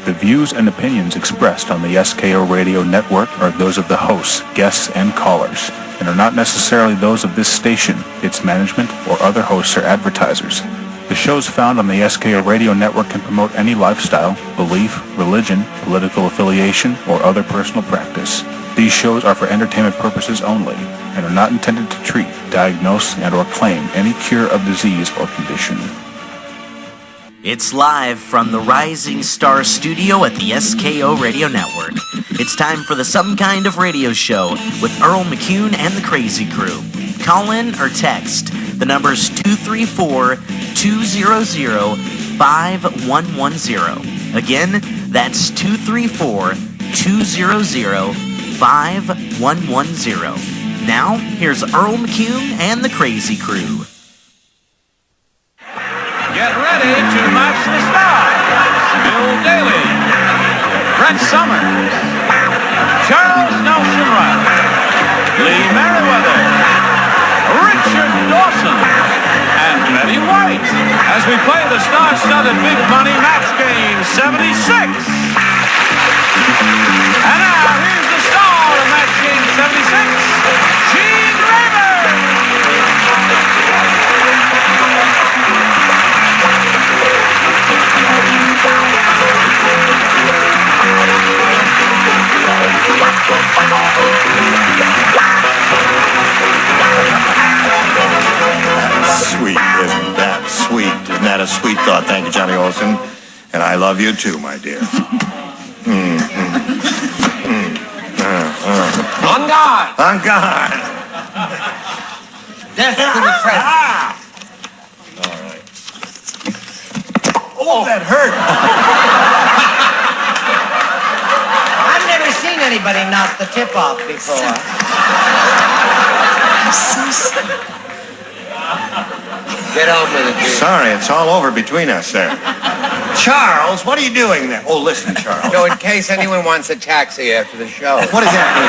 The views and opinions expressed on the SKO Radio Network are those of the hosts, guests, and callers, and are not necessarily those of this station, its management, or other hosts or advertisers. The shows found on the SKO Radio Network can promote any lifestyle, belief, religion, political affiliation, or other personal practice. These shows are for entertainment purposes only and are not intended to treat, diagnose, and/or claim any cure of disease or condition. It's live from the Rising Star Studio at the SKO Radio Network. It's time for the Some Kind of Radio Show with Earl, McCune, and the Crazy Crew. Call in or text. The number's 234-200-5110. Again, that's 234-200-5110. Now, here's Earl, McCune, and the Crazy Crew. Get ready to match the stars. Bill Daly, Brett Summers, Charles Nelson Riley, Lee Merriweather, Richard Dawson, and Betty White as we play the star-studded Big Money Match Game 76. And now, here's the star of Match Game 76, Gene Rayburn. Sweet, isn't that sweet? Isn't that a sweet thought? Thank you, Johnny Olson. And I love you too, my dear. On guard! On guard! Death to the press. All right. Oh, that hurt! I've never seen anybody knock the tip off before. Get on with it, dude. Sorry, it's all over between us there. Charles, what are you doing there? Oh, listen, Charles. No, in case anyone wants a taxi after the show. What does that mean?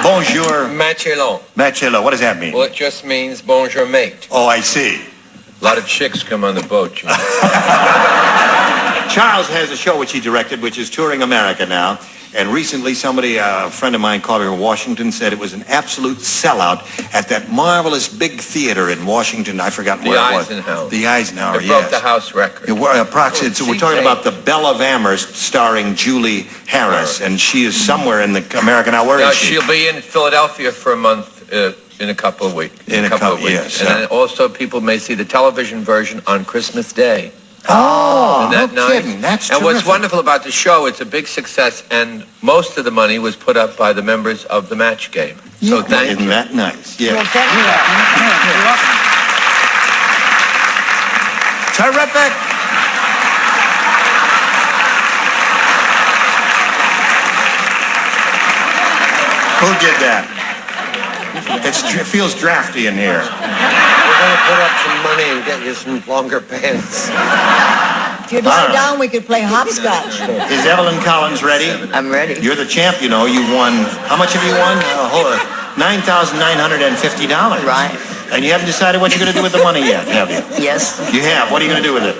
Bonjour. Machelon. Machello, what does that mean? Well, it just means bonjour mate. Oh, I see. A lot of chicks come on the boat, you know. Charles has a show which he directed, which is touring America now. And recently, a friend of mine called me from Washington, said it was an absolute sellout at that marvelous big theater in Washington. I forgot where it was. The Eisenhower, It broke the house record. So we're talking about the Belle of Amherst, starring Julie Harris, and she is somewhere in the America now. Where is she? She'll be in Philadelphia for a month in a couple of weeks. In a couple of weeks, yes. And then also people may see the television version on Christmas Day. Oh, Isn't that no nice? kidding. That's And terrific. what's wonderful about the show, it's a big success, and most of the money was put up by the members of the match game. So thank you. Isn't that nice? Yeah. Well, thank you. Terrific. Who did that? It feels drafty in here. We're going to put up some money and get you some longer pants. If you'd lie down, we could play hopscotch. Is Evelyn Collins ready? I'm ready. You're the champ, you know. You've won, how much have you won? $9,950. Right. And you haven't decided what you're going to do with the money yet, have you? Yes. You have. What are you going to do with it?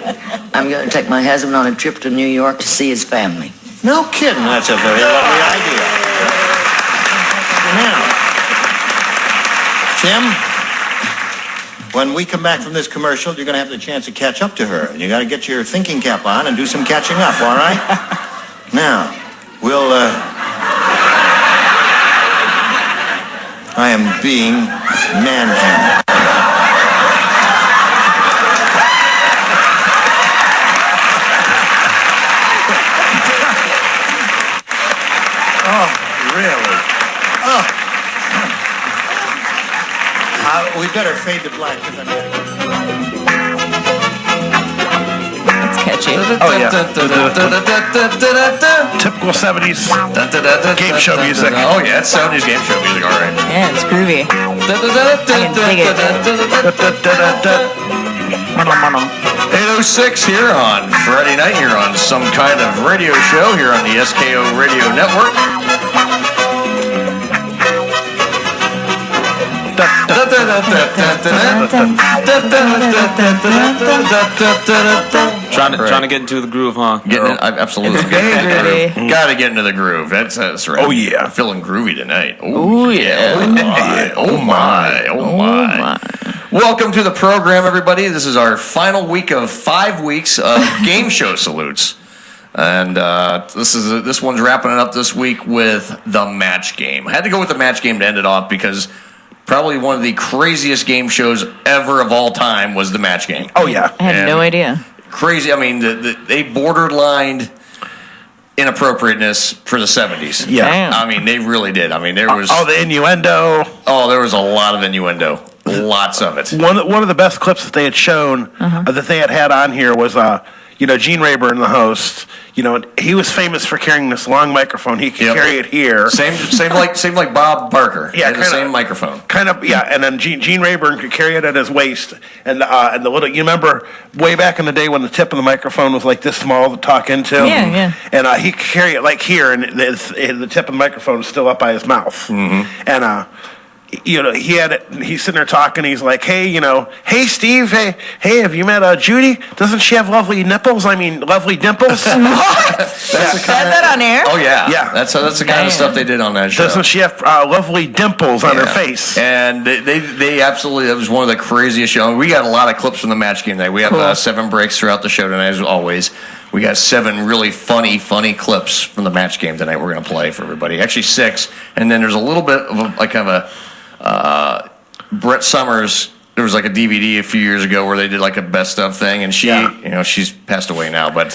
I'm going to take my husband on a trip to New York to see his family. No kidding. That's a very lovely idea. Now, Tim, when we come back from this commercial, you're going to have the chance to catch up to her. And you got to get your thinking cap on and do some catching up, all right? Now, we'll, I am being manhandled. Oh, really? Oh. We better fade to black. It's catchy. Oh, yeah. Typical 70s game show music. Oh, yeah, it's 70s game show music, all right. Yeah, it's groovy. I can dig it. 8:06 here on Friday night here on Some Kind of Radio Show here on the SKO Radio Network. Trying to get into the groove, huh? Absolutely. Got to get into the groove. That's right. Oh, yeah. I'm feeling groovy tonight. Oh, yeah. Oh, my. Welcome to the program, everybody. This is our final week of 5 weeks of game show salutes. And this one's wrapping it up this week with the match game. I had to go with the match game to end it off because probably one of the craziest game shows ever of all time was the match game. Oh, yeah. I had no idea. Crazy. I mean, they borderlined inappropriateness for the 70s. Yeah. Damn. I mean, they really did. I mean, there was... the innuendo. Oh, there was a lot of innuendo. Lots of it. One of the best clips that they had shown that they had on here was, Gene Rayburn, the host. He was famous for carrying this long microphone. He could carry it here. Same like Bob Barker. Yeah, the same microphone. Kind of, yeah. And then Gene Rayburn could carry it at his waist. And the little, you remember way back in the day when the tip of the microphone was like this small to talk into. Yeah. And he could carry it like here, and the tip of the microphone was still up by his mouth. Mm-hmm. And he's sitting there talking. He's like, hey Steve, hey, have you met Judy? Doesn't she have lovely nipples? I mean, lovely dimples. What? Said that on air? Oh yeah, yeah. That's the kind of stuff they did on that show. Doesn't she have lovely dimples on her face? And they absolutely, that was one of the craziest shows. We got a lot of clips from the match game tonight. We have 7 breaks throughout the show tonight, as always. We got 7 really funny clips from the match game tonight. We're going to play for everybody. Actually 6, and then there's a little bit of Brett Summers. There was like a DVD a few years ago where they did like a best of thing, and she's passed away now, but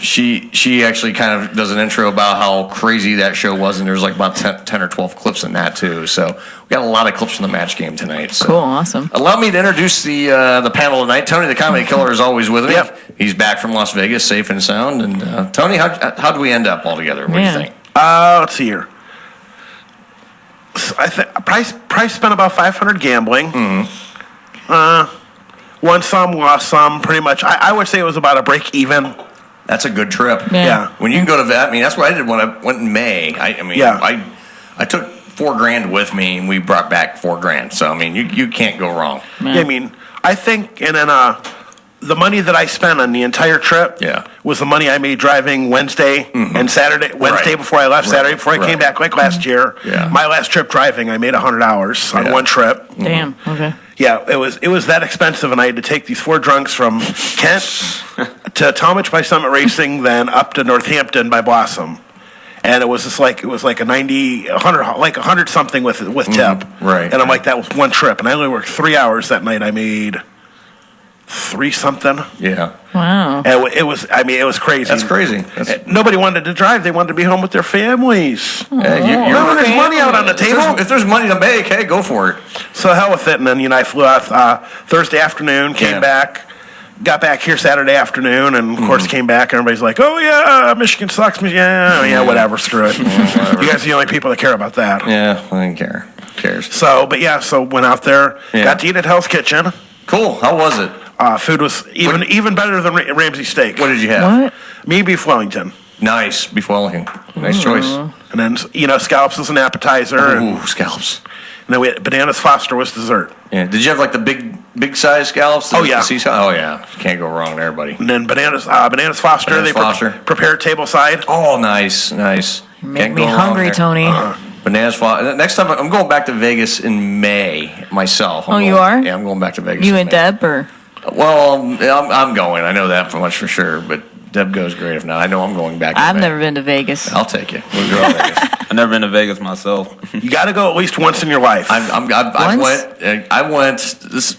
she actually kind of does an intro about how crazy that show was, and there's like about 10 or 12 clips in that too. So we got a lot of clips from the match game tonight. So. Cool, awesome. Allow me to introduce the panel tonight. Tony, the Comedy Killer, is always with me. Yep. He's back from Las Vegas, safe and sound. And Tony, how do we end up all together? What do you think? Let's see here. Price spent about $500 gambling. Won some, lost some. Pretty much, I would say it was about a break even. That's a good trip. Yeah. When you can go to that, I mean, that's what I did when I went in May. I took $4,000 with me, and we brought back $4,000. So I mean, you can't go wrong. Yeah, I mean, I think, and then the money that I spent on the entire trip was the money I made driving Wednesday and Saturday. Wednesday before I left, Saturday before I came back, like last year. Yeah. My last trip driving, I made $100 on one trip. Damn. Okay. Yeah, it was that expensive, and I had to take these 4 drunks from Kent to Talmadge by Summit Racing, then up to Northampton by Blossom. And it was just like a 100 something with tip. Right. And I'm like, that was one trip, and I only worked 3 hours that night. I made 3 something. Yeah. Wow. And it was crazy. That's crazy. Nobody wanted to drive. They wanted to be home with their families. Remember, there's money out on the table. If there's money to make, hey, go for it. So hell with it. And then I flew out Thursday afternoon, came back, got back here Saturday afternoon, and of course came back. And everybody's like, "Oh yeah, Michigan sucks." Yeah, whatever. Screw it. You guys are the only people that care about that. Yeah, I don't care. Who cares? So went out there, got to eat at Hell's Kitchen. Cool. How was it? Food was even better than Ramsey Steak. What did you have? What? Me, beef Wellington. Nice, beef Wellington. Nice choice. And then scallops was an appetizer. Ooh, scallops. And then we had bananas Foster was dessert. Yeah. Did you have like the big size scallops? Oh yeah. Oh yeah. Can't go wrong there, buddy. And then bananas Foster. Prepared tableside. Oh, nice. You make me hungry, Tony. Bananas Foster. Next time I'm going back to Vegas in May myself. You are? Yeah, I'm going back to Vegas. You and Deb, or? Well, I'm going. I know that much for sure. But Deb goes great. If not, I know I'm going back. I've never been to Vegas. I'll take you. We'll go to Vegas. I've never been to Vegas myself. You got to go at least once in your life. I went this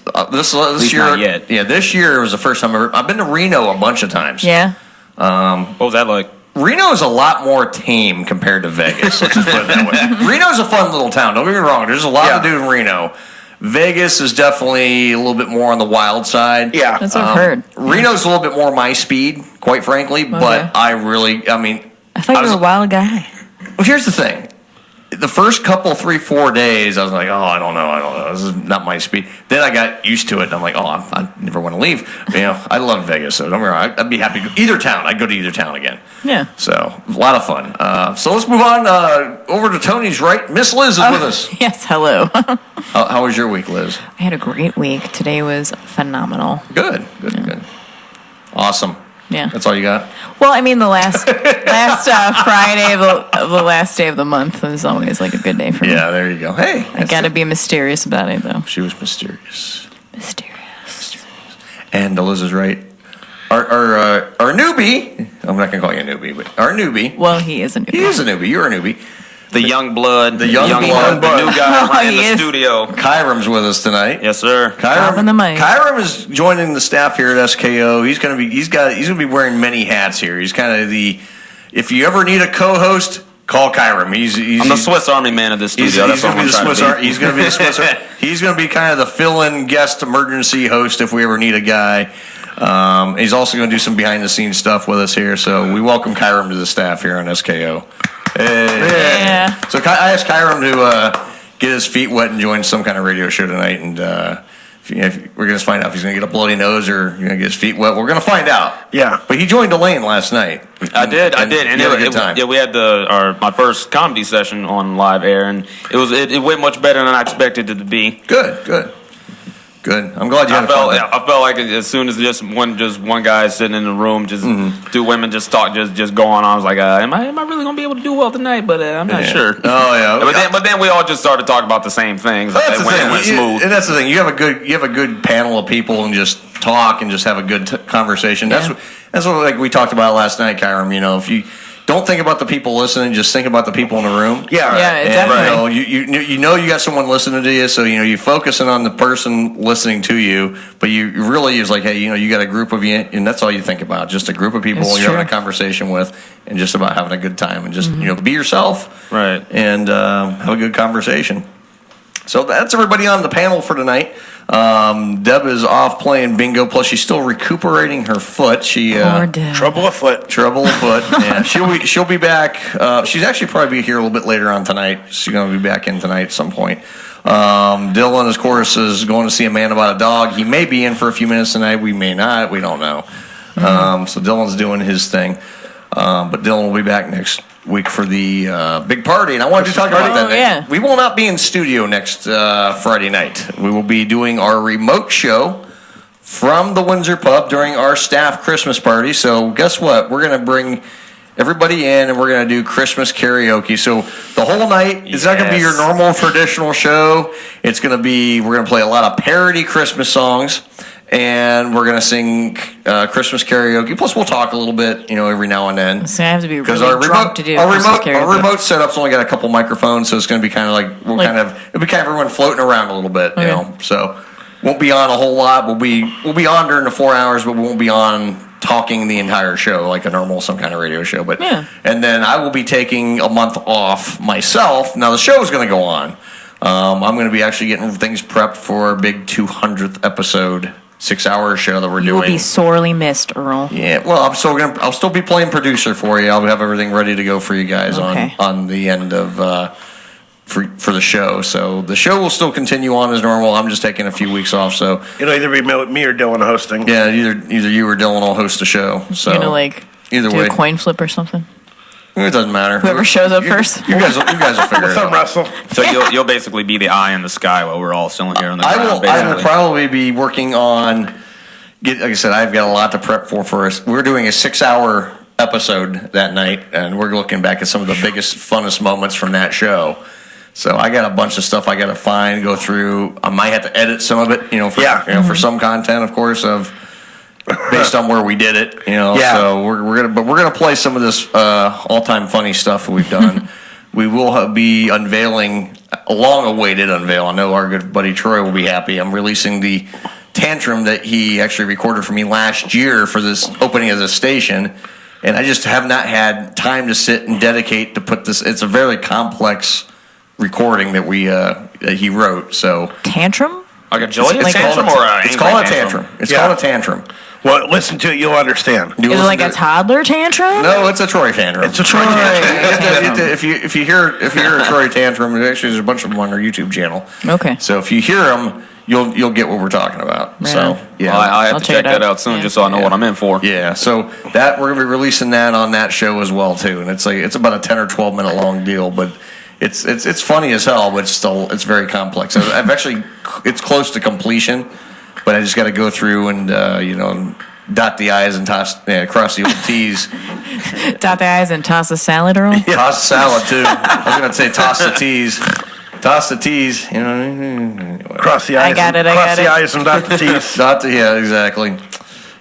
year. Not yet. Yeah, this year was the first time I've been to Reno a bunch of times. Yeah. What was that like? Reno is a lot more tame compared to Vegas. Let's just put it that way. Reno's a fun little town. Don't get me wrong. There's a lot to do in Reno. Vegas is definitely a little bit more on the wild side. Yeah. That's what I've heard. Reno's a little bit more my speed, quite frankly. Okay. But I thought you were a wild guy. Well, here's the thing. The first couple, 3-4 days, I was like, I don't know. This is not my speed. Then I got used to it, and I'm like, I never want to leave. I love Vegas, so don't get me wrong. I'd be happy to go either town. I'd go to either town again. Yeah. So, a lot of fun. So let's move on over to Tony's right. Miss Liz is with us. Yes, hello. How was your week, Liz? I had a great week. Today was phenomenal. Good. awesome. Yeah. That's all you got? Well, I mean, the last Friday of the last day of the month is always like a good day for me. Yeah, there you go. Hey. I got to be mysterious about it, though. She was mysterious. Mysterious. And Liz is right. Our newbie, I'm not going to call you a newbie, but our newbie. Well, he is a newbie. He is a newbie. You're a newbie. The young blood. The young blood. The new guy running He the is. studio. Kyram's with us tonight. Yes, sir. Dropping the mic. Kyram is joining the staff here at SKO. He's gonna be wearing many hats here. He's kind of if you ever need a co-host, call Kyram. I'm the Swiss Army man of this studio. He's going to be the Swiss Army. He's going to be the Swiss Army. He's going to be kind of the fill-in guest emergency host if we ever need a guy. He's also going to do some behind-the-scenes stuff with us here. So we welcome Kyram to the staff here on SKO. Hey. Yeah. So I asked Kyram to get his feet wet and join some kind of radio show tonight, and if we're going to find out if he's going to get a bloody nose or going to get his feet wet. We're going to find out. Yeah. But he joined Elaine last night. I did, and he had a good time. Yeah, we had my first comedy session on live air, and it went much better than I expected it to be. Good. I'm glad you had fun. I felt like as soon as just one guy sitting in the room, just two women just talk, just going on. I was like, am I really gonna be able to do well tonight? But I'm not sure. Oh yeah. But then we all just started talking about the same things. That's the thing. It went smooth. And that's the thing. You have a good panel of people and just talk and just have a good conversation. Yeah. That's what like we talked about last night, Kyram. If you don't think about the people listening, just think about the people in the room. Yeah. Yeah, definitely. You got someone listening to you, so you're focusing on the person listening to you, but you really is like, hey, you got a group of you, and that's all you think about, just a group of people It's you're true. having a conversation with, and just about having a good time, and just be yourself, Right. and have a good conversation. So that's everybody on the panel for tonight. Deb is off playing bingo. Plus, she's still recuperating her foot. She Poor Deb. Trouble afoot. Yeah, she'll be back. She's actually probably be here a little bit later on tonight. She's going to be back in tonight at some point. Dylan, of course, is going to see a man about a dog. He may be in for a few minutes tonight. We may not. We don't know. So Dylan's doing his thing. But Dylan will be back next week for the big party, and I wanted to talk about that. Yeah. We will not be in studio next Friday night. We will be doing our remote show from the Windsor Pub during our staff Christmas party. So guess what? We're going to bring everybody in, and we're going to do Christmas karaoke. So the whole night, it's not going to be your normal traditional show. It's going to be, we're going to play a lot of parody Christmas songs. And we're going to sing Christmas karaoke. Plus, we'll talk a little bit, every now and then. So I have to be really our drunk to do Christmas karaoke. Our remote setup's only got a couple microphones, so it's going to be kind of like it'll be kind of everyone floating around a little bit, So won't be on a whole lot. We'll be on during the 4 hours, but we won't be on talking the entire show like a normal some kind of radio show. But and then I will be taking a month off myself. Now the show is going to go on. I'm going to be actually getting things prepped for our big 200th episode. 6-hour show that we're doing. You will be sorely missed, Earl. Yeah, well, I'll still be playing producer for you. I'll have everything ready to go for you guys on the end of for the show. So the show will still continue on as normal. I'm just taking a few weeks off. So It'll either be me or Dylan hosting. Yeah, either you or Dylan will host the show. So You're gonna either do way, a coin flip or something. It doesn't matter. Whoever shows up first. You guys will figure it out. Russell? So you'll basically be the eye in the sky while we're all still here on the ground. I will probably be working on. Like I said, I've got a lot to prep for us. We're doing a 6-hour episode that night, and we're looking back at some of the biggest, funnest moments from that show. So I got a bunch of stuff I got to find, go through. I might have to edit some of it, for some content, of course, based on where we did it, Yeah. So we're gonna play some of this all-time funny stuff we've done. We will be unveiling a long-awaited unveil. I know our good buddy Troy will be happy. I'm releasing the tantrum that he actually recorded for me last year for this opening of the station, and I just have not had time to sit and dedicate to put this. It's a very complex recording that he wrote. So Tantrum? Like a joyous Like tantrum or an it's angry called a tantrum. It's called a tantrum. Well, listen to it, you'll understand. Is it like a toddler tantrum? No, it's a Troy tantrum. It's a Troy tantrum. If you hear a Troy tantrum, there's a bunch of them on our YouTube channel. Okay. So if you hear them, you'll get what we're talking about. Right. So yeah, Well, I have I'll to check check it that out. out soon just so I know what I'm in for. yeah. So that we're gonna be releasing that on that show as well too, and it's about a 10 or 12 minute long deal, but it's funny as hell, but it's very complex. I've actually it's close to completion, but I just got to go through and dot the I's and cross the old T's. Dot the I's and toss the salad, Earl? Toss the salad, too. I was going to say toss the T's. Toss the T's. You know, Cross the I's. I got Cross the it. I's and dot the T's. Yeah, exactly.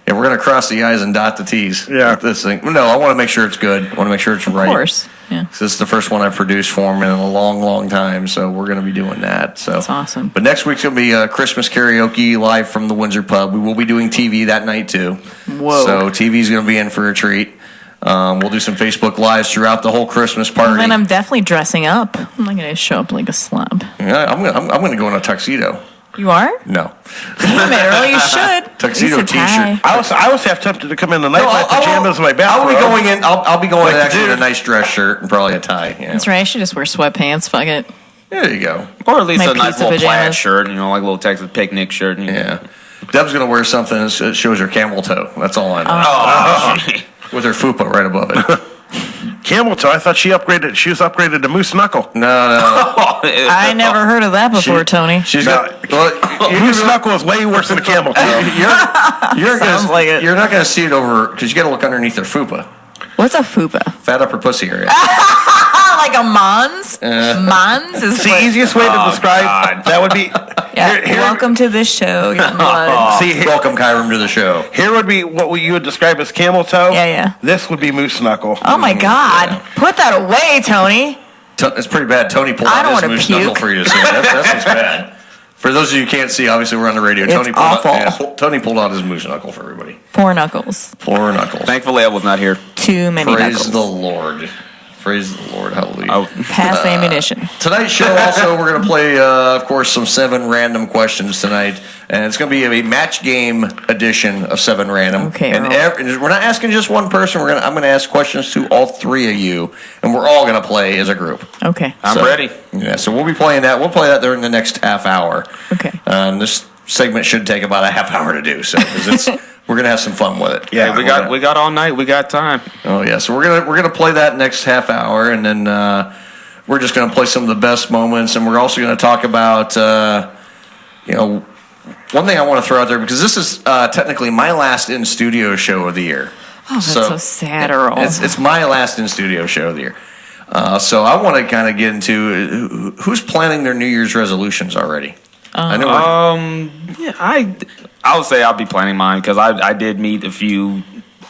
Yeah, we're going to cross the I's and dot the T's. Yeah. With this thing. No, I want to make sure it's good. I want to make sure it's right. Of course. Yeah. So this is the first one I've produced for him in a long, long time, so we're going to be doing that. So That's awesome. But next week's going to be Christmas karaoke live from the Windsor Pub. We will be doing TV that night, too. Whoa. So TV's going to be in for a treat. We'll do some Facebook Lives throughout the whole Christmas party. And then I'm definitely dressing up. I'm not going to show up like a slob. Yeah, I'm going to go in a tuxedo. You are? No. Damn it, Earl, you should. Tuxedo At least a tie. T-shirt. I was half tempted to come in tonight. My pajamas, my bathrobe. I'll be going in. I'll be going Like in the actually in a dude. nice dress shirt and probably a tie. Yeah. That's right. I should just wear sweatpants. Fuck it. There you go. Or at least My a nice pizza little plaid pajamas. shirt, like a little Texas picnic shirt. Yeah. Deb's going to wear something that shows her camel toe. That's all I know. Oh, With her fupa right above it. Camel toe. I thought she was upgraded to moose knuckle. No. I never heard of that before, Tony. She's No, got. moose knuckle is way worse than a camel toe. Sounds like it. You're not going to see it over because you got to look underneath her fupa, What's a fupa? fat upper pussy area. Like a mons? Mons is It's the what- easiest way to describe that would be. Yeah. Here- Welcome to the show, young blood. See, here, Welcome, Kyram, to the show. here would be what you would describe as camel toe. Yeah. This would be moose knuckle. Oh my God! Put that away, Tony. It's pretty bad. Tony pulled I out don't his wanna moose puke. knuckle for you to see. That's what's bad. For those of you who can't see, obviously we're on the radio. It's Tony awful. Tony pulled out his moose knuckle for everybody. 4 knuckles. 4 knuckles. thankfully, I was not here. Too many Praise knuckles. the Lord. Praise the Lord. Hallelujah. Oh, Pass ammunition. Tonight's show also, we're going to play, of course, some 7 random questions tonight. And it's going to be a match game edition of 7 random. Okay, And Earl. we're not asking just one person. I'm going to ask questions to all 3 of you. And we're all going to play as a group. Okay. I'm ready. Yeah, so we'll be playing that. We'll play that during the next half hour. Okay. This segment should take about a half hour to do. So 'cause we're going to have some fun with it. Yeah, we got all night. We got time. Oh yeah, so we're gonna play that next half hour, and then we're just gonna play some of the best moments, and we're also gonna talk about one thing I want to throw out there because this is technically my last in studio show of the year. Oh, that's so sad, Earl. It's my last in studio show of the year. So I want to kind of get into who's planning their New Year's resolutions already. I know. I would say I'll be planning mine because I did meet a few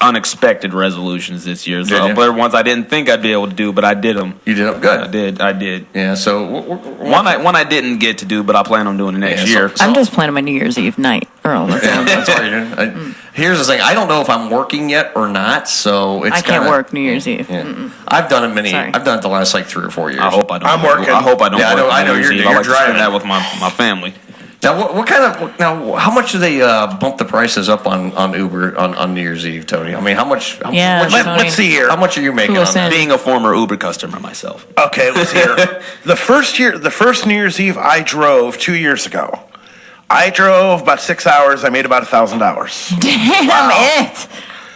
unexpected resolutions this year. So Did you? there were ones I didn't think I'd be able to do, but I did them. You did them good. I did. Yeah. So One I didn't get to do, but I plan on doing it next Yeah, year. I'm just planning my New Year's Eve night, Earl. That's what you're doing. Here's the thing: I don't know if I'm working yet or not, so it's I can't kinda, work New Year's Eve. Yeah. I've done it Sorry. I've done it the last 3 or 4 years. I hope I don't. I'm working. I hope I don't. Yeah, work I know New Year's you're Eve. I like to driving. spend that with my family. Now, what kind of how much do they bump the prices up on Uber on New Year's Eve, Tony? I mean, how much? Yeah, much- Tony. Let's see here. How much are you making on Listen. that? Being a former Uber customer myself. Okay, let's hear. The first New Year's Eve I drove 2 years ago. I drove about 6 hours. I made about $1,000. Damn it!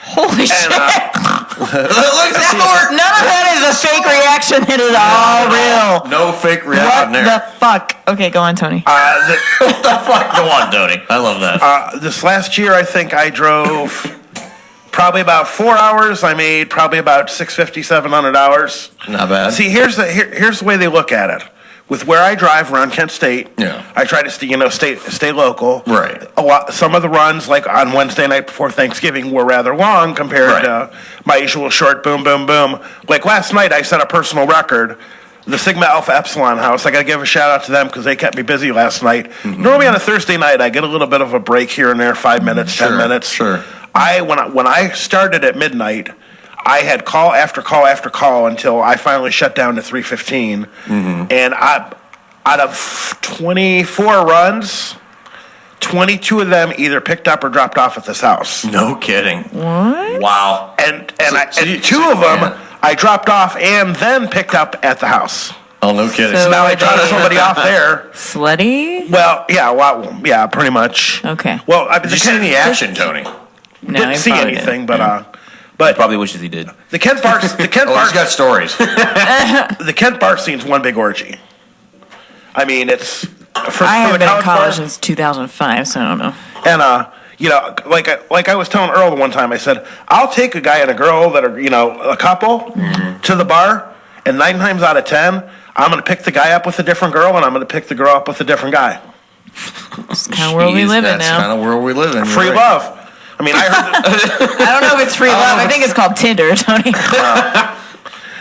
Holy shit! Look at None of that is a fake reaction. It is all real. No fake What reaction there. the fuck? Okay, go on, Tony. What the fuck? Go on, Tony. I love that. This last year, I think I drove probably about 4 hours. I made probably about $650, $700. Not bad. See, here's the way they look at it. With where I drive around Kent State, Yeah. I try to stay local. Right. Some of the runs, like on Wednesday night before Thanksgiving, were rather long compared to my usual short boom, boom, boom. Like last night, I set a personal record. The Sigma Alpha Epsilon House, I got to give a shout out to them because they kept me busy last night. Mm-hmm. Normally on a Thursday night, I get a little bit of a break here and there, 5 minutes, 10 minutes. Sure. When I started at midnight, I had call after call after call until I finally shut down to 3:15. Mm-hmm. And out of 24 runs, 22 of them either picked up or dropped off at this house. No kidding. What? Wow. And two of them I dropped off and then picked up at the house. Oh, no kidding. So- Now I dropped somebody off there. Slutty? Well, yeah, pretty much. Okay. Well, Did you see any action, Tony? No, didn't he see probably anything, didn't. but Probably wishes he did. the Kent Bar, Oh, he's got stories. the Kent Bar scene's one big orgy. I mean, it's for I haven't the been in college college bar, since 2005, so I don't know. and like I was telling Earl the one time, I said, I'll take a guy and a girl that are, a couple to the bar, and 9 times out of 10, I'm going to pick the guy up with a different girl, and I'm going to pick the girl up with a different guy. It's the kind of world we live in now. That's kind of world we live in. Free love. I mean, I heard I don't know if it's free love. I think it's called Tinder, Tony.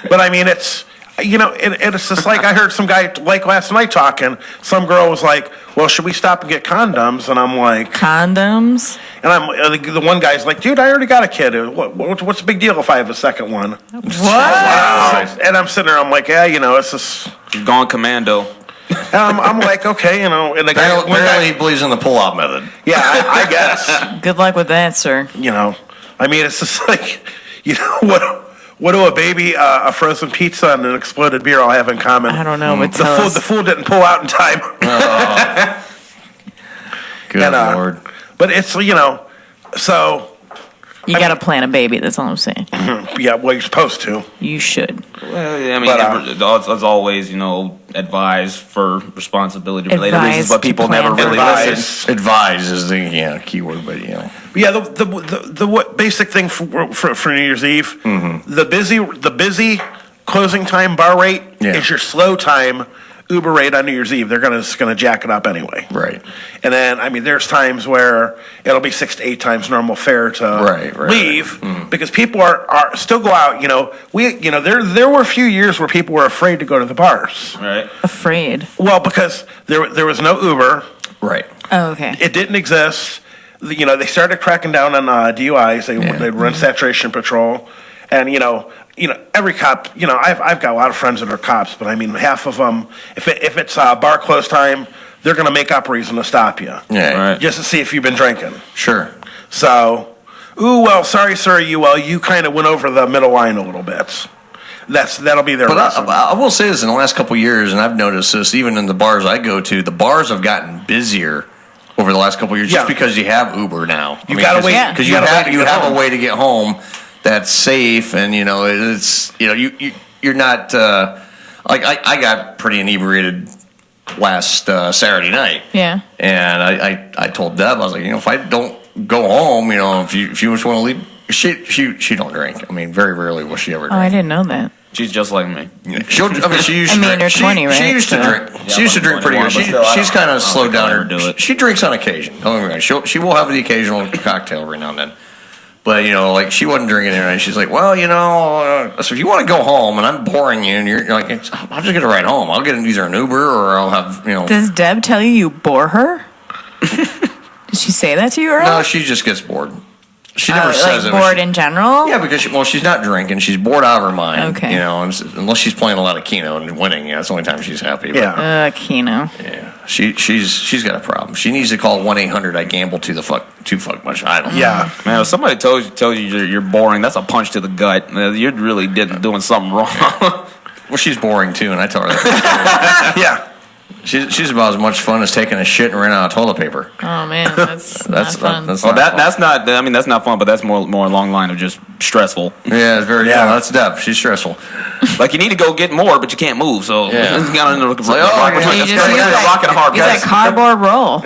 but I mean, it's, it's just like I heard some guy like last night talking. Some girl was like, well, should we stop and get condoms? And I'm like, condoms? And the one guy's like, dude, I already got a kid. What's the big deal if I have a second one? What? Wow. And I'm sitting there, I'm like, yeah, it's just... You've gone commando. I'm like, okay, and the guy... Apparently he believes in the pull-out method. Yeah, I guess. Good luck with that, sir. I mean, it's just like, what do a baby, a frozen pizza, and an exploded beer all have in common? I don't know. But the fool didn't pull out in time. Oh. Good Lord. But it's, so... You got to plan a baby. That's all I'm saying. Yeah, well, you're supposed to. You should. Well, I mean, as always, advise for responsibility-related reasons, but people never really listen. Advise is the keyword, but Yeah, the basic thing for New Year's Eve, the busy closing time bar rate is your slow time Uber rate on New Year's Eve. They're just gonna jack it up anyway. Right. And then I mean, there's times where it'll be 6 to 8 times normal fare to leave because people are still go out. There were a few years where people were afraid to go to the bars. Right. Afraid. Well, because there was no Uber. Right. Oh, okay. It didn't exist. They started cracking down on DUIs. They'd run saturation patrol, and every cop. I've got a lot of friends that are cops, but I mean, half of them, if it's bar close time, they're going to make up a reason to stop you. Yeah. Right. Just to see if you've been drinking. Sure. So, sorry, sir. You kind of went over the middle line a little bit. That'll be their. But reason. I will say this in the last couple of years, and I've noticed this even in the bars I go to. The bars have gotten busier over the last couple of years, just because you have Uber now. You gotta wait because you have a way to get home that's safe, and it's you're not like I got pretty inebriated last Saturday night. Yeah. And I told Deb, I was like, if I don't go home, if you just want to leave, she don't drink. I mean, very rarely will she ever drink. Oh, I didn't know that. She's just like me. She used to drink. you're 20, right? She used to drink. She used to drink pretty good. She's kind of slowed down. She drinks on occasion. Don't get me wrong. She will have the occasional cocktail every now and then. But like she wasn't drinking there, and she's like, well, so if you want to go home, and I'm boring you, and you're like, I'll just get a ride home. I'll get either an Uber or I'll have Does Deb tell you bore her? Did she say that to you, Earl? No, she just gets bored. She never says like it. Bored in general? Yeah, because she's not drinking. She's bored out of her mind. Okay. Unless she's playing a lot of Keno and winning. That's the only time she's happy. Yeah. Keno. Yeah. She's got a problem. She needs to call 1-800 I gamble too fuck much. I don't know. Yeah. Man, if somebody tells you you're boring, that's a punch to the gut. You really doing something wrong. Well, she's boring too, and I tell her that. Yeah. She's about as much fun as taking a shit and running out of toilet paper. Oh man, that's not fun. That's not. I mean, that's not fun, but that's more along the line of just stressful. Yeah, it's very. Yeah, that's Deb. She's stressful. Like you need to go get more, but you can't move. So you got to rock and a hard. Use that cardboard roll.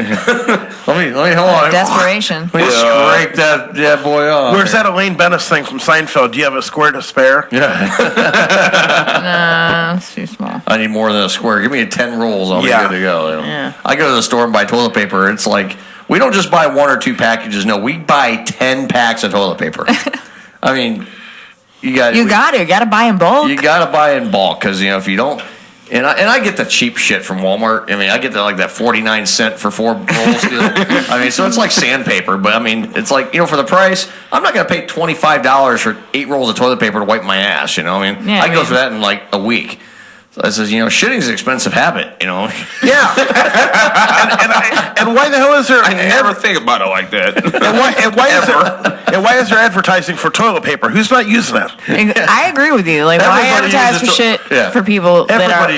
Let me hold on. Desperation. Let me scrape that boy off. Where's that Elaine Bennis thing from Seinfeld? Do you have a square to spare? Yeah. No, it's too small. I need more than a square. Give me 10 rolls. I'll be good to go. Yeah. I go to the store and buy toilet paper. It's like we don't just buy 1 or 2 packages. No, we buy 10 packs of toilet paper. I mean, you got to buy in bulk. You got to buy in bulk because if you don't, and I get the cheap shit from Walmart. I mean, I get that 49-cent for 4 rolls deal. I mean, so it's like sandpaper, but I mean, it's like for the price, I'm not going to pay $25 for 8 rolls of toilet paper to wipe my ass. I mean, I go through that in like a week. I says, shitting's an expensive habit, Yeah. and why the hell is there? I never think about it like that. and why is there advertising for toilet paper? Who's not using it? I agree with you. Like, why advertise for shit for people that are?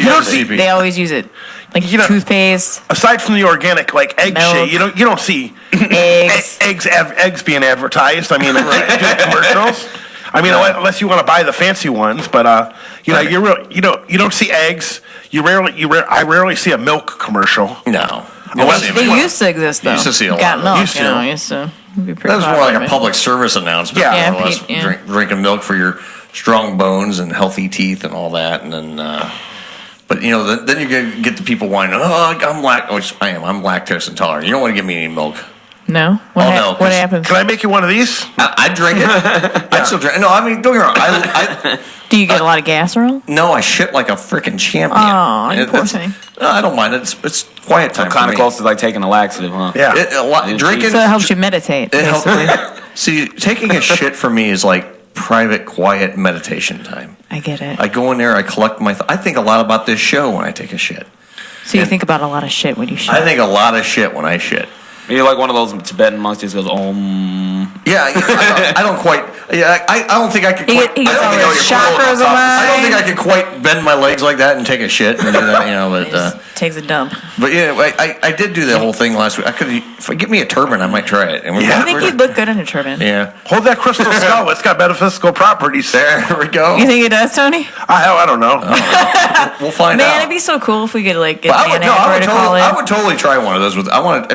They always use it. Like toothpaste. Aside from the organic, like egg milk, shit, you don't see eggs eggs being advertised. I mean, commercials. I mean, unless you want to buy the fancy ones, but you don't see eggs. I rarely see a milk commercial. No. They used to exist though. Used to see a lot. Got milk, Used to. That was more like a public service announcement. Yeah. More or less. Drinking milk for your strong bones and healthy teeth and all that, and then. But then you get the people whining. Oh, I'm lactose intolerant. You don't want to give me any milk. No. What happens? Can I make you one of these? I drink it. I still drink. No, I mean, don't get me wrong. I Do you get a lot of gas, Earl? No, I shit like a freaking champion. Oh, you poor thing. I don't mind it. It's quiet time. Kind of close to like taking a laxative, huh? Yeah. Drinking. So it helps you meditate. It helps. See, taking a shit for me is like private, quiet meditation time. I get it. I go in there. I collect my. I think a lot about this show when I take a shit. So you think about a lot of shit when you shit. I think a lot of shit when I shit. You're like one of those Tibetan monks just goes, Yeah, I don't quite. Yeah, I don't think I could. Quite, he gets all his chakras aligned. I don't think I could quite bend my legs like that and take a shit and do that. But takes a dump. But yeah, I did do the whole thing last week. I could, if I get me a turban, I might try it. And I think you'd look good in a turban. Yeah. Hold that crystal skull. It's got metaphysical properties. There we go. You think it does, Tony? I don't know. We'll find out. Man, it'd be so cool if we could like get I would totally try one of those.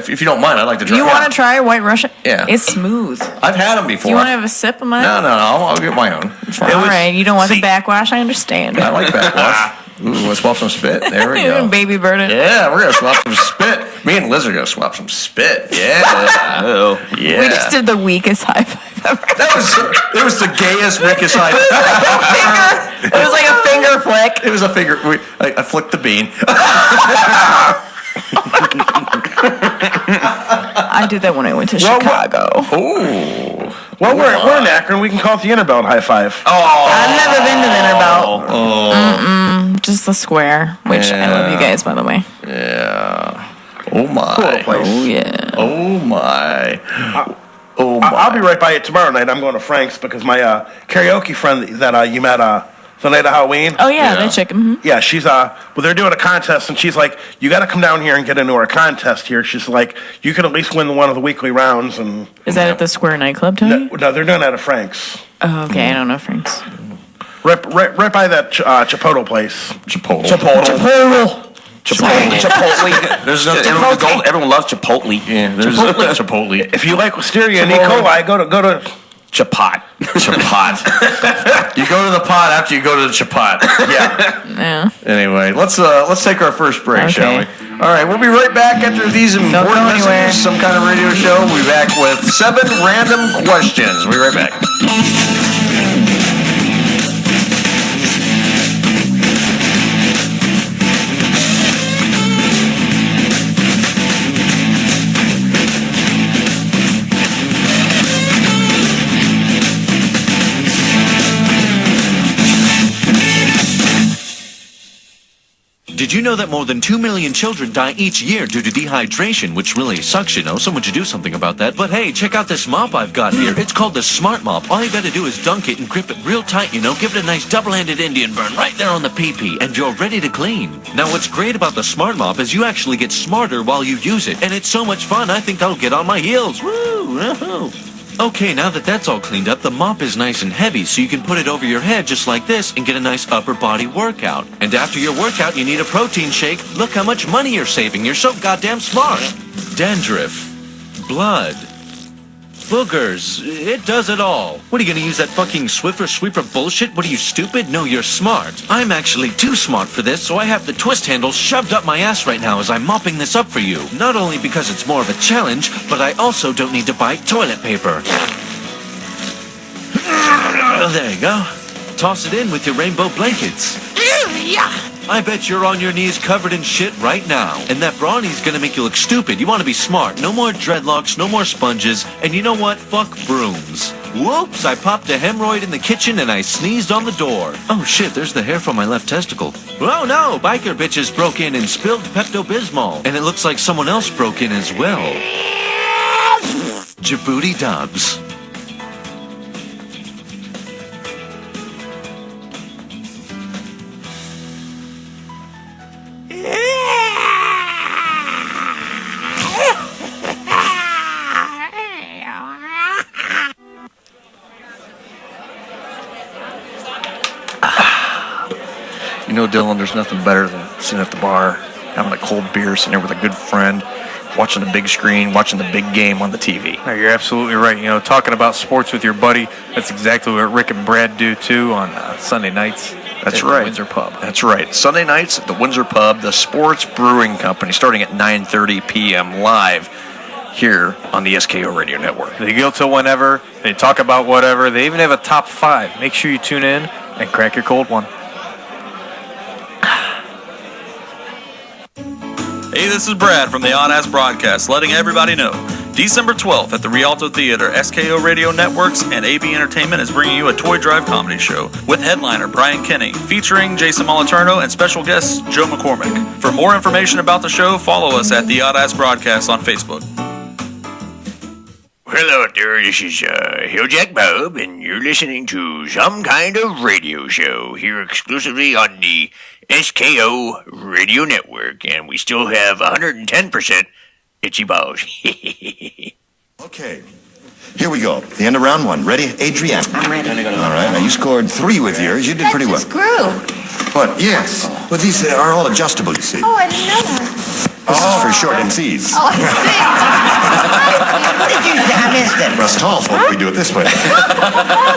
If you don't mind, I'd like to try. You want to try White Russian? Yeah. It's smooth. I've had them before. Do you want to have a sip of mine? No. I'll get my own. All right. You don't want the backwash? I understand. I like backwash. Ooh, let's swap some spit. There we go. Baby bird it. Yeah, we're going to swap some spit. Me and Liz are going to swap some spit. Yeah. Yeah. We just did the weakest high five ever. It was the gayest, weakest high five. It was like a finger flick. It was a finger. I flicked the bean. I did that when I went to Chicago. Ooh. Well, we're in Akron. We can call it the Interbelt high five. Oh. I've never been to the Interbelt. Oh. Just the square, which I love you guys, by the way. Yeah. Oh, my. Cool place. Oh, yeah. Oh, my. I'll be right by it tomorrow night. I'm going to Frank's because my karaoke friend that you met the night of Halloween. Oh, yeah, that chick. Mm-hmm. Yeah, she's they're doing a contest, and she's like, you got to come down here and get into our contest here. She's like, you could at least win one of the weekly rounds. And is that at the Square nightclub, Tony? No, they're doing that at Frank's. Oh, okay, I don't know Frank's. Right by that Chipotle place. Chipotle. Chipotle. There's nothing. Everyone loves Chipotle. Yeah, there's Chipotle. If you like Wisteria and E. coli, go to Chapat. You go to the pot after you go to the Chapat. Yeah. Anyway, let's take our first break, shall we? All right, we'll be right back after these important messages. Some kind of radio show. We'll be back with 7 random questions. We'll be right back. Did you know that more than 2 million children die each year due to dehydration, which really sucks, you know? Someone should do something about that. But hey, check out this mop I've got here. It's called the Smart Mop. All you gotta do is dunk it and grip it real tight, you know? Give it a nice double-handed Indian burn right there on the pee-pee, and you're ready to clean. Now, what's great about the Smart Mop is you actually get smarter while you use it. And it's so much fun, I think I'll get on my heels. Woo! Okay, now that that's all cleaned up, the mop is nice and heavy, so you can put it over your head just like this and get a nice upper body workout. And after your workout, you need a protein shake. Look how much money you're saving. You're so goddamn smart. Dandruff, blood, boogers, it does it all. What, are you gonna use that fucking Swiffer Sweeper bullshit? What are you, stupid? No, you're smart. I'm actually too smart for this, so I have the twist handle shoved up my ass right now as I'm mopping this up for you. Not only because it's more of a challenge, but I also don't need to buy toilet paper. There you go. Toss it in with your rainbow blankets. I bet you're on your knees covered in shit right now. And that brawny's gonna make you look stupid. You wanna be smart. No more dreadlocks, no more sponges. And you know what? Fuck brooms. Whoops, I popped a hemorrhoid in the kitchen and I sneezed on the door. Oh shit, there's the hair from my left testicle. Oh no, biker bitches broke in and spilled Pepto-Bismol. And it looks like someone else broke in as well. Djibouti Dubs. You know, Dylan, there's nothing better than sitting at the bar, having a cold beer, sitting there with a good friend, watching the big screen, watching the big game on the TV. No, you're absolutely right. You know, talking about sports with your buddy, that's exactly what Rick and Brad do, too, on Sunday nights. That's at right. The Windsor Pub. That's right. Sunday nights at the Windsor Pub, the Sports Brewing Company, starting at 9:30 p.m. live here on the SKO Radio Network. They go till whenever. They talk about whatever. They even have a top 5. Make sure you tune in and crack your cold one. Hey, this is Brad from the Odd Ass Broadcast, letting everybody know. December 12th at the Rialto Theater, SKO Radio Networks and AB Entertainment is bringing you a Toy Drive comedy show with headliner Brian Kenny, featuring Jason Moliterno and special guest Joe McCormick. For more information about the show, follow us at the Odd Ass Broadcast on Facebook. Hello out there, this is Hilljack Bob, and you're listening to Some Kind of Radio Show here exclusively on the SKO Radio Network, and we still have 110% itchy balls. Okay, here we go. The end of round 1. Ready, Adrienne? I'm ready. All right, now you scored 3 with yours. You did pretty well. That's grew. What? Yes. Well, these are all adjustable, you see. Oh, I didn't know that. This is for short MCs. Oh, I see. What did you say? I missed it. For us tall folk, we do it this way.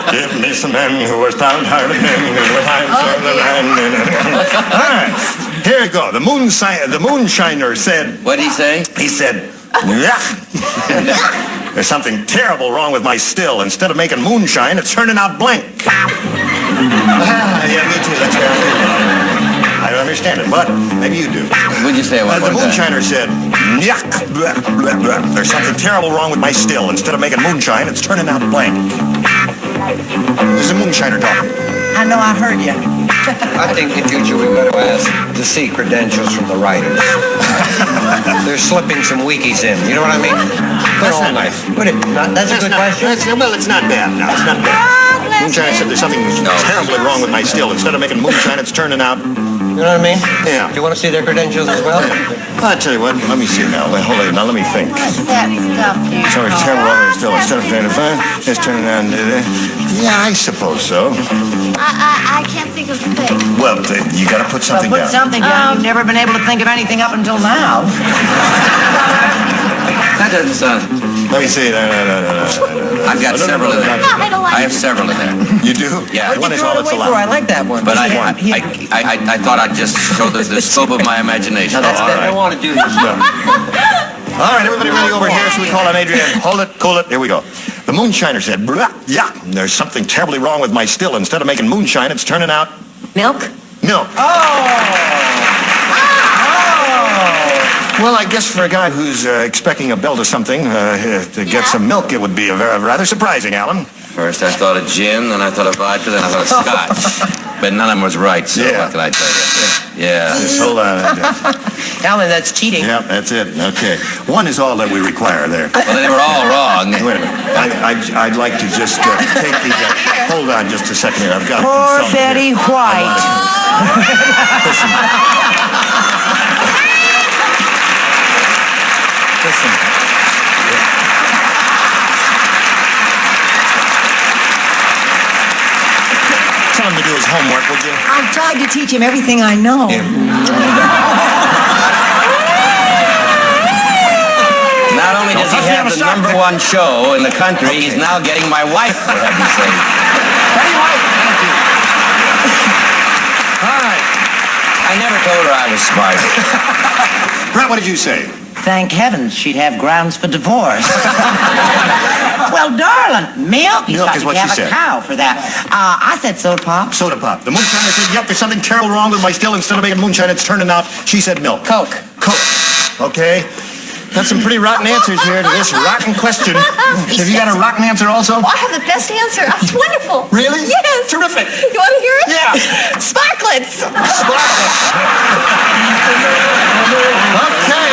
Give me some men who are downhearted men who are high from the land. All right, here we go. The moonshiner said... What'd he say? He said, there's something terrible wrong with my still. Instead of making moonshine, it's turning out blank. Yeah, me too. That's how I feel about it. I don't understand it, but maybe you do. What'd you say? The moonshiner said, there's something terrible wrong with my still. Instead of making moonshine, it's turning out blank. There's a moonshiner talking. I know, I heard you. I think in future we better ask to see credentials from the writers. They're slipping some wikis in. You know what I mean? They're all nice. That's a good question. Well, it's not bad. No, it's not bad. Moonshiner said there's something terribly wrong with my still. Instead of making moonshine, it's turning out... You know what I mean? Yeah. Do you want to see their credentials as well? I'll tell you what. Let me see now. Hold on. Now let me think. What's that stuff you Sorry, it's terrible wrong with still. Instead of turning fine, it's turning out... Yeah, I suppose so. I can't think of the thing. Well, you got to put something Put down. something down. You've never been able to think of anything up until now. That doesn't sound... Let me see. No. I've got several in there. I have several in there. You do? Yeah. What did you throw it away for? I like that one. But I thought I'd just show the scope of my imagination. No, that's good. I want to do this. All right, everybody ready over here? So we call on Adrienne. Hold it, cool it. Here we go. The moonshiner said, yeah, there's something terribly wrong with my still. Instead of making moonshine, it's turning out... Milk? Milk. Well, I guess for a guy who's expecting a belt or something to get some milk, it would be rather surprising, Alan. First I thought of gin, then I thought of vodka, then I thought of scotch. But none of them was right, so what can I tell you? Yeah. Just hold on. Alan, that's cheating. Yeah, that's it. Okay. One is all that we require there. Well, they were all wrong. Wait a minute. I'd like to just take these out. Hold on just a second here. I've got Poor Betty White. Listen. Tell him to do his homework, would you? I tried to teach him everything I know. Not only does he have the #1 show in the country, he's now getting my wife, for heaven's sake. Betty White, thank you. All right. I never told her I was smart. Brett, what did you say? Thank heavens she'd have grounds for divorce. Well, darling, milk? Milk is what she have said. A cow for that. I said soda pop. Soda pop. The moonshiner said, yep, there's something terrible wrong with my still. Instead of making moonshine, it's turning out. She said milk. Coke. Okay. That's some pretty rotten answers here to this rotten question. Have you got a rotten answer also? Oh, I have the best answer. That's wonderful. Really? Yes. Terrific. You want to hear it? Yeah. Sparklets. Okay.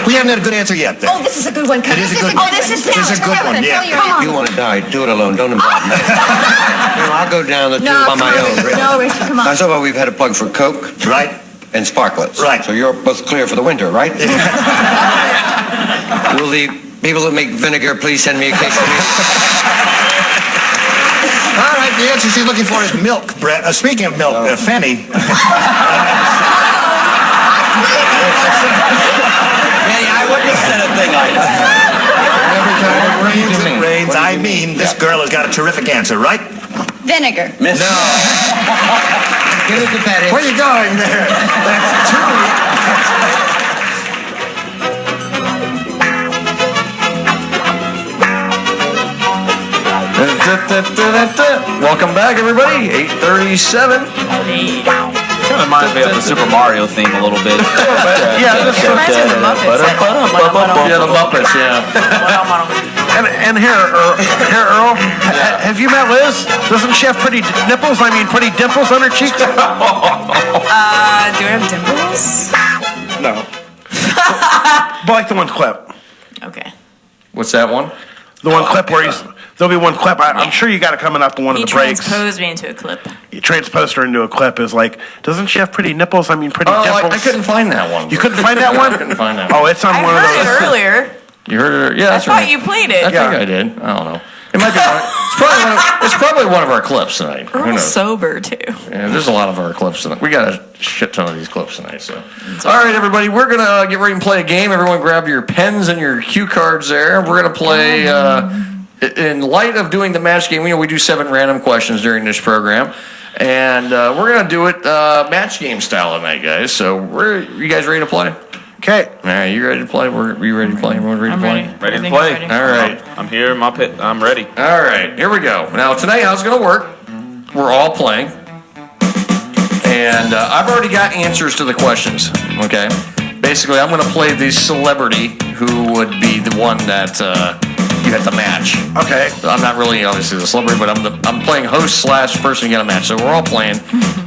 We haven't had a good answer yet, then. Oh, this is a good one. It is a good one. Oh, this is This is a good one, yeah. Come on. If you want to die, do it alone. Don't involve me. I'll go down the tube on my own. No, Richie, come on. I saw we've had a plug for Coke. Right. And Sparklets. Right. So you're both clear for the winter, right? Will the people that make vinegar please send me a case of milk? All right, the answer she's looking for is milk, Brett. Speaking of milk, Fanny. I wouldn't have said a thing like that. Every time it rains, I mean, this girl has got a terrific answer, right? Vinegar. Miss. No. Give it to Betty. Where you going there? That's two. Welcome back, everybody. 8:37. Kind of reminds me of the Super Mario theme a little bit. Yeah, It reminds me of the Muppets. Yeah, the Muppets, yeah. And here, Earl, have you met Liz? Doesn't she have pretty nipples? I mean, pretty dimples on her cheeks? Do I have dimples? No. But like the one clip. Okay. What's that one? The one clip where there'll be one clip. I'm sure you got it coming up in one He of the breaks. transposed me into a clip. You transposed her into a clip is like, doesn't she have pretty nipples? I mean, pretty dimples. I couldn't find that one. You couldn't find that one? I couldn't find that Oh, one. it's on I one of heard those. it earlier. You heard it? Yeah, that's I thought right. you played it. I think I did. I don't know. It might be. It's probably one of our clips tonight. Who Earl's knows? sober too. Yeah, there's a lot of our clips tonight. We got a shit ton of these clips tonight. So, all right, everybody, we're gonna get ready and play a game. Everyone, grab your pens and your cue cards there. We're gonna play. In light of doing the match game, we do 7 random questions during this program, and we're gonna do it match game style tonight, guys. So, you guys ready to play? Okay. All right, you ready to play? You ready to play? Everyone ready to play? Ready to play. All right. I'm here in my pit. I'm ready. All right, here we go. Now, tonight, how it's going to work, we're all playing. And I've already got answers to the questions, okay? Basically, I'm going to play the celebrity who would be the one that you have to match. Okay. I'm not really, obviously, the celebrity, but I'm playing host / person you got to match. So we're all playing.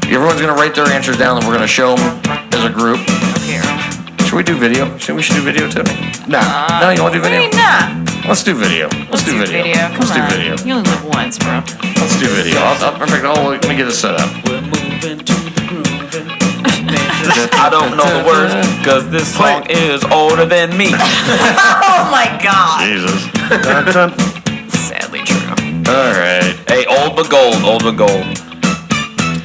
Everyone's going to write their answers down, and we're going to show them as a group. Okay, Earl. Should we do video? We should do video, Timmy? No. No, you want to do video? Nah. Let's do video. Let's do video. Come Let's do on. video. You only live once, bro. Let's do video. In fact, let me get it set up. We're moving to the groove. I don't know the words because this song is older than me. Oh my God. Jesus. Sadly true. All right. Hey, old but gold, old but gold.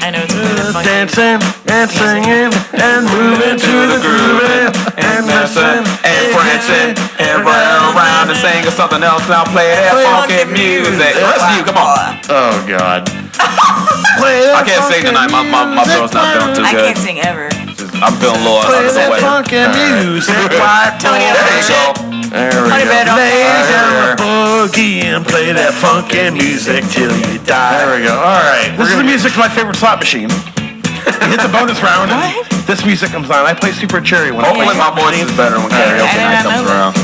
I know it's really funny. Dancing and singing and moving to the groove And dancing and prancing and running around and singing something else. Now play that funky music. The rest of you, come on. Oh God. I can't sing tonight. My throat's not feeling too I good. can't sing ever. I'm feeling a little under the weather. funky music. Tony, There we go. There we Honey, go. bed on Lay down There. the boogie and play that funky music till you die. There we go. All right. This is the music to my favorite slot machine. You hit the bonus round. This music comes on. I play Super Cherry when Hopefully my voice is better when karaoke night comes around.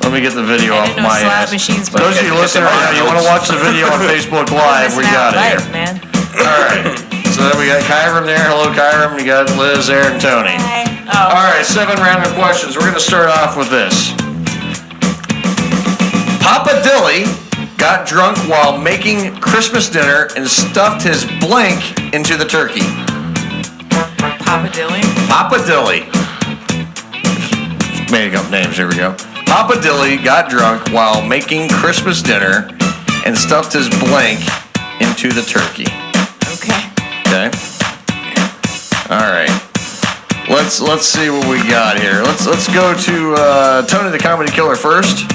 Let me get the video off didn't know my slot ass. machines were Those of you listening right now, you want to watch the video on Facebook Live, we got it here. Man. All right. So then we got Kyram there. Hello, Kyram. We got Liz there and Tony. Oh. All right, 7 random questions. We're going to start off with this. Papa Dilly got drunk while making Christmas dinner and stuffed his blank into the turkey. Papa Dilly? Papa Dilly. Made up names. Here we go. Papa Dilly got drunk while making Christmas dinner and stuffed his blank into the turkey. Okay. Okay. All right. Let's see what we got here. Let's go to Tony the Comedy Killer first.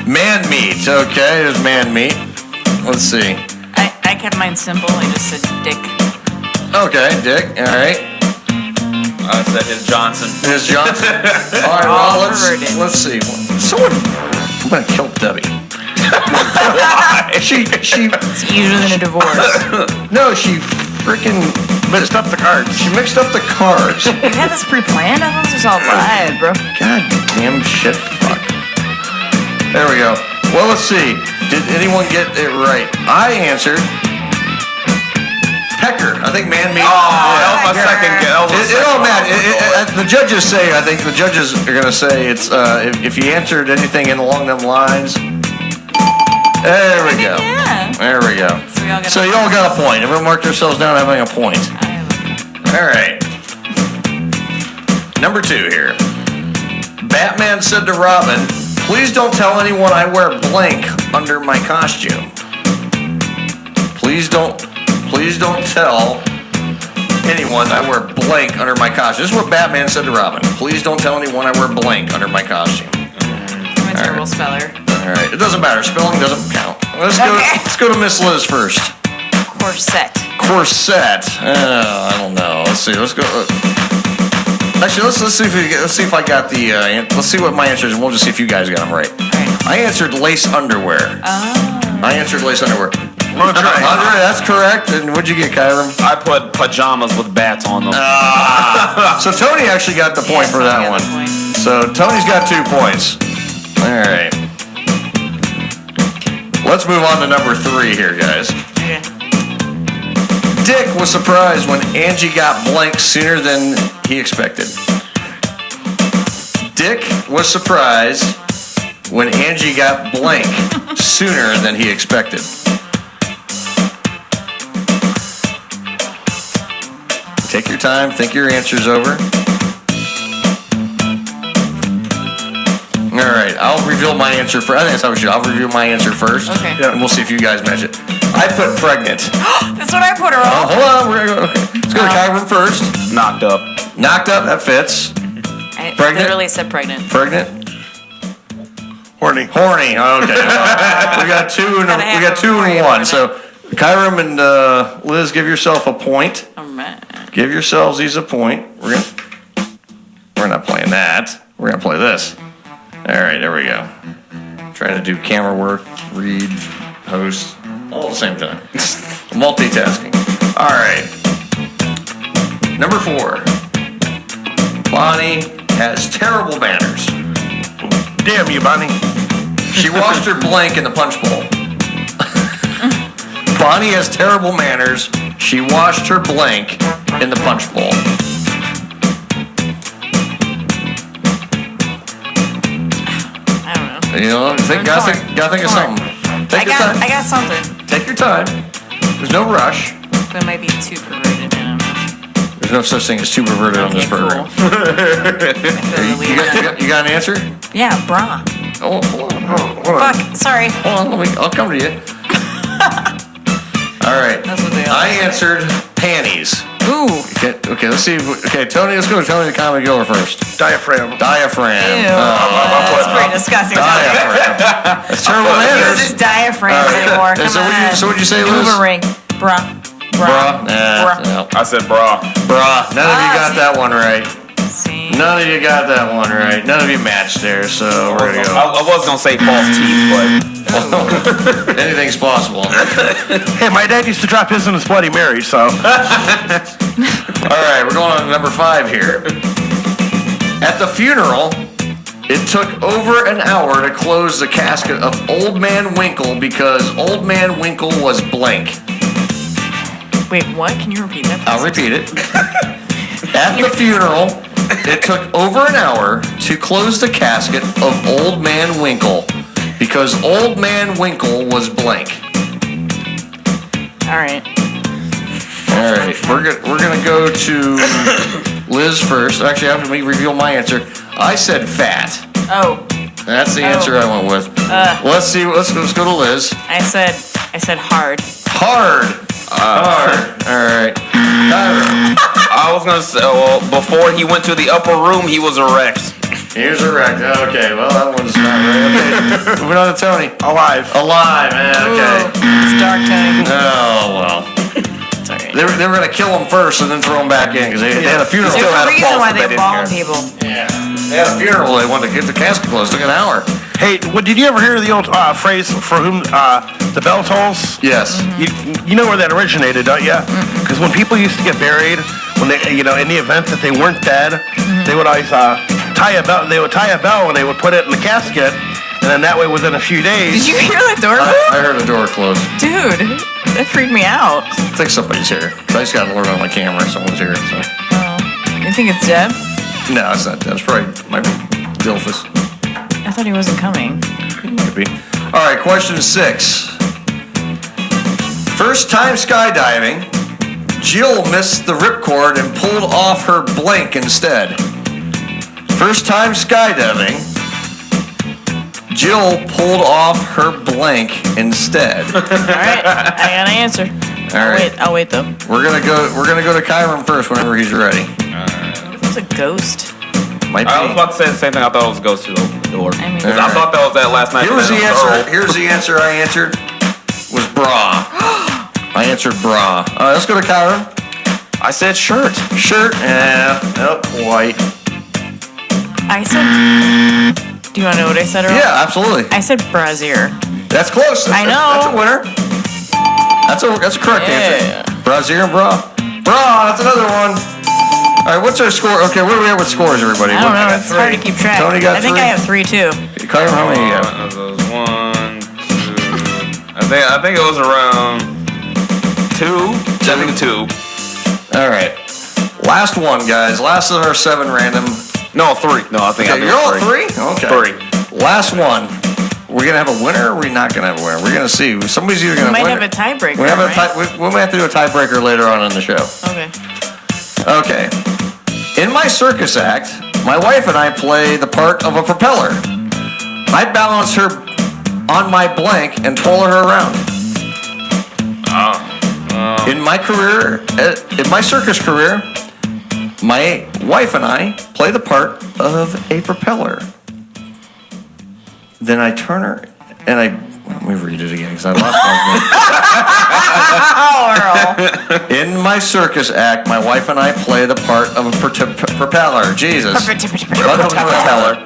Man meat. Okay, there's man meat. Let's see. I kept mine simple. I just said Dick. Okay, Dick. All right. I said his Johnson. His Johnson. All right. Well, let's see. Someone. I'm gonna kill Debbie. Why? She. It's easier than a divorce. No, she freaking mixed up the cards. She mixed up the cards. You had this pre-planned? I thought this was all live, bro. God damn shit. Fuck. There we go. Well, let's see. Did anyone get it right? I answered pecker. I think man meat. Oh, that was my second guess. It all matters. The judges say. I think the judges are gonna say it's if you answered anything along them lines. There we go. Yeah. There we go. So you all got a point. Everyone marked themselves down having a point. All right. Number 2 here. Batman said to Robin, "Please don't tell anyone I wear blank under my costume." Please don't tell anyone I wear blank under my costume. This is what Batman said to Robin. Please don't tell anyone I wear blank under my costume. I'm a terrible speller. All right. It doesn't matter. Spelling doesn't count. Let's go to Miss Liz first. Corset. Corset. I don't know. Let's see. Let's go. Actually, let's see if I got the. Let's see what my answer is, and we'll just see if you guys got them right. I answered lace underwear. I answered lace underwear. Andre, that's correct. And what'd you get, Kyram? I put pajamas with bats on them. So Tony actually got the point for that one. So Tony's got 2 points. All right. Let's move on to number 3 here, guys. Dick was surprised when Angie got blank sooner than he expected. Dick was surprised when Angie got blank sooner than he expected. Take your time, think your answers over. All right, I'll reveal my answer first. I think that's how we should. I'll reveal my answer first. Okay. And we'll see if you guys match it. I put pregnant. That's what I put, Earl. Hold on, we're gonna go. Okay. Let's go to Kyron first. Knocked up. Knocked up, that fits. I Pregnant? literally said pregnant. Pregnant? Horny. Horny, okay. Well, we got 2 and 1. So Kyron and Liz, give yourself a point. All right. Give yourselves these a point. We're not playing that. We're gonna play this. All right, there we go. Trying to do camera work, read, host, all at the same time. Multitasking. All right. Number 4. Bonnie has terrible manners. Damn you, Bonnie. She washed her blank in the punch bowl. Bonnie has terrible manners. She washed her blank in the punch bowl. You know, gotta think of something. Take your time. I got something. Take your time. There's no rush. But it might be too perverted. I don't know. There's no such thing as too perverted on this program. You got an answer? Yeah, bra. Oh, hold on. Fuck, sorry. Hold on, I'll come to you. All right. That's what they all I answered panties. Ooh. Okay, let's see. Okay, Tony, let's go to Tony the Comedy Goer first. Diaphragm. Ew. That's pretty disgusting. Diaphragm. That's terrible manners. This is diaphragms anymore. Come on. So what'd you say, Liz? Hoover ring. Bra. Bra. No. I said bra. Bra. None of you got that one right. See. None of you got that one right. None of you matched there, so we're gonna go. I was gonna say false teeth, but anything's possible. Hey, my dad used to drop his in his Bloody Mary, so. All right, we're going on to number 5 here. At the funeral, it took over an hour to close the casket of Old Man Winkle because Old Man Winkle was blank. Wait, what? Can you repeat that, please? I'll repeat it. At the funeral, it took over an hour to close the casket of Old Man Winkle because Old Man Winkle was blank. All right. All right, we're gonna go to Liz first. Actually, after me reveal my answer, I said fat. Oh. That's the answer I went with. Let's see. Let's go to Liz. I said hard. Hard. Hard. All right. I was gonna say, well, before he went to the upper room, he was erect. He was erect. Okay, well that one's not right. Okay, moving on to Tony. Alive. Alive, man. Okay. It's dark, Tony. Oh well. Sorry. They were gonna kill him first and then throw him back in because they had a funeral. There's a reason why they bomb people. Yeah. They had a funeral. They wanted to get the casket closed. Took an hour. Hey, did you ever hear the old phrase "for whom the bell tolls"? Yes. You know where that originated, don't you? Because when people used to get buried, when they, in the event that they weren't dead, they would always tie a bell. They would tie a bell and they would put it in the casket, and then that way, within a few days. Did you hear the door I heard the door close. Dude, that freaked me out. I think somebody's here. I just got an alert on my camera. Someone's here. So. You think it's Deb? No, it's not. That's probably might be Dilphus. I thought he wasn't coming. Might be. All right, question 6. First time skydiving, Jill missed the ripcord and pulled off her blank instead. First time skydiving, Jill pulled off her blank instead. All right, I got an answer. All right. I'll wait though. We're gonna go to Kyron first whenever he's ready. It's a ghost. Might be. I was about to say the same thing. I thought it was a ghost to open the door. I mean, I thought that was that last night. Here's the answer. Here's the answer I answered. Was bra. I answered bra. All right, let's go to Kyron. I said shirt. Shirt. Yeah. Nope. White. I said. Do you want to know what I said earlier? Yeah, absolutely. I said brassiere. That's close. I know. That's a winner. That's a correct answer. Brassiere and bra. Bra. That's another one. All right, what's our score? Okay, where are we at with scores, everybody? I don't know. It's hard to keep track. Tony got 3. I think I have 3 too. Kyron, how many do you have? 1, 2. I think it was around 2. I think 2. All right. Last one, guys. Last of our 7 random. No, 3. No, I think Okay, you're all 3? Okay. 3. Last one. We're going to have a winner or are we not going to have a winner? We're going to see. Somebody's either going to win. We might have a tiebreaker, we might have to do a tiebreaker later on in the show. Okay. In my circus act, my wife and I play the part of a propeller. I balance her on my blank and twirl her around. In my circus career, my wife and I play the part of a propeller. Then I turn her and let me read it again because I lost my Earl. In my circus act, my wife and I play the part of a propeller. Jesus. Propeller.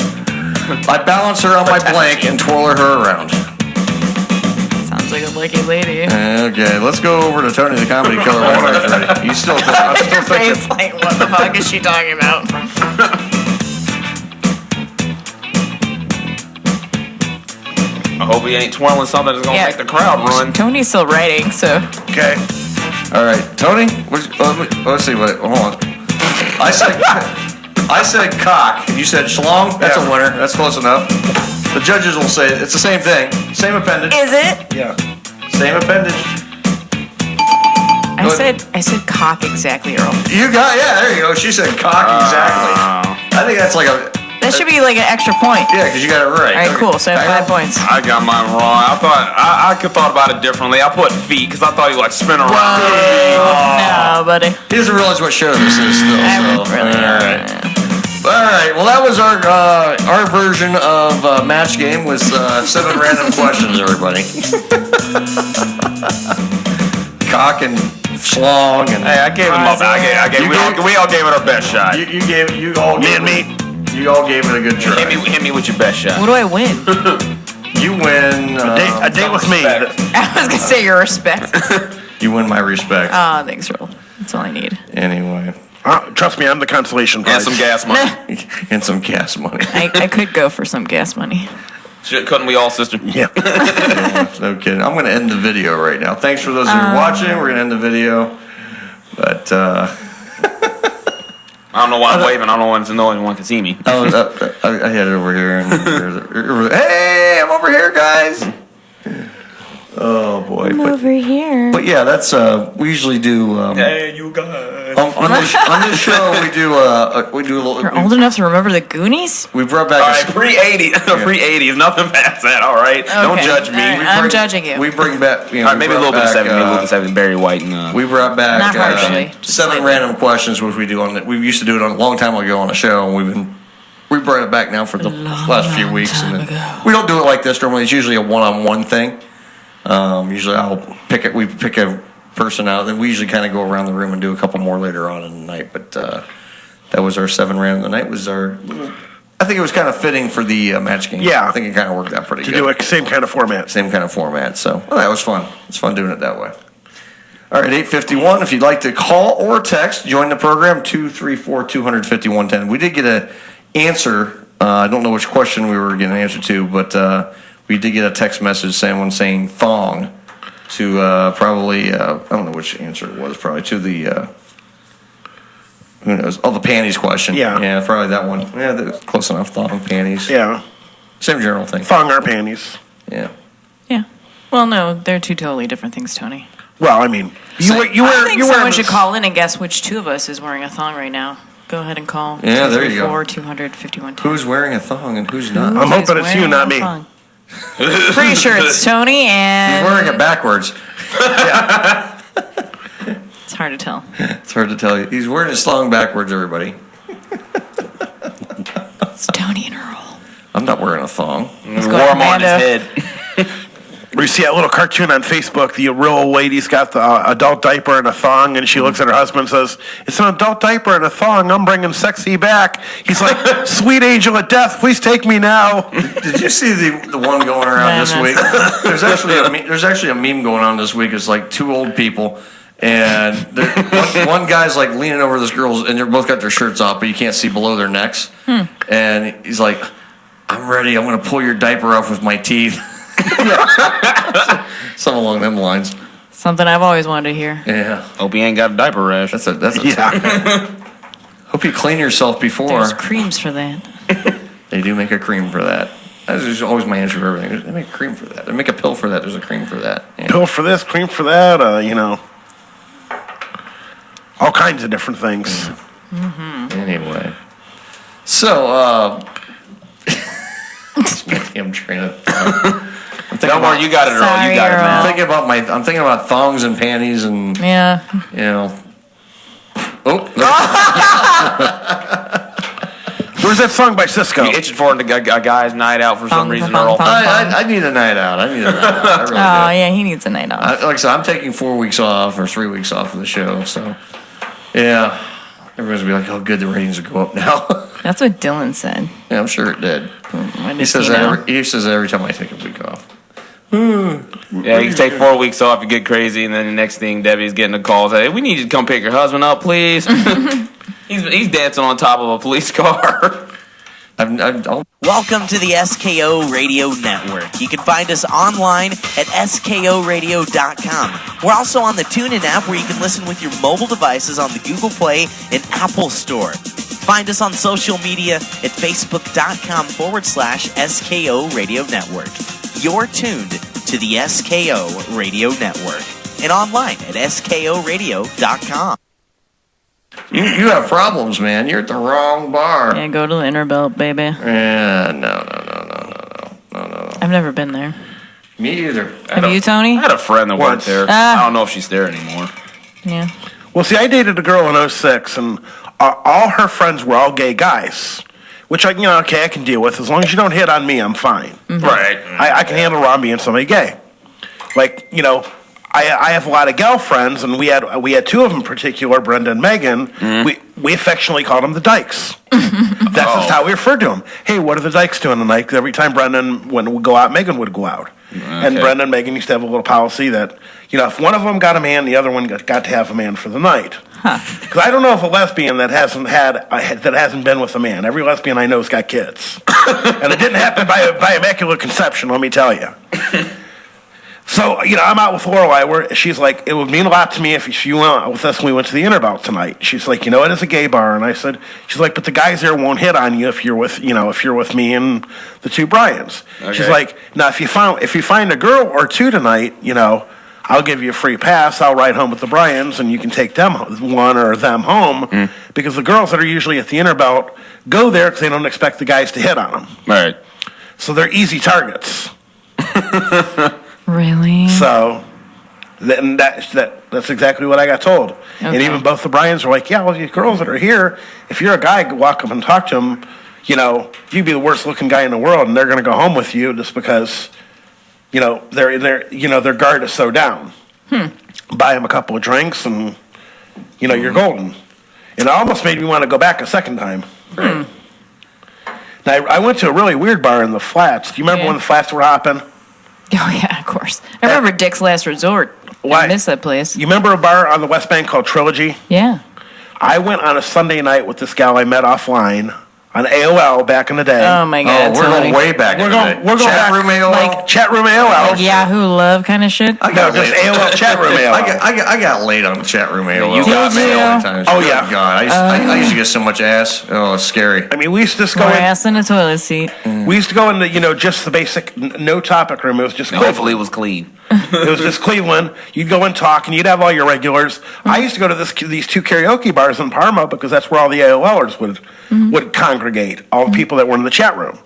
I balance her on my blank and twirl her around. Sounds like a lucky lady. Okay, let's go over to Tony the Comedy Killer whenever he's ready. I'm still thinking. It's like, what the fuck is she talking about? I hope he ain't twirling something that's gonna make the crowd run. Tony's still writing, so. Okay. All right, Tony. Let's see. Hold on. I said cock. You said schlong. That's a winner. That's close enough. The judges will say it's the same thing. Same appendage. Is it? Yeah. Same appendage. I said cock exactly, Earl. You got there you go. She said cock exactly. I think that's like a. That should be like an extra point. Yeah, because you got it right. All right, cool. So I have 5 points. I got mine wrong. I thought I could thought about it differently. I put feet because I thought you like spin around. No, buddy. He doesn't realize what show this is still. All right. Well, that was our version of match game with 7 random questions, everybody. Cock and schlong and. Hey, I gave him up. We all gave it our best shot. You all gave it a good try. Hit me with your best shot. What do I win? You win a date with me. I was gonna say your respect. You win my respect. Oh, thanks, Earl. That's all I need. Anyway. Trust me, I'm the consolation prize. And some gas money. And some gas money. I could go for some gas money. Couldn't we all, sister? Yeah. No kidding. I'm going to end the video right now. Thanks for those who are watching. We're going to end the video. But, I don't know why I'm waving. I don't want to know anyone can see me. I had it over here. Hey, I'm over here, guys. Oh, boy. I'm over here. But yeah, that's, we usually do. Hey, you guys. On this show, we do a little. You're old enough to remember the Goonies? We brought back. All right, pre-80s, nothing past that. All right, okay. Don't judge me. Right, I'm judging you. We bring back. All right, maybe a little bit of 70, maybe a little bit of 70. Barry White and. We brought back not harshly, 7 random questions, which we do on. We used to do it on a long time ago on a show, and we brought it back now for the last few weeks, and we don't do it like this normally. It's usually a one-on-one thing. Usually I'll we pick a person out, then we usually kind of go around the room and do a couple more later on in the night. But that was our 7 random. The night was our. I think it was kind of fitting for the match game. Yeah, I think it kind of worked out pretty good. To do a same kind of format. Same kind of format. So that was fun. It's fun doing it that way. All right, 8:51. If you'd like to call or text, join the program 234-250-110. We did get an answer. I don't know which question we were getting an answer to, but we did get a text message saying thong to probably I don't know which answer it was. Probably to the who knows? Oh, the panties question. Yeah, probably that one. Yeah, that's close enough. Thong, panties. Yeah, same general thing. Thong or panties. Yeah. Yeah. Well, no, they're two totally different things, Tony. Well, I mean, I think someone should call in and guess which two of us is wearing a thong right now. Go ahead and call. Yeah, there you go. 234-251-10. Who's wearing a thong and who's not? I'm hoping it's you, not me. Pretty sure it's Tony and. He's wearing it backwards. hard to tell. It's hard to tell you. He's wearing his thong backwards, everybody. It's Tony and Earl. I'm not wearing a thong. Warm on his head. We see that little cartoon on Facebook. The real old lady's got the adult diaper and a thong, and she looks at her husband and says, "It's an adult diaper and a thong. I'm bringing sexy back." He's like, "Sweet angel of death, please take me now." Did you see the one going around this week? There's actually a meme going on this week. It's like two old people, and one guy's like leaning over this girl's, and they're both got their shirts off, but you can't see below their necks. And he's like, "I'm ready. I'm going to pull your diaper off with my teeth." Something along them lines. Something I've always wanted to hear. Yeah. Hope you ain't got a diaper rash. That's a Hope you clean yourself before. There's creams for that. They do make a cream for that. That's always my answer for everything. They make a cream for that. They make a pill for that. There's a cream for that. Yeah. Pill for this, cream for that, all kinds of different things. Anyway. So, I'm trying to... Don't worry, you got it, Earl. You got it, man. I'm thinking about thongs and panties and... Yeah. Oh. Where's that song by Cisco? You itching for a guy's night out for some reason, Earl? I need a night out. I really do. Yeah, he needs a night off. Like I said, I'm taking 4 weeks off or 3 weeks off of the show, so... Yeah. Everybody's going to be like, "Oh, good, the ratings will go up now." That's what Dylan said. Yeah, I'm sure it did. He says that every time I take a week off. Yeah, you can take 4 weeks off, you get crazy, and then the next thing, Debbie's getting a call, say, "Hey, we need you to come pick your husband up, please." he's dancing on top of a police car. Welcome to the SKO Radio Network. You can find us online at skoradio.com. We're also on the TuneIn app where you can listen with your mobile devices on the Google Play and Apple Store. Find us on social media at facebook.com/SKO Radio Network. You're tuned to the SKO Radio Network and online at skoradio.com. You have problems, man. You're at the wrong bar. Yeah, go to the Inner Belt, baby. Yeah, no. I've never been there. Me either. Have you, Tony? I had a friend that worked there. I don't know if she's there anymore. Yeah. Well, see, I dated a girl in 06, and all her friends were all gay guys, which I can deal with. As long as you don't hit on me, I'm fine. Mm-hmm. Right. I can handle Rob being somebody gay. Like, I have a lot of gal friends, and we had two of them in particular, Brenda and Megan. We affectionately called them the Dykes. That's just how we referred to them. "Hey, what are the Dykes doing tonight?" Every time Brendan would go out, Megan would go out. Okay. And Brenda and Megan used to have a little policy that, if one of them got a man, the other one got to have a man for the night. Because I don't know of a lesbian that hasn't been with a man. Every lesbian I know has got kids, and it didn't happen by immaculate conception. Let me tell you. So, I'm out with Lorelai where she's like, "It would mean a lot to me if you went out with us when we went to the Inner Belt tonight." She's like, "It is a gay bar." And I said, she's like, "But the guys there won't hit on you if you're with me and the two Bryans." Okay. She's like, "Now, if you find a girl or two tonight, I'll give you a free pass. I'll ride home with the Bryans and you can take one or them home because the girls that are usually at the Inner Belt go there because they don't expect the guys to hit on them. Right. So they're easy targets." Really? So, that's exactly what I got told. Okay. And even both the Bryans were like, "Yeah, well, these girls that are here, if you're a guy, walk up and talk to them, you'd be the worst looking guy in the world, and they're going to go home with you just because, their guard is so down. Buy them a couple of drinks, and you're golden." And it almost made me want to go back a second time. Now, I went to a really weird bar in the Flats. Do you remember when the Flats were hopping? Oh, yeah, of course. I remember Dick's Last Resort. I miss that place. You remember a bar on the West Bank called Trilogy? Yeah. I went on a Sunday night with this gal I met offline on AOL back in the day. Oh, my God. We're going way back in the day. We're going chat room AOL? Like chat room AOL. Like Yahoo Love kind of shit? Just AOL chat room AOL. I got laid on the chat room AOL. You got me all the time. Oh, yeah. God, I used to get so much ass. Oh, it's scary. I mean, we used to just go ass in a toilet seat. We used to go in the, just the basic no topic room. It was just hopefully it was clean. It was just Cleveland. You'd go and talk, and you'd have all your regulars. I used to go to these two karaoke bars in Parma because that's where all the AOLers would congregate, all the people that were in the chat room.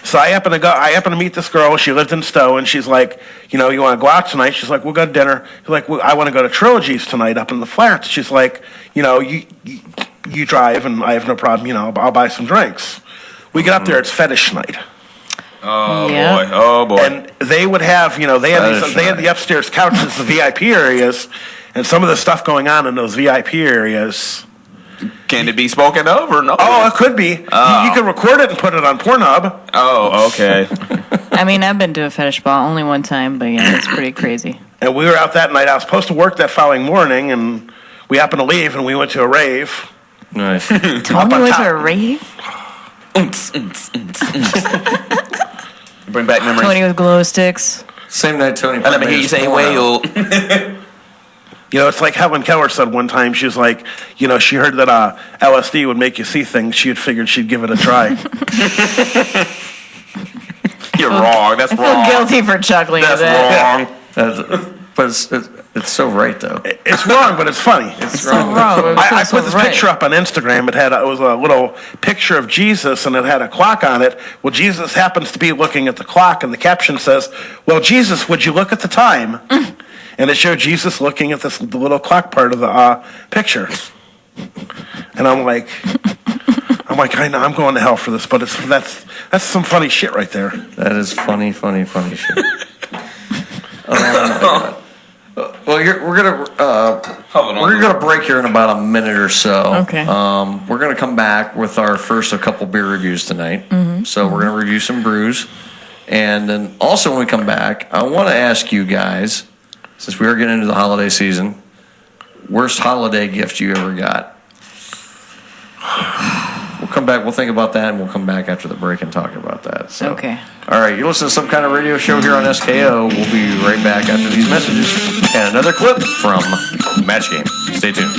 So I happen to meet this girl. She lived in Stowe, and she's like, you want to go out tonight? She's like, we'll go to dinner. She's like, I want to go to Trilogy's tonight up in the Flats. She's like, you drive, and I have no problem. I'll buy some drinks. We get up there. It's fetish night. Oh boy! And they would have, they had the upstairs couches, the VIP areas, and some of the stuff going on in those VIP areas. Can it be spoken of or no? Oh, it could be. You can record it and put it on Pornhub. Oh, okay. I mean, I've been to a fetish ball only one time, but yeah, it's pretty crazy. And we were out that night. I was supposed to work that following morning, and we happened to leave, and we went to a rave. Nice. Tony went to a rave? Bring back memories. Tony with glow sticks. Same night, Tony. Let me hear you say whale. It's like Helen Keller said one time. She was like, she heard that LSD would make you see things. She had figured she'd give it a try. You're wrong. That's wrong. I feel guilty for chuckling at that. That's wrong. But it's so right, though. It's wrong, but it's funny. It's wrong. I put this picture up on Instagram. It was a little picture of Jesus, and it had a clock on it. Well, Jesus happens to be looking at the clock, and the caption says, "Well, Jesus, would you look at the time?" And it showed Jesus looking at the little clock part of the picture. And I'm like, I know I'm going to hell for this, but that's some funny shit right there. That is funny shit. Well, we're gonna break here in about a minute or so. Okay. We're gonna come back with our first a couple beer reviews tonight. So we're gonna review some brews, and then also when we come back, I want to ask you guys, since we are getting into the holiday season, worst holiday gift you ever got. We'll come back. We'll think about that, and we'll come back after the break and talk about that. So, okay. All right, you listen to Some Kind of Radio Show here on SKO. We'll be right back after these messages and another clip from Match Game. Stay tuned.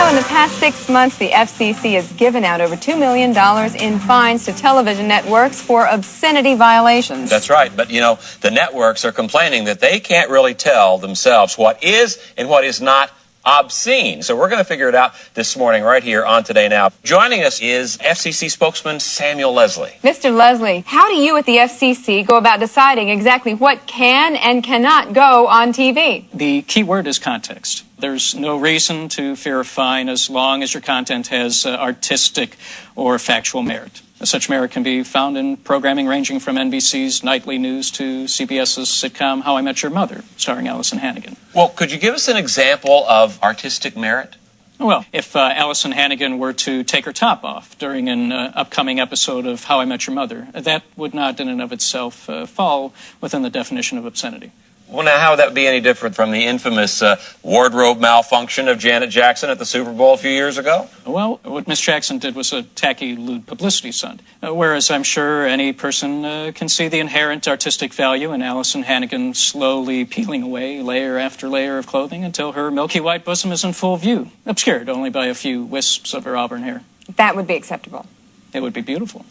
In the past 6 months, the FCC has given out over $2 million in fines to television networks for obscenity violations. That's right. But, the networks are complaining that they can't really tell themselves what is and what is not obscene. So we're going to figure it out this morning right here on Today Now. Joining us is FCC spokesman Samuel Leslie. Mr. Leslie, how do you at the FCC go about deciding exactly what can and cannot go on TV? The key word is context. There's no reason to fear a fine as long as your content has artistic or factual merit. Such merit can be found in programming ranging from NBC's nightly news to CBS's sitcom How I Met Your Mother, starring Allison Hannigan. Well, could you give us an example of artistic merit? Well, if Allison Hannigan were to take her top off during an upcoming episode of How I Met Your Mother, that would not in and of itself fall within the definition of obscenity. Well, now, how would that be any different from the infamous wardrobe malfunction of Janet Jackson at the Super Bowl a few years ago? Well, what Miss Jackson did was a tacky, lewd publicity stunt. Whereas I'm sure any person can see the inherent artistic value in Allison Hannigan slowly peeling away layer after layer of clothing until her milky white bosom is in full view, obscured only by a few wisps of her auburn hair. That would be acceptable. It would be beautiful.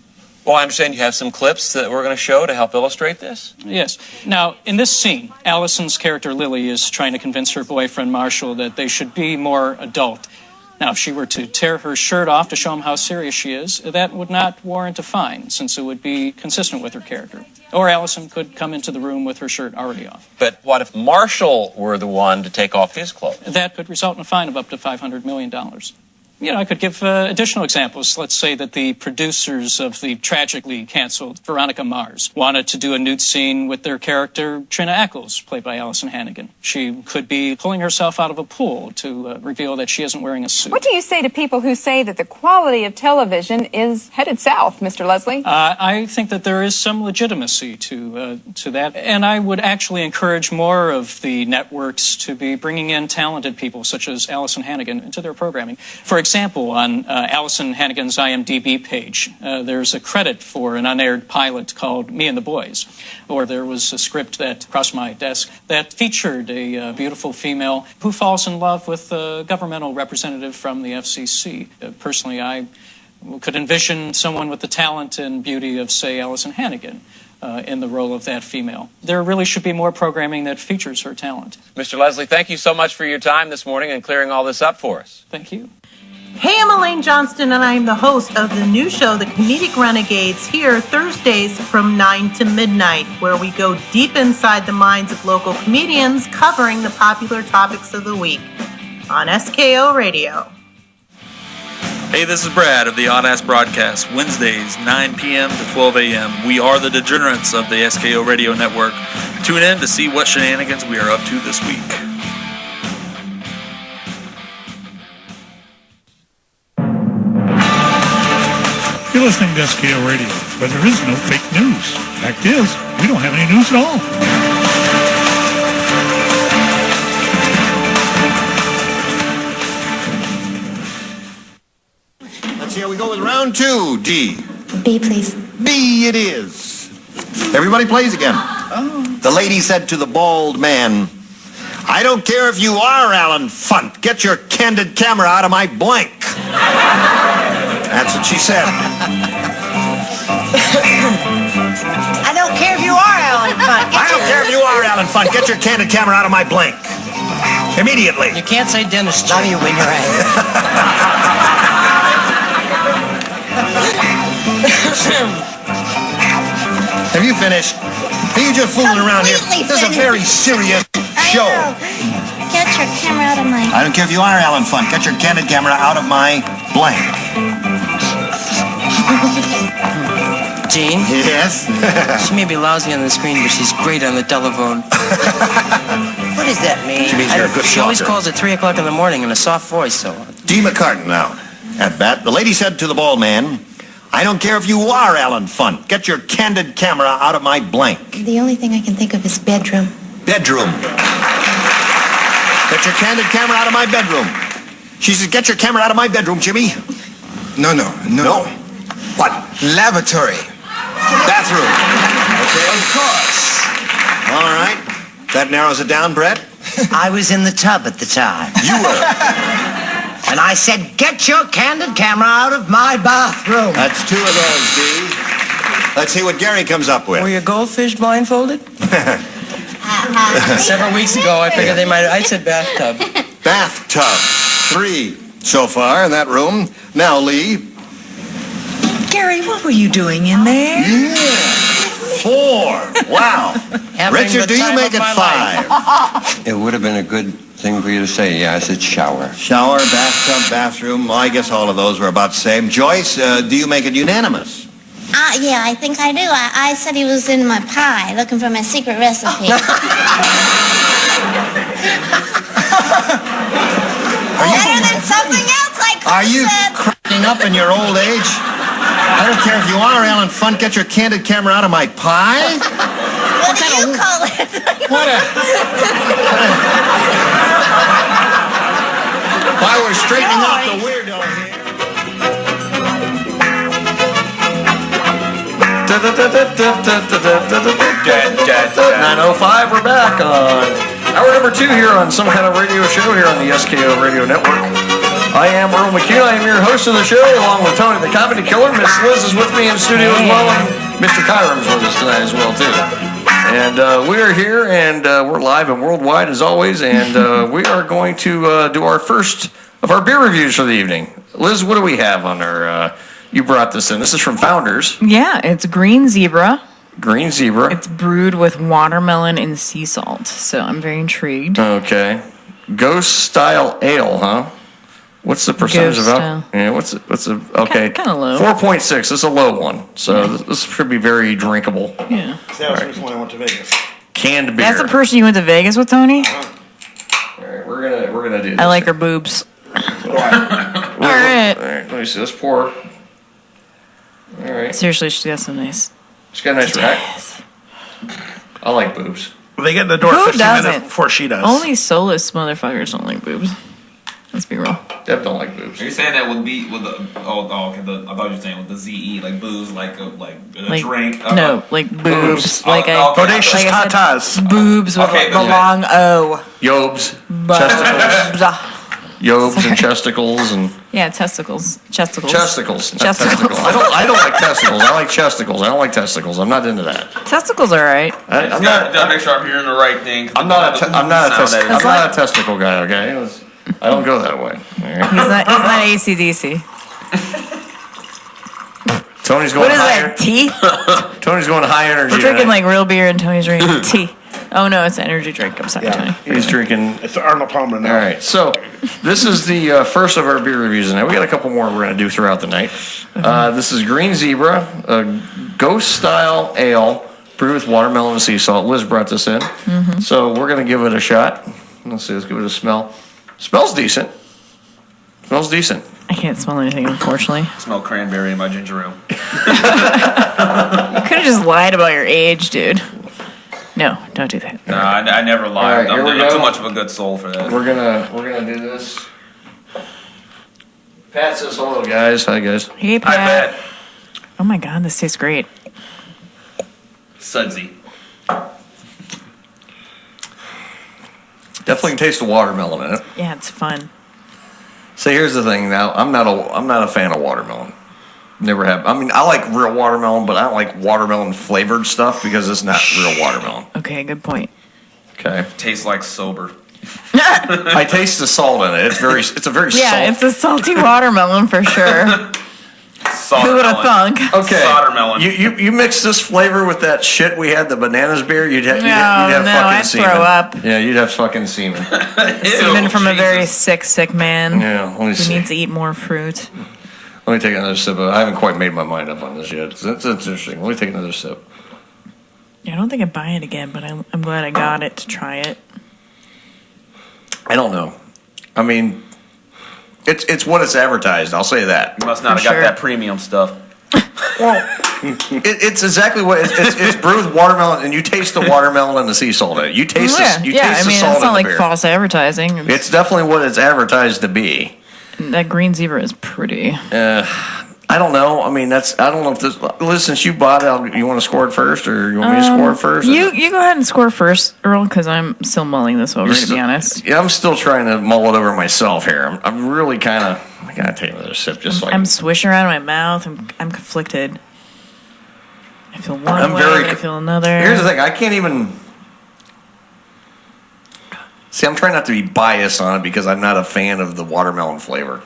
Well, I understand you have some clips that we're going to show to help illustrate this. Yes. Now, in this scene, Allison's character Lily is trying to convince her boyfriend Marshall that they should be more adult. Now, if she were to tear her shirt off to show him how serious she is, that would not warrant a fine, since it would be consistent with her character. Or Allison could come into the room with her shirt already off. But what if Marshall were the one to take off his clothes? That could result in a fine of up to $500 million. I could give additional examples. Let's say that the producers of the tragically canceled Veronica Mars wanted to do a nude scene with their character, Trina Eccles, played by Allison Hannigan. She could be pulling herself out of a pool to reveal that she isn't wearing a suit. What do you say to people who say that the quality of television is headed south, Mr. Leslie? I think that there is some legitimacy to that, and I would actually encourage more of the networks to be bringing in talented people such as Allison Hannigan into their programming. For example, example, on Allison Hannigan's IMDb page, there's a credit for an unaired pilot called Me and the Boys. Or there was a script that crossed my desk that featured a beautiful female who falls in love with a governmental representative from the FCC. Personally, I could envision someone with the talent and beauty of, say, Allison Hannigan in the role of that female. There really should be more programming that features her talent. Mr. Leslie, thank you so much for your time this morning and clearing all this up for us. Thank you. Hey, I'm Elaine Johnston, and I am the host of the new show, The Comedic Renegades, here Thursdays from 9 to midnight, where we go deep inside the minds of local comedians covering the popular topics of the week on SKO Radio. Hey, this is Brad of the Odd Ass Broadcast, Wednesdays, 9 p.m. to 12 a.m. We are the degenerates of the SKO Radio Network. Tune in to see what shenanigans we are up to this week. You're listening to SKO Radio, where there is no fake news. Fact is, we don't have any news at all. Let's see how we go with round 2, D. B, please. B it is. Everybody plays again. The lady said to the bald man, I don't care if you are Alan Funt. Get your candid camera out of my blank. That's what she said. I don't care if you are Alan Funt. I don't care if you are Alan Funt. Get your candid camera out of my blank. Immediately. You can't say dentist. Now you when you're angry. Have you finished? Are you just fooling around here? This is a very serious show. Get your camera out of my... I don't care if you are Alan Funt. Get your candid camera out of my blank. Jean? Yes? She may be lousy on the screen, but she's great on the telephone. What does that mean? She means you're a good She always talker. calls at 3 o'clock in the morning in a soft voice, so... D. McCartan now. At bat, the lady said to the bald man, I don't care if you are Alan Funt. Get your candid camera out of my blank. The only thing I can think of is bedroom. Bedroom. Get your candid camera out of my bedroom. She said, get your camera out of my bedroom, Jimmy. No. What? Lavatory. Bathroom. Okay. Of course. All right. That narrows it down, Brett. I was in the tub at the time. You were. And I said, get your candid camera out of my bathroom. That's 2 of those, D. Let's see what Gary comes up with. Were your goldfish blindfolded? Several weeks ago, I figured they might... I said bathtub. Bathtub. 3 so far in that room. Now, Lee. Gary, what were you doing in there? Yeah. 4. Wow. Richard, do you make it 5? It would have been a good thing for you to say. Yeah, I said shower. Shower, bathtub, bathroom. Well, I guess all of those were about the same. Joyce, do you make it unanimous? Yeah, I think I do. I said he was in my pie, looking for my secret recipe. Better than something else I could Are you said. cracking up in your old age? I don't care if you are Alan Funt. Get your candid camera out of my pie. What do you call it? While we're straightening out the weirdo here. 9:05, we're back on hour number 2 here on some kind of radio show here on the SKO Radio Network. I am Earl McCune. I am your host of the show, along with Tony the Comedy Killer. Miss Liz is with me in studio as well, and Mr. Kyram's with us tonight as well, too. And we are here, and we're live and worldwide as always, and we are going to do our first of our beer reviews for the evening. Liz, what do we have on our... you brought this in. This is from Founders. Yeah, it's Green Zebra. Green Zebra. It's brewed with watermelon and sea salt, so I'm very intrigued. Okay. Ghost Style Ale, huh? What's the percentage of alcohol? Yeah, what's the okay? Kind of low. 4.6. It's a low one, so this should be very drinkable. Yeah. That was the reason why I went to Vegas. Canned beer. That's the person you went to Vegas with, Tony? All right, we're gonna do this. I like her boobs. All right. Let me see. Let's pour. All right. Seriously, she got so nice. She's got a nice rack. I like boobs. They get in the door Who 15 doesn't? minutes before she does. Only soulless motherfuckers don't like boobs. Let's be real. Deb don't like boobs. Are you saying that with the okay? I thought you were saying with the ZE, like booze, like a drink. No, like boobs, like a bodacious tatas. Boobs with the long O. Yobes, chesticles. Yobes and chesticles and yeah, testicles. Chesticles. I don't like testicles. I like chesticles. I don't like testicles. I'm not into that. Testicles are alright. I'm not. Gotta make sure I'm hearing the right thing. I'm not a testicle guy. Okay, I don't go that way. Right. He's not AC/DC. Tony's going what is higher. that, tea? Tony's going high energy. We're drinking like real beer and Tony's drinking tea. Oh no, it's an energy drink. I'm sorry, Tony. He's drinking. It's Arnold Palmer now. All right, so this is the first of our beer reviews tonight. We got a couple more we're going to do throughout the night. This is Green Zebra, a ghost style ale brewed with watermelon and sea salt. Liz brought this in, so we're going to give it a shot. Let's see. Let's give it a smell. Smells decent. I can't smell anything, unfortunately. I smell cranberry in my ginger ale. You could have just lied about your age, dude. No, don't do that. No, I never lie. Right, I'm too much of a good soul for that. We're gonna do this. Pat says hello, guys. Hi, guys. Hey, Pat. Oh my God, this tastes great. Sudsy. Definitely can taste the watermelon in it. Yeah, it's fun. So here's the thing. Now, I'm not a fan of watermelon. Never have. I mean, I like real watermelon, but I don't like watermelon flavored stuff because it's not real watermelon. Okay, good point. Okay. Tastes like sober. I taste the salt in it. It's a very yeah, it's a salty watermelon for sure. Who would have thunk? Okay. Soldermelon. You mix this flavor with that shit we had, the bananas beer, you'd have fucking I'd semen. throw up. Yeah, you'd have fucking semen. Semen from a very sick man. Yeah, let me who see. needs to eat more fruit. Let me take another sip. I haven't quite made my mind up on this yet. That's interesting. Let me take another sip. Yeah, I don't think I'd buy it again, but I'm glad I got it to try it. I don't know. I mean, it's what it's advertised. I'll say that. You must not have got that premium stuff. Well, it's exactly what it's brewed with watermelon, and you taste the watermelon and the sea salt in it. You taste the salt it's in not the like beer. false advertising. It's definitely what it's advertised to be. That green zebra is pretty. I don't know. I mean, I don't know if this. Liz, since you bought it, you want to score it first, or you want me to score it first? You go ahead and score first, Earl, because I'm still mulling this over. To be honest, yeah, I'm still trying to mull it over myself here. I'm really kind of. I gotta take another sip, just so I'm swishing around my mouth. I'm conflicted. I feel one way, I feel another. Here's the thing. I can't even. See, I'm trying not to be biased on it because I'm not a fan of the watermelon flavor.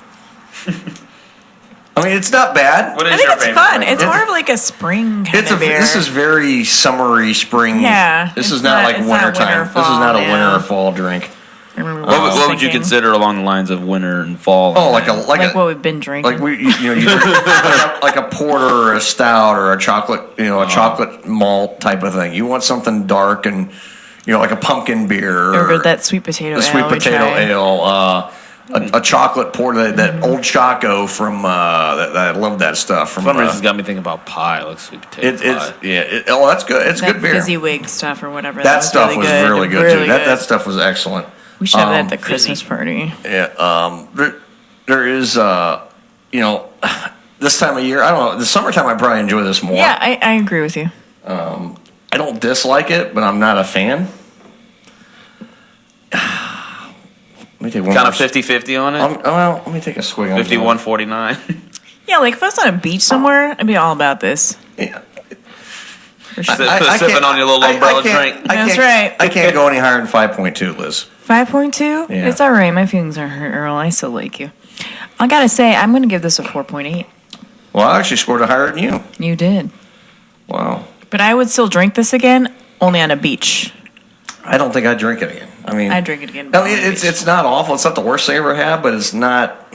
I mean, it's not bad. I think it's fun. It's more of like a spring kind of beer. This is very summery spring. Yeah. This is not like wintertime. This is not a winter or fall drink. What would you consider along the lines of winter and fall? Oh, like what we've been drinking. Like you drink like a porter or a stout or a chocolate, a chocolate malt type of thing. You want something dark and like a pumpkin beer or that sweet potato ale. Sweet potato ale. A chocolate porter, that old Choco from I love that stuff. From some reason, it's got me thinking about pie, like sweet potato pie. That's good. It's good beer. Fizzy-wig stuff or whatever. That stuff was really good too. That stuff was excellent. We should have that at the Christmas party. Yeah. There is this time of year. I don't know. The summertime, I probably enjoy this more. Yeah, I agree with you. I don't dislike it, but I'm not a fan. Let me take one kind of 50-50 on it? Let me take a swig on it. 51-49. Yeah, like if I was on a beach somewhere, I'd be all about this. Yeah. Sipping on your little umbrella drink. That's right. I can't go any higher than 5.2, Liz. 5.2? Yeah. It's all right. My feelings aren't hurt, Earl. I still like you. I gotta say, I'm gonna give this a 4.8. Well, I actually scored it higher than you. You did. Wow. But I would still drink this again, only on a beach. I don't think I'd drink it again. I mean, I'd drink it again. I mean, it's not awful. It's not the worst thing I ever had, but it's not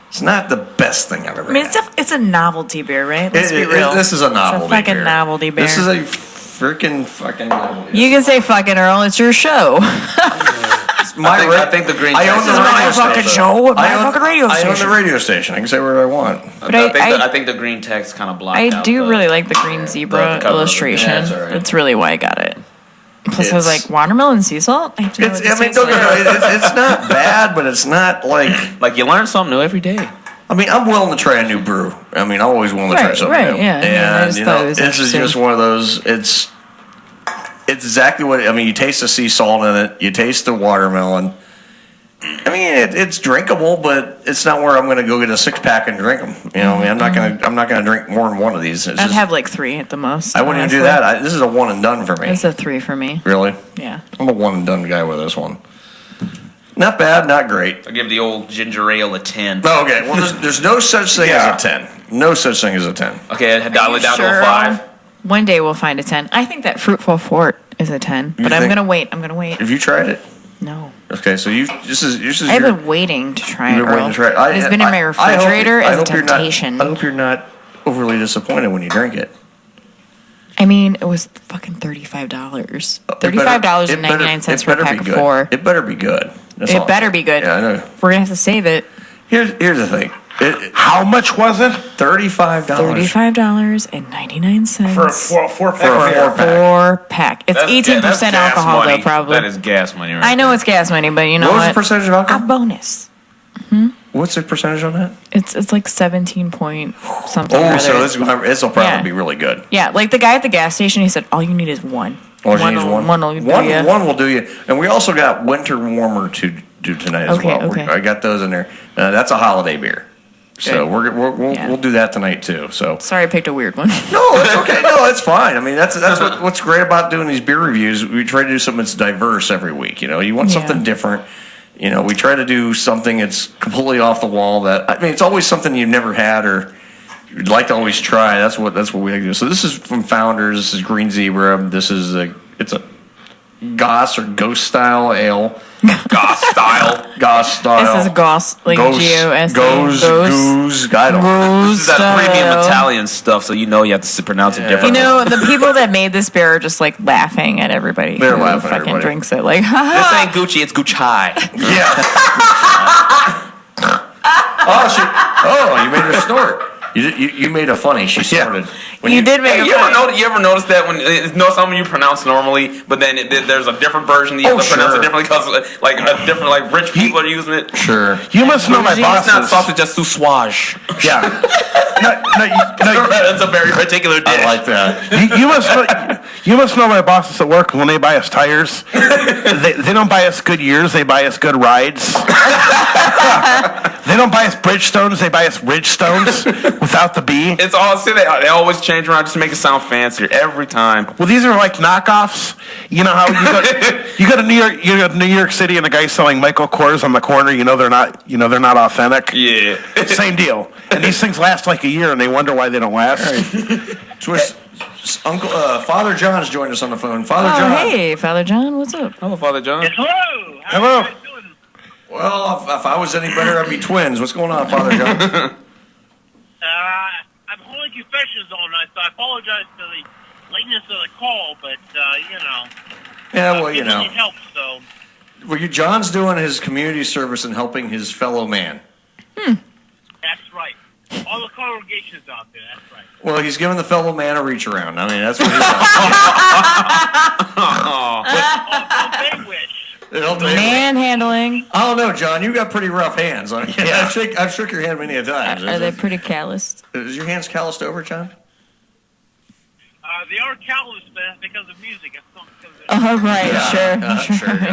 the best thing I've ever had. It's a novelty beer, right? Let's be real. This is a novelty beer. It's a fucking novelty beer. This is a fucking novelty. You can say fucking, Earl. It's your show. I think the green. I own the radio fucking station. show. My fucking radio station. I own the radio station. I can say whatever I want. But I think the green text kind of blocked out. I do really like the green zebra illustration. Yeah, that's all right. That's really why I got it. Plus, I was like, watermelon sea salt? I have to know what this tastes don't get me wrong, it's not bad, but it's not like you learn something new every day. I mean, I'm willing to try a new brew. I mean, I'm always willing to try something new. Yeah. And, this is just one of those, it's exactly what, you taste the sea salt in it, you taste the watermelon. I mean, it's drinkable, but it's not where I'm going to go get a 6-pack and drink them. I'm not going to drink more than one of these. I'd have like 3 at the most. I wouldn't even do that. This is a one and done for me. It's a 3 for me. Really? Yeah. I'm a one and done guy with this one. Not bad, not great. I give the old ginger ale a 10. Oh, okay. Well, there's no such thing as a 10. No such thing as a 10. Okay, I dial it down to a 5. One day we'll find a 10. I think that Fruitful Fort is a 10, but I'm gonna wait. Have you tried it? No. Okay, so this is. I've been waiting to try it. You've been waiting to try it. It's been in my refrigerator as a temptation. I hope you're not overly disappointed when you drink it. I mean, it was fucking $35. $35.99 for a pack of 4. It better be good. It better be good. Yeah, I know. We're gonna have to save it. Here's the thing. How much was it? $35. $35.99 for a 4-pack. For a 4-pack. It's 18% alcohol, though, probably. That is gas money, right? I know it's gas money, but you know what? What was the percentage of alcohol? A bonus. What's the percentage on that? It's like 17 point something. Oh, so this will probably be really good. Yeah, like the guy at the gas station, he said, all you need is one. All you need is one. One will do you. One will do you. And we also got winter warmer to do tonight as well. Okay. I got those in there. That's a holiday beer. So we'll do that tonight too. So sorry, I picked a weird one. No, it's okay. No, it's fine. I mean, that's what's great about doing these beer reviews. We try to do something that's diverse every week. You want something different. We try to do something that's completely off the wall. It's always something you've never had or you'd like to always try. That's what we like to do. So this is from Founders. This is Green Zebra. This is it's a Goss or Ghost style ale. Goss style. This is Goss, like G-O-S. Goose. I don't know. This is that premium Italian stuff, so you have to pronounce it differently. The people that made this beer are just like laughing at everybody. They're who laughing at fucking everybody. drinks it. Like, this ain't Gucci, it's Gucci. Yeah. You made her snort. You made a funny. She snorted. You did make a funny. You ever notice that when something you pronounce normally, but then there's a different version you have to pronounce it differently because rich people are using it. Sure. You must know my bosses. It's not sausage, just sausage. Yeah. That's a very particular dish. I like that. You must know my bosses at work. When they buy us tires, they don't buy us good years. They buy us good rides. They don't buy us Bridgestones. They buy us Ridgestones without the B. It's all they always change around just to make it sound fancier every time. Well, these are like knockoffs. You know how you go to New York, New York City, and the guy's selling Michael Kors on the corner. They're not authentic. Yeah, same deal. And these things last like a year, and they wonder why they don't last. Twist. Uncle Father John's joined us on the phone. Father John. Hey, Father John, what's up? Hello, Father John. Yes, hello. Hello. Well, if I was any better, I'd be twins. What's going on, Father John? I'm holding confessions all night, so I apologize for the lateness of the call, but, Yeah, well, people need help, so. Well, John's doing his community service and helping his fellow man. That's right. All the congregations out there, that's right. Well, he's giving the fellow man a reach around. I mean, that's what he's They wish. doing. Manhandling. I don't know, John. You got pretty rough hands. I mean, I've shook your hand many a time. Are they pretty calloused? Is your hands calloused over, John? They are calloused, man, because of music. That's not because of Right, sure.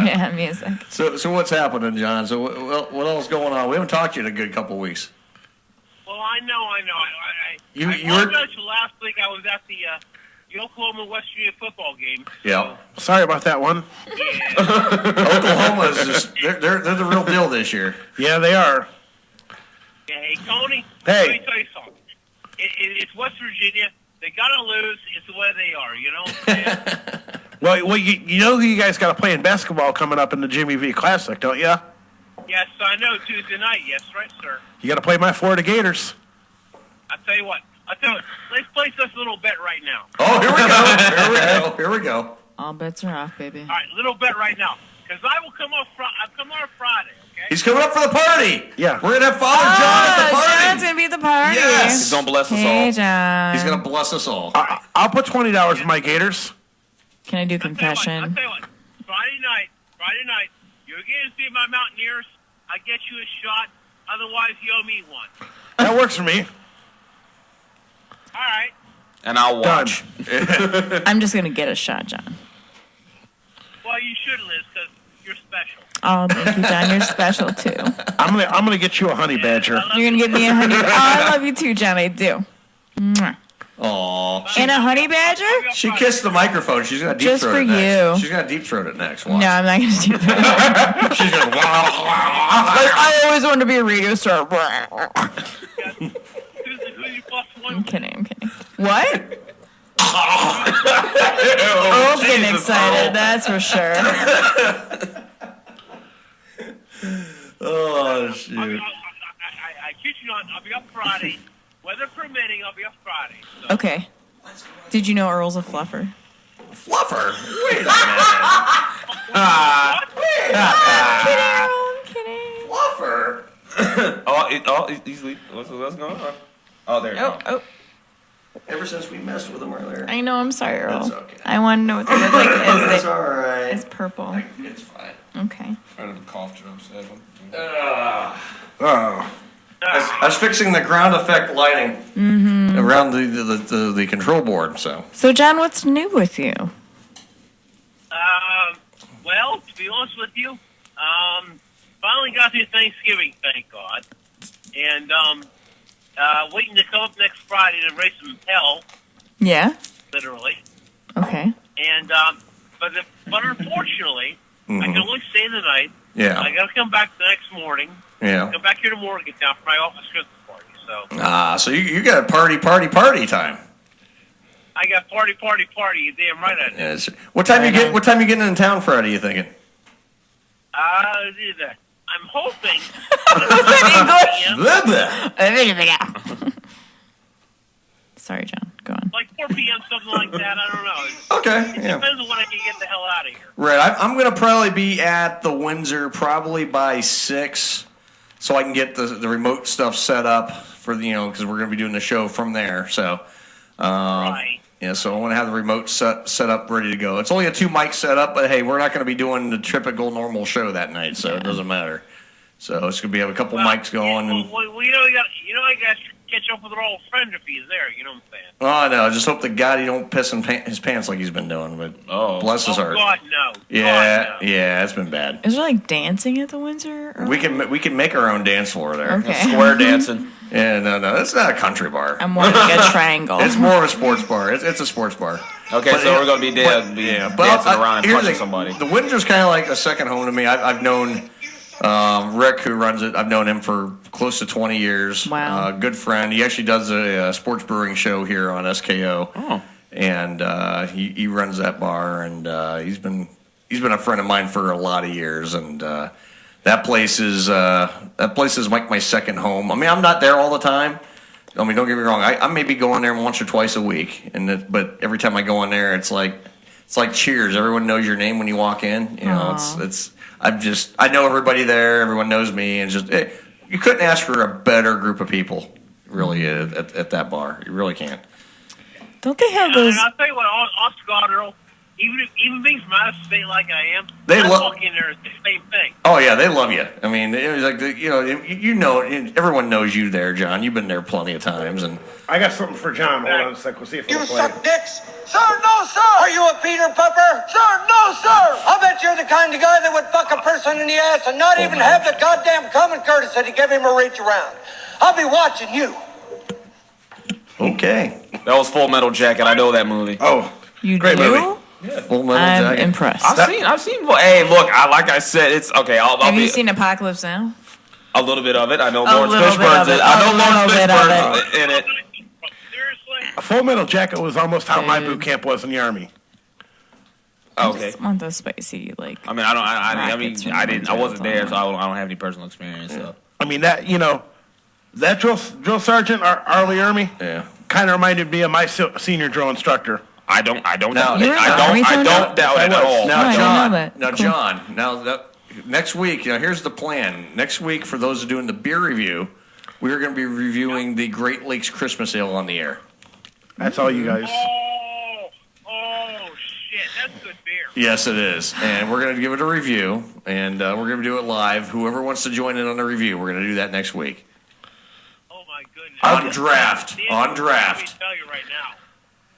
Yeah. Music. So what's happening, John? So what else going on? We haven't talked to you in a good couple weeks. Well, I know. I You apologize for last week. I was at the Oklahoma-West Virginia football game. Yeah. Sorry about that one. Yeah. Oklahoma is just—they're the real deal this year. Yeah, they are. Yeah, hey, Tony. Hey. Let me tell you something. It's West Virginia. They gotta lose. It's the way they are. You know what I'm saying? Well, you know who you guys got to play in basketball coming up in the Jimmy V Classic, don't you? Yes, I know. Tuesday night. Yes, right, sir. You got to play my Florida Gators. I tell you what. Let's place this little bet right now. Oh, here we go. All bets are off, baby. All right, little bet right now, because I will come on. I'll come on Friday. Okay. He's coming up for the party. Yeah, we're gonna have Father John at the party. John's gonna be at the party. Yes, he's gonna bless us all. Hey, John. He's gonna bless us all. I'll put $20 in my Gators. Can I do I'll confession? tell you what. Friday night, you're going to see my Mountaineers. I get you a shot. Otherwise, you owe me one. That works for me. All right. And I'll watch. I'm just going to get a shot, John. Well, you should, Liz, because you're special. Oh, thank you, John. You're special, too. I'm gonna get you a honey badger. You're going to give me a honey. Oh, I love you, too, John. I do. Mwah. Aw. And a honey badger? She kissed the microphone. She's gonna deep Just throat for it next. you. She's gonna deep throat it next. No, I'm not going to do that. She's gonna. I always wanted to be a radio star. I'm kidding. What? Earl's getting excited, that's for sure. Oh, shoot. I kid you not, I'll be up Friday. Weather permitting, I'll be up Friday. So. Okay. Did you know Earl's a fluffer? Fluffer? Wait a minute. I'm kidding. Fluffer? He's what's going on? Oh, there you go. Oh. Ever since we messed with him earlier. I know, I'm sorry, Earl. That's okay. I want to know what they look like That's all right. as purple. It's fine. Okay. Trying to cough drops. I was fixing the ground effect lighting around the control board. So John, what's new with you? Well, to be honest with you, finally got through Thanksgiving, thank God. And waiting to come up next Friday to raise some hell. Yeah. Literally. Okay. And but unfortunately, I can only stay the night. Yeah. I got to come back the next morning. Yeah. Come back here to Morgantown for my office Christmas party. So. So you got party time. I got party. You damn right I do. Yes. What time you getting in town Friday? You thinking? I'm hoping. Sorry, John. Go on. Like 4 p.m., something like that. I don't know. Okay. It depends on when I can get the hell out of here. Right. I'm going to probably be at the Windsor probably by 6, so I can get the remote stuff set up for because we're going to be doing the show from there. So. Right. Yeah, so I want to have the remote set up ready to go. It's only a 2-mic setup, but hey, we're not going to be doing the typical normal show that night, so it doesn't matter. So it's going to be a couple mics going. Yeah, well, I got to catch up with our old friend if he's there. You know what I'm saying? Oh no! Just hope to God he don't piss in his pants like he's been doing. But bless his heart. God no. Yeah, God, no. yeah, it's been bad. Is there like dancing at the Windsor? Or we can make our own dance floor there. Okay. Square dancing. Yeah, no, it's not a country bar. I'm more like a triangle. It's more of a sports bar. It's a sports bar. Okay, but so we're gonna be dancing around and punching somebody. The Windsor's kind of like a second home to me. I've known Rick, who runs it. I've known him for close to 20 years. Wow. Good friend. He actually does a sports brewing show here on SKO. Oh. And he runs that bar, and he's been a friend of mine for a lot of years, and that place is like my second home. I mean, I'm not there all the time. I mean, don't get me wrong. I may be going there once or twice a week, but every time I go in there, it's like Cheers. Everyone knows your name when you walk in. You know, I know everybody there. Everyone knows me, and you couldn't ask for a better group of people, really, at that bar. You really can't. Don't they have those? And I'll tell you what, Oscar, Earl, even being from out of state like I am, They I love- walk in there, it's the same thing. Oh yeah, they love you. I mean, it was like everyone knows you there, John. You've been there plenty of times, and I got something for John. Hold on a sec. We'll see if You we'll play. suck dicks? Sir, no, sir. Are you a Peter Pupper? Sir, no, sir. I'll bet you're the kind of guy that would fuck a person in the ass and not even have the goddamn common courtesy to give him a reach around. I'll be watching you. okay. That was Full Metal Jacket. I know that movie. Oh, You great do? movie. Yeah. Full Metal I'm Jacket. impressed. I've seen. Hey, look. Like I said, it's okay. I'll Have be you seen Apocalypse Now? a little bit of it. I know A Lawrence little bit of Fishburne's it. in. I know A Lawrence little bit of Fishburne's in it. A Full Metal Jacket was almost how my boot camp was in the Army. I Okay. just want those spicy, like. I mean, I rockets from didn't. I wasn't there, so Montana. I don't have any personal experience. So. I mean, that drill sergeant, Arlie Ermy, kind of reminded me of my senior drill instructor. I don't doubt You're it. in the Army, I son? don't doubt it at all. Now, I didn't John. know that. Now, Cool. John. Next week, here's the plan. Next week, for those who are doing the beer review, we're going to be reviewing the Great Lakes Christmas Ale on the air. That's all you guys. Oh, shit. Yes, it is. And we're going to give it a review, and we're going to do it live. Whoever wants to join in on the review, we're going to do that next week. Oh, my goodness. On draft. Let me tell you right now.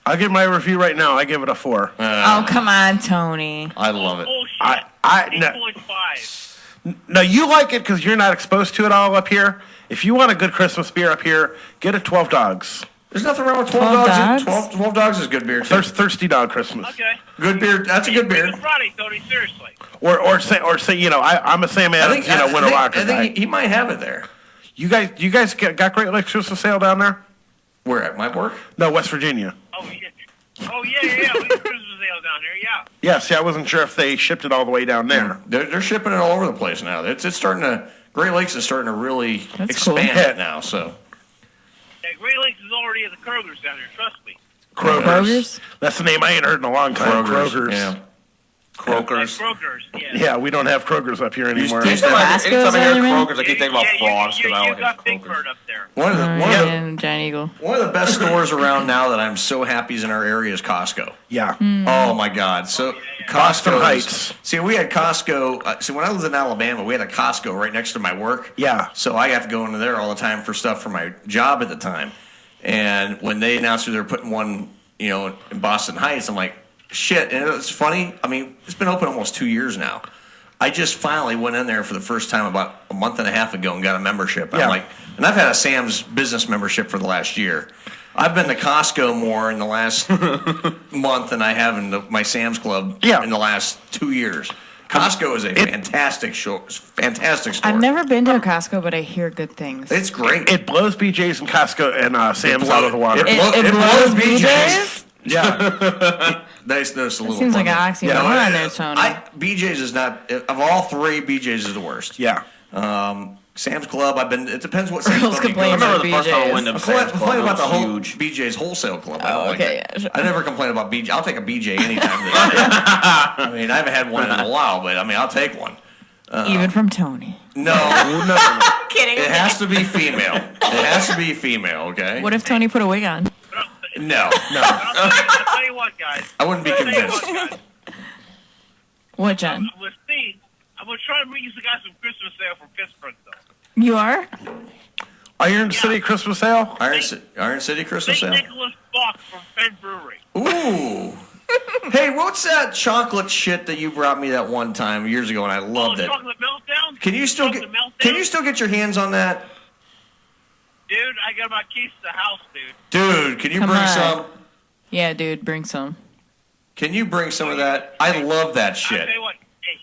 I'll give my review right now. I give it a 4. Oh, come on, Tony. I love it. I 8.5. No, you like it because you're not exposed to it all up here. If you want a good Christmas beer up here, get a 12 Dogs. There's nothing wrong with 12 dogs. 12 dogs is good beer, too. Thirsty Dog Christmas. Okay. Good beer. That's a good beer. It's Friday, Tony, seriously. Or say, you know, I'm a Sam Adams, Winter Locker guy. I think he might have it there. You guys got Great Lakes Christmas sale down there? Where, at my work? No, West Virginia. Oh, yeah. We have Christmas sale down there, yeah. Yeah, see, I wasn't sure if they shipped it all the way down there. They're shipping it all over the place now. It's starting to, Great Lakes is starting to really expand it now, so. Yeah, Great Lakes is already at the Kroger's down there, trust me. Kroger's? That's the name I ain't heard in a long time. Kroger's. Yeah. Kroger's, yeah. Yeah, we don't have Kroger's up here anymore. Anytime I hear Kroger's, I keep thinking about frogs. You got Big Bird up there. Giant Eagle. One of the best stores around now that I'm so happy is in our area is Costco. Yeah. Oh my God. So Costco Heights. See, we had Costco. So when I lived in Alabama, we had a Costco right next to my work. Yeah. So I got to go into there all the time for stuff for my job at the time. And when they announced they were putting one, in Boston Heights, I'm like, shit. And it's funny. I mean, it's been open almost 2 years now. I just finally went in there for the first time about a month and a half ago and got a membership. Yeah. I'm like, and I've had a Sam's business membership for the last year. I've been to Costco more in the last month than I have in my Sam's Club in the last 2 years. Costco is a fantastic store. I've never been to a Costco, but I hear good things. It's great. It blows BJ's and Costco and Sam's out of the water. It blows BJ's? Yeah. Nice, a little. Seems like an oxymoron there, Tony. BJ's is not, of all three, BJ's is the worst. Yeah. Sam's Club, it depends what Sam's Club you go to. I remember the first time I went to Sam's Club, complain about the whole huge. BJ's wholesale club. Oh, okay. I never complain about BJ. I'll take a BJ anytime. I mean, I haven't had one in a while, but I mean, I'll take one. Even from Tony. No. Kidding. It has to be female. It has to be female, okay? What if Tony put a wig on? No. I'll tell you what, guys. I wouldn't be convinced. What, John? I'm going to try to bring you guys some Christmas sale from Pittsburgh, though. You are? Iron City Christmas sale? Iron City Christmas sale? St. Nicholas Box from Penn Brewery. Ooh. Hey, what's that chocolate shit that you brought me that one time years ago and I loved it? Chocolate Meltdown? Can you still get your hands on that? Dude, I got my keys to the house, dude. Dude, can you bring some? Yeah, dude, bring some. Can you bring some of that? I love that shit. I'll tell you what, hey,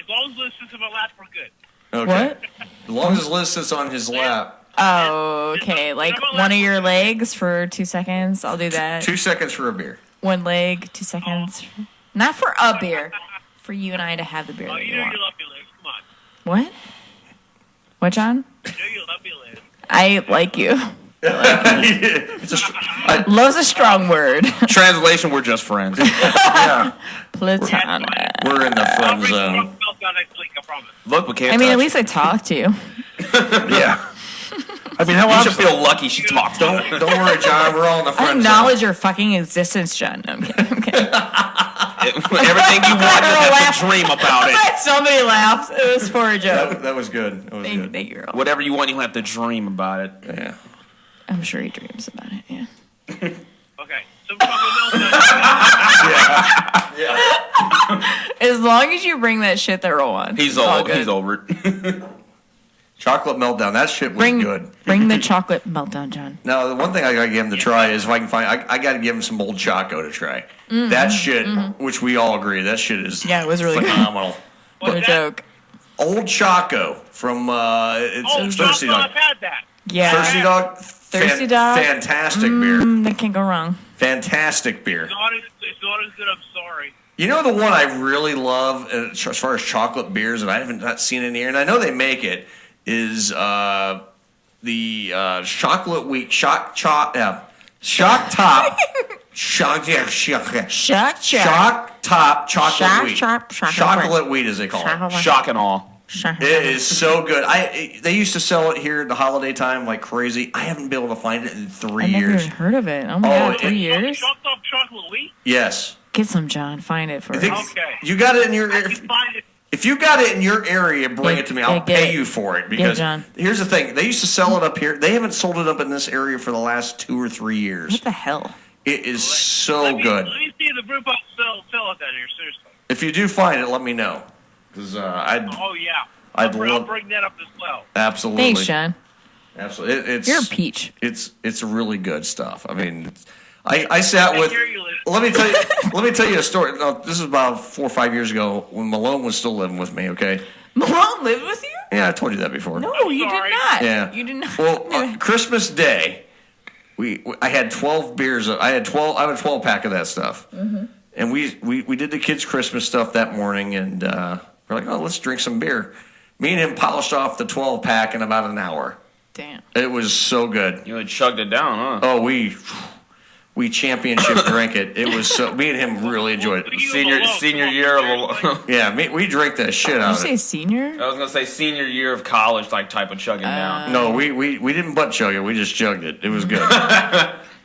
as long as Liz sits on my lap, we're good. Okay. What? As long as Liz sits on his lap. Oh, okay. Like one of your legs for 2 seconds. I'll do that. 2 seconds for a beer. One leg, 2 seconds. Not for a beer. For you and I to have the beer that you want. You love me, Liz. Come on. What? What, John? You love me, Liz. I like you. Love's a strong word. Translation, we're just friends. Yeah. Platonic. We're in the friend zone. Look, we can't I mean, touch. at least I talk to you. Yeah. I mean, you should feel lucky she talks. Don't worry, John. We're all in the I friend acknowledge your fucking existence, John. No, I'm kidding. I'm kidding. Everything you want, you have to dream about it. Somebody laughed. It was for a joke. That was good. That was good. Thank you, Earl. Whatever you want, you have to dream about it. Yeah. I'm sure he dreams about it, yeah. Okay. Some chocolate Yeah. As long as you bring that shit that Earl wants. He's over it. Chocolate meltdown. That shit was good. Bring the chocolate meltdown, John. Now, the one thing I gotta give him to try is if I can find, I gotta give him some old Choco to try. Mm-hmm. That shit, which we all agree, that shit is it was really phenomenal. Good. No joke. Old Choco from it's Thirsty Dog. I've had that. Yeah. Thirsty Dog. Thirsty Dog. Fantastic beer. That can't go wrong. Fantastic beer. It's not as good. I'm sorry. You know the one I really love as far as chocolate beers that I haven't not seen in here, and I know they make it, is the chocolate wheat shock top chocolate wheat. Chocolate wheat, as they call it. Shock and awe. It is so good. They used to sell it here at the holiday time like crazy. I haven't been able to find it in 3 years. I've never heard of it. Oh my god, 3 years? Chopped up chocolate wheat? Yes. Get some, John. Find it for us. Okay. You got it in your. Find it. If you got it in your area, bring it to me. I'll pay you for it. Because here's the thing. They used to sell it up here. They haven't sold it up in this area for the last 2 or 3 years. What the hell? It is so good. Let me see the brew pub sell it down here, seriously. If you do find it, let me know. Because I'll bring that up as well. Absolutely. Thanks, John. Absolutely. You're a peach. It's really good stuff. I mean, I sat with. Let me tell you a story. No, this is about 4 or 5 years ago when Malone was still living with me. Okay. Malone lived with you? Yeah, I told you that before. No, you did not. Yeah, you did not. Well, Christmas Day, I had 12 beers. I have a 12-pack of that stuff, and we did the kids' Christmas stuff that morning, and we're like, oh, let's drink some beer. Me and him polished off the 12-pack in about an hour. Damn. It was so good. You had chugged it down, huh? Oh, we championship drank it. It was so. Me and him really enjoyed it. Senior year of. Yeah, we drank the shit out of it. Did you say senior? I was gonna say senior year of college, like type of chugging down. No, we didn't butt chug it. We just chugged it. It was good.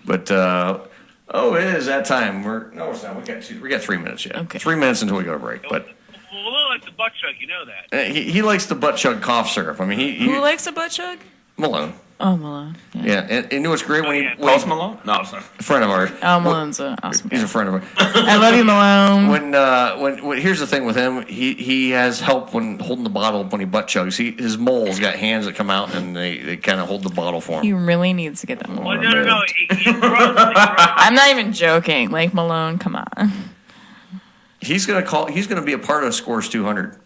But it is that time. No, it's not. We got 3 minutes yet. Okay. 3 minutes until we go to break. But Malone likes the butt chug, you know that. he likes the butt chug cough syrup. I mean, who likes a butt chug? Malone. Oh, Malone. Yeah, and you know what's great when Post Malone? No, sorry. A friend of ours. Oh, Malone's awesome. He's a friend of ours. I love you, Malone. When here's the thing with him, he has help when holding the bottle when he butt chugs. His mole's got hands that come out and they kind of hold the bottle for him. He really needs to get that mole. Well, no. I'm not even joking. Like Malone, come on. He's gonna be a part of Scores 200.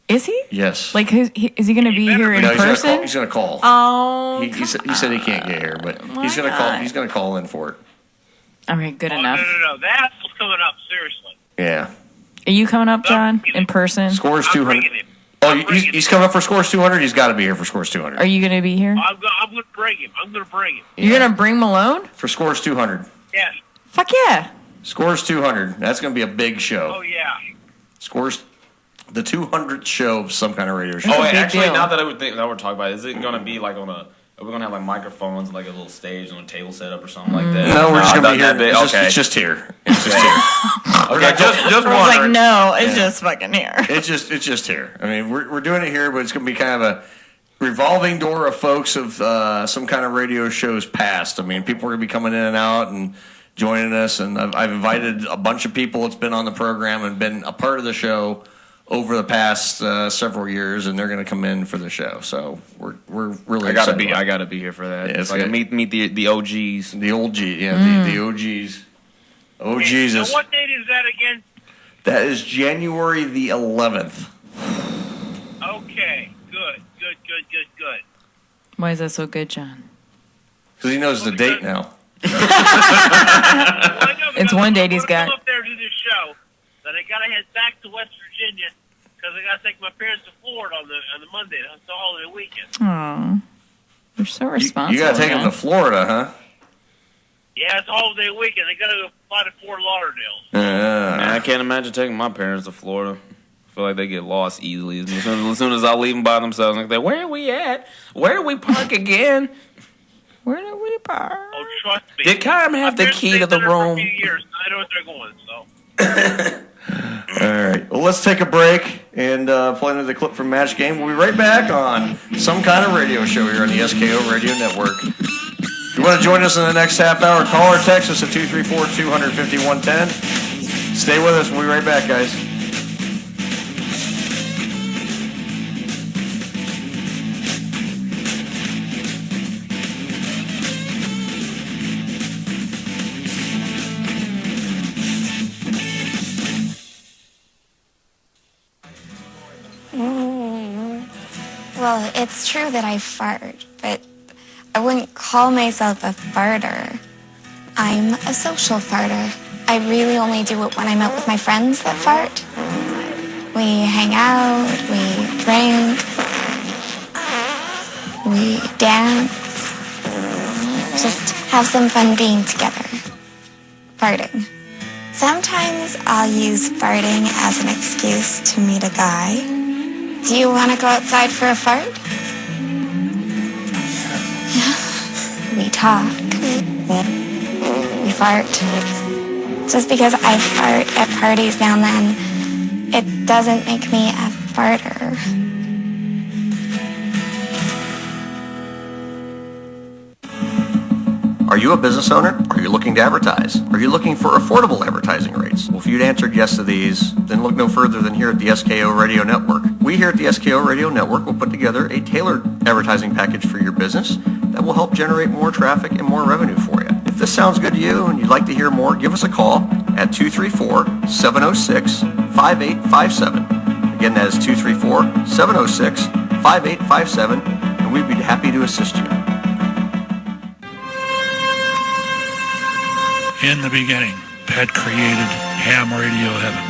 Is he? Yes. Like, is he going to be here in person? He's going to call. Oh, he said he can't get here, but he's going to call. He's going to call in for it. All right, good enough. No. That's what's coming up. Seriously. Yeah. Are you coming up, John, in person? Scores 200. Oh, he's coming up for Scores 200. He's got to be here for Scores 200. Are you going to be here? I'm going to bring him. You're going to bring Malone for Scores 200. Yes. Fuck yeah. Scores 200. That's going to be a big show. Oh yeah. Scores. The 200th show of some kind of radio show. Oh, wait, actually, now that we're talking about it, is it going to be like are we going to have like microphones, like a little stage on a table setup or something like that? No, we're just going to be here. It's just here. It's just here. Okay, just I was like, no, it's just fucking here. It's just here. I mean, we're doing it here, but it's going to be kind of a revolving door of folks of some kind of radio shows past. I mean, people are going to be coming in and out and joining us, and I've invited a bunch of people that's been on the program and been a part of the show over the past several years, and they're going to come in for the show. So we're really excited. I gotta be here for that. Yeah, it's like meet the OGs, the OG, yeah, the OGs. Oh Jesus! And what date is that again? That is January the 11th. Okay, good. Why is that so good, John? Because he knows the date now. It's one date he's got. I'm up there to this show. Then I gotta head back to West Virginia because I gotta take my parents to Florida on the Monday. That's the holiday weekend. Aw, you're so responsible. You gotta take them to Florida, huh? Yeah, it's a holiday weekend. They gotta go fly to Fort Lauderdale. Man, I can't imagine taking my parents to Florida. I feel like they get lost easily. As soon as I leave them by themselves, like, where are we at? Where do we park again? Where do we park? Oh, trust me. Did Kyle have the key to the room? For a few years. I know where they're going, so. All right. Well, let's take a break and play another clip from Match Game. We'll be right back on some kind of radio show here on the SKO Radio Network. If you want to join us in the next half hour, call or text us at 234-250-110. Stay with us. We'll be right back, guys. Well, it's true that I fart, but I wouldn't call myself a farter. I'm a social farter. I really only do it when I'm out with my friends that fart. We hang out, we drink, we dance, just have some fun being together. Farting. Sometimes I'll use farting as an excuse to meet a guy. Do you want to go outside for a fart? Yeah. We talk. We fart. Just because I fart at parties now and then, it doesn't make me a farter. Are you a business owner? Are you looking to advertise? Are you looking for affordable advertising rates? Well, if you'd answered yes to these, then look no further than here at the SKO Radio Network. We here at the SKO Radio Network will put together a tailored advertising package for your business that will help generate more traffic and more revenue for you. If this sounds good to you and you'd like to hear more, give us a call at 234-706-5857. Again, that is 234-706-5857, and we'd be happy to assist you. In the beginning, Pat created ham radio heaven.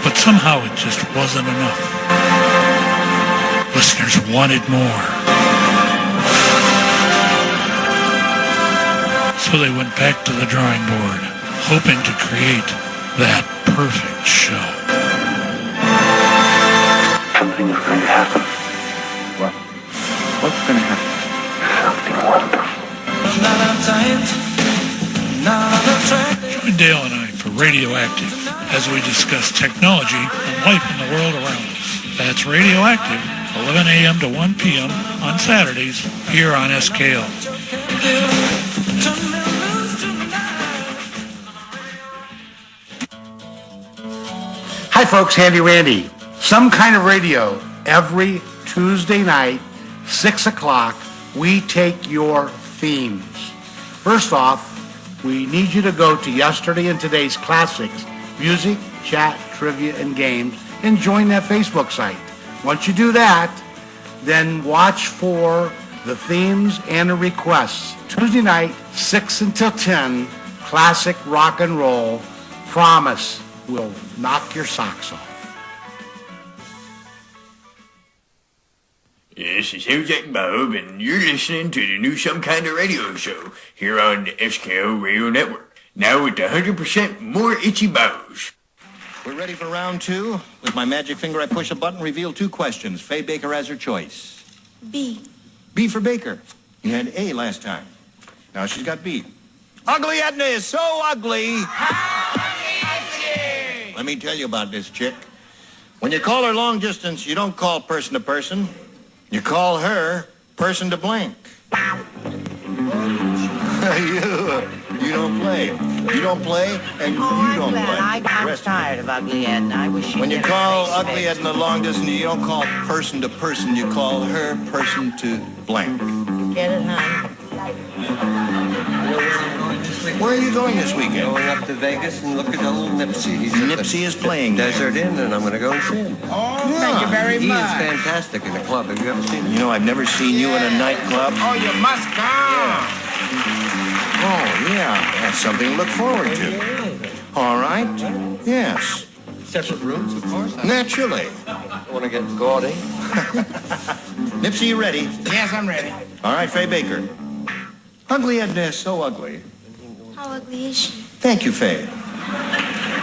But somehow it just wasn't enough. Listeners wanted more. So they went back to the drawing board, hoping to create that perfect show. Something's going to happen. What? What's going to happen? Something wonderful. Join Dale and I for Radioactive as we discuss technology and life in the world around us. That's Radioactive, 11 a.m. to 1 p.m. on Saturdays here on SKO. Hi folks, Handy Randy. Some Kind of Radio, every Tuesday night, 6 o'clock, we take your themes. First off, we need you to go to yesterday and today's classics, music, chat, trivia, and games, and join that Facebook site. Once you do that, then watch for the themes and the requests. Tuesday night, 6 until 10, classic rock and roll. Promise, will knock your socks off. This is Jack Bob, and you're listening to the new Some Kind of Radio show here on the SKO Radio Network. Now with 100% more itchy bows. We're ready for round two. With my magic finger, I push a button, reveal two questions. Faye Baker has her choice. B. B for Baker. You had A last time. Now she's got B. Ugly Edna is so ugly. Let me tell you about this chick. When you call her long distance, you don't call person to person. You call her person to blank. You don't play. You don't play, and you don't play. I'm tired of Ugly Edna. I wish she'd When you never call face Ugly it. Edna long distance, you don't call person to person. You call her person to blank. Get it, hon? Where are you going this weekend? Going up to Vegas and looking at little Nipsey. Nipsey is playing Desert Inn, and I'm going to go and see him. Oh, thank you very He is much. fantastic in the club. Have you ever seen him? You know, I've never seen you in a nightclub. Oh, you must come. Oh, yeah. That's something to look forward to. All right. Yes. Separate rooms, of course. Naturally. I want to get gaudy. Nipsey, you ready? Yes, I'm ready. All right, Faye Baker. Ugly Edna is so ugly. How ugly is she? Thank you, Faye.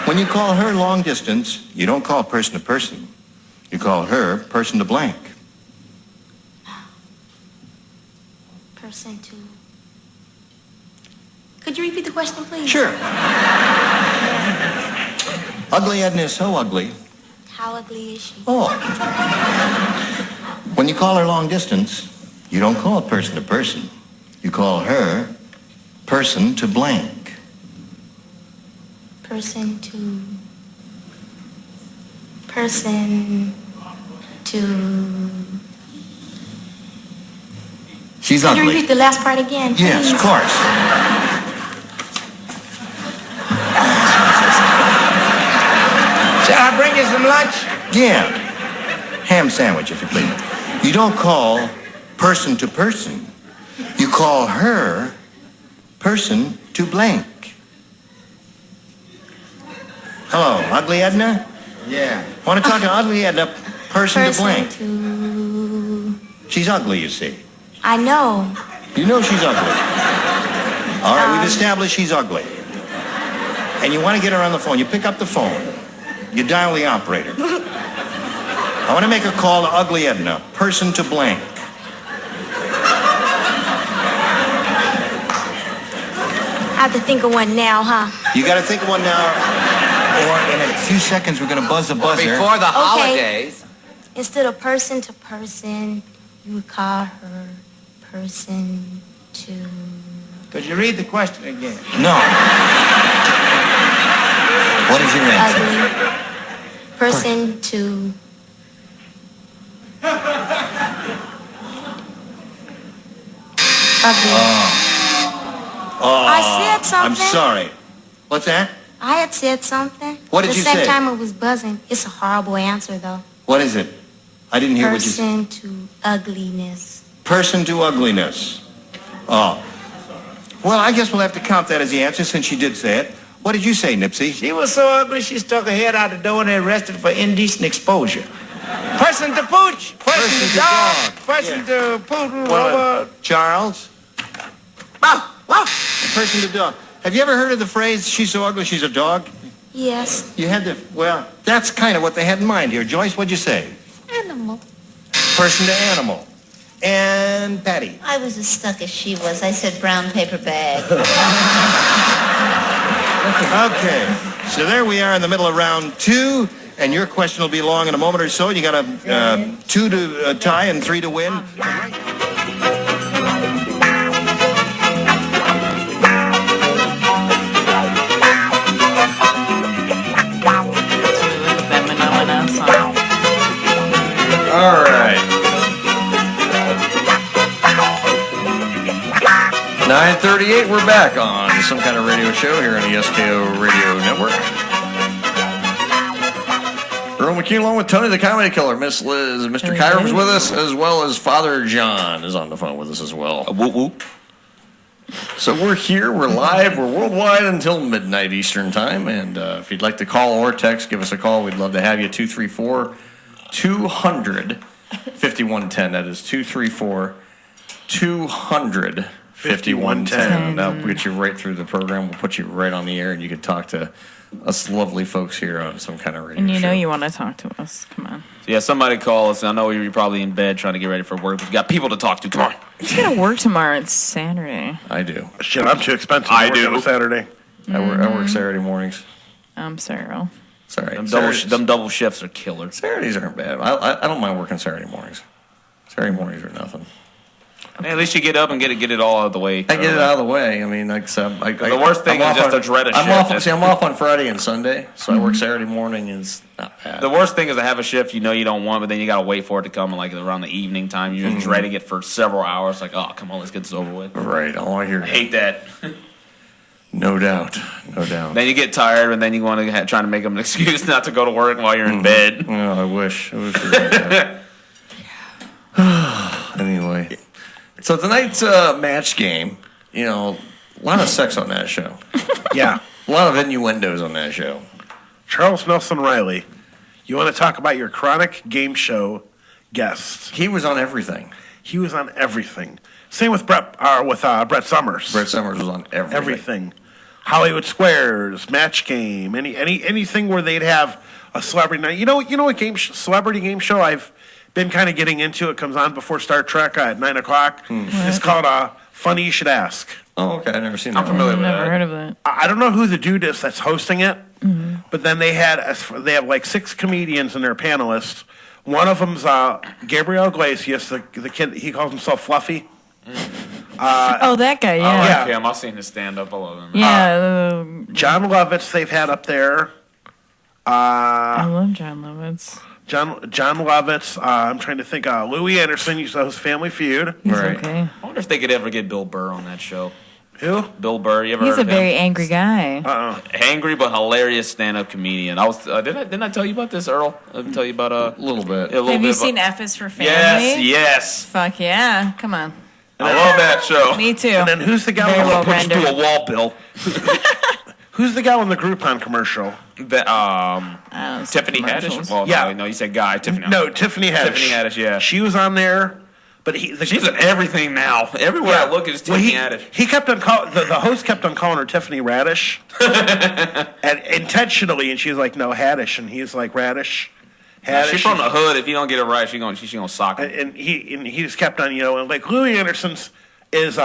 When you call her long distance, you don't call person to person. You call her person to blank. Person to... Could you repeat the question, please? Sure. Ugly Edna is so ugly. How ugly is she? Oh. When you call her long distance, you don't call person to person. You call her person to blank. Person to... Person to... She's Could you ugly. repeat the last part again, please? Yes, of course. Shall I bring you some lunch? Yeah. Ham sandwich, if you please. You don't call person to person. You call her person to blank. Hello, Ugly Edna? Yeah. Want to talk to Ugly Edna, person to blank. to... She's ugly, you see. I know. You know she's ugly. All right, we've established she's ugly. And you want to get her on the phone. You pick up the phone. You dial the operator. I want to make a call to Ugly Edna, person to blank. have to think of one now, huh? You got to think of one now, or in a few seconds we're going to buzz the buzzer. Before the holidays. Instead of person to person, you would call her person to... Could you read the question again? No. What is your answer? Ugly. Person to... Ugly. I said something. I'm sorry. What's that? I had said something. What did you say? The same time it was buzzing. It's a horrible answer, though. What is it? I didn't hear what you said. Person to ugliness. Person to ugliness. Oh. Well, I guess we'll have to count that as the answer since you did say it. What did you say, Nipsey? She was so ugly, she stuck her head out the door and they arrested her for indecent exposure. Person to pooch. Person to dog. Person to poodle. Well, Charles? Person to dog. Have you ever heard of the phrase, she's so ugly, she's a dog? Yes. You had to, well, that's kind of what they had in mind here. Joyce, what'd you say? Animal. Person to animal. And Patty? I was as stuck as she was. I said brown paper bag. Okay, so there we are in the middle of round 2, and your question will be long in a moment or so. You got a 2 to tie and 3 to win. All right. 9:38, we're back on some kind of radio show here on the SKO Radio Network. Earl McCune along with Tony the Comedy Killer, Miss Liz, and Mr. Kyram's with us, as well as Father John is on the phone with us as well. Whoop whoop. So we're here, we're live, we're worldwide until midnight Eastern time, and if you'd like to call or text, give us a call. We'd love to have you. 234-200-5110. That is 234-200-5110. That'll get you right through the program. We'll put you right on the air, and you can talk to us lovely folks here on some kind of radio And you show. know you want to talk to us. Come on. So yeah, somebody call us. I know you're probably in bed trying to get ready for work, but you got people to talk to. Come on. You gotta work tomorrow. It's Saturday. I do. Shit, I'm too expensive to work on a Saturday. I work Saturday mornings. I'm sorry, Earl. Sorry. Them double shifts are killer. Saturdays aren't bad. I don't mind working Saturday mornings. Saturday mornings are nothing. Hey, at least you get up and get it all out of the way. I get it out of the way. I mean, like so the worst thing is just to dread a shift. I'm off on Friday and Sunday, so I work Saturday morning. And it's not bad. The worst thing is to have a shift you know you don't want, but then you got to wait for it to come like around the evening time. You're just dreading it for several hours. Like, oh, come on, let's get this over with. Right. I hate that. No doubt. Then you get tired, and then you want to try to make them an excuse not to go to work while you're in bed. Oh, I wish. Anyway. So tonight's match game, you know, a lot of sex on that show. Yeah. A lot of innuendos on that show. Charles Nelson Riley, you want to talk about your chronic game show guest? He was on everything. He was on everything. Same with Brett Summers. Brett Summers was on everything. Hollywood Squares, Match Game, anything where they'd have a celebrity night. You know what celebrity game show I've been kind of getting into? It comes on before Star Trek at 9 o'clock. It's called Funny You Should Ask. Oh, okay. I've never seen that. I'm familiar with that. Never heard of that. I don't know who the dude is that's hosting it, but then they have like 6 comedians and their panelists. One of them's Gabriel Iglesias, the kid. He calls himself Fluffy. That guy, yeah. I like him. I've seen his stand-up. I love him. Yeah. John Lovitz they've had up there. I love John Lovitz. John Lovitz. I'm trying to think. Louis Anderson used to host Family Feud. He's okay. I wonder if they could ever get Bill Burr on that show. Who? Bill Burr. You ever He's heard a of him? very angry guy. Angry but hilarious stand-up comedian. I was didn't I tell you about this, Earl? I didn't tell you about a little bit. Have you seen F is for Family? Yes. Fuck yeah! Come on. I love that show. Me too. And then who's the guy? Very well Put you rendered. to a wall, Bill. Who's the guy on the Groupon commercial? Tiffany Haddish. Well, yeah. no, you said guy. Tiffany. No, Tiffany Haddish. Tiffany Haddish. Yeah. She was on there, but she's in everything now. Everywhere I look, it's Tiffany Haddish. He kept on the host kept on calling her Tiffany Radish, and intentionally, and she's like, no, Haddish, and he's like Radish. She's from the hood. If you don't get it right, she's gonna sock him. And he just kept on, and like Louis Anderson's is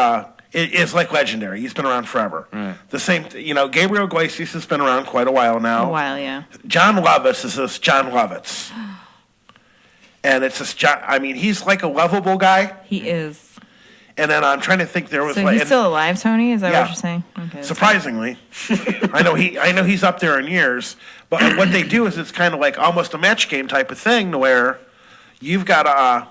is like legendary. He's been around forever. The same, Gabriel Iglesias has been around quite a while now. A while, yeah. John Lovitz is this John Lovitz. And it's this John, he's like a lovable guy. He is. And then I'm trying to think there was So he's still alive, Tony? Is that what you're saying? Okay. Surprisingly. I know he's up there in years. But what they do is it's kind of like almost a match game type of thing to where you've got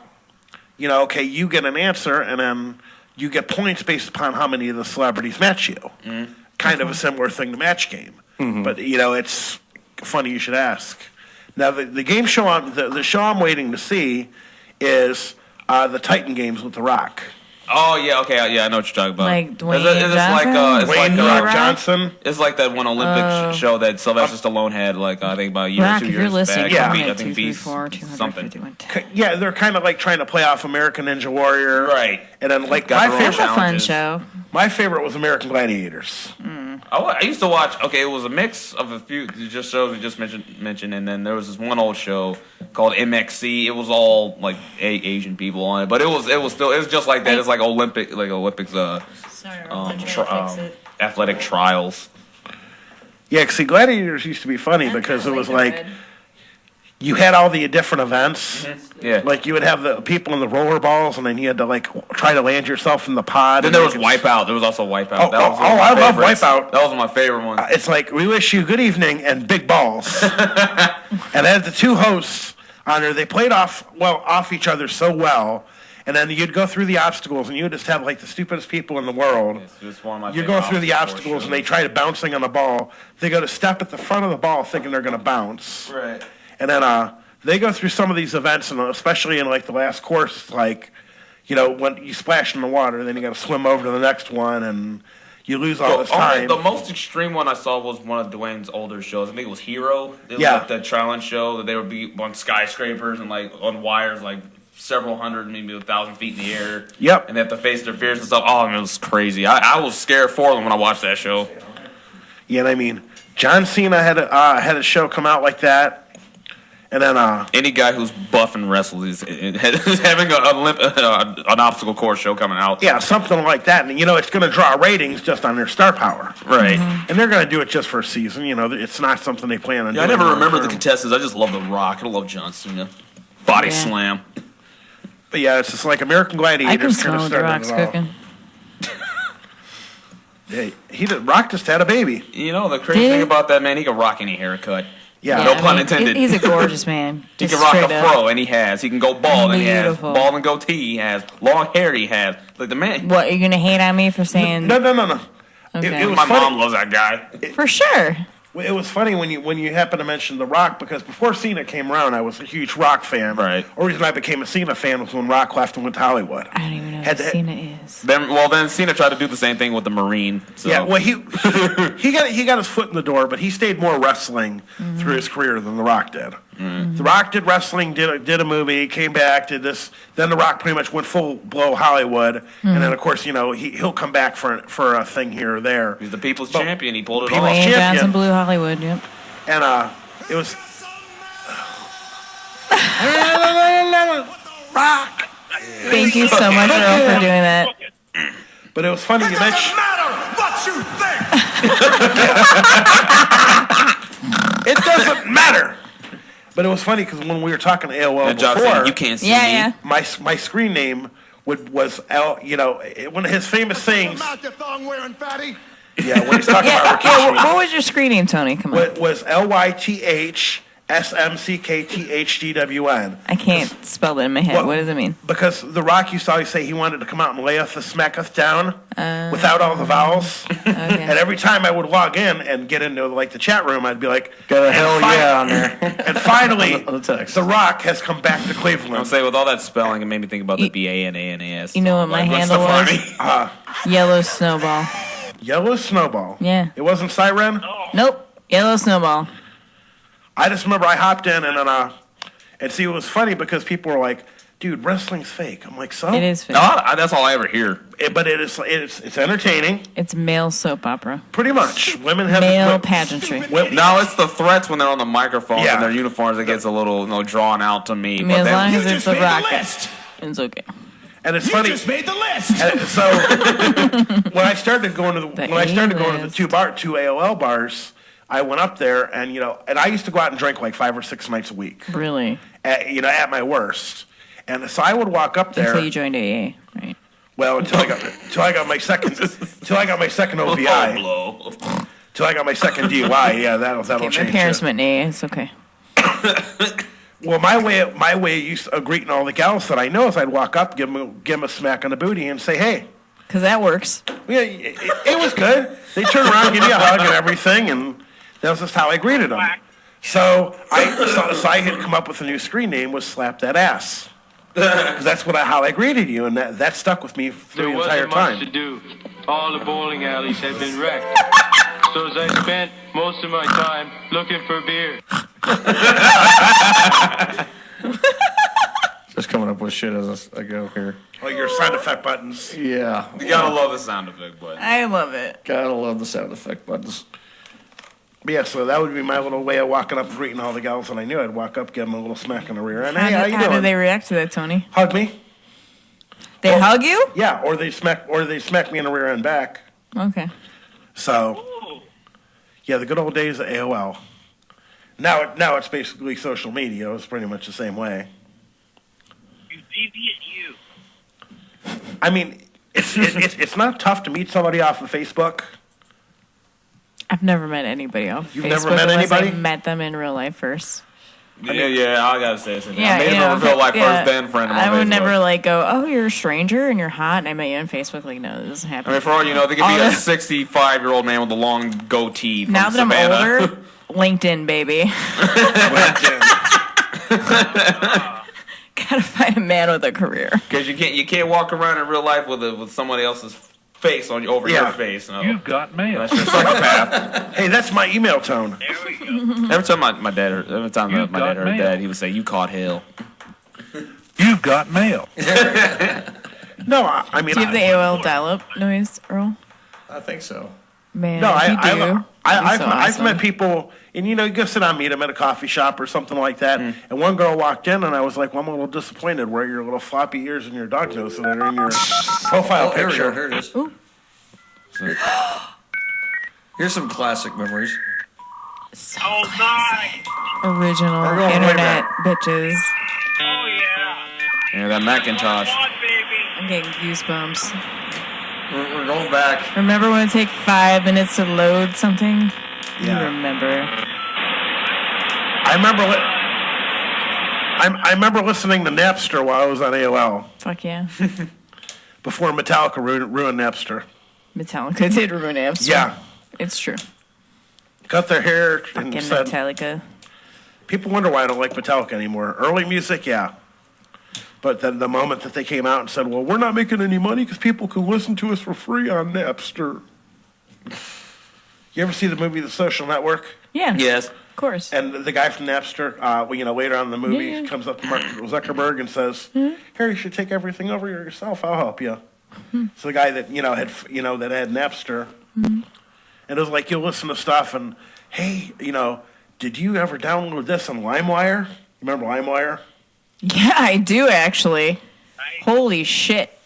okay, you get an answer and then you get points based upon how many of the celebrities match you. Kind of a similar thing to match game. But, it's funny you should ask. Now, the game show, the show I'm waiting to see is the Titan games with The Rock. Oh yeah, okay, yeah, I know what you're talking about. Like Dwayne Dwayne The Rock Johnson. It's like that one Olympic show that Sylvester Stallone had, like I think about a year or 2 years back. I think beat something. Yeah, they're kind of like trying to play off American Ninja Warrior, right? And then like that's a fun show. My favorite was American Gladiators. I used to watch. Okay, it was a mix of a few just shows we just mentioned, and then there was this one old show called MXC. It was all like Asian people on it, but it was just like that. It's like Olympics, athletic trials. Yeah, see, Gladiators used to be funny because it was like you had all the different events. Yeah, like you would have the people in the roller balls, and then you had to like try to land yourself in the pod. Then there was Wipeout. There was also Wipeout. I love Wipeout. That was my favorite one. It's like we wish you good evening and big balls. And as the two hosts on there, they played off each other so well. And then you'd go through the obstacles, and you would just have like the stupidest people in the world. You go through the obstacles, and they try to bouncing on the ball. They go to step at the front of the ball, thinking they're going to bounce. Right. And then they go through some of these events, and especially in like the last course, like when you splash in the water, then you got to swim over to the next one, and you lose all this time. The most extreme one I saw was one of Dwayne's older shows. I think it was Hero. It was like the challenge show that they would be on skyscrapers and like on wires, like several hundred, maybe 1,000 feet in the air. Yep. And they have to face their fears and stuff. Oh, it was crazy. I was scared for them when I watched that show. Yeah, and John Cena had a show come out like that. And then any guy who's buff and wrestles is having an obstacle course show coming out. Yeah, something like that. And it's going to draw ratings just on their star power. Right. And they're going to do it just for a season. It's not something they plan on doing. I never remember the contestants. I just love The Rock. I love John Cena. Body slam. But yeah, it's just like American Gladiators. I can smell The Rock's cooking. Yeah, Rock just had a baby. The crazy thing about that man, he can rock any haircut. Yeah, no pun intended. He's a gorgeous man. He can rock a fro, and he has. He can go bald, and he has. Bald and goatee, he has. Long hair, he has. Like the man. What, you're going to hate on me for saying... No. Okay. My mom loves that guy. For sure. It was funny when you happen to mention The Rock, because before Cena came around, I was a huge Rock fan. Right. The reason I became a Cena fan was when Rock left and went to Hollywood. I don't even know who Cena is. Then Cena tried to do the same thing with the Marine. So. Yeah, well, he got his foot in the door, but he stayed more wrestling through his career than The Rock did. The Rock did wrestling, did a movie, came back, did this. Then The Rock pretty much went full blow Hollywood, and then of course he'll come back for a thing here or there. He's the people's champion. He pulled it off. Dwayne Johnson blew Hollywood. Yep. And it was Rock. Thank you so much, Earl, for doing that. But it was funny you mentioned. It doesn't matter. But it was funny because when we were talking to AOL before, you can't see me. My screen name was L. One of his famous sayings. Yeah, when he's talking about Rikishi. What was your screen name, Tony? Come on. Was LYTHSMCKTHDWN. I can't spell that in my head. What does it mean? Because The Rock used to always say he wanted to come out and layeth the smacketh down without all the vowels. Okay. And every time I would log in and get into the chat room, I'd be like, got a hell yeah on there. And finally, The Rock has come back to Cleveland. I'll say with all that spelling, it made me think about the BANANAS. You know what my handle was? Yellow Snowball. Yellow Snowball. Yeah. It wasn't Siren? Nope. Yellow Snowball. I just remember I hopped in and then and see, it was funny because people were like, dude, wrestling's fake. I'm like, so? It is fake. No, that's all I ever hear. But it's entertaining. It's male soap opera. Pretty much. Women have male pageantry. No, it's the threats when they're on the microphones and their uniforms that gets a little drawn out to me. As long as it's The Rock, it's okay. And it's funny. You just made the list. And so when I started going to the two AOL bars, I went up there and I used to go out and drink like 5 or 6 nights a week. Really? At my worst. And so I would walk up there until you joined AA, right? Well, until I got my second OVI. Till I got my second DUI. Yeah, that'll change. My parents went AA. It's okay. Well, my way of greeting all the gals that I know is I'd walk up, give them a smack on the booty, and say, "Hey." Because that works. Yeah, it was good. They turn around, give me a hug and everything, and that was just how I greeted them. So I had come up with a new screen name, was Slap That Ass. Because that's how I greeted you, and that stuck with me through the entire time. There wasn't much to do. All the bowling alleys had been wrecked. So as I spent most of my time looking for beer. Just coming up with shit as I go here. Oh, your sound effect buttons. Yeah. You gotta love the sound effect button. I love it. Gotta love the sound effect buttons. Yeah, so that would be my little way of walking up and greeting all the gals that I knew. I'd walk up, give them a little smack on the rear end. Hey, how you doing? How do they react to that, Tony? Hug me. They hug you? Yeah, or they smack me in the rear end back. Okay. So, yeah, the good old days of AOL. Now it's basically social media. It's pretty much the same way. You deviant you. I mean, it's not tough to meet somebody off of Facebook. I've never met anybody off You've Facebook never met unless anybody? I met them in real life first. Yeah, I gotta say this. Yeah, I made them in real life first, then friend them on I would Facebook. never go, oh, you're a stranger and you're hot, and I met you on Facebook. Like, no, this doesn't happen. I mean, for all you know, they could be a 65-year-old man with a long goatee from Now that Savannah. I'm older, LinkedIn, baby. Gotta find a man with a career. Because you can't walk around in real life with somebody else's face over your face. No. You've got mail. That's your psychopath. Hey, that's my email tone. Every time my dad heard that, he would say, "You caught hell." You've got mail. No, I mean, Do you have the AOL dial-up noise, Earl? I think so. Man, no, if you do, I've met people, and you go sit down, meet them at a coffee shop or something like that. And one girl walked in, and I was like, "Well, I'm a little disappointed where your little floppy ears and your dog nose that are in your profile picture." Here it is. Ooh. Here's some classic memories. Oh, nice. Original We're going way internet back. bitches. Oh, yeah. Yeah, that Macintosh. Come on, baby. I'm getting goosebumps. We're going back. Remember when it take 5 minutes to load something? Yeah. You remember. I remember listening to Napster while I was on AOL. Fuck yeah. Before Metallica ruined Napster. Metallica did ruin Napster. Yeah. It's true. Cut their hair Fucking and said, Metallica. people wonder why I don't like Metallica anymore. Early music, yeah. But then the moment that they came out and said, well, we're not making any money because people can listen to us for free on Napster. You ever see the movie The Social Network? Yeah. Yes. Of course. And the guy from Napster, later on in the movie, comes up to Mark Zuckerberg and says, "Here, you should take everything over yourself. I'll help you." So the guy that had Napster, and it was like, you'll listen to stuff and, hey, did you ever download this on LimeWire? Remember LimeWire? Yeah, I do actually. Holy shit.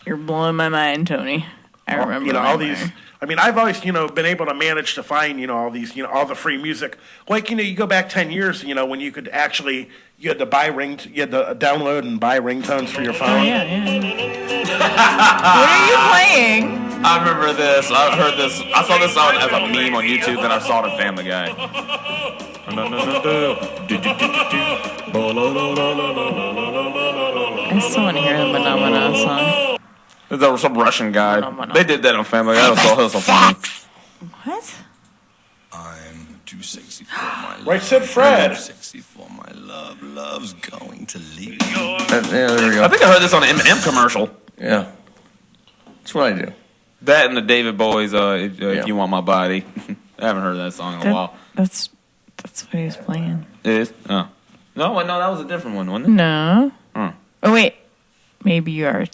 You're blowing my mind, Tony. I remember all these. I mean, I've always, been able to manage to find, all these, all the free music. Like, you go back 10 years, when you could actually, you had to download and buy ringtones for your phone. Oh, yeah. What are you playing? I remember this. I heard this. I saw this as a meme on YouTube, then I saw it on Family Guy. I still want to hear the Phenomena song. There was some Russian guy. They did that on Family Guy. That was so funny. What? I'm too sexy for my love. Right, said Fred. Too sexy for my love. Love's going to leave. Yeah, there we go. I think I heard this on an M&M commercial. Yeah. That's what I do. That and the David Bowie's If You Want My Body. I haven't heard that song in a while. That's what he was playing. It is? Oh. No, that was a different one, wasn't it? No. Oh, wait. Maybe you are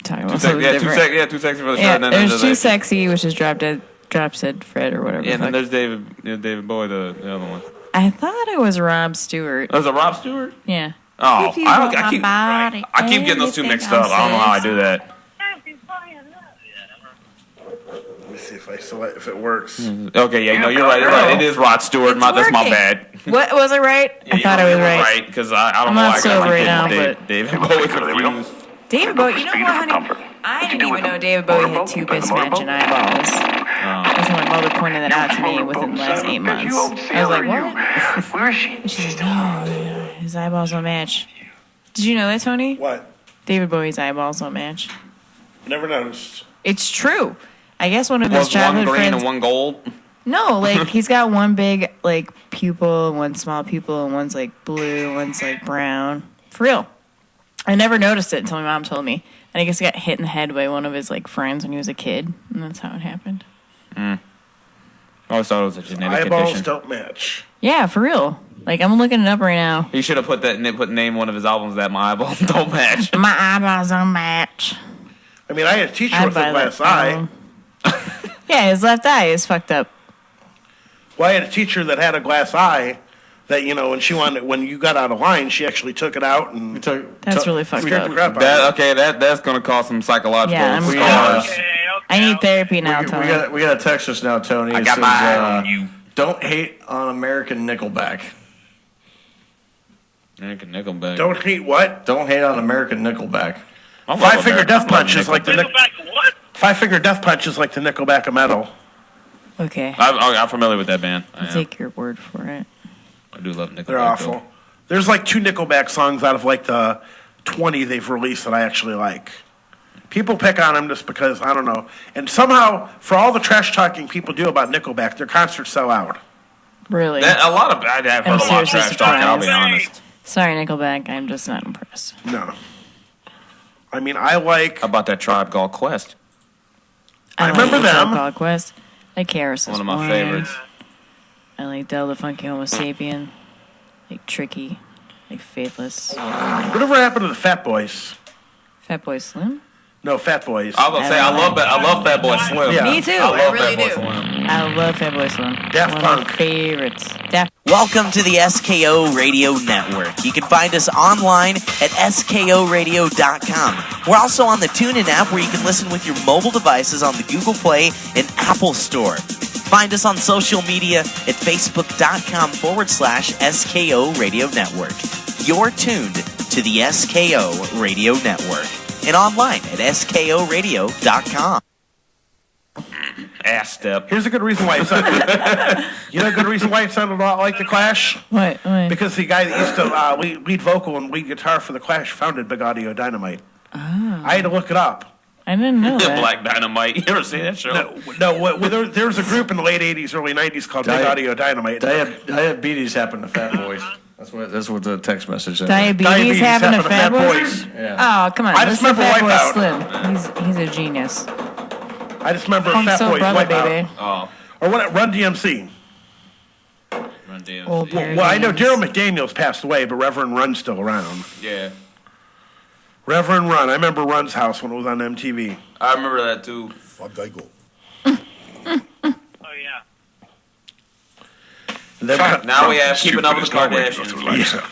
talking about something different. Too Sexy for the Yeah, Fred. there's Too Sexy, which is Drop Dead Fred or whatever. Yeah, and then there's David Bowie, the other one. I thought it was Rob Stewart. Oh, is it Rob Stewart? Yeah. Oh, If you want my body, I keep getting those two everything mixed up. I don't know how I do that. Let me see if it works. Okay, yeah, no, you're right. You're right. It is Rod Stewart. That's my bad. What was I right? Yeah, I thought I was right. Right, because I don't I'm know not why I sober got right now, David Bowie confused. David Bowie, you know what, honey? I didn't even know David Bowie had two mismatching eyeballs. That's when my mother pointed that out to me within the last 8 months. I was like, what? Where is she? And she said, no, his eyeballs don't match. Did you know that, Tony? What? David Bowie's eyeballs don't match. Never noticed. It's true. I guess one of his childhood one green friends. and one gold? No, like he's got one big like pupil, one small pupil, and one's like blue, one's like brown. For real. I never noticed it until my mom told me. And I guess he got hit in the head by one of his like friends when he was a kid, and that's how it happened. I always thought it was a genetic Eyeballs condition. don't match. Yeah, for real. Like I'm looking it up right now. He should have put name one of his albums that my eyeballs don't match. My eyeballs don't match. I mean, I had a teacher with a glass eye. Yeah, his left eye is fucked up. Well, I had a teacher that had a glass eye that, you know, when you got out of line, she actually took it out and That's really fucked up. That's going to cause some psychological Yeah, scars. I need therapy now, Tony. We got a text us now, Tony. I It got says, my eye on you. Don't hate on American Nickelback. American Nickelback. Don't hate what? Don't hate on American Nickelback. Five Finger Death Punch is like the what? 5 Finger Death Punch is like the Nickelback of metal. Okay. I'm familiar with that band. I I'll am. take your word for it. I do love Nickelback. They're awful. though. There's like 2 Nickelback songs out of like the 20 they've released that I actually like. People pick on them just because, I don't know. And somehow, for all the trash talking people do about Nickelback, their concerts sell out. Really? I've heard a lot of trash talking, I'll be honest. Sorry, Nickelback. I'm just not impressed. No. I mean, I like... How about that Tribe Called Quest? I remember like them. Tribe Called Quest. I like Harris's One of my favorites. I like Del the Funky Homo Sapien. Like Tricky. Like Faithless. Whatever happened to the Fat Boys? Fat Boy Slim? No, Fat Boys. I was going to say, I love Fat Boy Slim. Yeah. Me too. I love I really Fat Boy do. Slim. I love Fat Boy Slim. Daft One Punk. of my favorites. Welcome to the SKO Radio Network. You can find us online at skoradio.com. We're also on the TuneIn app where you can listen with your mobile devices on the Google Play and Apple Store. Find us on social media at facebook.com/SKO Radio Network. You're tuned to the SKO Radio Network and online at skoradio.com. Ass step. Here's a good reason why it sounded... You know a good reason why it sounded a lot like The Clash? What? Because the guy that used to lead vocal and lead guitar for The Clash founded Big Audio Dynamite. Oh. I had to look it up. I didn't know that. Black Dynamite. You ever seen that show? No, there was a group in the late 80s, early 90s called Big Audio Dynamite. Diabetes happened to Fat Boys. That's what the text message said. Diabetes happened to Fat Boys? Yeah. Oh, come on. I just Listen to remember Fat Boy Wipeout. Slim. He's a genius. I just remember Funk Fat Soul Boys Brother, Wipeout. baby. Oh. Or what? Run DMC. Run DMC. Well, I know Daryl McDaniels passed away, but Reverend Run's still around. Yeah. Reverend Run. I remember Run's house when it was on MTV. I remember that too. And then Now we have Keeping Up with the Kardashians. Yeah.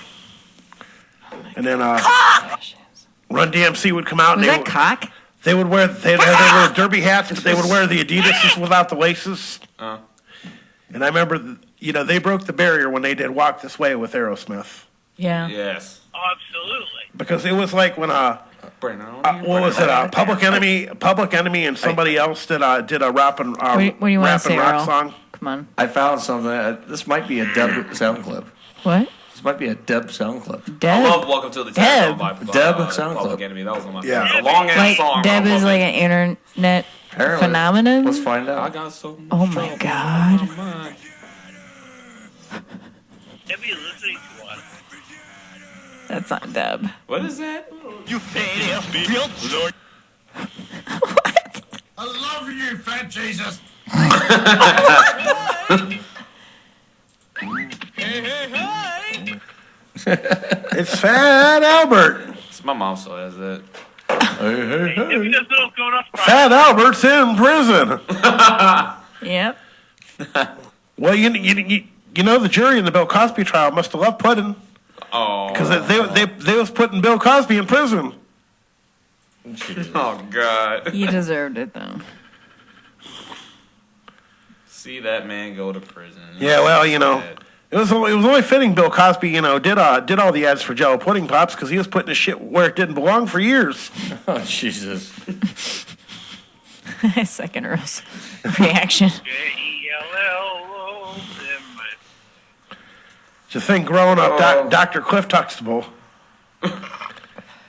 And then Run DMC would come out. Was and that cock? They would wear their little derby hats, but they would wear the Adidas without the laces. And I remember, they broke the barrier when they did Walk This Way with Aerosmith. Yeah. Yes. Oh, absolutely. Because it was like when what was it? Public Enemy, and somebody else did a rap and What do you want rap to say, and rock Earl? song. Come on. I found something. This might be a Deb sound clip. What? This might be a Deb sound clip. Deb? I love Welcome to the Deb. Jungle by Deb sound Public clip. Enemy. That was one of my Yeah. favorites. A long ass Like, song. Deb I is love like it. an internet Apparently. phenomenon? Let's find I out. got so Oh my god. Debbie listening to what? That's not Deb. What is that? You fat Lord. I love you, fat Jesus. It's Fat Albert. My mom still has that. Hey. Debbie doesn't know what's going on. Fat Albert's in prison. Yep. Well, you know the jury in the Bill Cosby trial must have loved pudding. Oh. Because they was putting Bill Cosby in prison. Oh God. He deserved it though. See that man go to prison. Yeah, well, you know, it was only fitting Bill Cosby, you know, did all the ads for Jello pudding pops because he was putting his shit where it didn't belong for years. Oh Jesus. Second Earl's reaction. Just think, growing up, Dr. Cliff Tuxtable.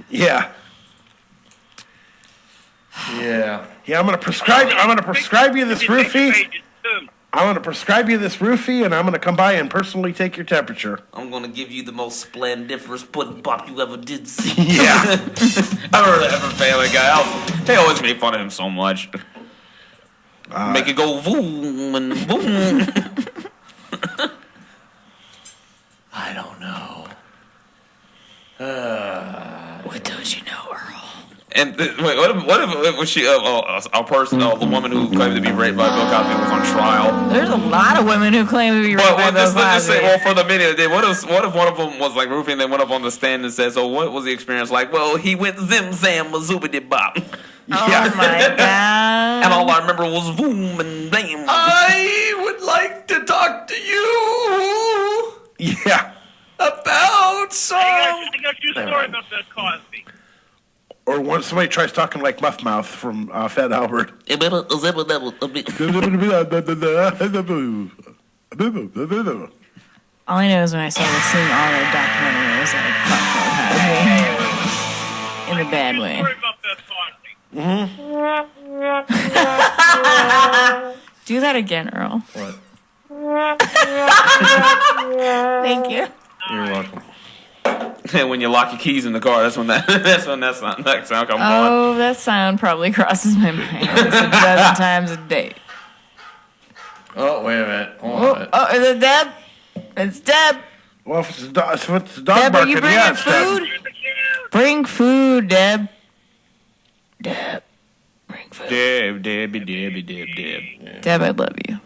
Yeah. Yeah. Yeah, I'm gonna prescribe you this roofie. I'm gonna prescribe you this roofie, and I'm gonna come by and personally take your temperature. I'm gonna give you the most splendiferous pudding pop you ever did see. Yeah. I remember that from Family Guy. They always made fun of him so much. Make it go boom and boom. I don't know. What don't you know, Earl? And wait, what if was she a person, the woman who claimed to be raped by Bill Cosby was on trial? There's a lot of women who claim to be raped by Bill Cosby. Let's just say, well, for the minute, what if one of them was like roofing, and they went up on the stand and said, "So what was the experience like?" Well, he went zim zam mazoobity bop. Oh my God! And all I remember was boom and bam. I would like to talk to you. Yeah. About some. I got your story about that Cosby. Or when somebody tries talking like Muff Mouth from Fat Albert. All I know is when I started seeing all the documentary, I was like, fuck Bill Cosby. In a bad way. Do that again, Earl. What? Thank you. You're welcome. And when you lock your keys in the car, that's when that sound comes on. Oh, that sound probably crosses my mind at least a dozen times a day. Oh, wait a minute. Hold on. Oh, is it Deb? It's Deb. Well, if it's a dog Deb, barking, are you bringing yeah, it's food? Deb. Bring food, Deb. Deb. Bring food. Deb. Deb, I love you.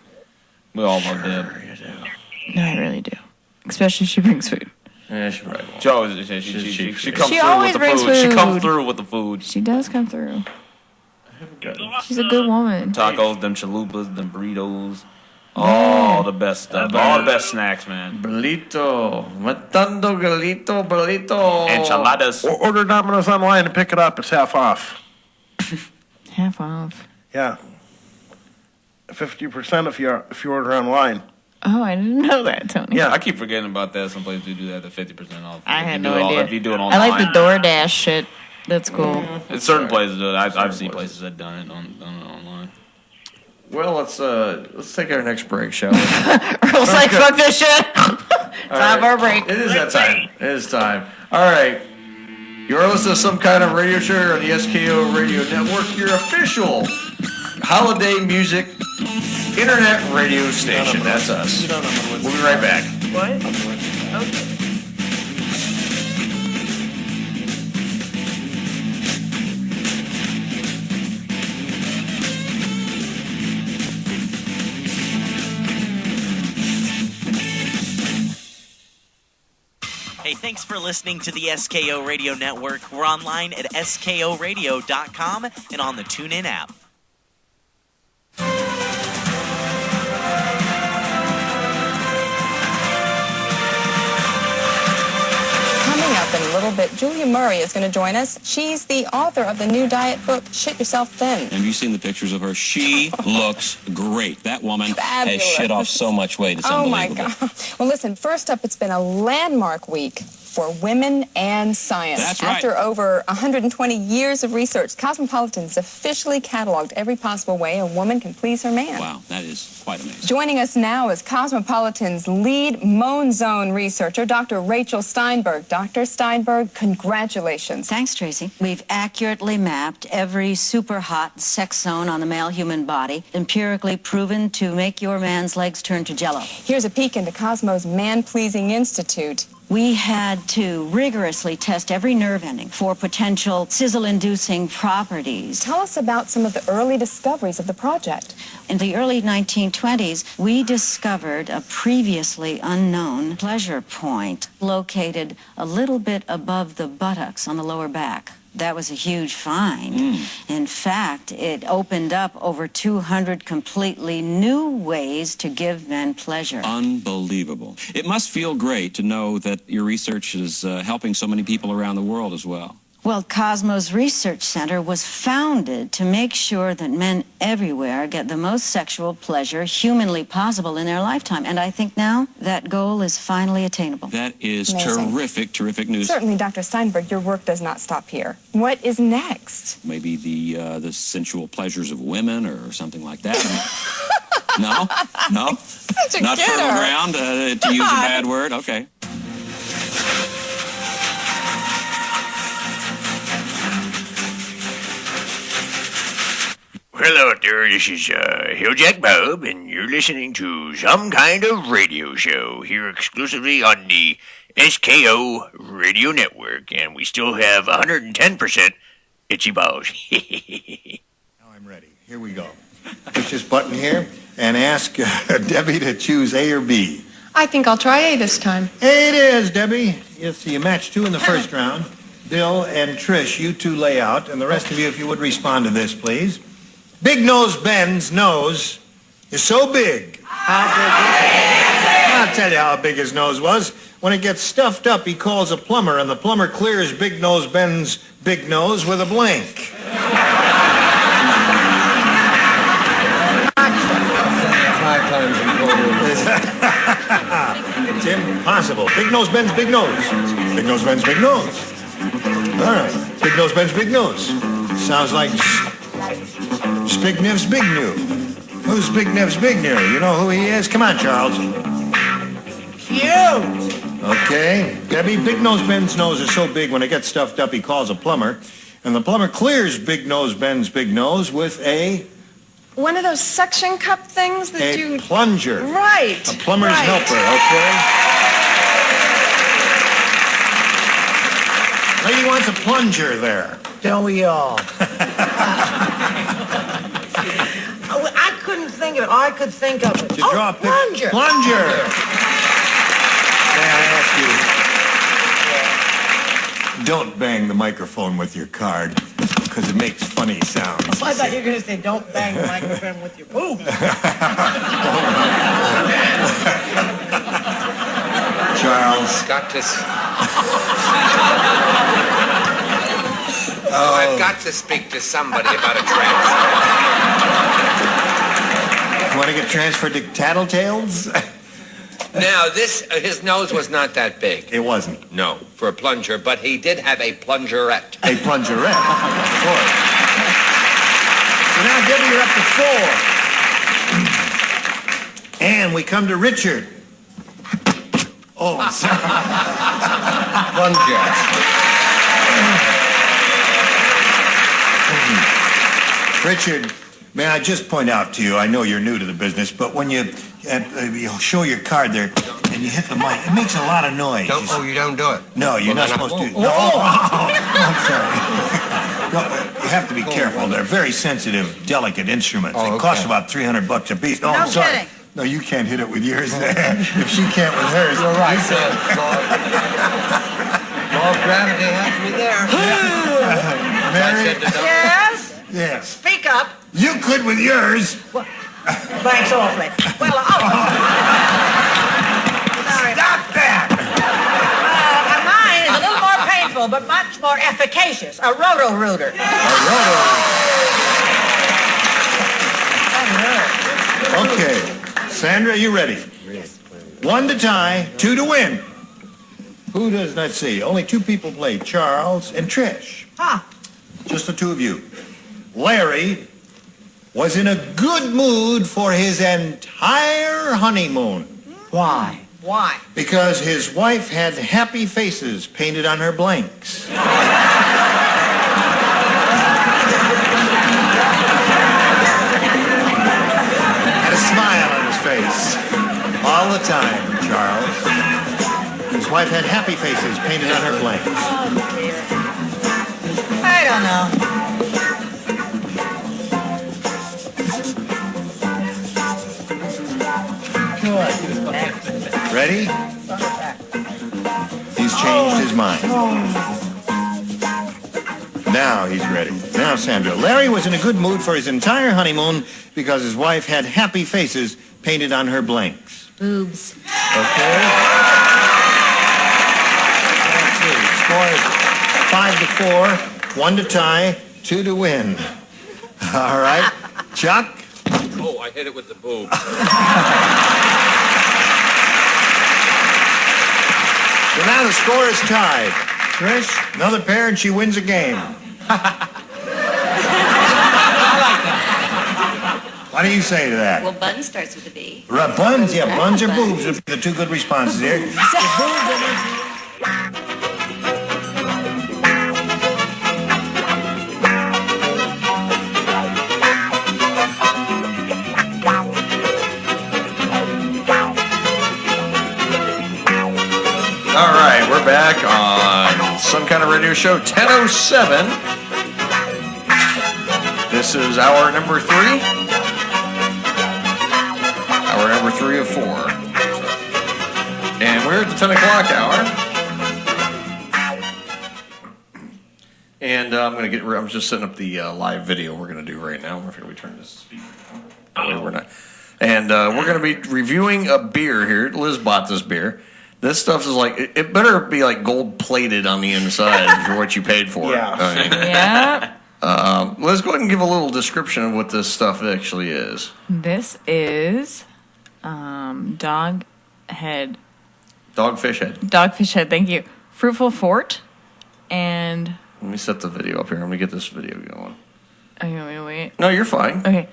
We all love Deb. No, I really do. Especially if she brings food. Yeah, she probably won't. Joe, she comes She through always with the brings food. She food. comes through with the food. She does come through. She's a good woman. Tacos, them chalupas, them burritos. All the best stuff. All the best snacks, man. Burrito. Matando burrito. Enchiladas. Or order Domino's online and pick it up. It's half off. Half off. Yeah. 50% if you order online. Oh, I didn't know that, Tony. Yeah. I keep forgetting about that. Some places do that, the 50% off. I had no If idea. you do it online. I like the DoorDash shit. That's cool. It's certain places. I've seen places that done it online. Well, let's take our next break, shall we? Earl's like, fuck this shit. Time for a break. It is that time. It is time. All right. You're listening to Some Kind of Radio Show on the SKO Radio Network, your official holiday music internet radio station. That's us. We'll be right back. What? Okay. Hey, thanks for listening to the SKO Radio Network. We're online at skoradio.com and on the TuneIn app. Coming up in a little bit, Julia Murray is going to join us. She's the author of the new diet book, Shit Yourself Thin. Have you seen the pictures of her? She looks great. That woman Fabulous. has shit off so much weight. It's Oh, my unbelievable. God. Well, listen, first up, it's been a landmark week for women and science. That's right. After over 120 years of research, Cosmopolitan's officially cataloged every possible way a woman can please her man. Wow, that is quite amazing. Joining us now is Cosmopolitan's lead Moan Zone researcher, Dr. Rachel Steinberg. Dr. Steinberg, congratulations. Thanks, Tracy. We've accurately mapped every super hot sex zone on the male human body, empirically proven to make your man's legs turn to jello. Here's a peek into Cosmo's Man-Pleasing Institute. We had to rigorously test every nerve ending for potential sizzle-inducing properties. Tell us about some of the early discoveries of the project. In the early 1920s, we discovered a previously unknown pleasure point located a little bit above the buttocks on the lower back. That was a huge find. In fact, it opened up over 200 completely new ways to give men pleasure. Unbelievable. It must feel great to know that your research is helping so many people around the world as well. Well, Cosmos Research Center was founded to make sure that men everywhere get the most sexual pleasure humanly possible in their lifetime. And I think now that goal is finally attainable. That is Amazing. terrific news. Certainly, Dr. Steinberg, your work does not stop here. What is next? Maybe the sensual pleasures of women or something like that. No? Such a Not getter. fertile ground, to use a bad word? Okay. Hello out there, this is Hilljack Bob, and you're listening to Some Kind of Radio Show here exclusively on the SKO Radio Network, and we still have 110% itchy balls. Now I'm ready. Here we go. Push this button here and ask Debbie to choose A or B. I think I'll try A this time. A it is, Debbie. Yes, you matched 2 in the first round. Bill and Trish, you 2 lay out, and the rest of you, if you would respond to this, please. Big Nose Ben's nose is so big. I'll tell you how big his nose was. When it gets stuffed up, he calls a plumber, and the plumber clears Big Nose Ben's big nose with a blank. It's impossible. Big Nose Ben's big nose. Big Nose Ben's big nose. All right. Big Nose Ben's big nose. Sounds like Spignev's Big New. Who's Spignev's Big New? You know who he is? Come on, Charles. Cute. Okay. Debbie, Big Nose Ben's nose is so big when it gets stuffed up, he calls a plumber. And the plumber clears Big Nose Ben's big nose with a One of those suction cup things that you... plunger. Right. A plumber's helper, okay? Lady wants a plunger there. Don't we all? I couldn't think of it. I could think of it. Did you draw a picture? Plunger. Plunger. May I ask you, don't bang the microphone with your card, because it makes funny sounds. I thought you were going to say, don't bang the microphone with your boobs. Charles. Got this. Oh, I've got to speak to somebody about a transfer. You want to get transferred to Tattletales? Now, his nose was not that big. It wasn't. No, for a plunger, but he did have a plungerette. A plungerette, of course. So now, Debbie, you're up to 4. And we come to Richard. Oh, sorry. Plunger. Richard, may I just point out to you, I know you're new to the business, but when you show your card there and you hit the mic, it makes a lot of noise. You don't do it. No, you're not supposed to. No, I'm sorry. You have to be careful. They're very sensitive, delicate instruments. They cost about $300 a piece. No, I'm sorry. Kidding. No, you can't hit it with yours there. If she can't with hers. You're right. Law of gravity has me there. Mary? Yes? Yes. Speak up. You could with yours. Thanks awfully. Well, sorry. Stop that! Mine is a little more painful, but much more efficacious. A roto-rooter. Okay. Sandra, you ready? Yes. 1 to tie, 2 to win. Who does, let's see, only 2 people played, Charles and Trish. Just the 2 of you. Larry was in a good mood for his entire honeymoon. Why? Why? Because his wife had happy faces painted on her blanks. Had a smile on his face all the time, Charles. His wife had happy faces painted on her blankets. I don't know. Ready? He's changed his mind. Now he's ready. Now, Sandra. Larry was in a good mood for his entire honeymoon because his wife had happy faces painted on her blanks. Boobs. Okay. Let's see. Score is 5-4, 1 to tie, 2 to win. All right. Chuck? Oh, I hit it with the boob. So now the score is tied. Trish, another pair and she wins a game. What do you say to that? Well, bun starts with a B. Buns, yeah, buns or boobs are the two good responses here. All right, we're back on Some Kind of Radio Show 10:07. This is hour number 3. Hour number 3 of 4. And we're at the 10 o'clock hour. And I'm just setting up the live video we're going to do right now. I forget we turn this speaker on. That way we're not. And we're going to be reviewing a beer here. Liz bought this beer. This stuff is like, it better be like gold plated on the inside for what you paid for it. Yeah. I mean, Yeah. Let's go ahead and give a little description of what this stuff actually is. This is dogfish head. Dogfish head, thank you. Fruitful Fort. And Let me set the video up here. Let me get this video going. oh, you want me to wait? No, you're fine. Okay.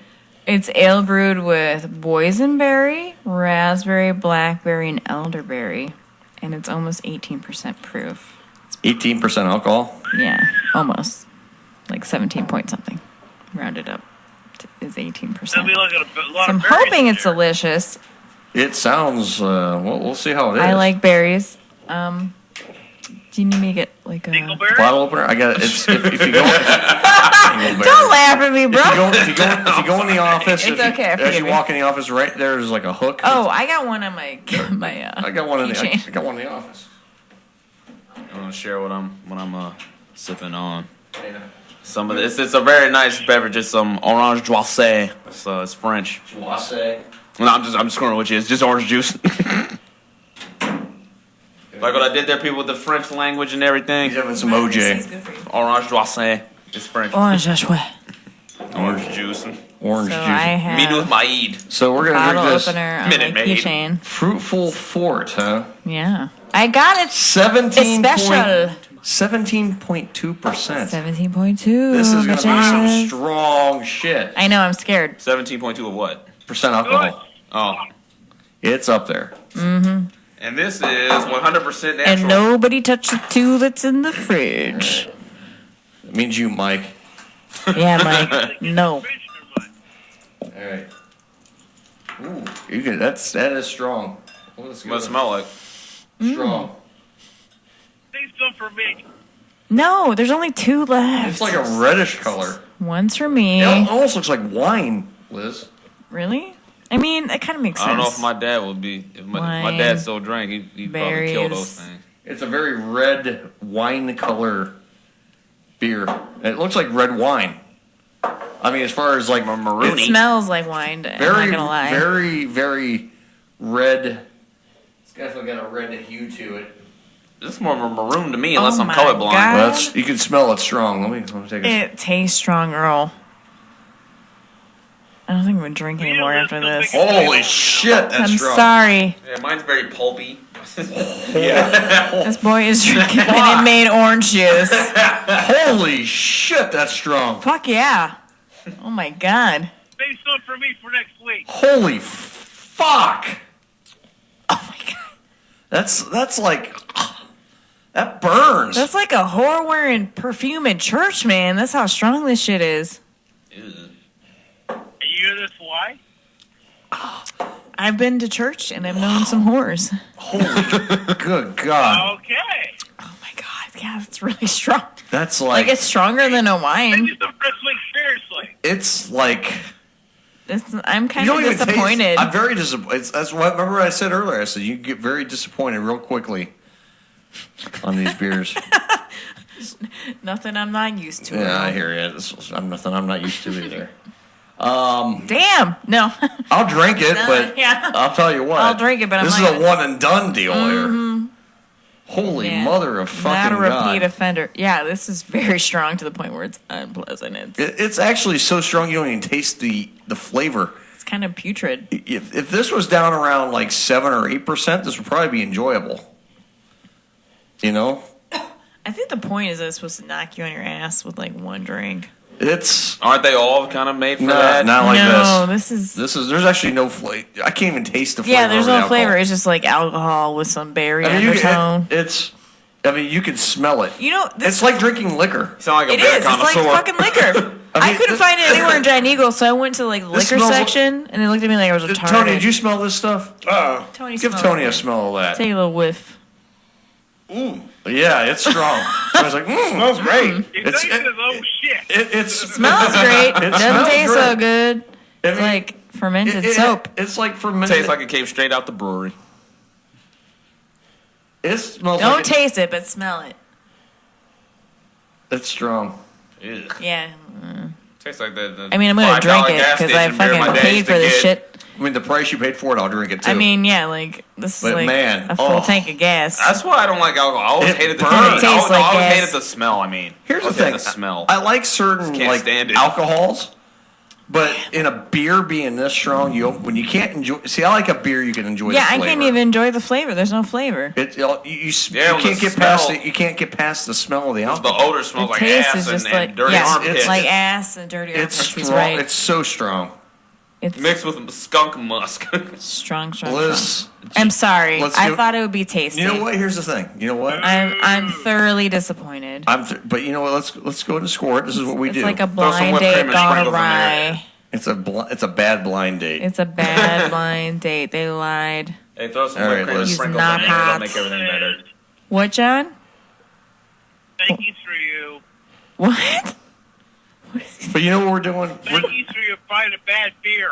It's ale brewed with boysenberry, raspberry, blackberry, and elderberry. And it's almost 18% proof. 18% alcohol? Yeah, almost. Like 17 point something. Rounded up is 18%. So I'm hoping it's delicious. It sounds, we'll see how it is. I like berries. Do you need me to get like a bottle opener? I got it. If you go, don't laugh at me, bro. If you go in the office, It's okay, as forgive you me. walk in the office, right there's like a hook. Oh, I got one on my I got one in the keychain. I got one in the office. I'm gonna share what I'm sipping on. Some of this, it's a very nice beverage. It's some orange glacé. It's French. Glacé. No, I'm just screwing with you. It's just orange juice. Like what I did there, people with the French language and everything. He's having some OJ. Orange glacé. It's French. Orange glacé. Orange juice. Orange So juice. I have Minute Maid. So we're gonna bottle drink this opener on Minute my Maid. keychain. Fruitful Fort, huh? Yeah, I got it. 17 special. 17.2%. 17.2. This is gonna be some bitches. strong shit. I know. I'm scared. 17.2 of what? Percent alcohol. Oh. It's up there. Mm-hmm. And this is 100% natural. And nobody touched the two that's in the fridge. It means you, Mike. Yeah, Mike. No. All right. Ooh, that is strong. What does it smell like? Strong. Save some for me. No, there's only 2 left. It's like a reddish color. One's for me. It almost looks like wine, Liz. Really? I mean, it kind of makes sense. I don't know if my dad would be. If my dad still drank, he'd probably kill those things. It's a very red wine color beer. It looks like red wine. I mean, as far as like maroon. It smells like wine. I'm not gonna lie. Very, very red. It's definitely got a red hue to it. This is more of a maroon to me, unless I'm my colorblind. God. Well, you can smell it strong. Let me take a. It tastes strong, Earl. I don't think I'm gonna drink anymore after this. Holy shit, that's I'm strong. sorry. Yeah, mine's very pulpy. Yeah. This boy is drinking and it made orange juice. Holy shit, that's strong. Fuck yeah. Oh my god. Save some for me for next week. Holy fuck. Oh my god. That's like that burns. That's like a whore wearing perfume in church, man. That's how strong this shit is. And you hear this why? I've been to church and I've known some whores. Good God. Okay. Oh my God, yeah, it's really strong. That's like it's stronger than a wine. Take the wrestling seriously. it's like I'm kind you of don't even disappointed. taste, I'm very disappointed. That's what remember what I said earlier. I said you get very disappointed real quickly on these beers. Nothing I'm not used to. Yeah, I hear you. I'm nothing I'm not used to either. Damn. No. I'll drink it, but yeah. I'll tell you what. I'll drink it, but I'm this not is a one and done deal here. Holy Yeah. mother of fucking Not a God. repeat offender. Yeah, this is very strong to the point where it's unpleasant. It's actually so strong you don't even taste the flavor. It's kind of putrid. If this was down around like 7 or 8%, this would probably be enjoyable. You know? I think the point is that it's supposed to knock you on your ass with like one drink. Aren't they all kind of made for No, that? not like No, this. this is there's actually no flavor. I can't even taste the flavor. Yeah, there's of the no alcohol. flavor. It's just like alcohol with some berry I mean, undertone. you can smell it. You know, it's like drinking liquor. Sound like It is. It's like fucking liquor. I couldn't find it anywhere in Giant Eagle, so I went to like the This liquor smells section, and they looked at me like I was retarded. Tony, did you smell this stuff? Tony, Give smell Tony it. a smell of that. Take a little whiff. Yeah, it's strong. I was like, smells great. It Smells great. Doesn't smells taste great. so good. It's like fermented soap. It's like fermented. Tastes like it came straight out the brewery. It smells Don't like taste it, but smell it. it's strong. Yeah. Tastes like the I mean, I'm gonna $5 drink it gas because I station beer my fucking dad paid used for to this get. shit. I mean, the price you paid for it, I'll drink it too. I mean, yeah, like this is But like man, a full tank of gas. That's why I don't like alcohol. I always It hated the burns. taste. It tastes like I always gas. hated the smell. I mean, Here's the Always hated thing. the smell. I like certain Can't like stand it. alcohols, but in a beer being this strong, when you can't enjoy. See, I like a beer you can enjoy. Yeah, the I flavor. can't even enjoy the flavor. There's no flavor. You Yeah, can't the get past smell- it. You can't get past the smell of the The alcohol. odor smells The like taste ass is just and like dirty armpits. it's like ass and dirty It's armpits. He's strong. right. It's so strong. It's mixed with skunk musk. strong. Liz, I'm sorry. let's I do- thought it would be tasty. You know what? Here's the thing. You know what? I'm thoroughly disappointed. But you know what? Let's go and score it. This is what we It's do. like a blind date gone awry. It's a bad blind date. It's a bad blind date. They lied. Hey, throw some All whipped right, cream and Liz. sprinkles Not in there. That'll hot. make everything better. What, John? Thank you for you. What? But you know what we're doing? Thank you for your buying a bad beer.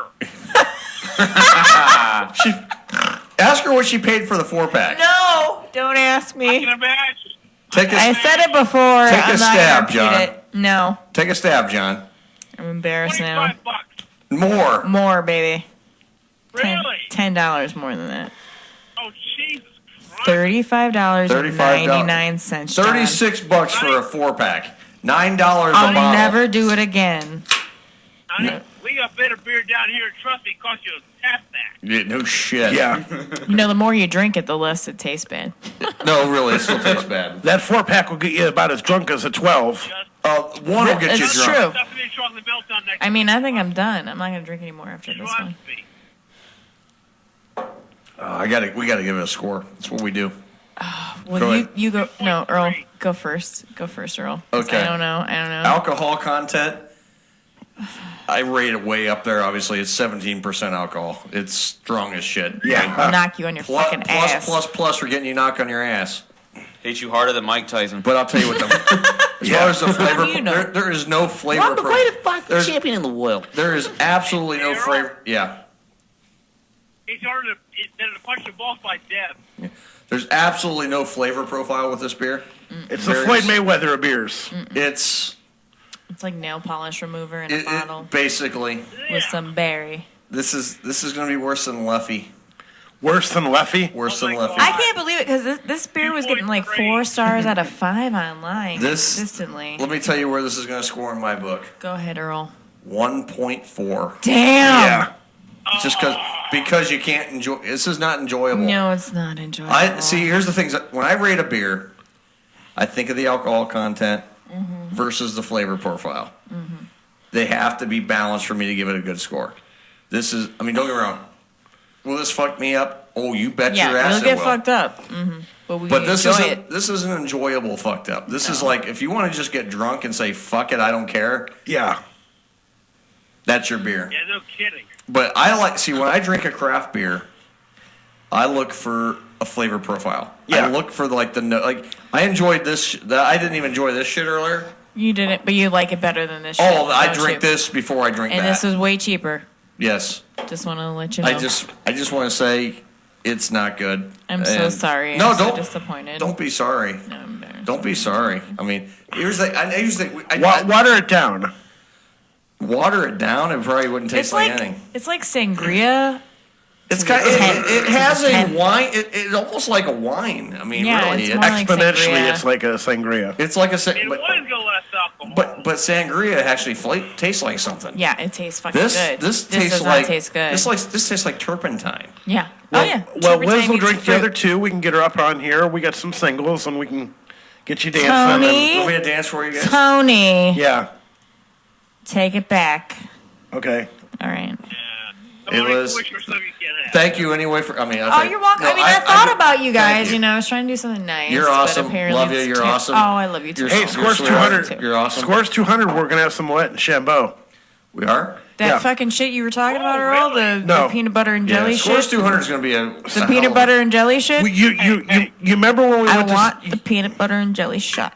Ask her what she paid for the 4-pack. No, don't ask me. I can imagine. I said it before. Take a I'm stab, not gonna John. repeat it. No, Take a stab, John. I'm embarrassed now. More. More, baby. Really? $10 more than that. Oh, Jesus. $35.99. John. $36 for a 4-pack. $9 a I'll bottle. never do it again. Honey, we got better beer down here. Trust me, it costs you a tap back. Yeah, no shit. Yeah. You know, the more you drink it, the less it tastes bad. No, really, it still tastes bad. That 4-pack will get you about as drunk as a 12. One will get you It's drunk. true. Stuff in chocolate melt on next. I mean, I think I'm done. I'm not going to drink anymore after this one. We gotta give it a score. That's what we do. Well, Go ahead. you go. No, Earl, go first. Go first, Earl. 'Cause Okay. I don't know. Alcohol content. I rate it way up there. Obviously, it's 17% alcohol. It's strong as shit. I'll knock you on your fucking ass. Plus, we're getting you knocked on your ass. Hate you harder than Mike Tyson. But I'll tell you what, as far as the flavor, You know. there is no flavor. I'm the greatest boxing There's- champion in the world. There is absolutely no flavor. Yeah. It's harder than to punch the balls by Deb. There's absolutely no flavor profile with this beer. It's the Floyd Mayweather of beers. It's like nail polish remover in a bottle basically with some berry. This is going to be worse than Leffy. Worse than Leffy? Worse than Leffy. I can't believe it because this beer was getting like 4 stars out of 5 online consistently. Let me tell you where this is going to score in my book. Go ahead, Earl. 1.4. Damn. Yeah. Just because you can't enjoy. This is not enjoyable. No, it's not enjoyable. See, here's the things. When I rate a beer, I think of the alcohol content versus the flavor profile. They have to be balanced for me to give it a good score. This is. I mean, don't get me wrong. Will this fuck me up? Oh, you bet your ass it'll get it will. fucked up. But This enjoy isn't. it. This isn't enjoyable. Fucked up. This is like if you want to just get drunk and say fuck it, I don't care. Yeah. That's your beer. Yeah, no kidding. But when I drink a craft beer, I look for a flavor profile. Yeah. I look for I enjoyed this. I didn't even enjoy this shit earlier. You didn't, but you like it better than this. Oh, shit, I don't drink you? this before I drink And that. this is way cheaper. Yes. Just want to let you know. I just want to say it's not good. I'm so sorry. No, I'm so don't. disappointed. Don't be sorry. No, I'm embarrassed. Don't be sorry. I mean, here's the. Water it down. Water it down. It probably wouldn't taste It's like like anything. it's like sangria. It's kind. It has a wine. It's almost like a wine. I mean, Yeah, really, it's more like Exponentially, sangria. it's like a sangria. it's like a. It would go less alcohol. But sangria actually tastes like something. Yeah, it tastes fucking This good. this does tastes not like taste good. This tastes like turpentine. Yeah. Well, oh yeah. Well, Turpentine Liz will meets drink the fruit. other two. We can get her up on here. We got some singles, and we can get you dancing. Tony? Want me to dance for you guys? Tony. Yeah. Take it back. Okay. All right. It was. Thank you anyway for. I mean, Oh, you're welcome. I mean, I thought about you guys. You know, I was trying to do something nice. You're but awesome. apparently Love you. it's You're awesome. Oh, I love you too. Hey, scores 200. You're awesome. Scores 200. We're gonna have some wet and Shambo. We are. That fucking shit you were talking about, Earl, the peanut butter and jelly Scores shit. 200 is going to be The peanut butter and jelly shit. You remember when we I went to? want the peanut butter and jelly shot.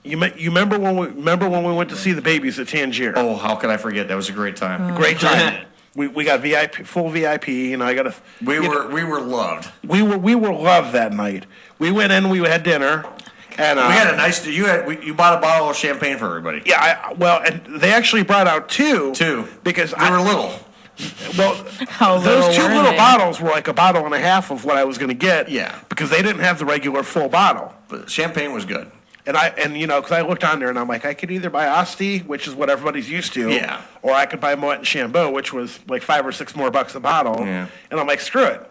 You remember when we went to see the babies at Tangier? Oh, how could I forget? That was a great time. Great time. We got VIP, full VIP, and I got a. We were loved. We were loved that night. We went in. We had dinner. And, we had a nice. You bought a bottle of champagne for everybody. Yeah, and they actually brought out two. Because they were little. Well, those two little bottles were like a bottle and a half of what I was going to get. Yeah. Because they didn't have the regular full bottle. But champagne was good. And because I looked on there and I'm like, I could either buy Asti, which is what everybody's used to, Yeah. or I could buy Moet and Chambeau, which was like $5 or $6 more a bottle. Yeah. And I'm like, screw it.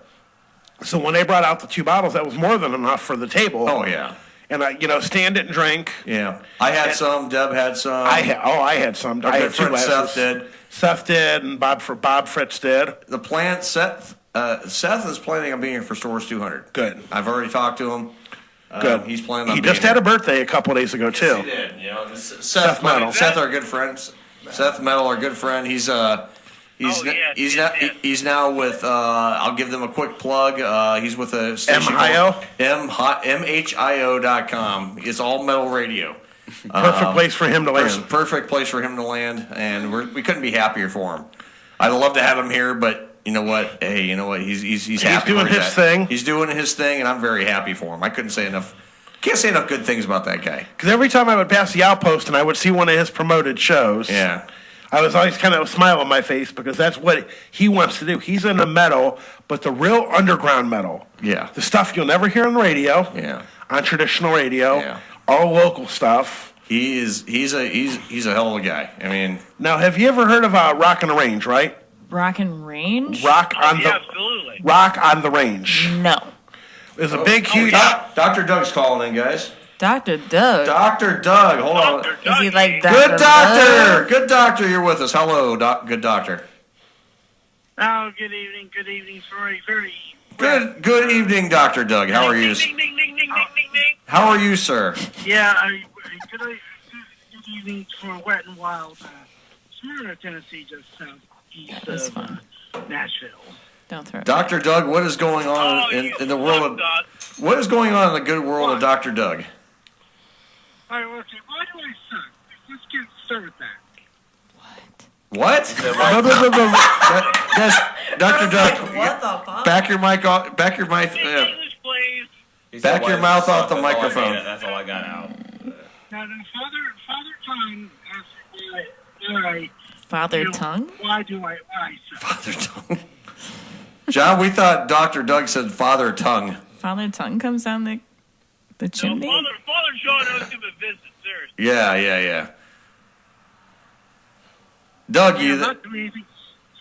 So when they brought out the two bottles, that was more than enough for the table. Oh yeah. And I, stand it and drink. Yeah. I had some. Deb had some. I had some. Our I good had two friend glasses. Seth did. Seth did, and Bob Fritz did. The plan. Seth is planning on being here for Stores 200. Good. I've already talked to him. Good. He's planning on. He being just had a here. birthday a couple days ago too. Yes, he did. You know, Seth Metal. Seth, our good friend. Seth Metal, our good friend. He's now with. I'll give them a quick plug. He's with a station MHIO.com. It's all metal radio. Perfect place for him to land. Perfect place for him to land, and we couldn't be happier for him. I'd love to have him here, but you know what? Hey, you know what? He's happy. doing where his thing. He's doing his thing, and I'm very happy for him. I couldn't say enough. Can't say enough good things about that guy. Because every time I would pass the Outpost and I would see one of his promoted shows, Yeah. I was always kind of a smile on my face because that's what he wants to do. He's into metal, but the real underground metal. Yeah. The stuff you'll never hear on the radio. Yeah. On traditional radio. Yeah. All local stuff. He's a hell of a guy. I mean, Now, have you ever heard of Rock on the Range, right? Rock and Range? Rock on the absolutely. Rock on the Range. No. There's a big, huge. Dr. Doug's calling in, guys. Dr. Doug. Dr. Doug, hold on. Is he like Dr. Good doctor. Doug? Good doctor, you're with us. Hello, good doctor. Oh, good evening. Good evening. Very. Good evening, Dr. Doug. How are you? Ding, ding, ding, ding, ding, ding, ding. How are you, sir? Yeah, good evening for Wet and Wild. Smyrna, Tennessee, just southeast of Nashville. Don't throw it. Dr. Doug, what is going on in the world of what is going on in the good world of Dr. Doug? All right, okay, why do I suck? Let's get started with that. What? That's Dr. Doug. What the fuck? Back your mic off. Back your mic. Back your mouth off the microphone. That's all I got out. Now, the Father Time asked why. Father Tongue? Why I suck? Father Tongue. John, we thought Dr. Doug said Father Tongue. Father Tongue comes down the chimney? Father John owes him a visit, seriously. Yeah. Doug, I'm not doing anything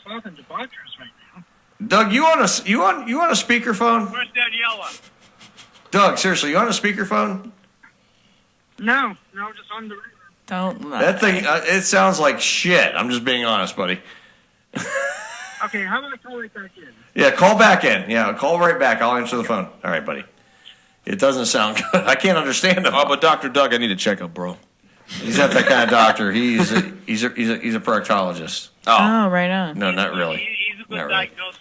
fucking debaucherous right now. Doug, you on a speakerphone? Where's Daniela? Doug, seriously, you on a speakerphone? No, just on the river. Don't lie. That thing, it sounds like shit. I'm just being honest, buddy. Okay, how about I call right back in? Yeah, call back in. Yeah, call right back. I'll answer the phone. All right, buddy. It doesn't sound good. I can't understand him. Oh, but Dr. Doug, I need a checkup, bro. He's not that kind of doctor. He's a proctologist. Oh, right on. No, not really. He's a good Not really. diagnosis.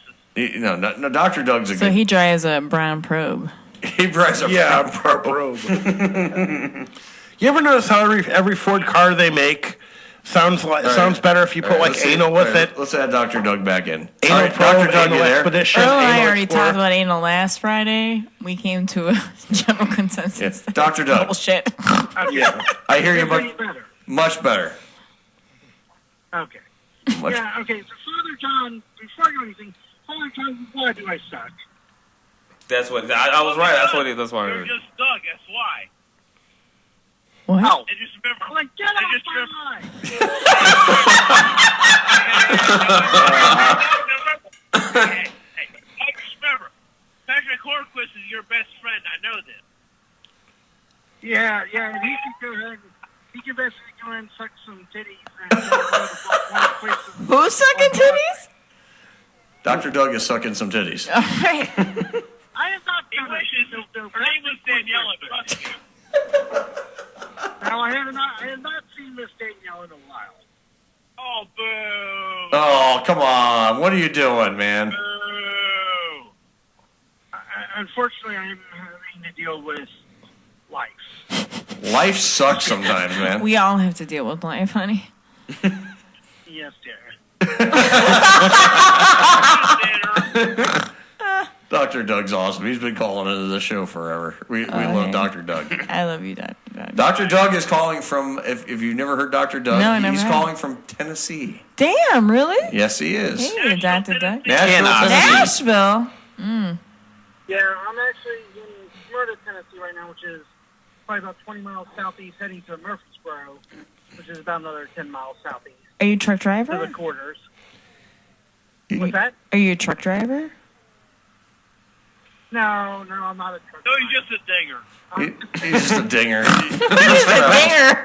No. Dr. Doug's a So good. he drives a brown probe. He drives a brown probe. You ever notice how every Ford car they make sounds better if you put anal with it? Let's add Dr. Doug back in. Anal probe, anal expedition. Earl and I anal already explorer. talked about anal last Friday. We came to a general consensus. that Dr. it's Doug. Bullshit. Yeah, I hear you Better. much better. Okay. Much- Yeah, okay, so Father John, before I go anything, Father John, why do I suck? That's what I was right. That's what I You're heard. just Doug, that's why. What? How? And just remember. Like, get off my line! Hey, just remember, Patrick Horquist is your best friend. I know this. Yeah, and he can go ahead. He can basically go and suck some titties and Who's sucking titties? Dr. Doug is sucking some titties. All right. I have not He done wishes it. her name was Daniela. Trust me. Now, I have not seen Miss Danielle in a while. Oh, boo. Oh, come on. What are you doing, man? Boo. Unfortunately, I'm having to deal with life. Life sucks sometimes, man. We all have to deal with life, honey. Yes, dear. Dr. Doug's awesome. He's been calling into the show forever. We love Dr. Doug. I love you, Dr. Doug. Dr. Doug is calling from, if you've never heard Dr. Doug, No, I never he's have. calling from Tennessee. Damn, really? Yes, he is. Hey, Dr. Doug. Nashville, Tennessee. Nashville. Mm. Yeah, I'm actually in Smyrna, Tennessee right now, which is probably about 20 miles southeast, heading to Murfreesboro, which is about another 10 miles southeast. Are you a truck To the driver? quarters. What's that? Are you a truck driver? No, I'm not a truck. No, he's just a dinger. He's just a dinger.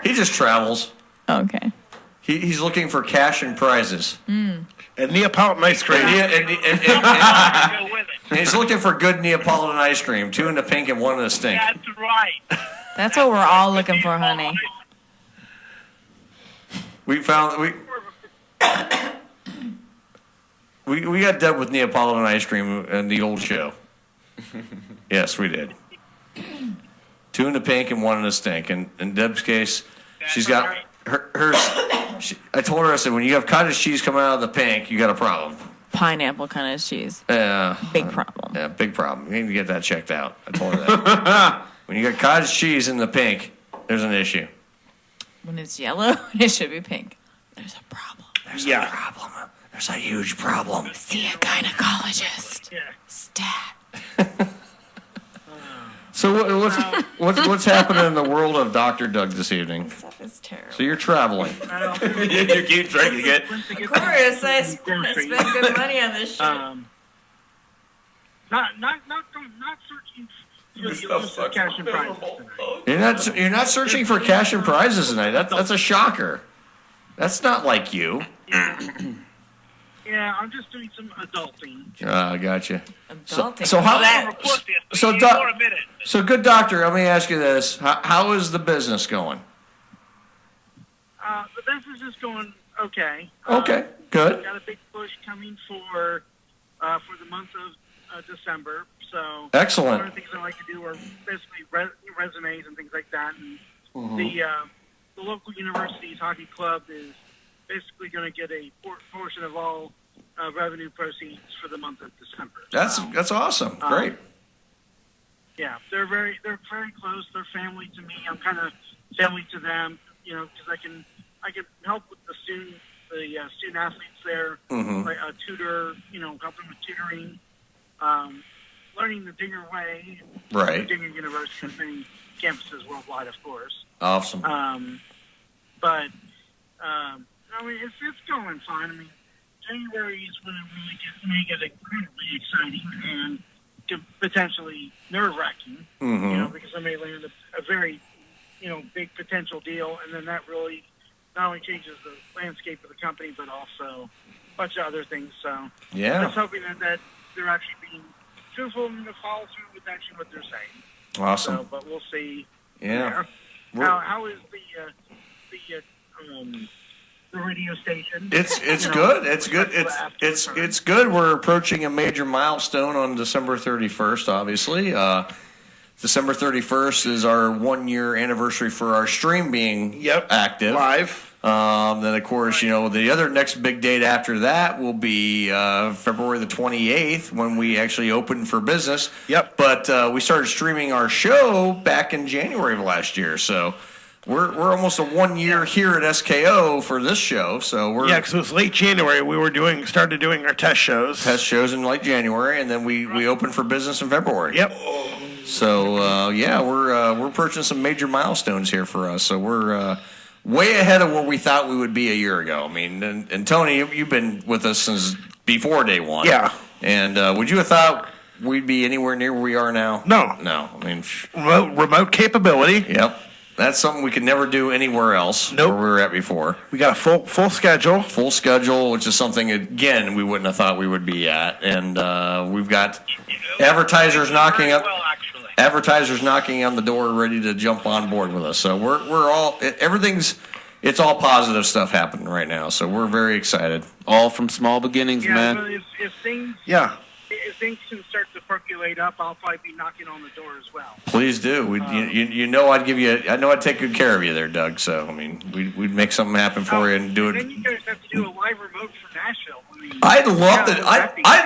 He just travels. Okay. He's looking for cash and prizes. Mm. And Neapolitan ice cream. And he's looking for good Neapolitan ice cream. 2 in the pink and 1 in the stink. That's right. That's what we're all looking for, honey. We found we got done with Neapolitan ice cream in the old show. Yes, we did. 2 in the pink and 1 in the stink. And in Deb's case, she's got hers. I told her, I said, when you have cottage cheese coming out of the pink, you got a problem. Pineapple kind of cheese. Big problem. Yeah, big problem. You need to get that checked out. I told her that. When you got cottage cheese in the pink, there's an issue. When it's yellow, it should be pink. There's a problem. There's a problem. There's a huge problem. See a gynecologist. Yeah. Stat. So what's happening in the world of Dr. Doug this evening? Stuff is terrible. So you're traveling. You keep drinking it. Of course, I spend good money on this shit. Not searching for cash and prizes tonight. You're not searching for cash and prizes tonight. That's a shocker. That's not like you. Yeah, I'm just doing some adulting. I gotcha. Adulting. So how? For a minute. So good doctor. Let me ask you this: how is the business going? The business is going okay. Okay, good. Got a big push coming for the month of December. So Excellent. One of the things I like to do are basically resumes and things like that. And Mm-hmm. the local university's hockey club is basically going to get a portion of all revenue proceeds for the month of December. That's awesome. Great. Yeah, they're very close. They're family to me. I'm kind of family to them, because I can help with the student athletes there, Mhm. like a tutor, help them with tutoring, learning the Dinger way. Right. Dinger University has many campuses worldwide, of course. Awesome. But it's going fine. I mean, January is when it really may get incredibly exciting and potentially nerve-wracking, Mhm. because I may land a very, big potential deal, and then that really not only changes the landscape of the company, but also a bunch of other things. So Yeah. I'm just hoping that they're actually being truthful and to follow through with actually what they're saying. Awesome. So, but we'll see. Yeah. How is the the radio station. It's You know, good. It's good. after It's good. We're approaching a major milestone on December 31st. Obviously, December 31st is our 1-year anniversary for our stream being active live. Then, of course, the other next big date after that will be February the 28th when we actually open for business. Yep. But we started streaming our show back in January of last year, so we're almost a 1 year here at SKO for this show. So we're because it was late January. We started doing our test shows. In late January, and then we opened for business in February. Yep. So we're approaching some major milestones here for us. So we're way ahead of where we thought we would be a year ago. I mean, and Tony, you've been with us since before day one. Yeah. And would you have thought we'd be anywhere near where we are now? No. I mean, remote capability. Yep. That's something we could never do anywhere else where we were at before. We got a full schedule. Full schedule, which is something, again, we wouldn't have thought we would be at. And we've got advertisers knocking up. Advertisers knocking on the door, ready to jump on board with us. So we're all it's all positive stuff happening right now. So we're very excited. All from small beginnings, man. Well, if things can start to percolate up, I'll probably be knocking on the door as well. Please do. I'd take good care of you there, Doug. So I mean, we'd make something happen for you and do it. Then you guys have to do a live remote for Nashville. I mean, I'd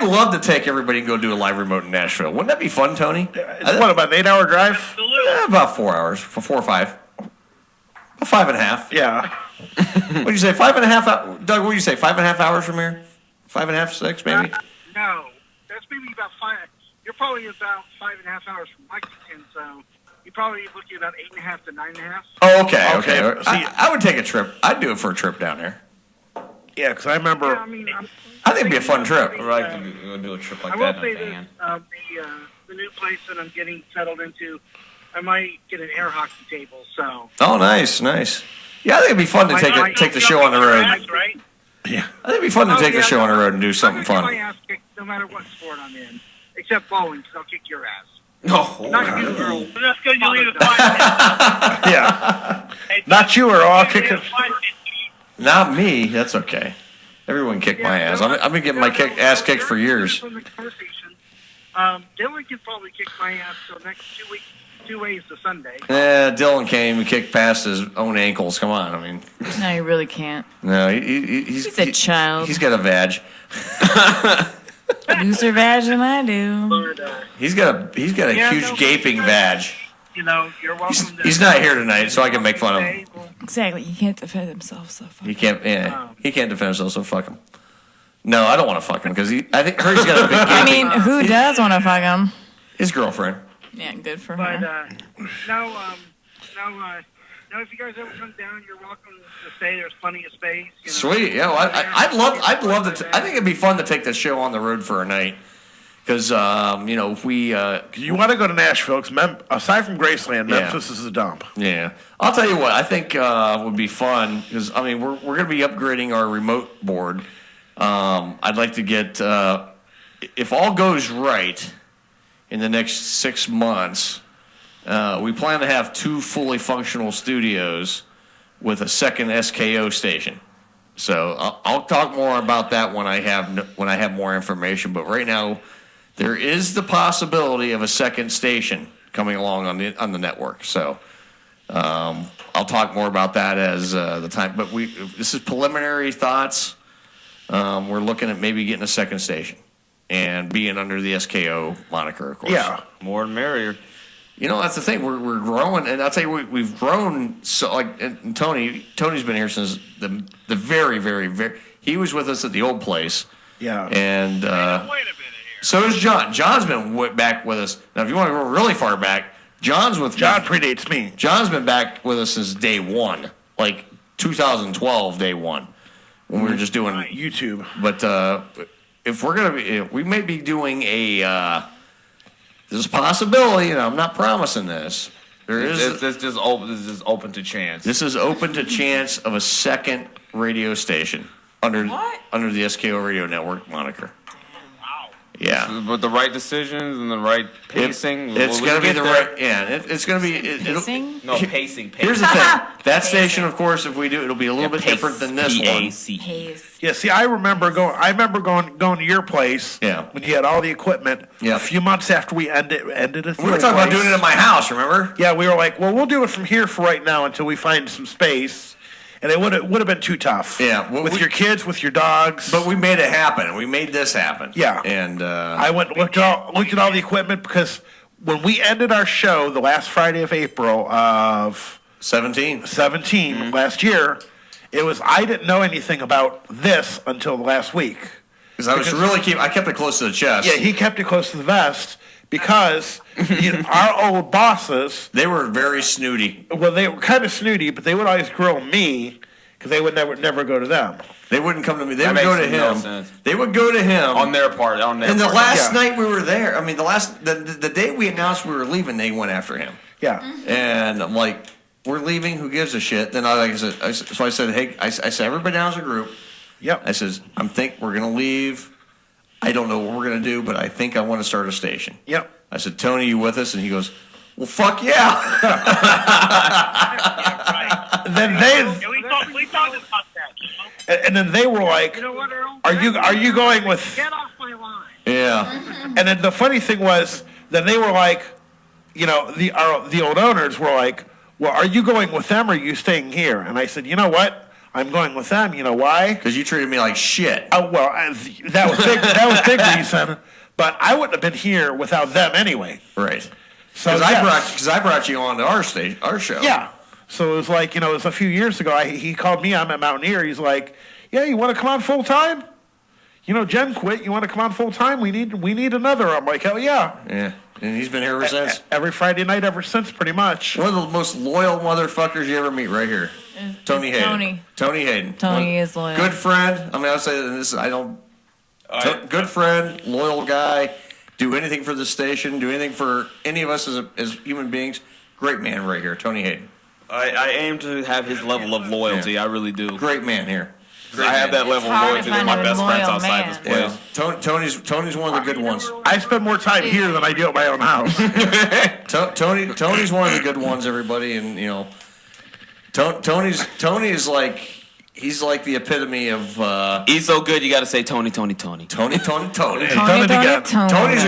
love to take everybody and go do a live remote in Nashville. Wouldn't that be fun, Tony? What, about an 8-hour drive? About 4 hours, 4 or 5. About 5.5. Yeah. What'd you say? 5.5? Doug, what'd you say? 5.5 hours from here? 5.5, 6, maybe? No, that's maybe about 5. You're probably about 5.5 hours from Lexington, so you're probably looking at about 8.5 to 9.5. Oh, okay. See, I would take a trip. I'd do it for a trip down there. Yeah, because I remember. Yeah, I mean, I think it'd be a fun trip. Right, to do a trip like I that will in a say van. this: the new place that I'm getting settled into, I might get an air hockey table. So. Oh, nice. Yeah, I think it'd be fun to take the show on the road. Right? Yeah. I think it'd be fun to take the show on the road and do something fun. My ass kicked no matter what sport I'm in, except bowling, because I'll kick your ass. No. Not you, Earl. That's because you leave it Yeah. Not you, Earl. I'll kick it. Not me. That's okay. Everyone kicked my ass. I've been getting my ass kicked for years. Dylan can probably kick my ass till next 2 weeks, 2 ways to Sunday. Yeah, Dylan can't even kick past his own ankles. Come on, I mean. No, you really can't. No, he's a child. He's got a vag. Looser vag than I do. He's got a huge gaping vag. You know, you're welcome. He's not here tonight, so I can make fun of him. Exactly. He can't defend himself, so fuck. He can't. Yeah, he can't defend himself, so fuck him. No, I don't want to fuck him because I think he's got a big. I mean, who does want to fuck him? His girlfriend. Yeah, good for But her. No, if you guys ever come down, you're welcome to stay. There's plenty of space. You know. Sweet. Yeah, well, I'd love to. I think it'd be fun to take the show on the road for a night. Because, if we... you want to go to Nashville, because aside from Graceland, Memphis is a dump. Yeah. I'll tell you what, I think would be fun, because, I mean, we're going to be upgrading our remote board. I'd like to get... if all goes right in the next 6 months, we plan to have 2 fully functional studios with a second SKO station. So I'll talk more about that when I have more information. But right now... there is the possibility of a second station coming along on the network. So I'll talk more about that as the time. But this is preliminary thoughts. We're looking at maybe getting a second station and being under the SKO moniker, of course. Yeah, more the merrier. You know, that's the thing. We're growing, and I'll tell you, we've grown. So, and Tony's been here since the very, very, very. He was with us at the old place. Yeah, and. So does John. John's been back with us. Now, if you want to go really far back, John predates me. John's been back with us since day one, like 2012, day one, when we were just doing YouTube. But if we're gonna be, we may be doing there's a possibility, and I'm not promising this. This is just open to chance. This is open to chance of a second radio station under the SKO Radio Network moniker. Yeah. With the right decisions and the right pacing. It's going to be the right. Yeah, it's going to be. Pacing? No, pacing. Here's the thing. That station, of course, if we do, it'll be a little bit different than this one. Pace. Yeah, see, I remember going to your place. Yeah. When you had all the equipment. Yeah. A few months after we ended it. We were talking about doing it at my house. Remember? Yeah, we were like, well, we'll do it from here for right now until we find some space. And it would have been too tough. Yeah. Well, with your kids, with your dogs. But we made it happen. We made this happen. Yeah. And I went and looked at all the equipment because when we ended our show the last Friday of April of 17 last year, I didn't know anything about this until last week. Because I kept it close to the chest. Yeah, he kept it close to the vest because our old bosses. They were very snooty. Well, they were kind of snooty, but they would always grill me because they would never go to them. They wouldn't come to me. They would go to him. They would go to him on their part. And the last night we were there, I mean, the day we announced we were leaving, they went after him. Yeah. And I'm like, we're leaving. Who gives a shit? Then I said, hey, I said, everybody down as a group. Yep. I says, we're gonna leave. I don't know what we're gonna do, but I think I want to start a station. Yep. I said, Tony, you with us? And he goes, well, fuck yeah. Then we talked about that. And then they were like, You know what, Earl? Are you going with? Get off my line. Yeah. And then the funny thing was, then they were like, the old owners were like, well, are you going with them or are you staying here? And I said, you know what? I'm going with them. You know why? Because you treated me like shit. Oh, well, that was big reason. But I wouldn't have been here without them anyway. Right. So Because I brought you on to our show. Yeah. So it was like, it was a few years ago. He called me. I'm at Mountaineer. He's like, yeah, you want to come on full time? Jen quit. You want to come on full time? We need another. I'm like, hell yeah. Yeah. And he's been here ever since. Every Friday night ever since, pretty much. One of the most loyal motherfuckers you ever meet right here. Tony Heydon. Tony Heydon. Tony is loyal. Good friend. I mean, I'll say this. Good friend, loyal guy. Do anything for the station. Do anything for any of us as human beings. Great man right here, Tony Heydon. I aim to have his level of loyalty. I really do. Great man here. I have that level of loyalty to my best friends outside this place. Yeah. Tony's one of the good ones. I spend more time here than I do at my own house. Tony's one of the good ones, everybody, and Tony is like he's like the epitome of. He's so good, you got to say Tony. Tony's a good. Tony's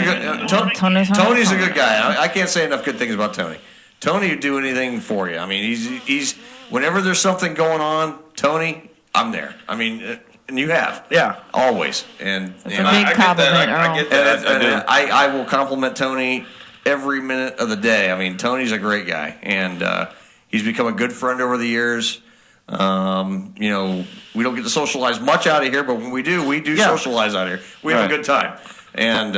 a good guy. I can't say enough good things about Tony. Tony would do anything for you. I mean, he's whenever there's something going on, Tony, I'm there. I mean, and you have. Yeah. Always. And it's a big compliment, Earl. I get that. I will compliment Tony every minute of the day. I mean, Tony's a great guy, and he's become a good friend over the years. We don't get to socialize much out of here, but when we do socialize out here. We have a good time. And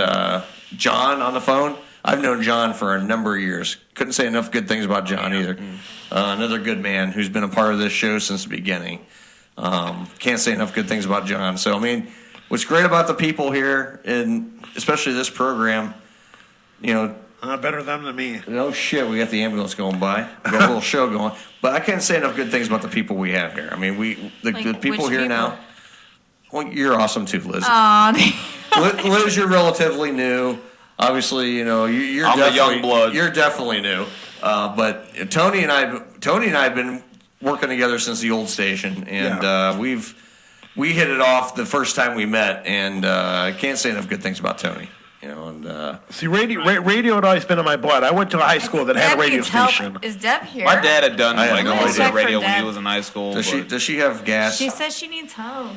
John on the phone, I've known John for a number of years. Couldn't say enough good things about John either. Another good man who's been a part of this show since the beginning. Can't say enough good things about John. So, I mean, what's great about the people here, and especially this program, better them than me. No shit, we got the ambulance going by. We got a little show going. But I can't say enough good things about the people we have here. I mean, the people here now. Well, you're awesome too, Liz. Liz, you're relatively new. Obviously, you're I'm a young blood. You're definitely new. But Tony and I have been working together since the old station, and we hit it off the first time we met, and I can't say enough good things about Tony. See, radio had always been in my blood. I went to a high school that had a radio station. Is Deb here? My dad had done radio when Deb. he was in high school. Does she have gas? She says she needs help.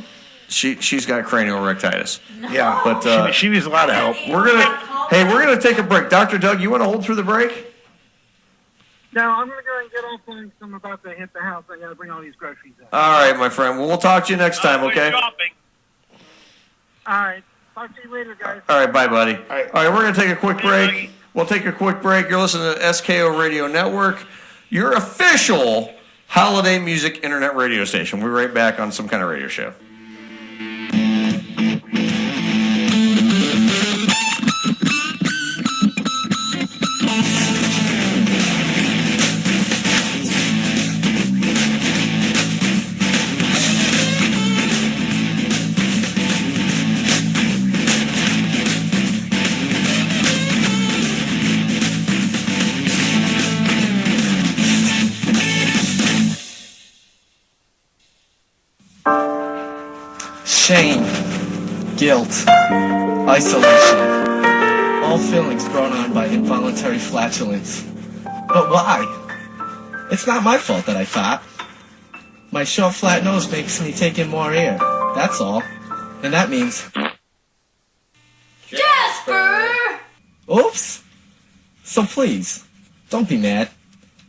She's got craniorrectitis. No. Yeah, but she needs a lot of help. We're gonna take a break. Dr. Doug, you want to hold through the break? No, I'm going to go and get off when I'm about to hit the house. I got to bring all these groceries up. All right, my friend. Well, we'll talk to you next time, okay? All right. Talk to you later, guys. All right, bye, buddy. All right, we're going to take a quick break. We'll take a quick break. You're listening to SKO Radio Network, your official holiday music internet radio station. We'll be right back on some kind of radio show. pain, guilt, isolation, all feelings brought on by involuntary flatulence. But why? It's not my fault that I fart. My short, flat nose makes me take in more air. That's all. And that means... Jasper! Oops! So please, don't be mad.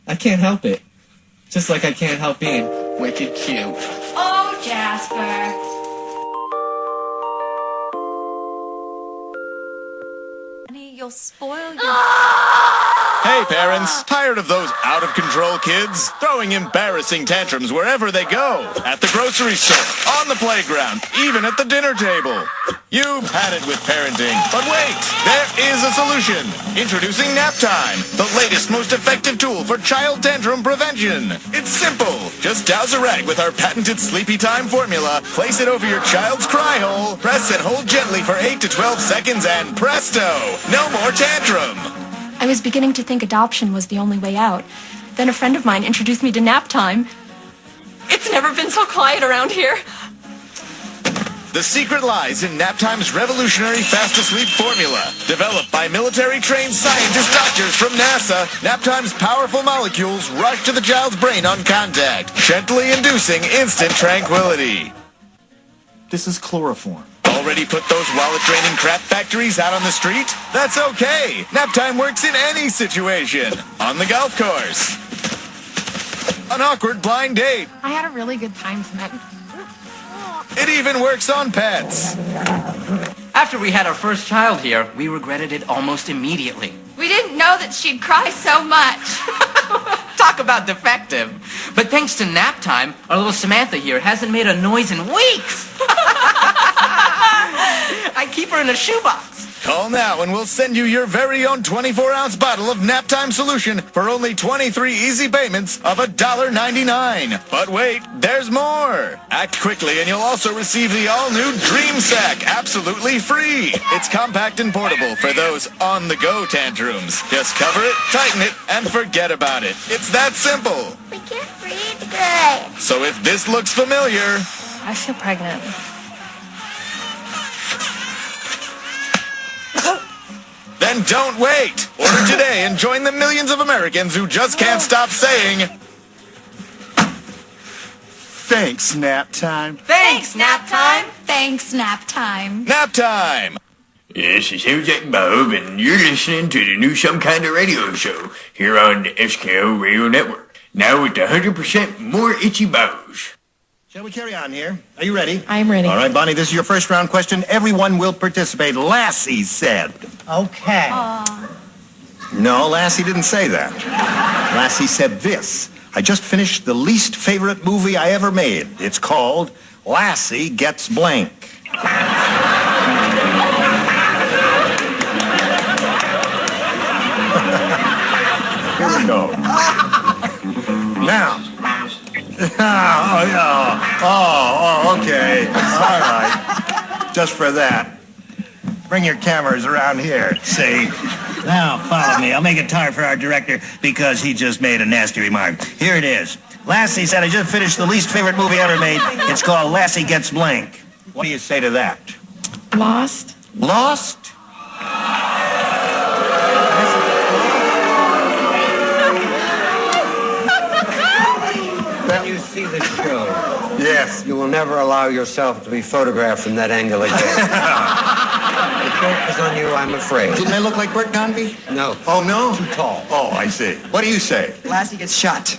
I can't help it. Just like I can't help being wicked cute. Oh, Jasper. Honey, you'll spoil your... Hey, parents, tired of those out-of-control kids? Throwing embarrassing tantrums wherever they go. At the grocery store, on the playground, even at the dinner table. You've had it with parenting. But wait, there is a solution. Introducing Nap Time, the latest, most effective tool for child tantrum prevention. It's simple. Just douse a rag with our patented Sleepy Time formula, place it over your child's cry hole, press and hold gently for 8 to 12 seconds, and presto! No more tantrum. I was beginning to think adoption was the only way out. Then a friend of mine introduced me to Nap Time. It's never been so quiet around here. The secret lies in Nap Time's revolutionary fast-to-sleep formula. Developed by military-trained scientist doctors from NASA, Nap Time's powerful molecules rush to the child's brain on contact, gently inducing instant tranquility. This is chloroform. Already put those wallet-draining crap factories out on the street? That's okay. Nap Time works in any situation. On the golf course. An awkward blind date. I had a really good time tonight. It even works on pets. After we had our first child here, we regretted it almost immediately. We didn't know that she'd cry so much. Talk about defective. But thanks to Nap Time, our little Samantha here hasn't made a noise in weeks. I keep her in a shoebox. Call now and we'll send you your very own 24-ounce bottle of Nap Time solution for only 23 easy payments of $1.99. But wait, there's more. Act quickly and you'll also receive the all-new Dream Sack absolutely free. It's compact and portable for those on-the-go tantrums. Just cover it, tighten it, and forget about it. It's that simple. We can't breathe good. So if this looks familiar... I feel pregnant. Then don't wait! Order today and join the millions of Americans who just can't stop saying... Thanks, Nap Time. Thanks, Nap Time. Thanks, Nap Time. Nap Time! This is Jack Bob, and you're listening to the new Some Kind of Radio show here on the SKO Radio Network. Now with 100% more itchy bows. Shall we carry on here? Are you ready? I'm ready. All right, Bonnie, this is your first round question. Everyone will participate. Lassie said. Okay. No, Lassie didn't say that. Lassie said this. I just finished the least favorite movie I ever made. It's called Lassie Gets Blank. Here we go. Now. Okay. All right. Just for that. Bring your cameras around here. See? Now, follow me. I'll make it hard for our director because he just made a nasty remark. Here it is. Lassie said I just finished the least favorite movie ever made. It's called Lassie Gets Blank. What do you say to that? Lost. Lost? When you see the show, yes, you will never allow yourself to be photographed from that angle again. The joke is on you, I'm afraid. Didn't I look like Bert Convy? No. Oh, no? Too tall. Oh, I see. What do you say? Lassie gets shot.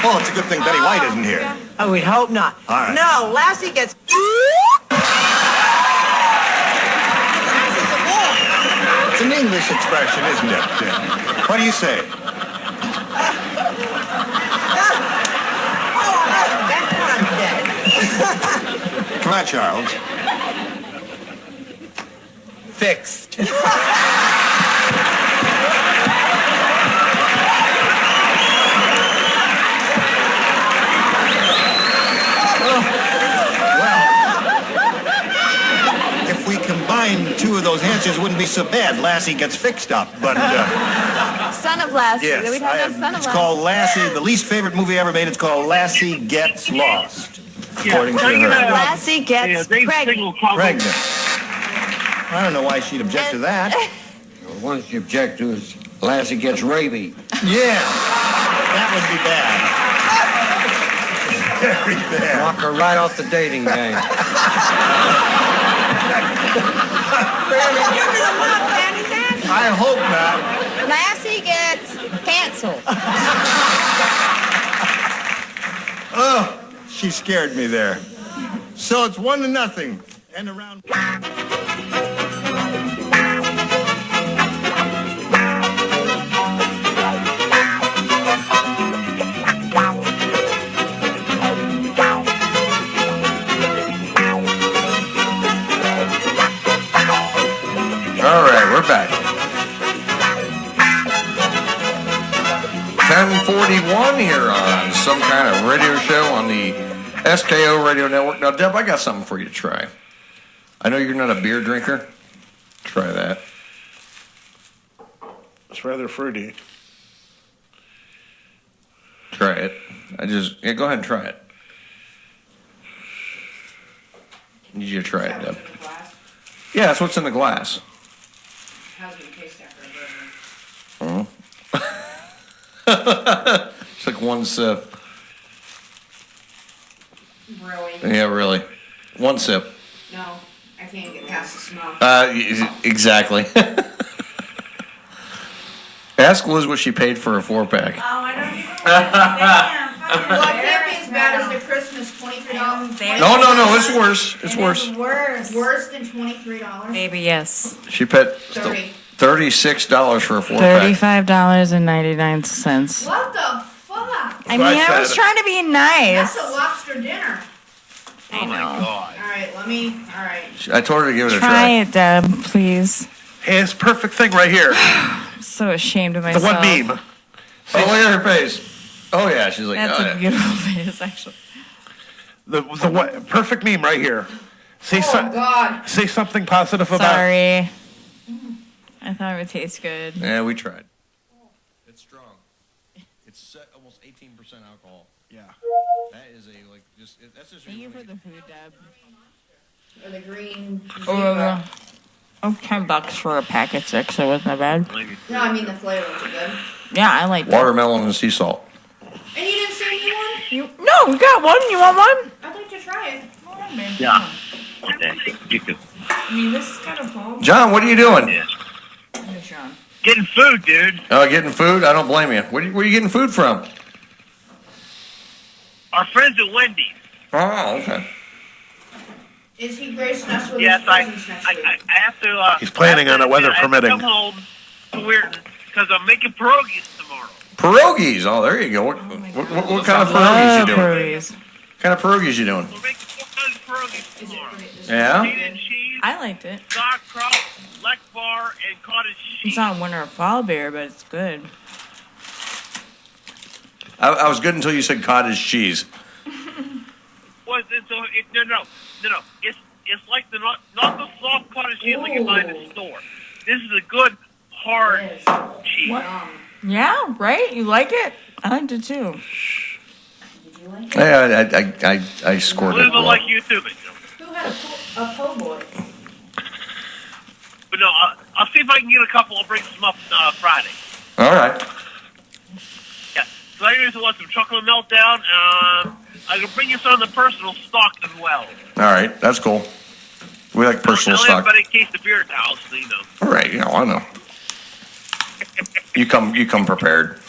Oh, it's a good thing Betty White isn't here. Oh, we hope not. All right. No, Lassie gets... It's an English expression, isn't it? What do you say? Come on, Charles. Fixed. If we combine two of those answers, it wouldn't be so bad. Lassie gets fixed up, but... Son of Lassie. yes, We'd have that Son of it's Lassie. called Lassie. The least favorite movie ever made. It's called Lassie Gets Lost. according to her. Lassie gets pregnant. Pregnant. I don't know why she'd object to that. The one you object to is Lassie gets rabies. Yeah, that would be bad. Very bad. Knock her right off the dating game. I hope not. Lassie gets canceled. Oh, she scared me there. So it's 1-0. And around. All right, we're back. 10:41 here on some kind of radio show on the SKO Radio Network. Now, Deb, I got something for you to try. I know you're not a beer drinker. Try that. It's rather fruity. Try it. Go ahead and try it. I need you to try it, Deb. Yeah, that's what's in the glass. How's it taste after a Oh. It's like one sip. Really? Yeah, really. One sip. No, I can't get past the smell. Exactly. Ask Liz what she paid for a 4-pack. Oh, I don't even Well, it can't be as bad as the Christmas $23. No, it's worse. It's worse. Worse than $23. Baby, yes. She paid $36 for a 4-pack. $35.99. What the fuck? I mean, I was trying to be nice. That's a lobster dinner. I know. All right, all right. I told her to give it a Try try. it, Deb, please. Hey, it's perfect thing right here. I'm so ashamed of The myself. one meme. Oh, look at her face. Oh, yeah. She's like, That's oh, a yeah. beautiful face, actually. The perfect meme right here. Say God. Say something positive about. Sorry. I thought it would taste good. Yeah, we tried. It's strong. It's almost 18% alcohol. Yeah. That is that's just. Thank you for the food, Deb. Or the green. Oh, $10 for a pack of 6. It wasn't that bad. No, I mean the flavors are good. Yeah, I like that. Watermelon and sea salt. And you didn't say you one? No, we got one. You want one? I'd like to try it. Yeah. Okay. You can. I mean, this is kind of cool. John, what are you doing? Yeah. Getting food, dude. Oh, getting food? I don't blame you. Where are you getting food from? Our friends at Wendy's. Oh, okay. Is he gracing us with Yes, his I presence next week? have to. He's planning on it, weather I have to permitting. come home to Weirton because I'm making pierogies tomorrow. Pierogies. Oh, there you go. What kind of pierogies you doing? Pierogies. What kind of pierogies you doing? We're making 400 pierogies tomorrow. Yeah? Meat and cheese, I liked it. sauerkraut, Lech bar, and cottage cheese. It's not winter or fall beer, but it's good. I was good until you said cottage cheese. No. It's like not the soft cottage cheese like you buy in the store. This is a good hard cheese. Yeah, right? You like it? I liked it too. Yeah, I scored A it. little bit Well. like you too, but Who had a po' boy? no, I'll see if I can get a couple. I'll bring some up Friday. All right. Yeah, so I usually want some chocolate meltdown. I can bring you some of the personal stock as well. All right. That's cool. We like personal Tell stock. everybody in case the beer at the house, so you know. All right. I know. You come prepared.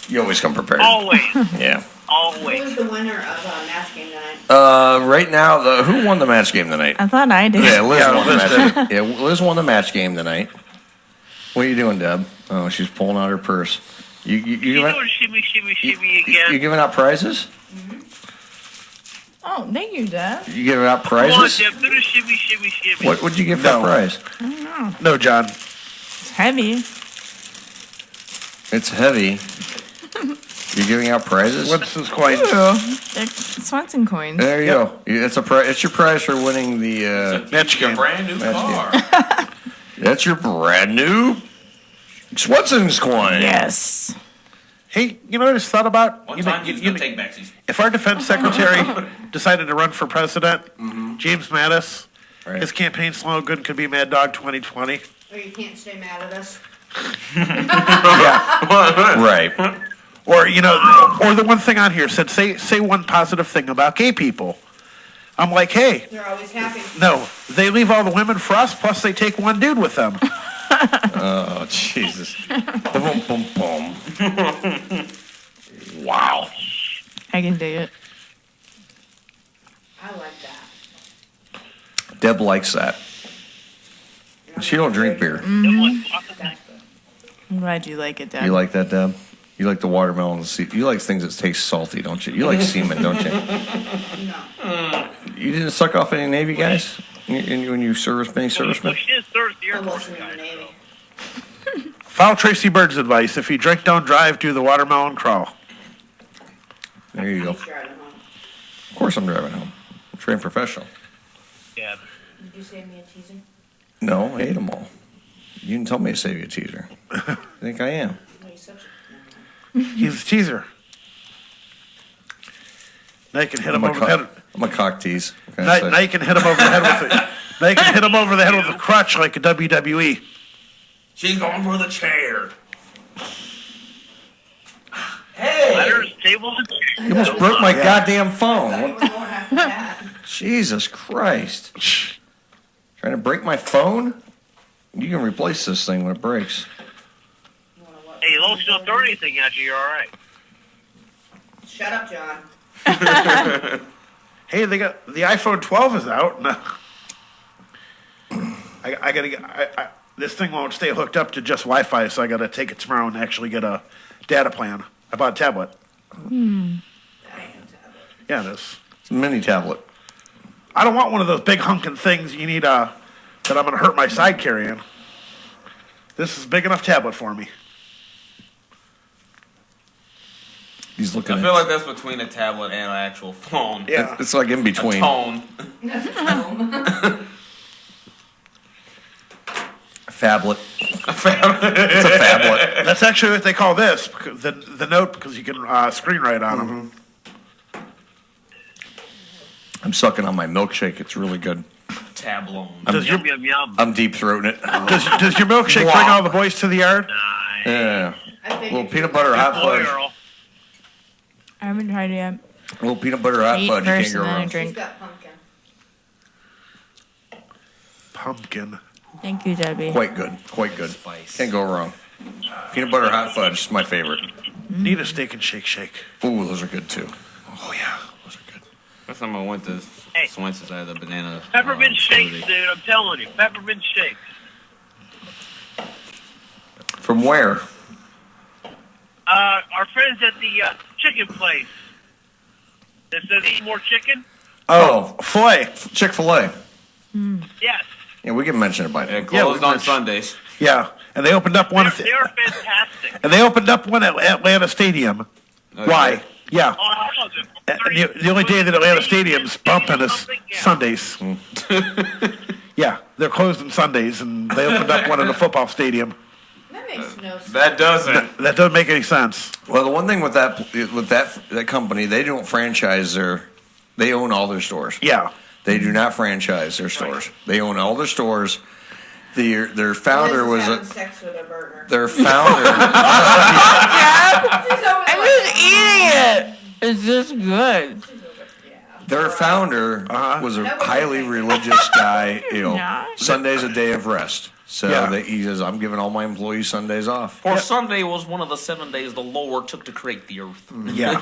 You always come prepared. Always. Yeah. Always. Who's the winner of match game tonight? Right now, who won the match game tonight? I thought I did. Yeah, Liz won the match game. Yeah, Liz won the match game tonight. What are you doing, Deb? Oh, she's pulling out her purse. You You giving, doing shimmy again? you giving out prizes? Oh, thank you, Deb. You giving out Come on, prizes? Deb, do the shimmy. What would you give that prize? I don't know. No, John. It's heavy. It's heavy. You're giving out prizes? What's this coin? It's Swanson coins. There you go. It's your prize for winning the match game. Brand new car. That's your brand new Swanson's coin. Yes. Hey, you know what I just thought about? One time he's going to take backsies. If our defense secretary decided to run for president, James Mattis, Right. his campaign slogan could be Mad Dog 2020. Or you can't stay mad at us. Right. Or, or the one thing on here said, say one positive thing about gay people. I'm like, hey. They're always happy. No, they leave all the women for us, plus they take one dude with them. Oh, Jesus. Boom, boom, boom. Wow. I can dig it. I like that. Deb likes that. She don't drink beer. I'm glad you like it, Dad. You like that, Deb? You like the watermelon? You like things that taste salty, don't you? You like semen, don't you? No. You didn't suck off any Navy guys when you serviced any servicemen? She did service the I Air Force wasn't in the guys. Navy. Follow Tracy Bird's advice. If you drink, don't drive, do the watermelon crawl. There you go. He's driving home. Of course I'm driving home. I'm trained professional. Yeah. Did you save me a teaser? No, I ate them all. You didn't tell me to save you a teaser. I think I am. No, you're such a... He's a teaser. Now you can hit him over the head. I'm a cock tease. What can I say? Now you can hit him over the head with it. Now you can hit him over the head with a crutch like a WWE. She's going for the chair. Letters, tables, and chairs. You almost broke my goddamn phone. Jesus Christ. Trying to break my phone? You can replace this thing when it breaks. Hey, as long as you don't throw anything at you, you're all right. Shut up, John. Hey, they got the iPhone 12 is out. No. I gotta get. This thing won't stay hooked up to just Wi-Fi, so I gotta take it tomorrow and actually get a data plan. I bought a tablet. Yeah, it is. It's a mini tablet. I don't want one of those big hunking things you need that I'm gonna hurt my side carrying. This is a big enough tablet for me. He's looking. I feel like that's between a tablet and an actual phone. Yeah. It's like in between. A tone. That's a tone. Phablet. A phablet. It's a phablet. That's actually what they call this, the note, because you can screen write on them. I'm sucking on my milkshake. It's really good. Tablone. Yum, yum, yum. I'm deep throating it. Does your milkshake bring all the boys to the yard? Yeah. I A little peanut butter hot Boy, fudge. Earl. I haven't tried it yet. A little peanut butter hot Eat fudge. You can't first go and then I wrong. drink. She's got pumpkin. Pumpkin. Thank you, Debbie. Quite good. Quite good. Can't go wrong. Peanut butter hot fudge is my favorite. Need a steak and shake. Ooh, those are good too. Oh yeah. Those are good. First time I went to Swenson's, I had the banana. Peppermint shakes, smoothie. dude. I'm telling you, peppermint shakes. From where? Our friends at the chicken place. They said eat more chicken. Oh, filet. Chick-fil-A. Yes. Yeah, we can mention it by name. Closed on Sundays. Yeah, and they opened up one. They are fantastic. And they opened up one at Atlanta Stadium. Okay. Why? Yeah. Oh, I know, And the only day that Atlanta Stadium's bumping is Sundays. Yeah, they're closed on Sundays, and they opened up one at a football stadium. That makes no sense. That doesn't. That doesn't make any sense. Well, the one thing with that company, they don't franchise they own all their stores. Yeah. They do not franchise their stores. They own all their stores. Their founder was having sex with a burger. their founder. I'm just eating it. It's just good. Their founder was a highly religious guy. Sunday's a day of rest. So Yeah. he says, I'm giving all my employees Sundays off. For Sunday was one of the 7 days the Lord took to create the earth. Yeah.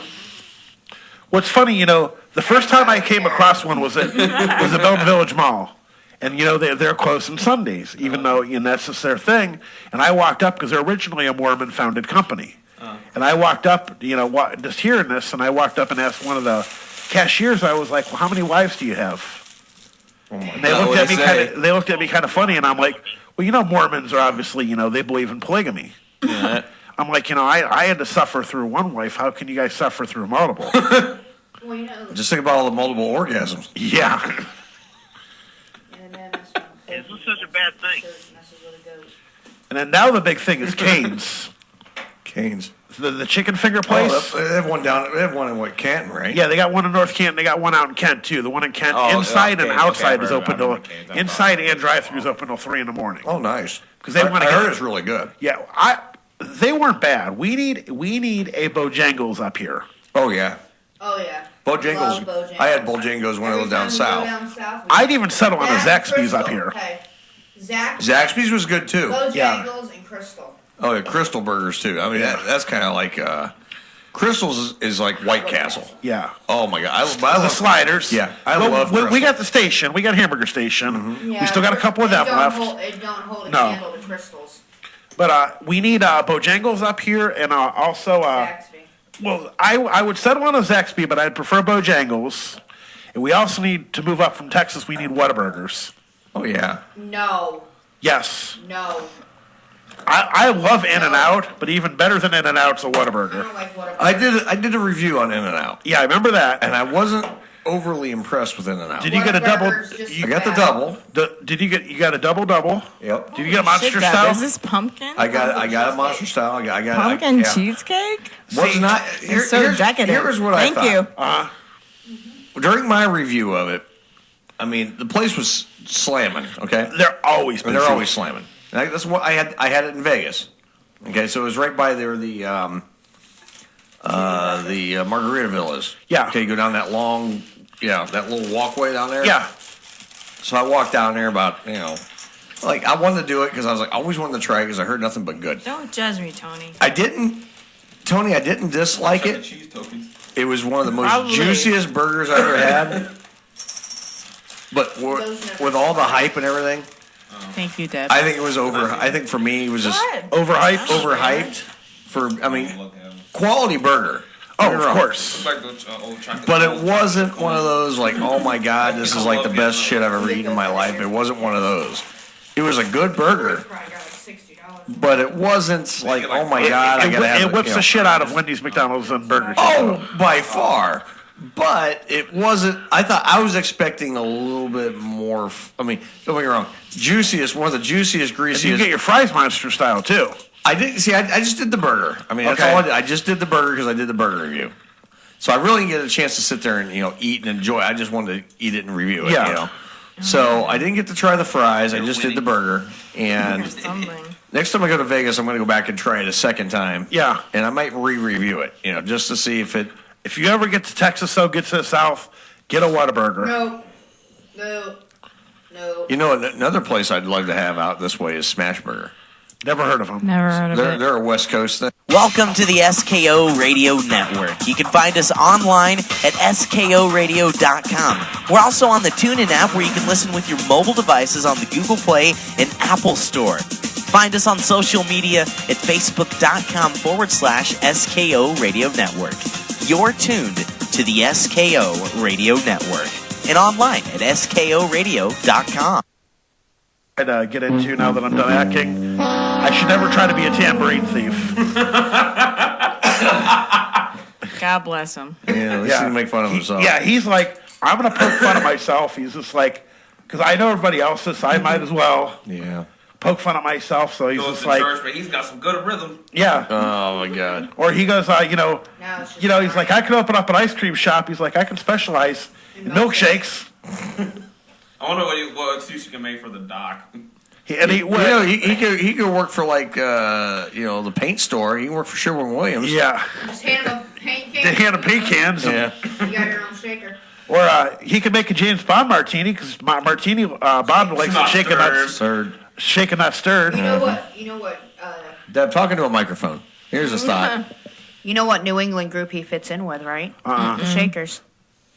What's funny, the first time I came across one was at the Belton Village Mall. And, they're closed on Sundays, even though that's just their thing. And I walked up, because they're originally a Mormon-founded company. And I walked up, just hearing this, and I walked up and asked one of the cashiers, I was like, well, how many wives do you have? And they looked at me kind of funny, and I'm like, well, Mormons are obviously, they believe in polygamy. Yeah. I'm like, I had to suffer through one wife. How can you guys suffer through multiple? Just think about all the multiple orgasms. Yeah. It's not such a bad thing. And then now the big thing is Cane's. Cane's. The chicken finger place. They have one down. They have one in Canton, right? Yeah, they got one in North Canton. They got one out in Kent too. The one in Kent, inside and outside, is open till inside and drive-through is open till 3 a.m. Oh, nice. Because they want to. I heard it's really good. Yeah, they weren't bad. We need a Bojangles up here. Oh yeah. Oh yeah. Bojangles. Bojangles. I had Bojangles when I lived down south. I'd even settle on a Zaxby's up here. Okay. Zaxby's was good too. Bojangles and Crystal. Oh, yeah, Crystal Burgers too. I mean, that's kind of like Crystal's is like White Castle. Yeah. Oh my God, I love the sliders. Yeah, I love. Crystal. We got the station. We got Hamburger Station. We still got a couple of them left. It don't hold a candle to Crystals. But we need Bojangles up here, and also well, I would settle on a Zaxby, but I'd prefer Bojangles. And we also need to move up from Texas. We need Whataburgers. Oh yeah. No. Yes. No. I love In-N-Out, but even better than In-N-Out's a Whataburger. I don't like Whataburger. I did a review on In-N-Out. Yeah, I remember that. And I wasn't overly impressed with In-N-Out. Did you get a double? I got the double. Did you got a double? Yep. Did you get a monster style? Is this pumpkin? I got a monster style. I got pumpkin cheesecake. Was not. It's so decadent. Here's what I thought. Thank you. During my review of it, I mean, the place was slamming. Okay. They're always busy. They're always slamming. That's what I had. I had it in Vegas. Okay, so it was right by there. The Margaritaville is. Yeah. Okay, you go down that long, that little walkway down there. Yeah. So I walked down there about, like I wanted to do it because I was like, I always wanted to try it because I heard nothing but good. Don't judge me, Tony. I didn't dislike it. It was one of the most juiciest burgers I ever had. But with all the hype and everything. Thank you, Deb. I think it was I think for me, it was just overhyped. Quality burger. Oh, of course. But it wasn't one of those like, oh my God, this is like the best shit I've ever eaten in my life. It wasn't one of those. It was a good burger. But it wasn't like, oh my God, I gotta have it. It whips the shit out of Wendy's, McDonald's, and Burger King. Oh, by far. But it wasn't. I was expecting a little bit more. I mean, don't get me wrong. Juiciest, one of the juiciest, greasiest. And you get your fries monster style too. I didn't see. I just did the burger. I mean, that's all I did. I just did the burger because I did the burger review. So I really didn't get a chance to sit there and eat and enjoy. I just wanted to eat it and review it. Yeah. So I didn't get to try the fries. I just did the burger. And next time I go to Vegas, I'm going to go back and try it a second time. Yeah. And I might re-review it. Just to see if it. If you ever get to Texas, get to the South, get a Whataburger. No. Another place I'd love to have out this way is Smashburger. Never heard of them. Never heard of it. They're a West Coast thing. Welcome to the SKO Radio Network. You can find us online at skoradio.com. We're also on the TuneIn app where you can listen with your mobile devices on the Google Play and Apple Store. Find us on social media at facebook.com/SKO Radio Network. You're tuned to the SKO Radio Network and online at skoradio.com. I'd get into now that I'm done acting. I should never try to be a tambourine thief. God bless him. Yeah, he can make fun of himself. Yeah, he's like, I'm going to poke fun of myself. He's just like, because I know everybody else's, so I might as well. Yeah. Poke fun at myself, so he's just like, church, but he's got some good rhythm. Yeah. Oh my God. Or he goes, he's like, I could open up an ice cream shop. He's like, I can specialize in milkshakes. I wonder what excuse you can make for the doc. He could work for like the paint store. He can work for Sherwin-Williams. Yeah. Just hand him paint cans. They hand him paint cans. Yeah. You got your own shaker. Or he could make a James Bond martini because martini Bond likes it shaken, not stirred. Shaken, not stirred. You know what? Deb, talking to a microphone. Here's a thought. You know what New England group he fits in with, right? The Shakers.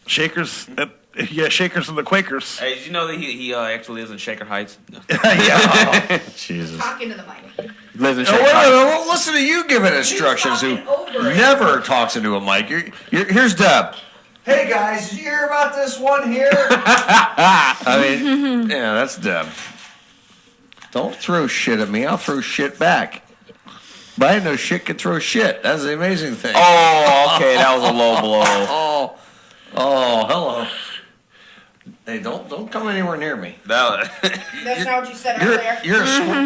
Shakers. Yeah, Shakers and the Quakers. Hey, did you know that he actually lives in Shaker Heights? Yeah. Jesus. Talk into the mic. Lives in Shaker Heights. Well, listen to you giving instructions who never talks into a mic. Here's Deb. Hey guys, did you hear about this one here? I mean, yeah, that's Deb. Don't throw shit at me. I'll throw shit back. But I didn't know shit could throw shit. That's the amazing thing. Oh, okay, that was a low blow. Oh, hello. Hey, don't come anywhere near me. That's not what you said earlier.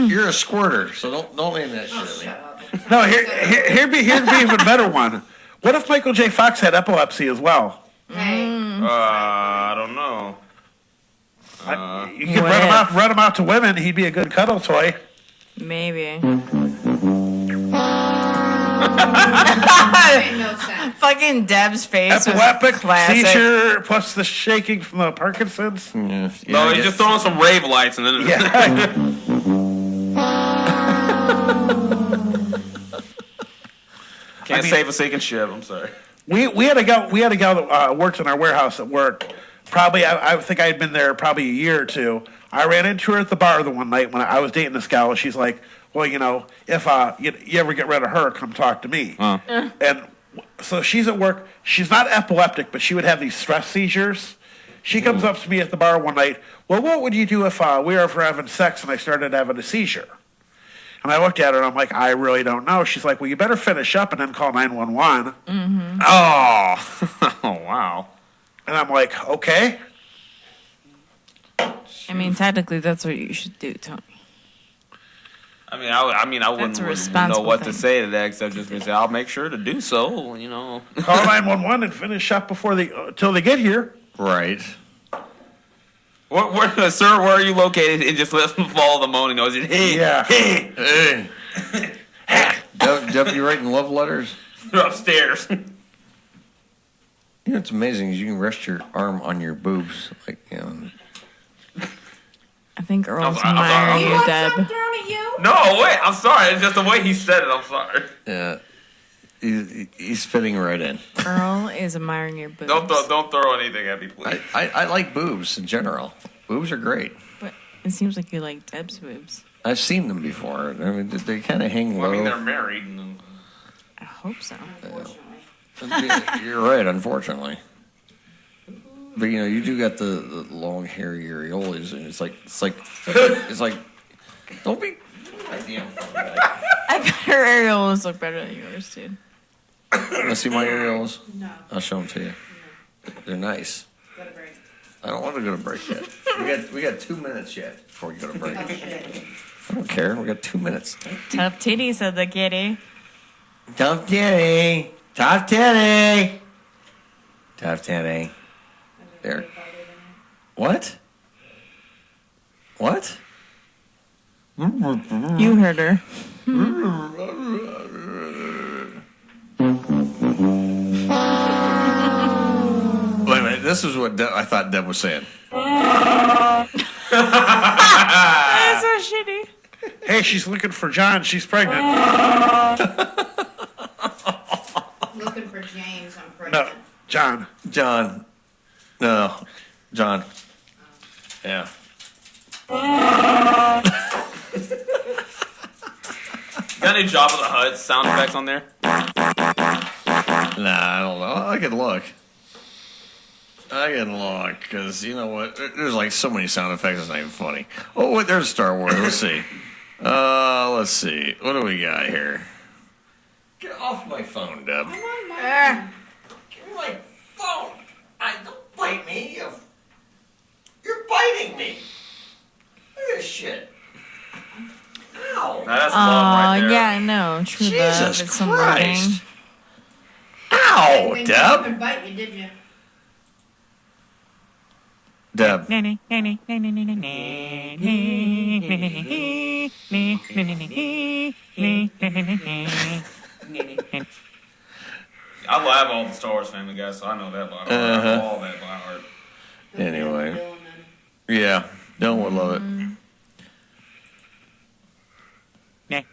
You're a squirter, so don't lean that shit at me. Shut up, man. No, here'd be even better one. What if Michael J. Fox had epilepsy as well? I don't know. You could run him out to women. He'd be a good cuddle toy. Maybe. Made no sense. Fucking Deb's face was Epileptic classic. seizure plus the shaking from the Parkinson's. No, he's just throwing some rave lights and then. Can't save a sinking ship. I'm sorry. We had a gal that worked in our warehouse at work. Probably I think I had been there probably a year or two. I ran into her at the bar the one night when I was dating this gal. And she's like, "Well, if you ever get rid of her, come talk to me." And so she's at work. She's not epileptic, but she would have these stress seizures. She comes up to me at the bar one night. "Well, what would you do if we were ever having sex and I started having a seizure?" And I looked at her and I'm like, "I really don't know." She's like, "Well, you better finish up and then call 911." Mm-hmm. Oh, wow. And I'm like, "Okay." I mean, technically, that's what you should do, Tony. I wouldn't really know what to say to that except just say I'll make sure to do so. Call 911 and finish up before till they get here. Right. Sir, where are you located? And just let them follow the moaning noise. Hey. Deb, you writing love letters? They're upstairs. It's amazing is you can rest your arm on your boobs, I think Earl's admiring you, Deb. No, wait. I'm sorry. It's just the way he said it. I'm sorry. Yeah. He's fitting right in. Earl is admiring your boobs. Don't throw anything at me, please. I like boobs in general. Boobs are great. But it seems like you like Deb's boobs. I've seen them before. I mean, they kind of hang low. They're married. I hope so. You're right, unfortunately. But you do got the long hairy areolas, and it's like don't be. I bet her areolas look better than yours, dude. Want to see my areolas? No. I'll show them to you. They're nice. Go to break. I don't want to go to break yet. We got 2 minutes yet before we go to break. Oh, shit. I don't care. We got 2 minutes. Tough titty, said the kitty. Tough titty. Tough titty. Tough titty. There. What? What? You heard her. Wait a minute. This is what I thought Deb was saying. That's so shitty. Hey, she's looking for John. She's pregnant. Looking for James. I'm pregnant. No, John. No, John. Yeah. Got any Jabba the Hutt sound effects on there? Nah, I don't know. I can look. Because you know what? There's like so many sound effects, it's not even funny. Oh, wait, there's Star Wars. Let's see. Let's see. What do we got here? Get off my phone, Deb. Come on, Mom. Give me my phone. Don't bite me. You're biting me. Look at this shit. Ow. Now that's love right there. Yeah, no, true Jesus love. It's some Christ. wording. Ow, Didn't Deb. even bite you, did you? Deb. I love all the Star Wars Family guys, so I know that by heart. All that by heart. Anyway. Yeah, Dylan would love it. I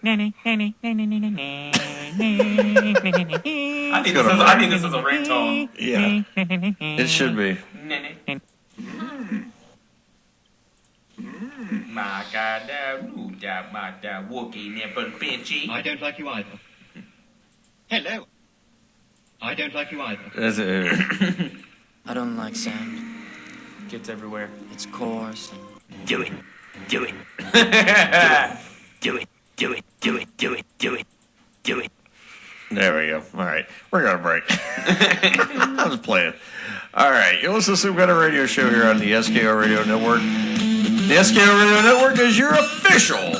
think this is a ringtone. Yeah. It should be. I don't like you either. Hello. I don't like you either. That's it. I don't like sand. Gets everywhere. It's coarse. Do it. Do it. Do it. Do it. Do it. Do it. Do it. Do it. There we go. All right. We're going to break. I was playing. All right. You listen to some kind of radio show here on the SKO Radio Network. The SKO Radio Network is your official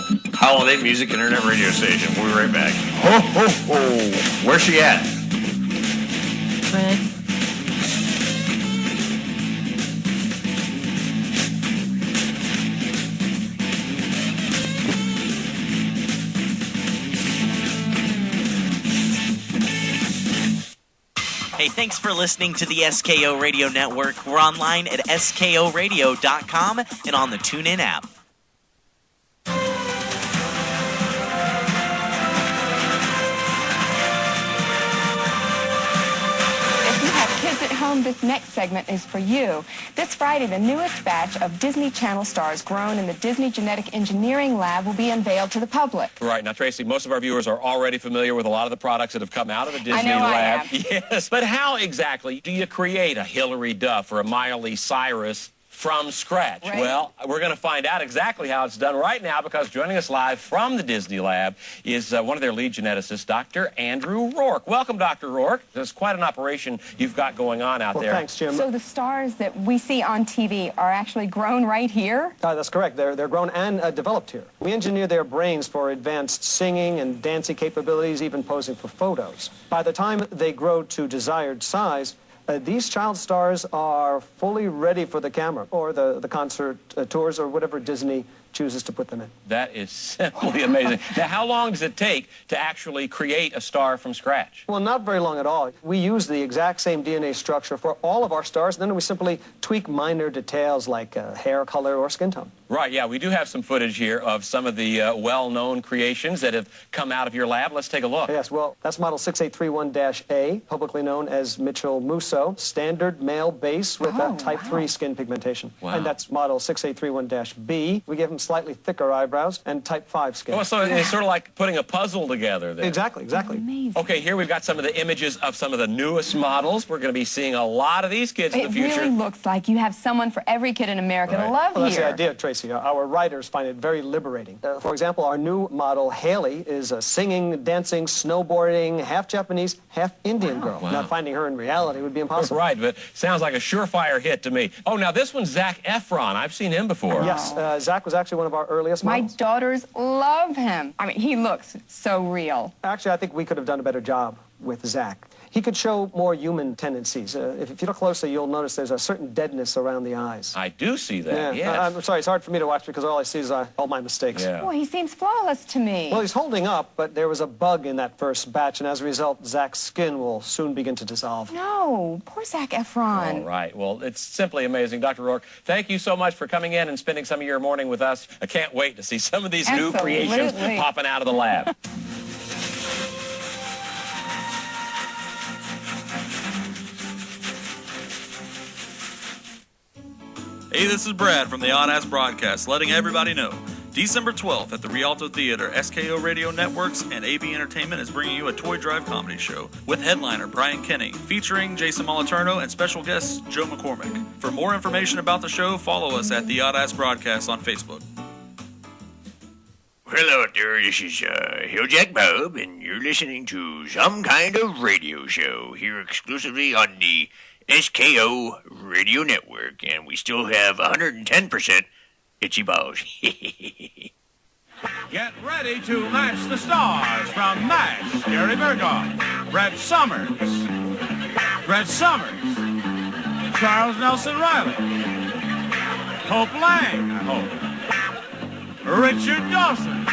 Holiday Music Internet Radio Station. We'll be right back. Ho, ho, ho. Where's she at? Red. Hey, thanks for listening to the SKO Radio Network. We're online at skoradio.com and on the TuneIn app. This next segment is for you. This Friday, the newest batch of Disney Channel stars grown in the Disney Genetic Engineering Lab will be unveiled to the public. Right. Now, Tracy, most of our viewers are already familiar with a lot of the products that have come out of the Disney I know Lab. I am. Yes. But how exactly do you create a Hilary Duff or a Miley Cyrus from scratch? Right. Well, we're going to find out exactly how it's done right now, because joining us live from the Disney Lab is one of their lead geneticists, Dr. Andrew Rourke. Welcome, Dr. Rourke. There's quite an operation you've got going on out there. Thanks, Jim. So the stars that we see on TV are actually grown right here? That's correct. They're grown and developed here. We engineer their brains for advanced singing and dancing capabilities, even posing for photos. By the time they grow to desired size, these child stars are fully ready for the camera or the concert tours or whatever Disney chooses to put them in. That is simply amazing. Now, how long does it take to actually create a star from scratch? Well, not very long at all. We use the exact same DNA structure for all of our stars, and then we simply tweak minor details like hair color or skin tone. Right, yeah, we do have some footage here of some of the well-known creations that have come out of your lab. Let's take a look. Yes, well, that's model 6831-A, publicly known as Mitchell Musso, standard male base with type 3 skin pigmentation. Wow. And that's model 6831-B. We give him slightly thicker eyebrows and type 5 skin. Well, so it's sort of like putting a puzzle together there. Exactly. Amazing. Okay, here we've got some of the images of some of the newest models. We're going to be seeing a lot of these kids in the future. It really looks like you have someone for every kid in America to love Well, that's here. the idea, Tracy. Our writers find it very liberating. For example, our new model, Haley, is a singing, dancing, snowboarding, half Japanese, half Indian girl. Wow. Now, finding her in reality would be impossible. Right, but sounds like a surefire hit to me. Oh, now this one's Zac Efron. I've seen him before. Yes, Zach was actually one of our earliest My models. daughters love him. I mean, he looks so real. Actually, I think we could have done a better job with Zach. He could show more human tendencies. If you look closely, you'll notice there's a certain deadness around the eyes. I do see that, Yeah. yes. I'm sorry, it's hard for me to watch because all I see is all my mistakes. Yeah. Boy, he seems flawless to me. Well, he's holding up, but there was a bug in that first batch, and as a result, Zach's skin will soon begin to dissolve. No, poor Zac Efron. All right. Well, it's simply amazing. Dr. Rourke, thank you so much for coming in and spending some of your morning with us. I can't wait to see some of these new creations Absolutely. popping out of the lab. Hey, this is Brad from the Odd Ass Broadcast, letting everybody know. December 12th at the Rialto Theater, SKO Radio Networks and AB Entertainment is bringing you a toy drive comedy show with headliner Brian Kenny, featuring Jason Moliterno and special guest Joe McCormick. For more information about the show, follow us at the Odd Ass Broadcast on Facebook. Hello out there, this is Hilljack Bob, and you're listening to Some Kind of Radio Show here exclusively on the SKO Radio Network, and we still have 110% itchy balls. Get ready to match the stars from MASH. Gary Berghoff, Brett Summers, Charles Nelson Riley, Hope Lang, I hope, Richard Dawson,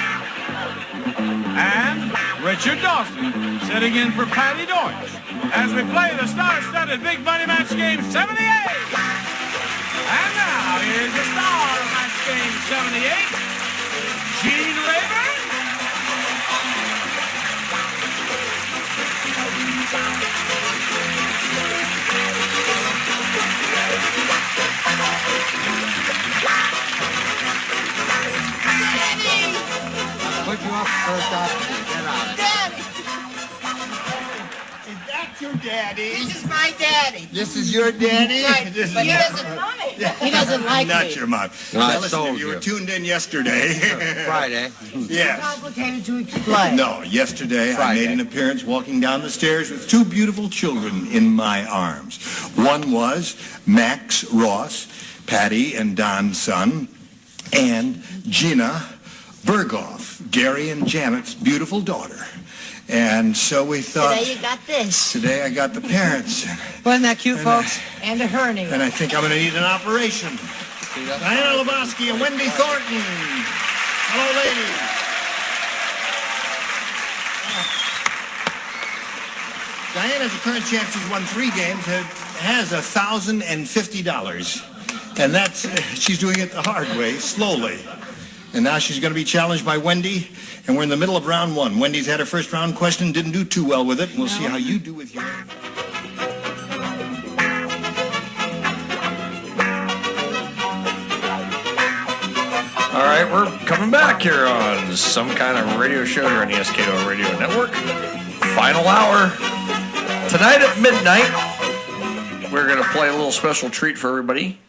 and Richard Dawson sitting in for Patty Deutsch as we play the star-studded Big Money Match Game 78. And now, here's the star of Match Game 78, Gene Rayburn. Put you up first off. Get out. Daddy! Is that your daddy? This is my daddy. This is your daddy? Right, This is but he your- doesn't like me. He doesn't like me. Not your mom. No, Now, I listen, told if you you. were tuned in yesterday. Friday. Yes. Complicated to explain. No, yesterday I Friday. made an appearance walking down the stairs with two beautiful children in my arms. One was Max Ross, Patty and Don's son, and Gina Berghoff, Gary and Janet's beautiful daughter. And so we thought... Today you got this. Today I got the parents. Wasn't that cute, folks? And a hernia. And I think I'm going to need an operation. Diana Lebowski and Wendy Thornton. Hello, ladies. Diana's the current champ. She's won 3 games. Has $1,050. And that's, she's doing it the hard way, slowly. And now she's going to be challenged by Wendy. And we're in the middle of round 1. Wendy's had her first round question, didn't do too well with it. We'll see how you do with yours. All right, we're coming back here on some kind of radio show here on the SKO Radio Network. Final hour. Tonight at midnight, we're going to play a little special treat for everybody.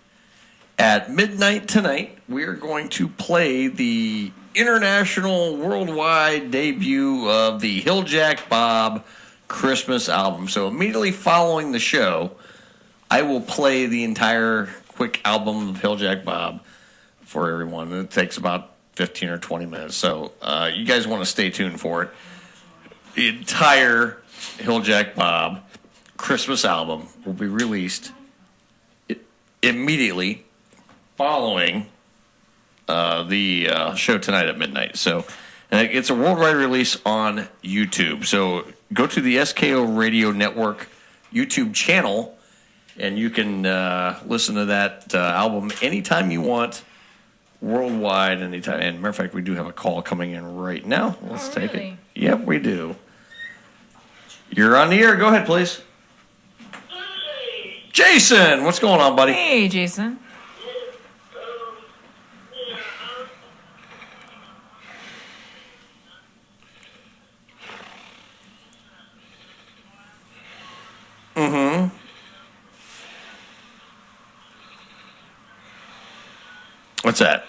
At midnight tonight, we're going to play the international worldwide debut of the Hill Jack Bob Christmas album. So immediately following the show, I will play the entire quick album of Hill Jack Bob for everyone. It takes about 15 or 20 minutes. So you guys want to stay tuned for it. The entire Hill Jack Bob Christmas album will be released immediately following the show tonight at midnight. So it's a worldwide release on YouTube. So go to the SKO Radio Network YouTube channel, and you can listen to that album anytime you want, worldwide, anytime. And matter of fact, we do have a call coming in right now. Let's take it. Yep, we do. You're on the air. Go ahead, please. Jason, what's going on, buddy? Hey, Jason. Mm-hmm. What's that?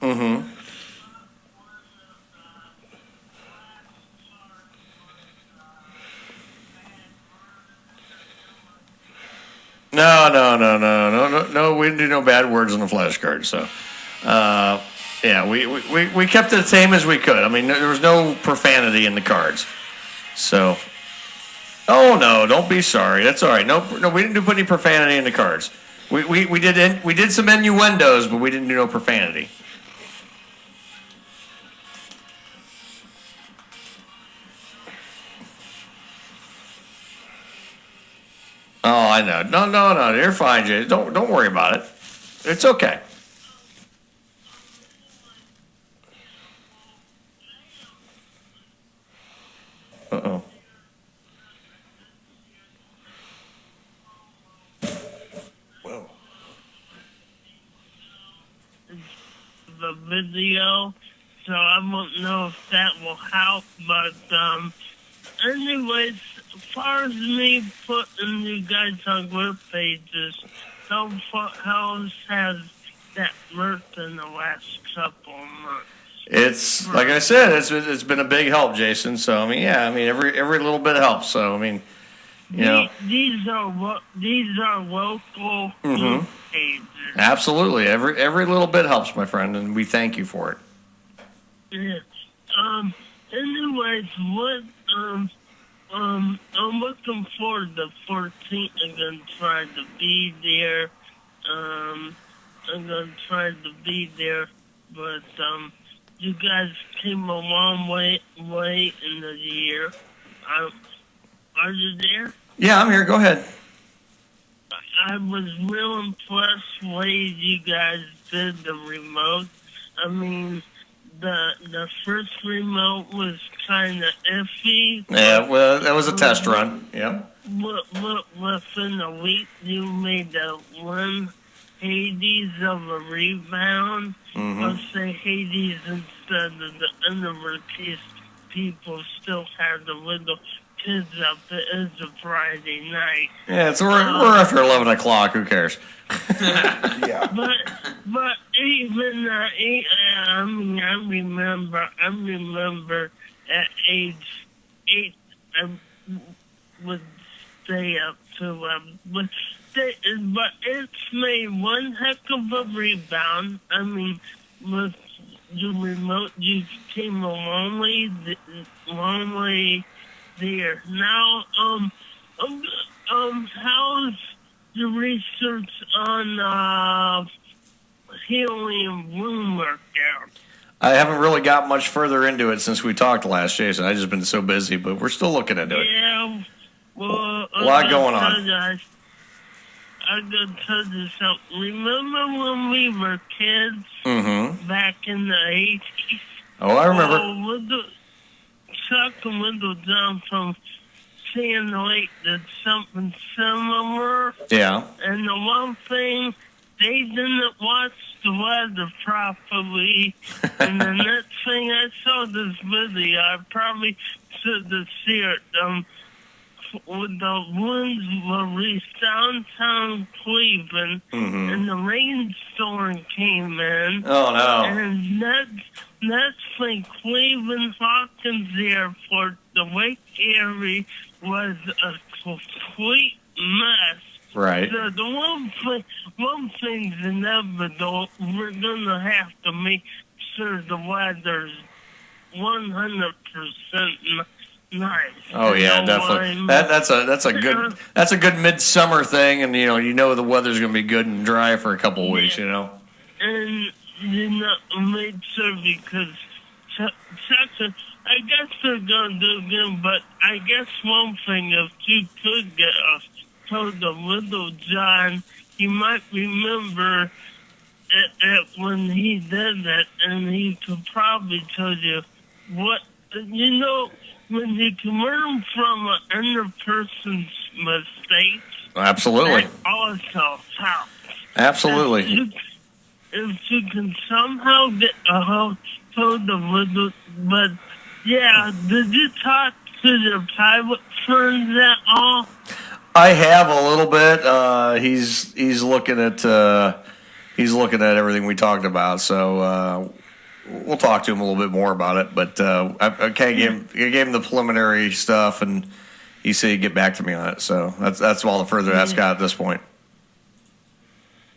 Mm-hmm. No. We didn't do no bad words on the flashcard. So, yeah, we kept it the same as we could. I mean, there was no profanity in the cards. So, oh no, don't be sorry. That's all right. No, we didn't put any profanity in the cards. We did some innuendos, but we didn't do no profanity. Oh, I know. No. You're fine, Jay. Don't worry about it. It's okay. Uh-oh. Whoa. The video, so I won't know if that will help, but anyways, as far as me putting you guys on group pages, how has that worked in the last couple of months? It's like I said, it's been a big help, Jason. So I mean, yeah, every little bit helps. So I mean, you know, these are local group pages. Absolutely, every little bit helps, my friend, and we thank you for it. Yeah. Anyways, I'm looking forward to 14th. I'm gonna try to be there. But you guys came a long way in the year. Are you there? Yeah, I'm here. Go ahead. I was real impressed the way you guys did the remote. I mean, the first remote was kind of iffy. Yeah, well, that was a test run. Yeah. Within a week, you made that one Hades of a rebound. Let's say Hades instead of the underwear piece. People still have the little kids up. It is a Friday night. Yeah, we're after 11 o'clock. Who cares? Yeah. But even I remember at age 8, would stay up to but it's made one heck of a rebound. I mean, with the remote use came a long way there. Now, how's the research on helium room work out? I haven't really got much further into it since we talked last, Jason. I've just been so busy, but we're still looking into it. Yeah, well, a lot going on. I gotta tell you something. Remember when we were kids back in the 80s? Oh, I remember. Chuck and Wendell John from San Lake did something similar. Yeah. And the one thing, they didn't watch the weather properly. And the next thing I saw this video, I probably should have seen it. With the winds were reached downtown Cleveland, and the rainstorm came in. Oh, no. And that's when Cleveland Hawkins Airport, the Wake area, was a complete mess. Right. So the one thing's inevitable. We're gonna have to make sure the weather's 100% nice. Oh yeah, definitely. That's a good midsummer thing, and you know the weather's gonna be good and dry for a couple of weeks. And make sure because I guess they're gonna do good, but I guess one thing if you could get told the little John, he might remember it when he did it, and he could probably tell you what when you can learn from another person's mistakes. Absolutely. That also helps. Absolutely. If you can somehow get a hold of the but yeah, did you talk to the pilot friends at all? I have a little bit. He's looking at everything we talked about. So we'll talk to him a little bit more about it. But I gave him the preliminary stuff, and he said he'd get back to me on it. So that's all the further that's got at this point.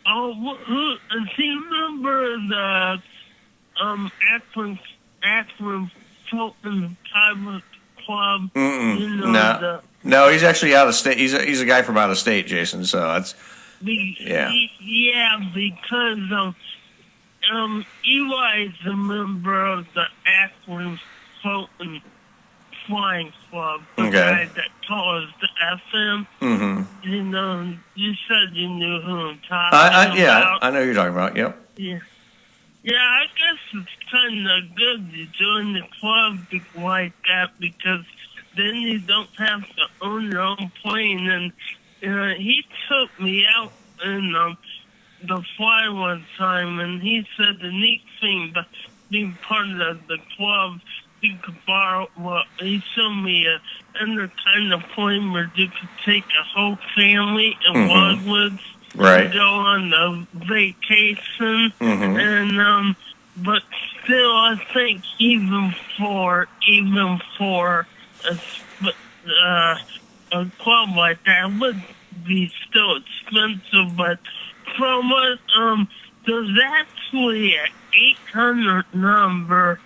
Oh, do you remember the Akron Fulton Pilot Club? No, he's actually out of state. He's a guy from out of state, Jason. So that's Yeah, because Eli's a member of the Akron Fulton Flying Club, the guy that calls the FM. Mm-hmm. You said you knew who I'm talking about. Yeah, I know who you're talking about. Yep. Yeah. Yeah, I guess it's kind of good to join the club like that because then you don't have to own your own plane. And he took me out in the fly one time, and he said the neat thing about being part of the club, you could borrow, he showed me another kind of plane where you could take a whole family in Wildwoods and go on the vacation. And, but still, I think even for a club like that would be still expensive, but from what, there's actually an 800 number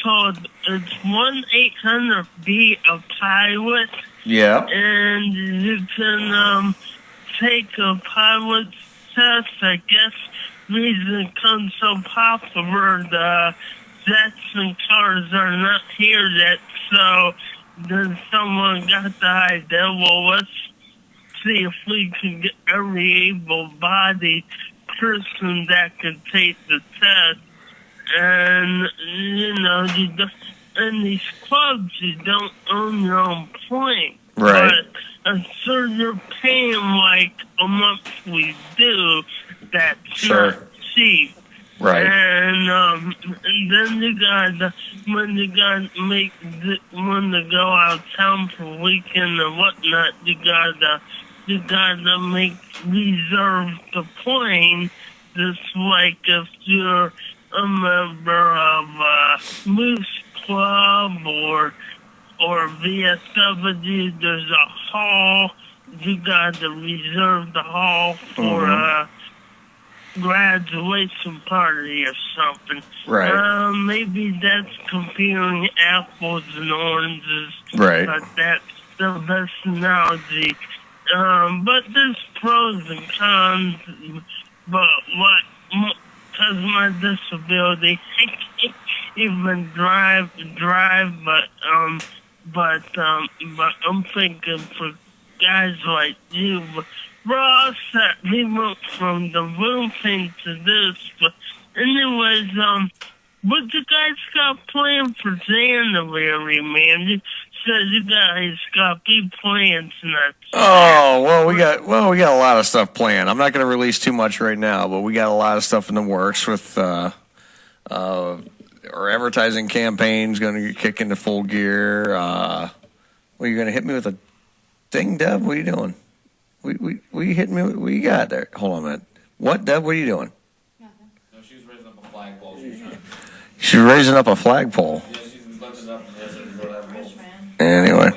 called, it's 1-800-BE a pilot. Yeah. And you can take a pilot's test. I guess reason it comes so popular, the jets and cars are not here yet, so then someone got the idea, well, let's see if we can get every able-bodied person that can take the test. And, you don't, in these clubs, you don't own your own plane. Right. But so you're paying like a monthly due that's Sure. not cheap. Right. And then you got when you go out of town for a weekend or whatnot, you gotta reserve the plane. Just like if you're a member of a Moose Club or or VSW, there's a hall. You got to reserve the hall for graduation party or something. Right. Maybe that's comparing apples and oranges. Right. But that's the best analogy. But there's pros and cons. But because of my disability, I can't even drive. But I'm thinking for guys like you. We're all set. We went from the room thing to this. But anyways, what you guys got planned for January, man? You said you guys got big plans next. Oh, we got a lot of stuff planned. I'm not going to release too much right now, but we got a lot of stuff in the works with our advertising campaign's going to kick into full gear. Well, you're going to hit me with a thing, Deb? What are you doing? We hitting me? What you got there? Hold on a minute. What, Deb? What are you doing? No, she's raising up a flagpole. She's raising up a flagpole. Yeah, she's lifting up Anyway,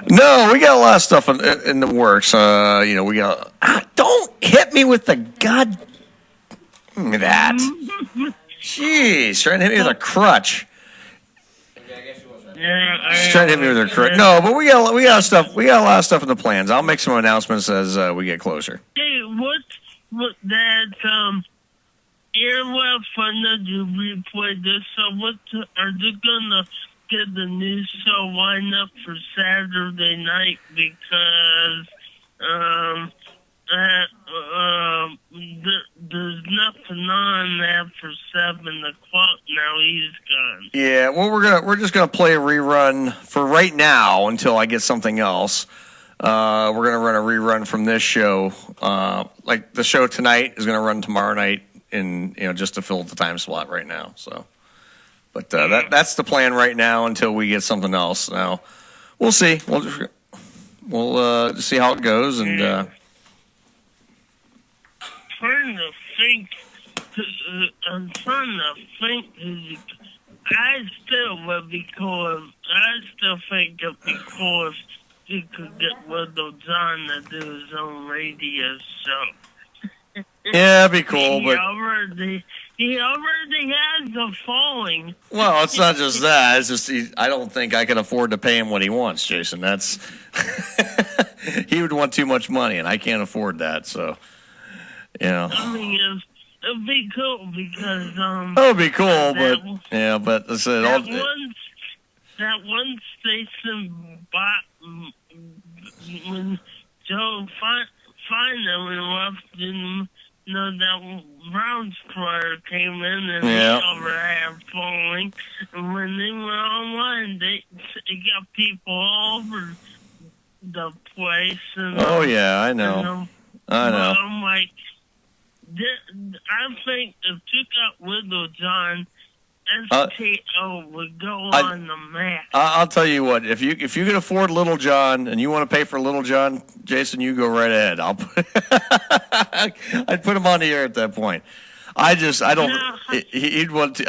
no, we got a lot of stuff in the works. We got. Don't hit me with the god. That. Jeez, trying to hit me with a crutch. She's trying to hit me with her crutch. No, but we got stuff. We got a lot of stuff in the plans. I'll make some announcements as we get closer. Hey, what that Airwolf? I know you replayed this. So are they gonna get the new show lined up for Saturday night? Because there's nothing on after 7 o'clock now. He's gone. Yeah, well, we're just gonna play a rerun for right now until I get something else. We're gonna run a rerun from this show. Like the show tonight is gonna run tomorrow night, in just to fill the time slot right now. So, but that's the plan right now until we get something else. Now, we'll see. We'll see how it goes and. I'm trying to think. I still think it'd be cool if you could get Little John to do his own radio show. Yeah, it'd be cool, he already has a following. Well, it's not just that. It's just I don't think I can afford to pay him what he wants, Jason. That's he would want too much money, and I can't afford that. So, I mean, it'd be cool because it would be cool, but I said that one station bought when Joe finally left, that Browns player came in and they over had following, and when they went online, they got people all over the place. And, oh yeah, I know. I know. I'm like, I think if you got Little John, SKO would go on the map. I'll tell you what, if you can afford Little John and you want to pay for Little John, Jason, you go right ahead. I'd put him on the air at that point. I don't. I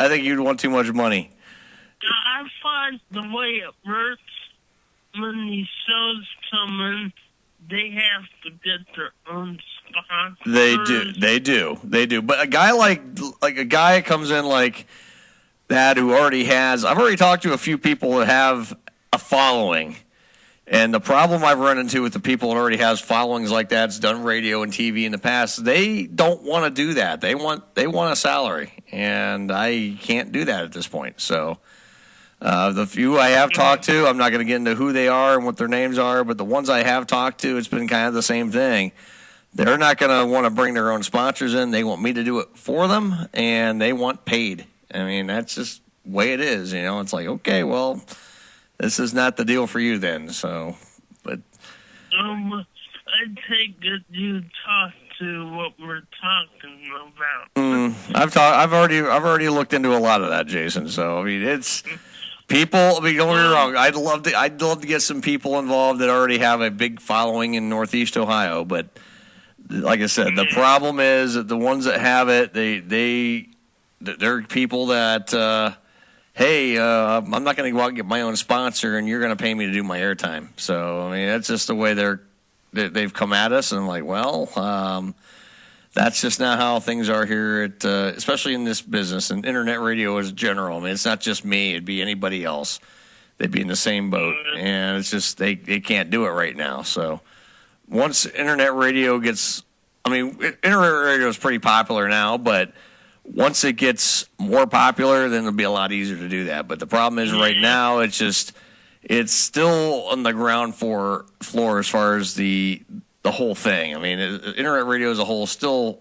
think you'd want too much money. I find the way it works when these shows come in, they have to get their own sponsors. They do. But a guy like a guy comes in like that who already has. I've already talked to a few people that have a following, and the problem I've run into with the people that already has followings like that's done radio and TV in the past, they don't want to do that. They want a salary, and I can't do that at this point. So. The few I have talked to, I'm not going to get into who they are and what their names are, but the ones I have talked to, it's been kind of the same thing. They're not going to want to bring their own sponsors in. They want me to do it for them, and they want paid. I mean, that's just the way it is. It's like, okay, well, this is not the deal for you then. So, but I take it you talked to what we're talking about. I've already looked into a lot of that, Jason. So I mean, it's. People, don't get me wrong. I'd love to get some people involved that already have a big following in Northeast Ohio. But like I said, the problem is that the ones that have it, they're people that hey, I'm not going to go out and get my own sponsor, and you're going to pay me to do my airtime. So, I mean, that's just the way they've come at us. And I'm like, well, that's just not how things are here, especially in this business and internet radio as general. I mean, it's not just me. It'd be anybody else. They'd be in the same boat. And it's just they can't do it right now. So once internet radio gets – I mean, internet radio is pretty popular now, but once it gets more popular, then it'll be a lot easier to do that. But the problem is right now it's still on the ground floor as far as the whole thing. I mean, internet radio as a whole is still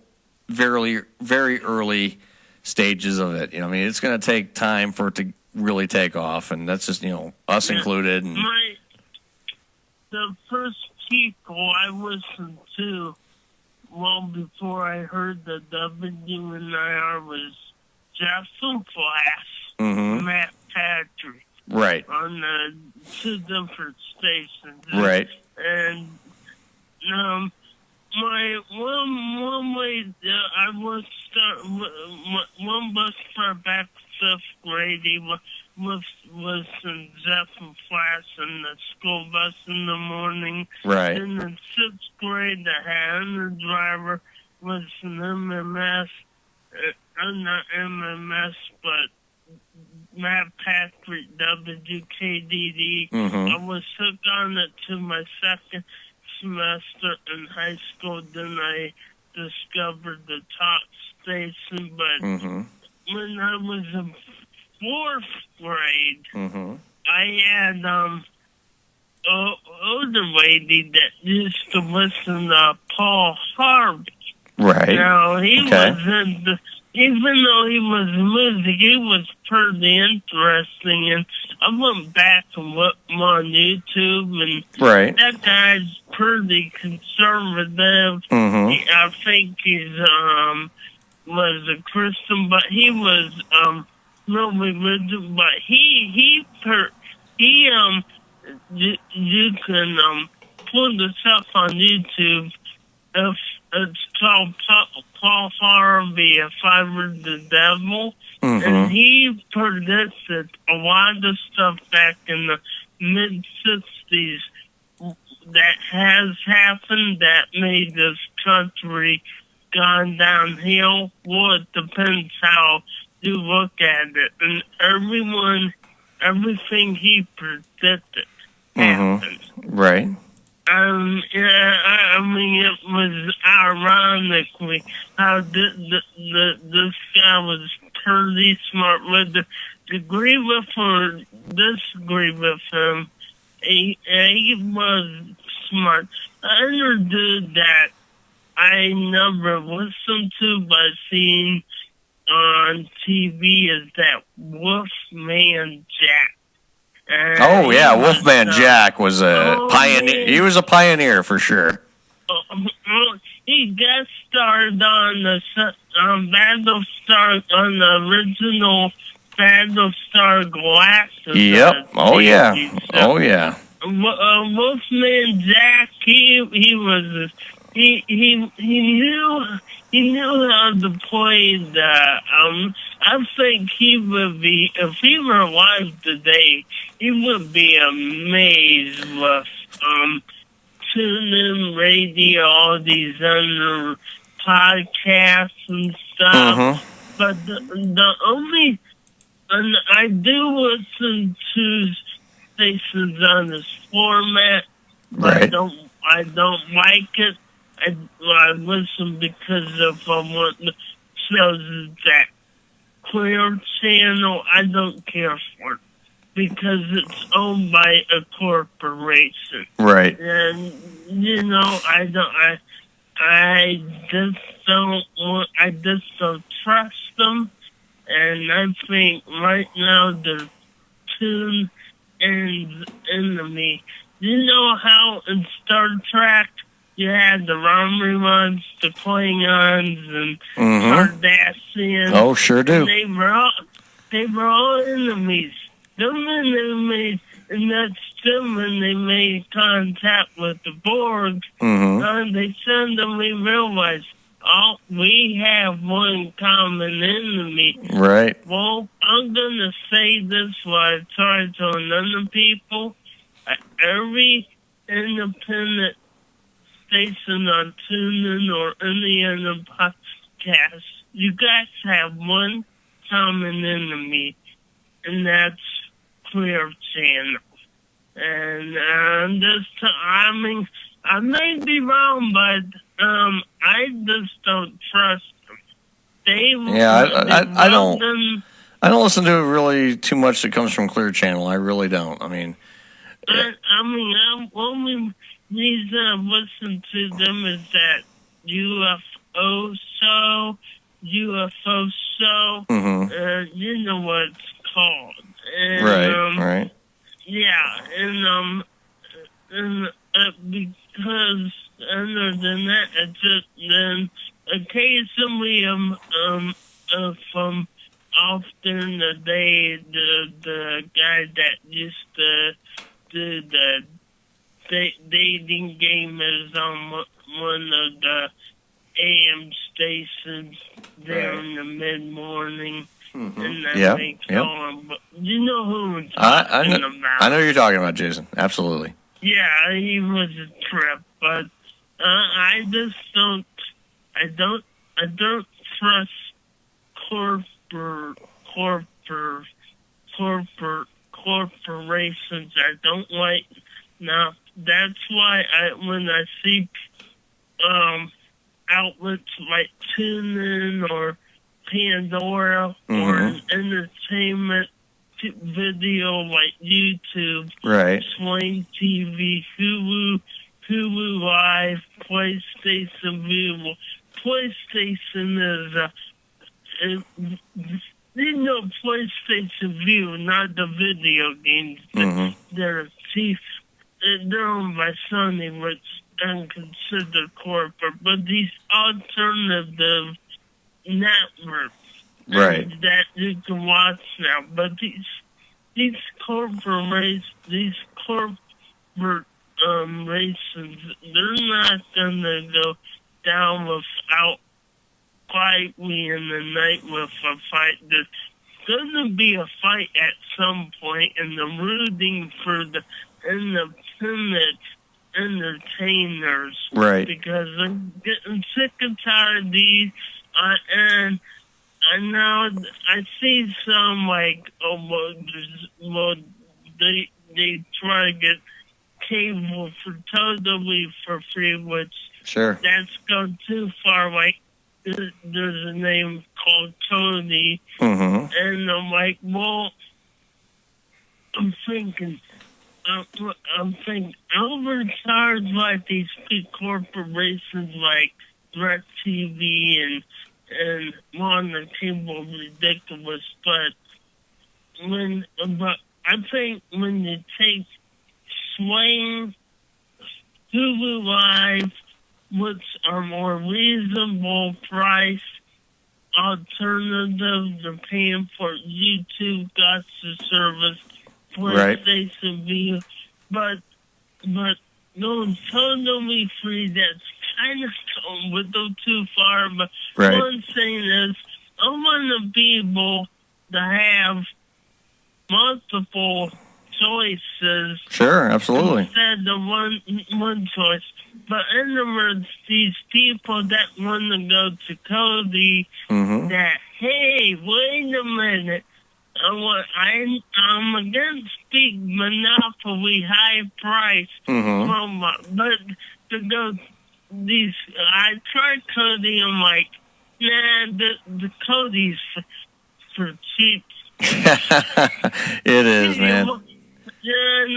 very, very early stages of it. I mean, it's going to take time for it to really take off, and that's just, us included. And the first people I listened to long before I heard the WNIR was Jeff and Flash, Matt Patrick. Right. On the two different stations. Right. And my one way I was one bus for back fifth grade was in Jeff and Flash in the school bus in the morning. Right. In the sixth grade, the hand driver was an MMS, not MMS, but Matt Patrick, WKDD. I was hooked on it to my second semester in high school. Then I discovered the top station. But when I was in fourth grade, I had older lady that used to listen to Paul Harvey. Right. Now, he was even though he was music, he was pretty interesting. And I went back and looked on YouTube, and that guy's pretty conservative. I think he's was a Christian, but he was really religious. But you can pull this up on YouTube. If it's called Paul Harvey, If I Were the Devil, and he predicted a lot of stuff back in the mid-60s that has happened that made this country gone downhill. Well, it depends how you look at it. And everything he predicted happened. Right. I mean, it was ironically how this guy was pretty smart. With the agree with or disagree with him, he was smart. Another dude that I never listened to but seen on TV is that Wolfman Jack. Oh yeah, Wolfman Jack was a pioneer. He was a pioneer for sure. He guest starred on the Battlestar, on the original Battlestar Galactica. Yep. Oh yeah. Oh yeah. Wolfman Jack. He was. He knew how to play the. I think he would be, if he were alive today, he would be amazed with TuneIn Radio, all these other podcasts and stuff. But the only, and I do listen to stations on this format. Right. I don't like it. I listen because if I want the shows that Clear Channel, I don't care for it because it's owned by a corporation. Right. And I just don't trust them. And I think right now they're tuned and enemy. You know how in Star Trek you had the Romulans, the Klingons, and Cardassians. Oh, sure do. They were all enemies. Then when they made contact with the Borg, they suddenly realized, we have one common enemy. Right. Well, I'm gonna say this while I try to other people. Every independent station on TuneIn or any other podcast, you guys have one common enemy, and that's Clear Channel. And I mean, I may be wrong, but I just don't trust them. I don't listen to really too much that comes from Clear Channel. I really don't. I mean, I only reason I listen to them is that UFO show, you know what it's called. And, right. Yeah, and because other than that, it's just then occasionally from often the day the guy that used to do the dating game is on one of the AM stations there in the mid-morning. And then they call him. But you know who I'm talking about. I know who you're talking about, Jason. Absolutely. Yeah, he was a trip, but I just don't trust corporations. I don't like. Now that's why when I see outlets like TuneIn or Pandora or an entertainment video like YouTube, Sling TV, Hulu Live, PlayStation View. PlayStation is PlayStation View, not the video games. They're owned by Sony, which I'm considered corporate, but these alternative networks that you can watch now. But these corporate races, they're not gonna go down without quietly in the night with a fight. There's gonna be a fight at some point, and I'm rooting for the independent entertainers, because I'm getting sick and tired of these. And now I see some like, they try to get cable totally for free, which that's gone too far. Like there's a name called Tony, and I'm like, well, I'm thinking overcharged like these big corporations like DirecTV and modern cable ridiculous, but I think when you take Sling, Hulu Live, which are more reasonable price alternatives to paying for YouTube Gotcha service, PlayStation View, but going totally free, that's kind of going a little too far. But one thing is, I want to be able to have multiple choices. Sure, absolutely. Instead of one choice. But in other words, these people that want to go to Cody, that, hey, wait a minute, I'm against big monopoly, high price, but to go these, I tried Cody, I'm like, nah, the Cody's for cheap. It is, man.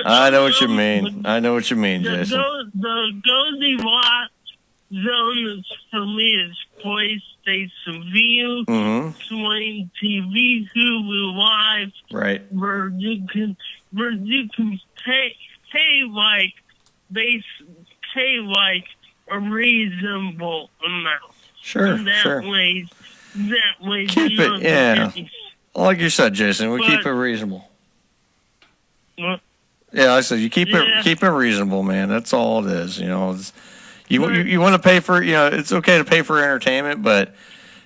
I know what you mean. Jason. The Goldilocks zone is, for me, is PlayStation View, Sling TV, Hulu Live, where you can pay like a reasonable amount. Sure, and that way keep it, like you said, Jason, we keep it reasonable. What? Yeah, I said you keep it reasonable, man. That's all it is. You know, You want to pay for, it's okay to pay for entertainment, but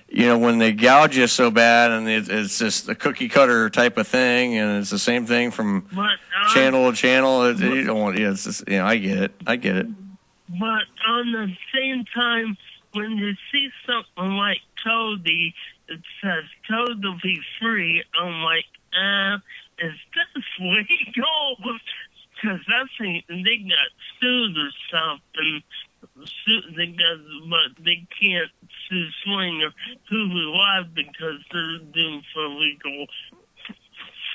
when they gouge you so bad and it's just a cookie cutter type of thing, and it's the same thing from channel to channel, you don't want. It's just, I get it. But on the same time, when you see something like Cody, it says Cody will be free. I'm like, is this legal? Because I think they got sued or something. But they can't sue Sling or Hulu Live because they're doing for legal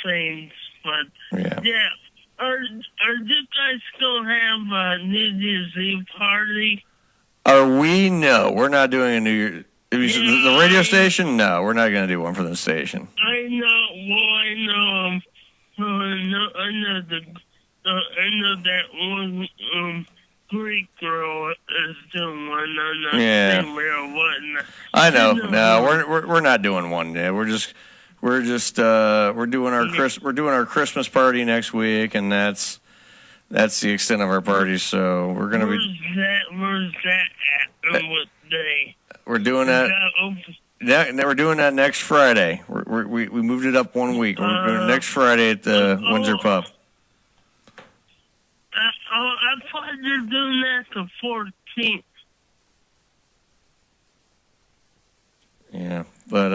things. But yeah, are you guys gonna have a New Year's Eve party? Are we? No, we're not doing a New Year. The radio station? No, we're not going to do one for the station. I know that one Greek girl is doing one on the same or whatnot. I know. No, we're not doing one. Yeah, we're doing our Christmas party next week, and that's the extent of our party. So we're gonna Where's that at? And what day? We're doing that. We're doing that next Friday. We moved it up 1 week. We're doing it next Friday at the Windsor Pub. I thought you were doing that the 14th. Yeah, but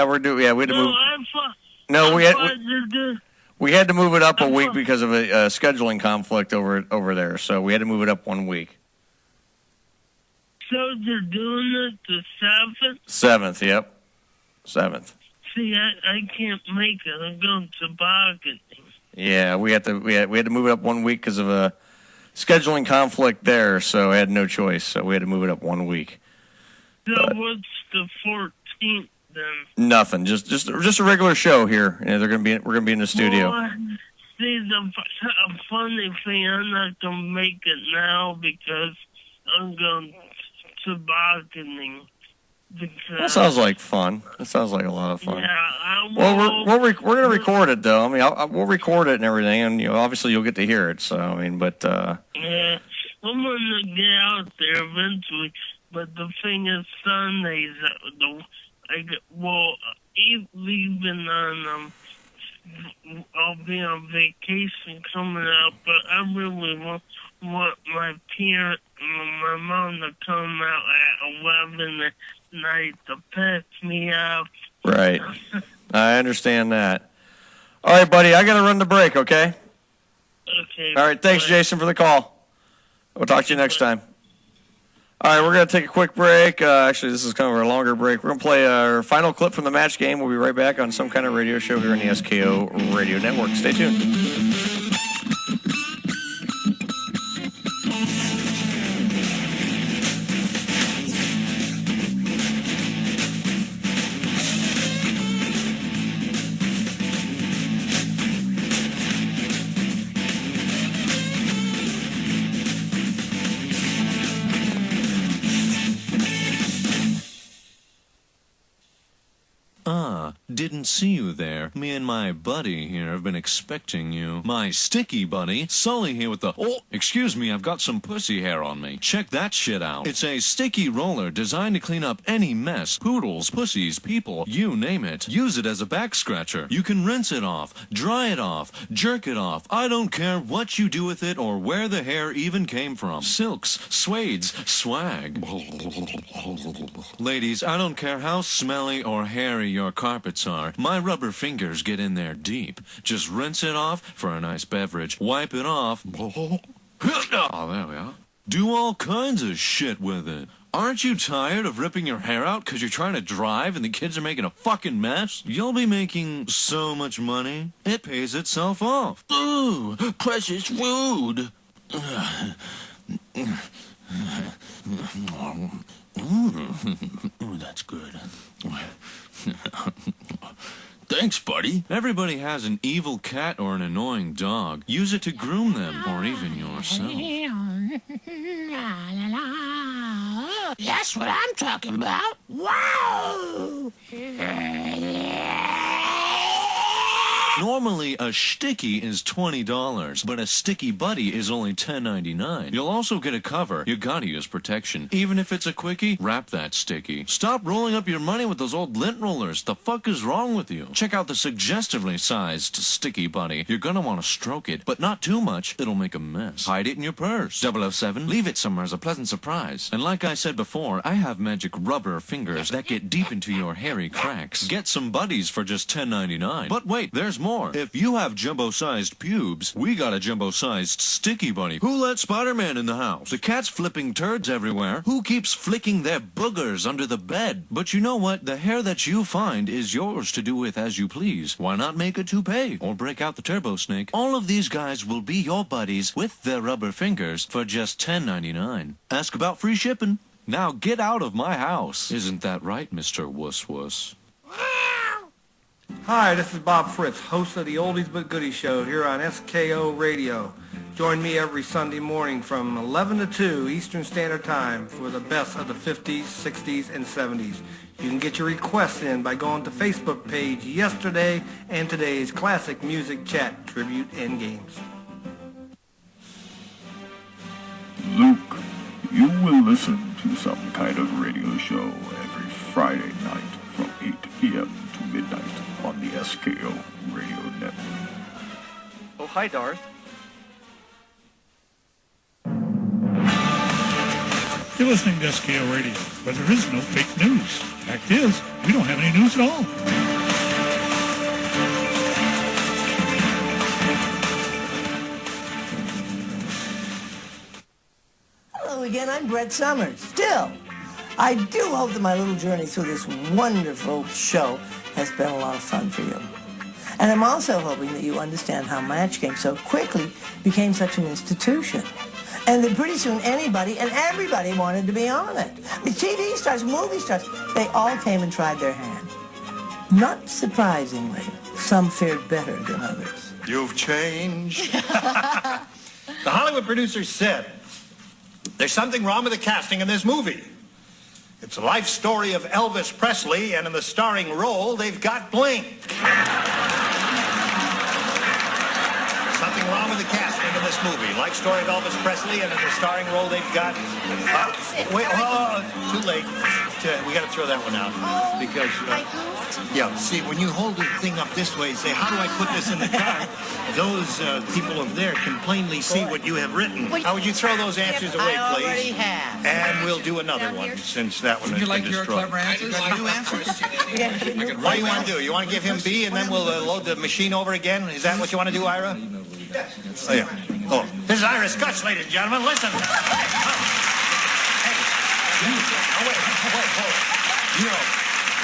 we're doing. Yeah, we had to move. We had to move it up a week because of a scheduling conflict over there. So we had to move it up 1 week. So you're doing it the 7th? 7th, yep. 7th. See, I can't make it. I'm going to Tobogganing. Yeah, we had to move it up 1 week because of a scheduling conflict there. So I had no choice. So we had to move it up 1 week. So what's the 14th then? Nothing. Just a regular show here. Yeah, we're gonna be in the studio. Well, see, the funny thing, I'm not gonna make it now because I'm going tobogganing. That sounds like fun. That sounds like a lot of fun. Yeah, well, we're gonna record it though. I mean, we'll record it and everything, and obviously you'll get to hear it. So I mean, but yeah, I'm gonna get out there eventually. But the thing is, Sundays, even on I'll be on vacation coming out, but I really want my parents and my mom to come out at 11 at night to pick me up. Right. I understand that. All right, buddy, I got to run the break, okay? Okay. All right, thanks, Jason, for the call. We'll talk to you next time. All right, we're going to take a quick break. Actually, this is kind of a longer break. We're going to play our final clip from the match game. We'll be right back on some kind of radio show here on the SKO Radio Network. Stay tuned. Didn't see you there. Me and my buddy here have been expecting you. My sticky buddy, Sully here with the... Oh, excuse me, I've got some pussy hair on me. Check that shit out. It's a sticky roller designed to clean up any mess. Poodles, pussies, people, you name it. Use it as a back scratcher. You can rinse it off, dry it off, jerk it off. I don't care what you do with it or where the hair even came from. Silks, suedes, swag. Ladies, I don't care how smelly or hairy your carpets are. My rubber fingers get in there deep. Just rinse it off for a nice beverage. Wipe it off. Oh, there we are. Do all kinds of shit with it. Aren't you tired of ripping your hair out because you're trying to drive and the kids are making a fucking mess? You'll be making so much money, it pays itself off. Ooh, precious food. Ooh, that's good. Thanks, buddy. Everybody has an evil cat or an annoying dog. Use it to groom them, or even yourself. That's what I'm talking about. Wow! Normally, a sticky is $20, but a sticky buddy is only $10.99. You'll also get a cover. You gotta use protection. Even if it's a quickie, wrap that sticky. Stop rolling up your money with those old lint rollers. The fuck is wrong with you? Check out the suggestively sized sticky buddy. You're gonna want to stroke it, but not too much. It'll make a mess. Hide it in your purse. 007, leave it somewhere as a pleasant surprise. And like I said before, I have magic rubber fingers that get deep into your hairy cracks. Get some buddies for just $10.99. But wait, there's more. If you have jumbo-sized pubes, we got a jumbo-sized sticky bunny. Who let Spider-Man in the house? The cat's flipping turds everywhere. Who keeps flicking their boogers under the bed? But you know what? The hair that you find is yours to do with as you please. Why not make a toupee? Or break out the turbo snake? All of these guys will be your buddies with their rubber fingers for just $10.99. Ask about free shipping. Now get out of my house. Isn't that right, Mr. Wuss Wuss? Hi, this is Bob Fritz, host of the Oldies But Goodies show here on SKO Radio. Join me every Sunday morning from 11 to 2 Eastern Standard Time for the best of the 50s, 60s, and 70s. You can get your requests in by going to Facebook page Yesterday and Today's Classic Music Chat, Tribute, and Games. Luke, you will listen to Some Kind of Radio Show every Friday night from 8 p.m. to midnight on the SKO Radio Network. Oh, hi, Darth. You're listening to SKO Radio, where there is no fake news. Fact is, we don't have any news at all. Hello again, I'm Brett Summers. Still, I do hope that my little journey through this wonderful show has been a lot of fun for you. And I'm also hoping that you understand how Match Game so quickly became such an institution. And that pretty soon anybody and everybody wanted to be on it. I mean, TV stars, movie stars, they all came and tried their hand. Not surprisingly, some fared better than others. You've changed. The Hollywood producers said, there's something wrong with the casting in this movie. It's a life story of Elvis Presley, and in the starring role, they've got blank. Something wrong with the casting in this movie. Life story of Elvis Presley, and in the starring role, they've got... wait, too late. We got to throw that one out. Because... yeah, see, when you hold the thing up this way and say, how do I put this in the car? Those people over there can plainly see what you have written. How would you throw those answers away, please? I already have. And we'll do another one, since that one has been destroyed. answers? New answers? What do you want to do? You want to give him B, and then we'll load the machine over again? Is that what you want to do, Ira? Oh, yeah. Oh, this is Ira Scutch, ladies and gentlemen. Listen. Hey. Wait. You know,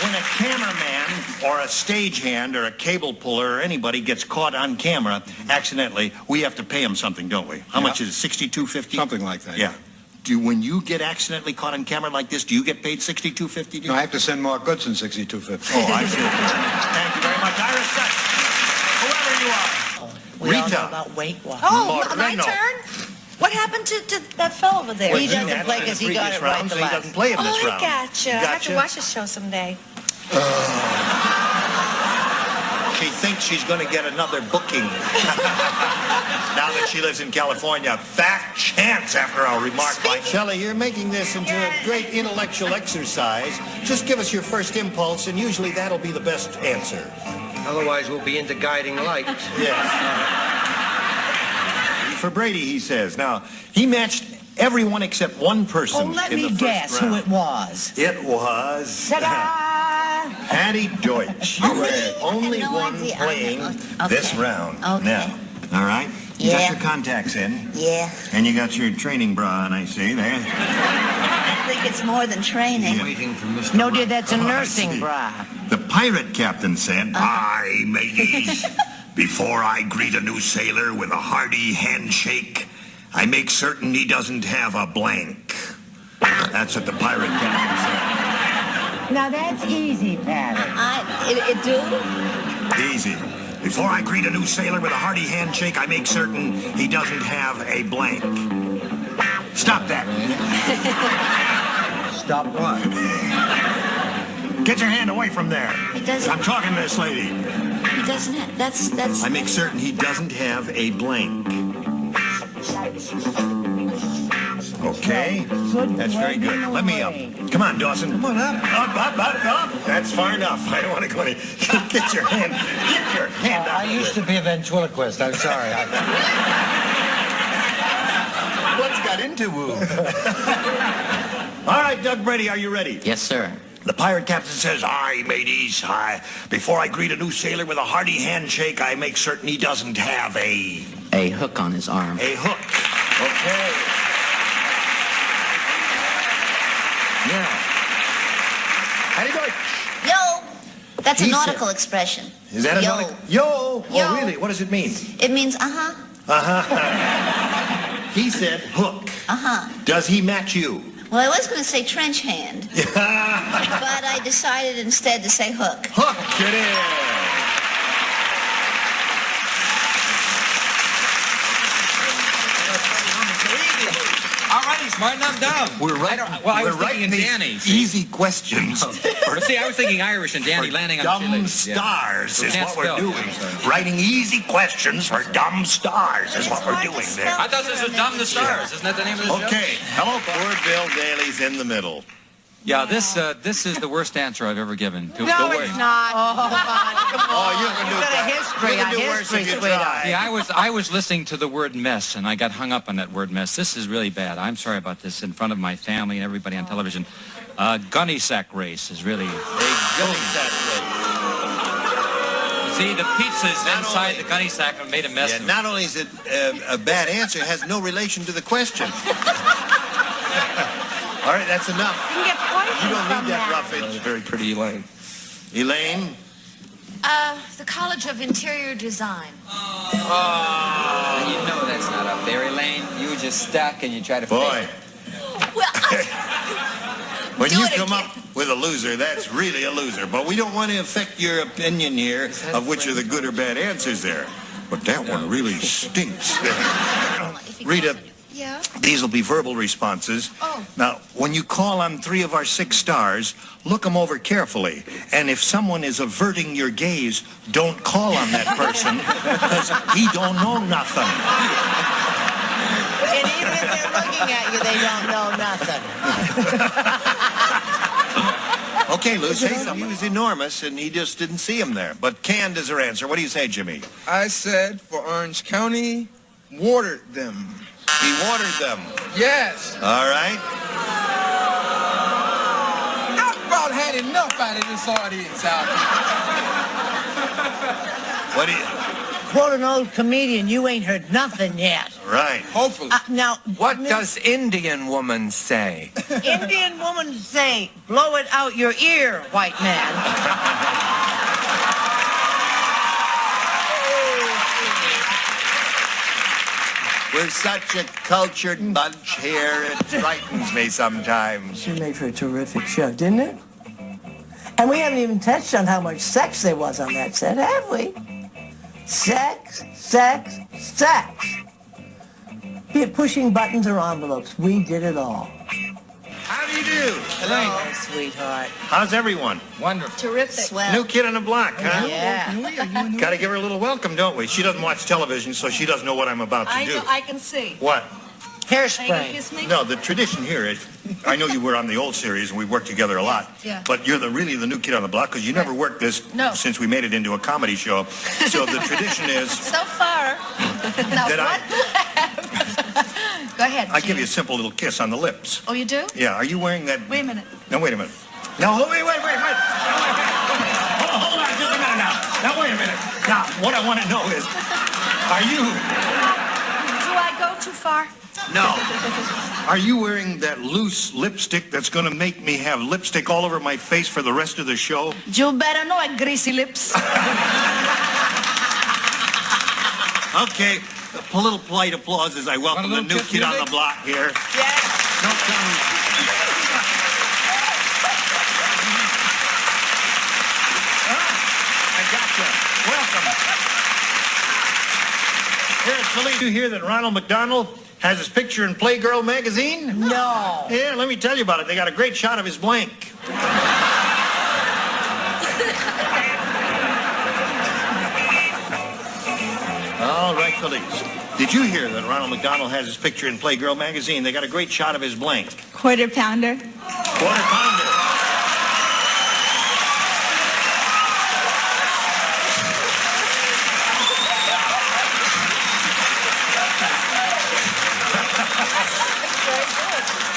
when a cameraman or a stagehand or a cable puller or anybody gets caught on camera accidentally, we have to pay him something, don't we? How much is it? $62.50? Something like that. Yeah. When you get accidentally caught on camera like this, do you get paid $62.50? No, I have to send more goods than $62.50. Oh, I see. Thank you very much, Ira Scutch. Whoever you are. We all know Rita. about Weight Watchers. Oh, my Moreno. turn? What happened to that fellow over there? Well, He doesn't play because he got it right round, the so he last. doesn't play in this Oh, I round. gotcha. I have to watch his show someday. She thinks she's going to get another booking now that she lives in California. Fat chance after a remark like Shelley, you're making this into a great intellectual exercise. Just give us your first impulse, and usually that'll be the best answer. Otherwise, we'll be into guiding light. Yes. For Brady, he says. Now, he matched everyone except one person Oh, let in the me first guess round. who it was. It was... Ta-da! Patty Deutsch. You were the only one playing this round. Okay. Now, all right? You Yeah. got your contacts in, Yeah. and you got your training bra on, I see, there. I think it's more than training. Waiting for Mr. No, dear, that's a Oh, I nursing see. bra. The pirate captain said, Aye, mateys. Before I greet a new sailor with a hearty handshake, I make certain he doesn't have a blank. That's what the pirate captain said. Now that's easy, Patty. It do? Easy. Before I greet a new sailor with a hearty handshake, I make certain he doesn't have a blank. Stop that. Stop what? Get your hand away from there. It doesn't- I'm talking to this lady. doesn't have, that's... I make certain he doesn't have a blank. Okay, that's very good. Let me up. Come on, Dawson. Come on up. Up. That's far enough. I don't want to go any... Get your hand up. I used to be a ventriloquist. I'm sorry. What's got into woo? All right, Doug Brady, are you ready? Yes, sir. The pirate captain says, "Aye, mateys, aye. Before I greet a new sailor with a hearty handshake, I make certain he doesn't have a hook on his arm. A hook. Okay. Yeah. How do you go? Yo. That's a He nautical expression. Is that a Yo. nautical? Yo. Yo. Oh, really? What does it mean? It means uh-huh. Uh-huh. He said hook. Uh-huh. Does he match you? Well, I was going to say trench hand, but I decided instead to say hook. Hook it is. All righty, smart enough, dumb. We're right. I was thinking in Danny. Easy questions. See, I was thinking Irish and Danny landing on dumb stars is what we're doing. Writing easy questions for dumb stars is what we're doing there. I thought this was Dumb the Stars. Isn't that the name of the show? Okay. Hello, poor Bill Daly's in the middle. Yeah, this is the worst answer I've ever given. No, it's not. Oh, come on. You can do You've got a history, you can do worse if you try. Yeah, I was listening to the word mess, and I got hung up on that word mess. This is really bad. I'm sorry about this in front of my family and everybody on television. Gunny sack race is really... A gunny sack race. See, the pizza's inside the gunny sack and made a mess of it. Not only is it a bad answer, it has no relation to the question. All right, that's enough. You can get points You don't from need that that. roughage. Very pretty, Elaine. Elaine? The College of Interior Design. You know that's not up there, Elaine. You were just stuck and you try to Boy. Well, When you come up with a loser, that's really a loser. But we don't want to affect your opinion here of which are the good or bad answers there. But that one really stinks. Rita, yeah? these will be verbal responses. Oh. Now, when you call on 3 of our 6 stars, look them over carefully. And if someone is averting your gaze, don't call on that person because he don't know nothing. And even if they're looking at you, they don't know nothing. Okay, Lou, say something. He was enormous, and he just didn't see him there. But canned is her answer. What do you say, Jimmy? I said for Orange County, watered them. He watered them. Yes. All right. I about had enough out of this audience out here. What do you... Quote an old comedian, you ain't heard nothing yet. Right. Hopefully. Now, What does Indian woman say? Indian woman say, blow it out your ear, white man. We're such a cultured bunch here, it frightens me sometimes. She made for a terrific show, didn't it? And we haven't even touched on how much sex there was on that set, have we? Sex, sex, sex. Be it pushing buttons or envelopes, we did it all. How do you do? Hello, sweetheart. How's everyone? Wonderful. Terrific. Swell. New kid on the block, huh? Yeah. Got to give her a little welcome, don't we? She doesn't watch television, so she doesn't know what I'm about to do. I can see. What? Hairspray. Kiss me? No, the tradition here is, I know you were on the old series and we worked together a lot. Yeah. But you're really the new kid on the block because you never worked this since we made it into a comedy show. So the tradition is So far. Now, that Go ahead. I give you a simple little kiss on the lips. Oh, you do? Yeah, are you wearing that? Wait a minute. No, wait a minute. No, wait. Hold on just a minute now. Now, wait a minute. Now, what I want to know is, are you... Do I go too far? No. Are you wearing that loose lipstick that's going to make me have lipstick all over my face for the rest of the show? You better know it, greasy lips. Okay, a little polite applause as I welcome the new kid on the block here. Yes. No tongue. I gotcha. Welcome. Here, Celine, you hear that Ronald McDonald has his picture in Playgirl magazine? No. Yeah, let me tell you about it. They got a great shot of his blank. All right, Felice. Did you hear that Ronald McDonald has his picture in Playgirl magazine? They got a great shot of his blank. Quarter pounder. Quarter pounder.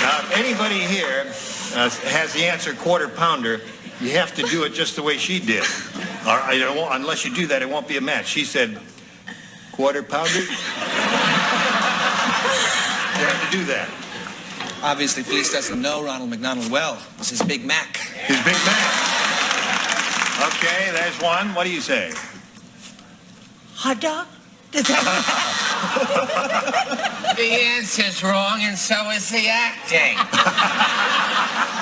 Now, if anybody here has the answer quarter pounder, you have to do it just the way she did. Or, unless you do that, it won't be a match. She said, quarter pounder? You have to do that. Obviously, Felice doesn't know Ronald McDonald well. It's his Big Mac. His Big Mac. Okay, there's one. What do you say? Hot dog? The answer's wrong, and so is the acting.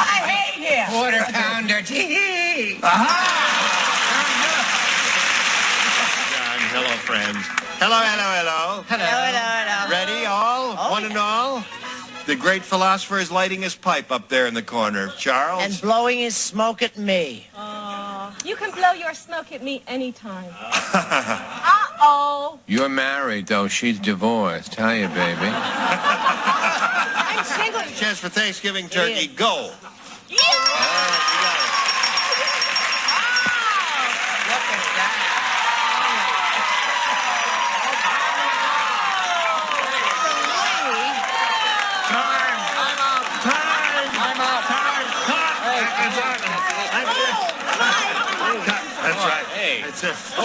I hate him. Quarter pounder. Tee-hee. John, hello, friends. Hello, hello, hello. Hello, hello, hello. Ready, all? Oh, One and all? The great philosopher is lighting his pipe up there in the corner. Charles? And blowing his smoke at me. You can blow your smoke at me anytime. Uh-oh. You're married, though. She's divorced. Hiya, baby. I'm single. Chance for Thanksgiving turkey. Go. Yeah. That's right. Hey. It's a... Oh. Oh,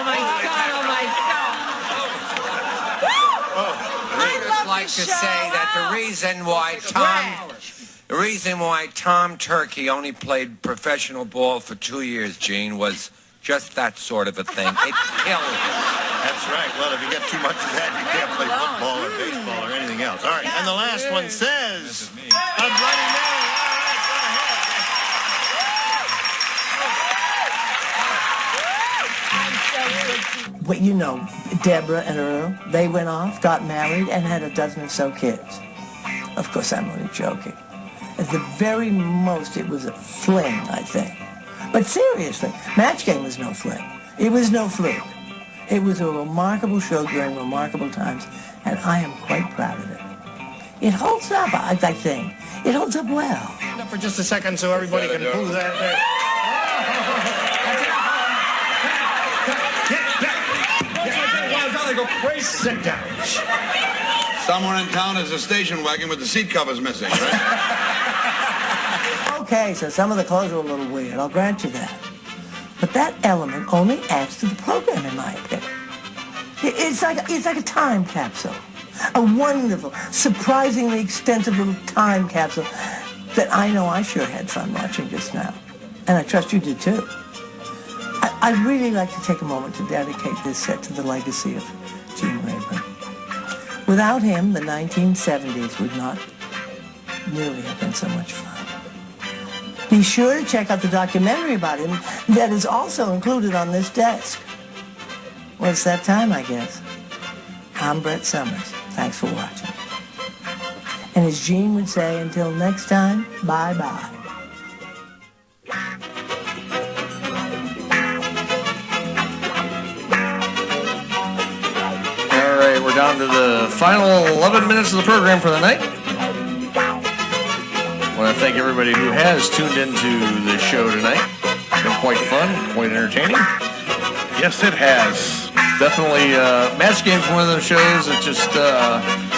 my God. Oh, my God. I'd just like to say that the reason why Tom Turkey only played professional ball for 2 years, Gene, was just that sort of a thing. It killed him. That's right. Well, if you get too much of that, you can't play football or baseball or anything else. All right. And the last one says, a Bloody Mary. Well, you know, Deborah and Earl, they went off, got married, and had a dozen or so kids. Of course, I'm only joking. At the very most, it was a fling, I think. But seriously, Match Game was no fling. It was no fluke. It was a remarkable show during remarkable times, and I am quite proud of it. It holds up, I think. It holds up well. For just a second so everybody can pull that there. Sit down. Somewhere in town is a station wagon with the seat covers missing, right? Okay, so some of the clothes are a little weird. I'll grant you that. But that element only adds to the program, in my opinion. It's like a time capsule. A wonderful, surprisingly extensive little time capsule that I know I sure had fun watching just now. And I trust you did too. I'd really like to take a moment to dedicate this set to the legacy of Gene Rayburn. Without him, the 1970s would not nearly have been so much fun. Be sure to check out the documentary about him that is also included on this desk. Well, it's that time, I guess. I'm Brett Summers. Thanks for watching. And as Gene would say, until next time, bye-bye. We're down to the final 11 minutes of the program for the night. I want to thank everybody who has tuned into the show tonight. It's been quite fun, quite entertaining. Yes, it has. Definitely, Match Game's one of those shows that just...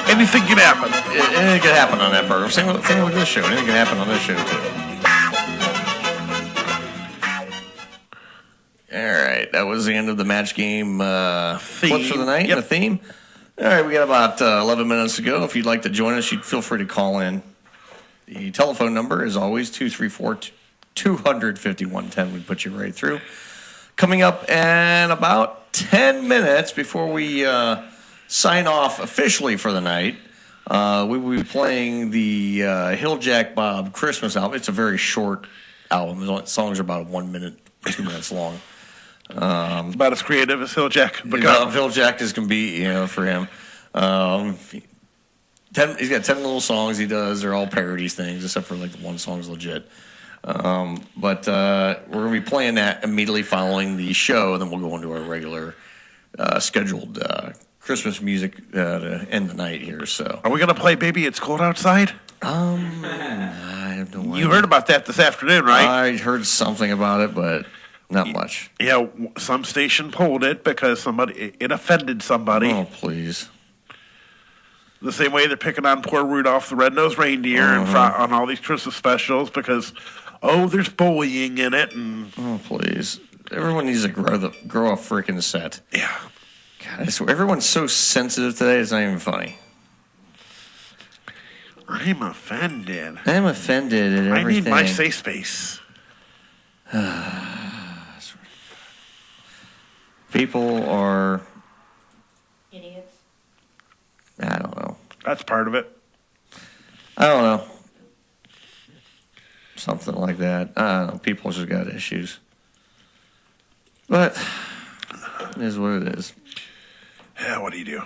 anything can happen. Anything can happen on that program. Same with this show. Anything can happen on this show, too. All right, that was the end of the Match Game clips for the night, the theme. All right, we got about 11 minutes to go. If you'd like to join us, you'd feel free to call in. The telephone number is always 234-250-110. We put you right through. Coming up in about 10 minutes before we sign off officially for the night, we will be playing the Hill Jack Bob Christmas album. It's a very short album. The songs are about 1 minute, 2 minutes long. About as creative as Hill Jack. Hill Jack is can be, for him. He's got 10 little songs he does. They're all parodies things, except for like the one song's legit. But we're going to be playing that immediately following the show, and then we'll go into our regular scheduled Christmas music to end the night here. So, are we going to play "Baby It's Cold Outside"? I have no idea. You heard about that this afternoon, right? I heard something about it, but not much. Yeah, some station pulled it because it offended somebody. Oh, please. The same way they're picking on poor Rudolph the Red-Nosed Reindeer on all these Christmas specials because, there's bullying in it. And oh, please. Everyone needs to grow a freaking set. Yeah. God, I swear, everyone's so sensitive today, it's not even funny. I'm offended. I'm offended at everything. I need my safe space. People are... Idiots. I don't know. That's part of it. I don't know. Something like that. I don't know. People just got issues. But it is what it is. Yeah, what do you do?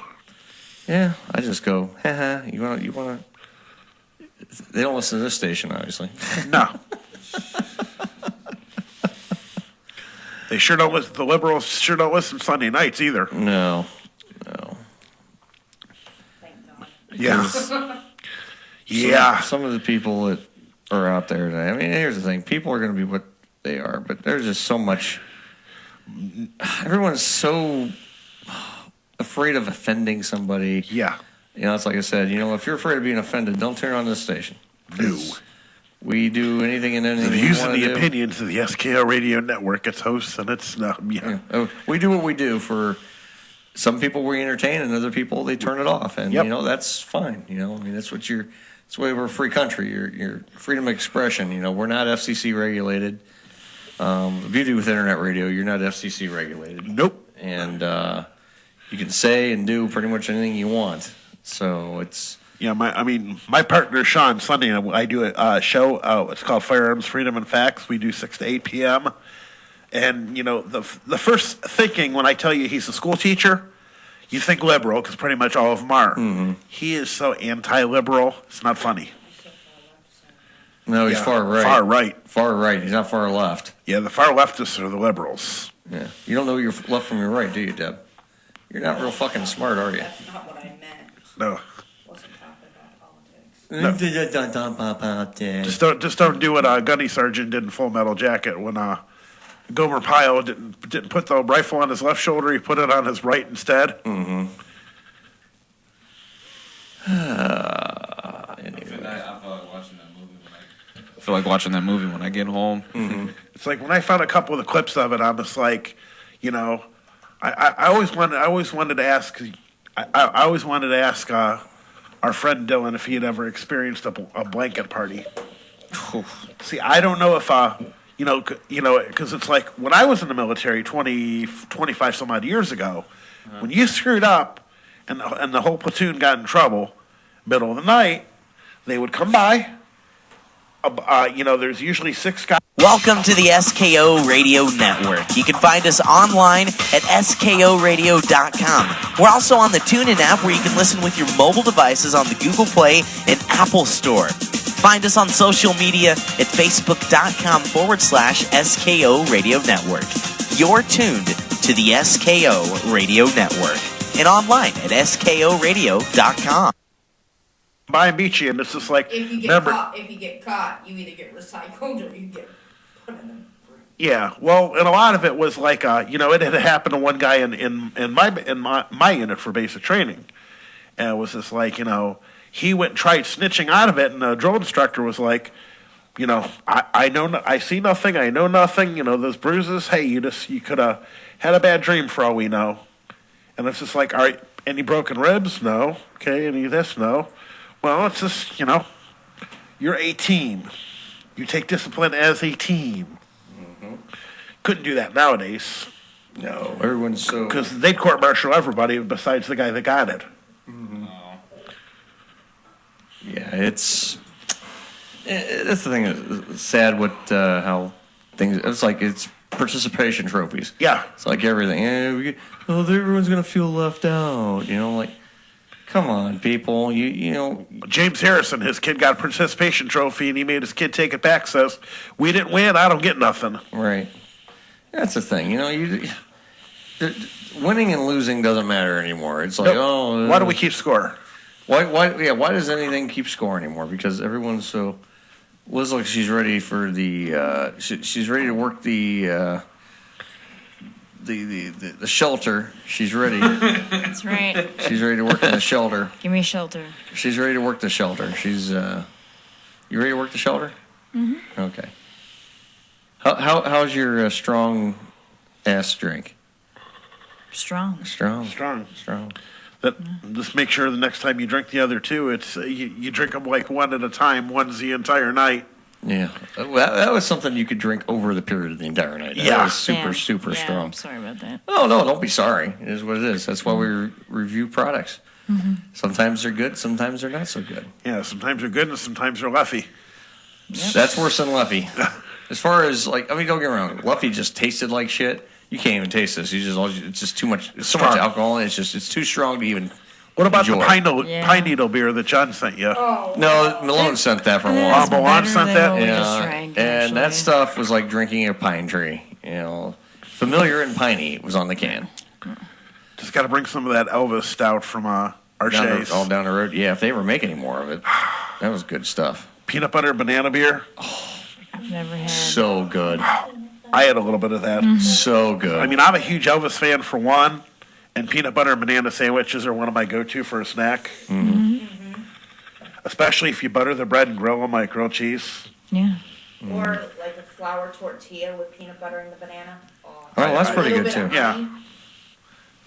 Yeah, I just go, haha, you want to... They don't listen to this station, obviously. No. They sure don't listen. The liberals sure don't listen Sunday nights either. No. Yeah. Yeah. Some of the people that are out there today, I mean, here's the thing. People are going to be what they are, but there's just so much... Everyone's so afraid of offending somebody. Yeah. It's like I said, if you're afraid of being offended, don't turn on this station. No. We do anything and anything The we views want and to the do. opinions of the SKO Radio Network, its hosts, and its... We do what we do. For some people, we entertain, and other people, they turn it off. And, that's fine. That's what that's why we're a free country. Your freedom of expression. We're not FCC regulated. If you do with internet radio, you're not FCC regulated. Nope. And you can say and do pretty much anything you want. So it's... Yeah, my partner, Sean, Sunday, I do a show. It's called Firearms, Freedom, and Facts. We do 6 to 8 p.m. And, the first thinking when I tell you he's a school teacher, you think liberal, because pretty much all of them are. Mm-hmm. He is so anti-liberal, it's not funny. No, he's far right. Far right. Far right. He's not far left. Yeah, the far leftists are the liberals. Yeah. You don't know your left from your right, do you, Deb? You're not real fucking smart, are you? That's not what I meant. No. Wasn't talking about politics. Just don't do what Gunny Sergeant did in Full Metal Jacket when Gomer Pyle didn't put the rifle on his left shoulder. He put it on his right instead. Mm-hmm. I feel like watching that movie when I get home. Mm-hmm. It's like when I found a couple of the clips of it, I'm just like, I always wanted to ask. I always wanted to ask our friend Dylan if he had ever experienced a blanket party. See, I don't know if because it's like when I was in the military 25 some odd years ago, when you screwed up and the whole platoon got in trouble, middle of the night, they would come by. There's usually 6 guys. Welcome to the SKO Radio Network. You can find us online at skoradio.com. We're also on the TuneIn app where you can listen with your mobile devices on the Google Play and Apple Store. Find us on social media at facebook.com/SKO Radio Network. You're tuned to the SKO Radio Network and online at skoradio.com. By and beat you, and it's just like If you get caught, you either get recycled or you get put in the... Yeah, well, and a lot of it was like, it had happened to one guy in my unit for basic training, and it was just like, he went and tried snitching out of it, and the drill instructor was like, I see nothing, I know nothing, those bruises, hey, you could have had a bad dream for all we know, and it's just like, all right, any broken ribs? No. Okay, any of this? No. Well, it's just, you're a team. You take discipline as a team. Mm-hmm. Couldn't do that nowadays. No, everyone's so... Because they'd court-martial everybody besides the guy that got it. Mm-hmm. Yeah, that's the thing. It's sad how things... It's participation trophies. Yeah. It's like everything. Everyone's going to feel left out. Come on, people. You know. James Harrison, his kid got a participation trophy, and he made his kid take it back. Says, "We didn't win. I don't get nothing." Right. That's the thing. You know, winning and losing doesn't matter anymore. It's like, why do we keep score? Why does anything keep score anymore? Because everyone's so. Liz looks like she's ready for the. She's ready to work the shelter. She's ready. That's right. She's ready to work in the shelter. Give me shelter. She's ready to work the shelter. She's. You ready to work the shelter? Mm-hmm. Okay. How's your strong ass drink? Strong. Just make sure the next time you drink the other two, it's you drink them like one at a time. One's the entire night. Yeah, well, that was something you could drink over the period of the entire night. That was super strong. I'm sorry about that. Oh, no, don't be sorry. It is what it is. That's why we review products. Mm-hmm. Sometimes they're good, sometimes they're not so good. Yeah, sometimes they're good and sometimes they're Leffy. Yep. That's worse than Leffy. As far as, don't get me wrong, Leffy just tasted like shit. You can't even taste this. It's just too much. It's so much alcohol. And it's too strong to even. What about enjoy. the pine needle beer that John sent you? Oh. No, Malone sent that from Malone. Malone sent that? Yeah, and that stuff was like drinking a pine tree. You know, familiar and piney was on the can. Just got to bring some of that Elvis stout from Arches. All down the road. Yeah, if they ever make any more of it, that was good stuff. Peanut butter banana beer. I've never had. So good. I had a little bit of that. Mm-hmm. So good. I mean, I'm a huge Elvis fan for one, and peanut butter and banana sandwiches are one of my go-to for a snack. Mm-hmm. Especially if you butter the bread and grill them like grilled cheese. Yeah. Or like a flour tortilla with peanut butter and the banana. Oh, that's pretty good too. Yeah.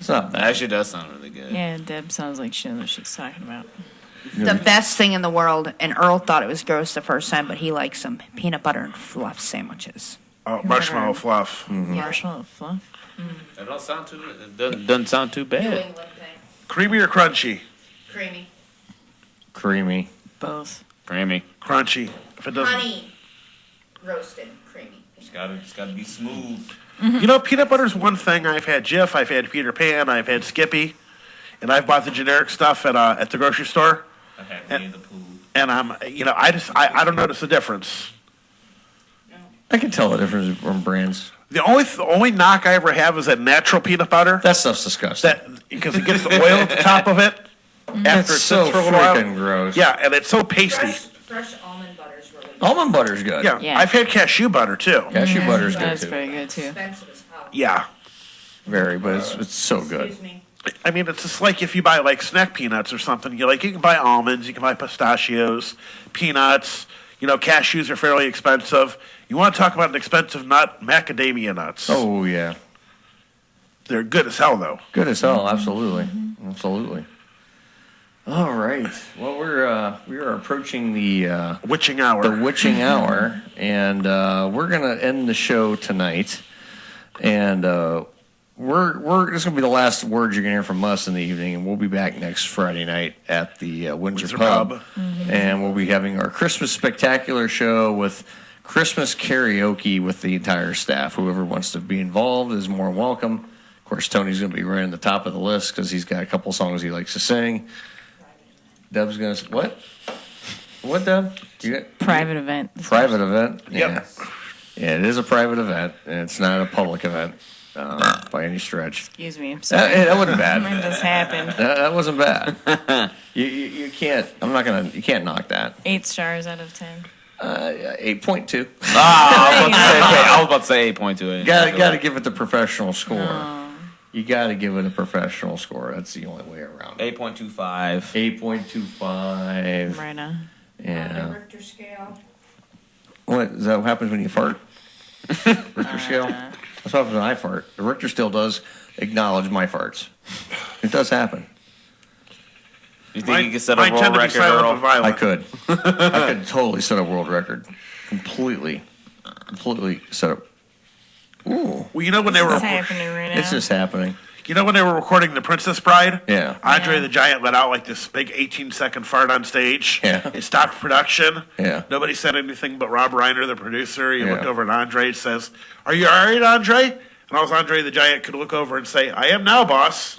It's not bad. Actually, does sound really good. Yeah, Deb sounds like she knows what she's talking about. The best thing in the world, and Earl thought it was gross the first time, but he likes some peanut butter and fluff sandwiches. Oh, marshmallow fluff. Mm-hmm. Marshmallow fluff. That don't sound too. It doesn't sound too New bad. England thing. Creamy or crunchy? Creamy. Creamy. Both. Creamy. Crunchy. If it doesn't. Honey roasted. Creamy. It's gotta be smooth. You know, peanut butter's one thing. I've had Jif, I've had Peter Pan, I've had Skippy, and I've bought the generic stuff at the grocery store. I've had Winnie the Pooh. And I don't notice the difference. I can tell the difference from brands. The only knock I ever have is that natural peanut butter. That stuff's disgusting. Because it gets the oil at the top of it after it so sits for a little while. freaking gross. Yeah, and it's so pasty. Fresh almond butter's really good. Almond butter's good. Yeah, I've had cashew butter too. Cashew butter's good That's too. pretty good too. Expensive as hell. Yeah. Very, but it's so good. Excuse me. I mean, it's just like if you buy like snack peanuts or something. You can buy almonds, you can buy pistachios, peanuts. Cashews are fairly expensive. You want to talk about an expensive nut? Macadamia nuts. Oh yeah, they're good as hell though. Good as hell, absolutely, absolutely. All right. Well, we are approaching the witching hour. The witching hour, and we're gonna end the show tonight, and we're this is gonna be the last words you're gonna hear from us in the evening, and we'll be back next Friday night at the Windsor Pub. And we'll be having our Christmas spectacular show with Christmas karaoke with the entire staff. Whoever wants to be involved is more welcome. Of course, Tony's going to be right on the top of the list because he's got a couple songs he likes to sing. Deb's going to... What? What, Deb? Private event. Private event? Yep. Yeah, it is a private event, and it's not a public event by any stretch. Excuse me. I'm sorry. That wasn't bad. It just happened. That wasn't bad. You can't... You can't knock that. 8 stars out of 10. 8.2. I was about to say 8.2. Got to give it the professional score. You got to give it a professional score. That's the only way around. 8.25. 8.25. Right now. Yeah. The Richter scale. What is that? What happens when you fart? Richter scale. That's what happens when I fart. The Richter scale does acknowledge my farts. It does happen. You think you could set a world record, Earl? I could. I could totally set a world record. Completely set up. Ooh. Well, when they were... It's happening right now. It's just happening. When they were recording The Princess Bride? Yeah. Andre the Giant let out like this big 18-second fart on stage. Yeah. It stopped production. Yeah. Nobody said anything but Rob Reiner, the producer. He looked over at Andre and says, "Are you all right, Andre?" And I was Andre the Giant could look over and say, "I am now, boss."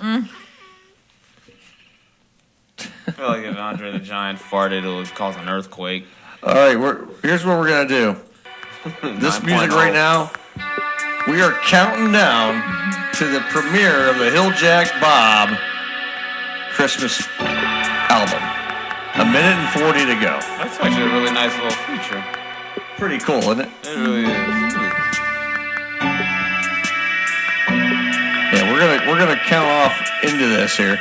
I feel like if Andre the Giant farted, it would cause an earthquake. All right, here's what we're going to do. This music right now, we are counting down to the premiere of the Hill Jack Bob Christmas album. 1 minute and 40 to go. That's actually a really nice little feature. Pretty cool, isn't it? It really is. Yeah, we're gonna count off into this here.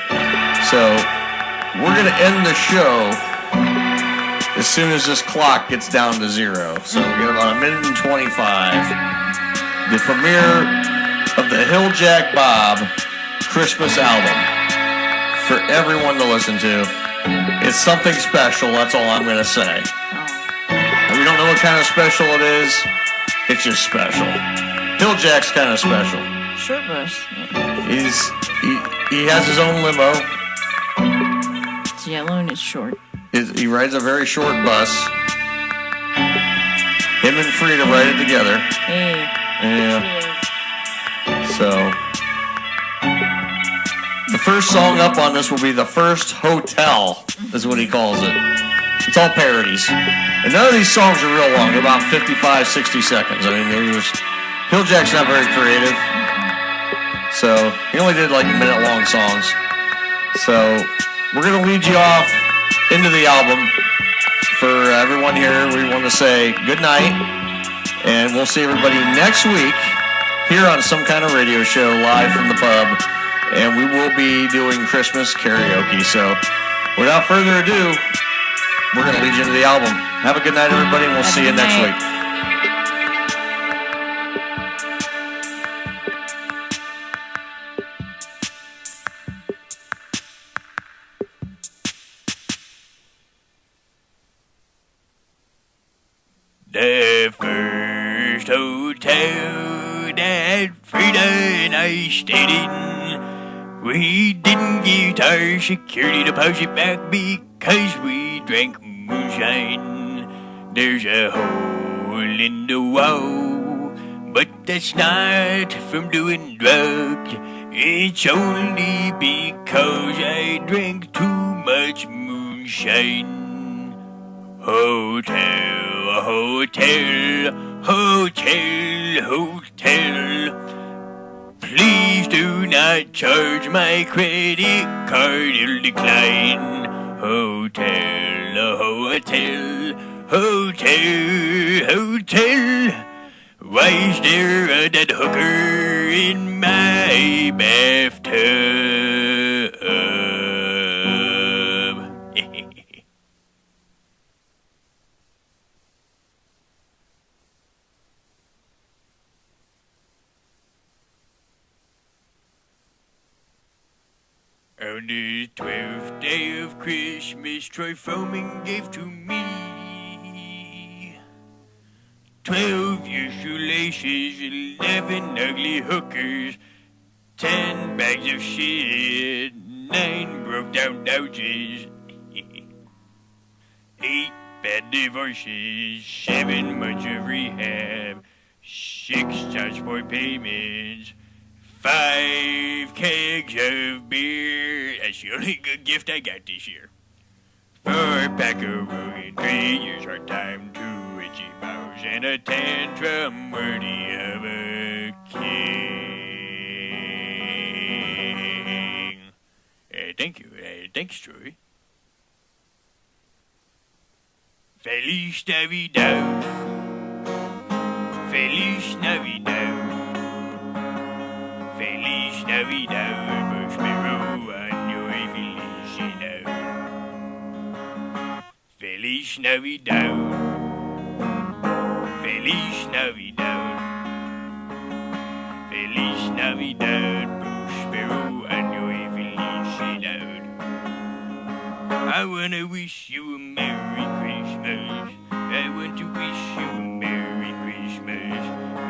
So we're gonna end the show as soon as this clock gets down to 0. So we got about 1 minute and 25. The premiere of the Hill Jack Bob Christmas album for everyone to listen to. It's something special, that's all I'm gonna say. We don't know what kind of special it is. It's just special. Hill Jack's kind of special. Short bus. Yeah. He has his own limo. It's yellow and it's short. He rides a very short bus. Him and Frida ride it together. Hey. Yeah. So the first song up on this will be The First Hotel, is what he calls it. It's all parodies. And none of these songs are real long. They're about 55, 60 seconds. I mean, Hill Jack's not very creative. So he only did like minute-long songs. So we're going to lead you off into the album. For everyone here, we want to say good night. And we'll see everybody next week here on some kind of radio show live from the pub. And we will be doing Christmas karaoke. So without further ado, we're going to lead you into the album. Have a good night, everybody, and we'll see you next week. The first hotel that Frida and I stayed in, we didn't get our security deposit back because we drank moonshine. There's a hole in the wall, but that's not from doing drugs. It's only because I drank too much moonshine. Hotel, hotel, hotel, hotel. Please do not charge my credit card, it'll decline. Hotel, hotel, hotel, hotel. Why is there a dead hooker in my bathtub? On the 12th day of Christmas, Troy Froman gave to me 12 your shoelaces, 11 ugly hookers, 10 bags of shit, 9 broke down couches, 8 bad divorces, 7 months of rehab, 6 child support payments, 5 kegs of beer. That's the only good gift I got this year. 4 pack of Rogan, 3 years hard time, 2 itchy bows, and a tantrum worthy of a king. Thank you. Thanks, Troy. Feliz Navidad. Feliz Navidad. Feliz Navidad, prospero año y felicidad. Feliz Navidad. Feliz Navidad. Feliz Navidad, prospero año y felicidad. I wanna wish you a Merry Christmas. I want to wish you a Merry Christmas.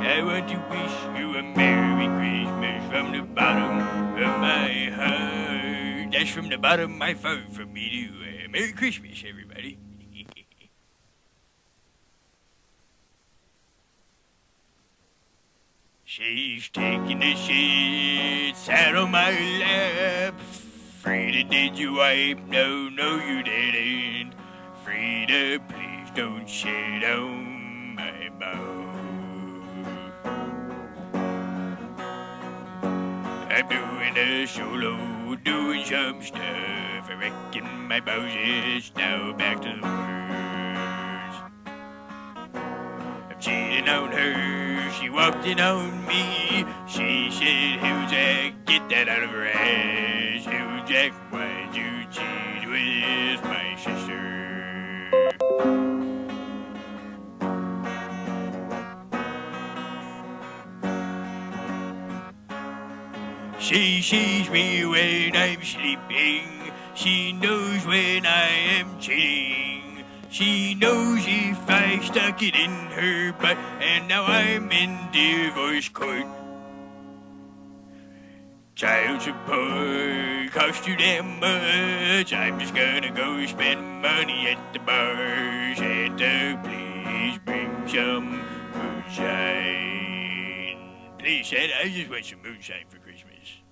I want to wish you a Merry Christmas from the bottom of my heart. That's from the bottom of my heart for me to Merry Christmas, everybody. She's taking the shit out on my lap. Frida, did you wipe? No, no, you didn't. Frida, please don't shit on my boat. I'm doing a solo, doing some stuff. I reckon my boat is now back to the worst. I'm cheating on her, she walked in on me. She said, "Who's that? Get that out of her ass. Who's that? Why'd you cheat with my sister?" She sees me when I'm sleeping. She knows when I am cheating. She knows if I stuck it in her butt, and now I'm in divorce court. Child support costs you damn much. I'm just gonna go spend money at the bar. Santa, please bring some moonshine. Please, Santa, I just want some moonshine for Christmas.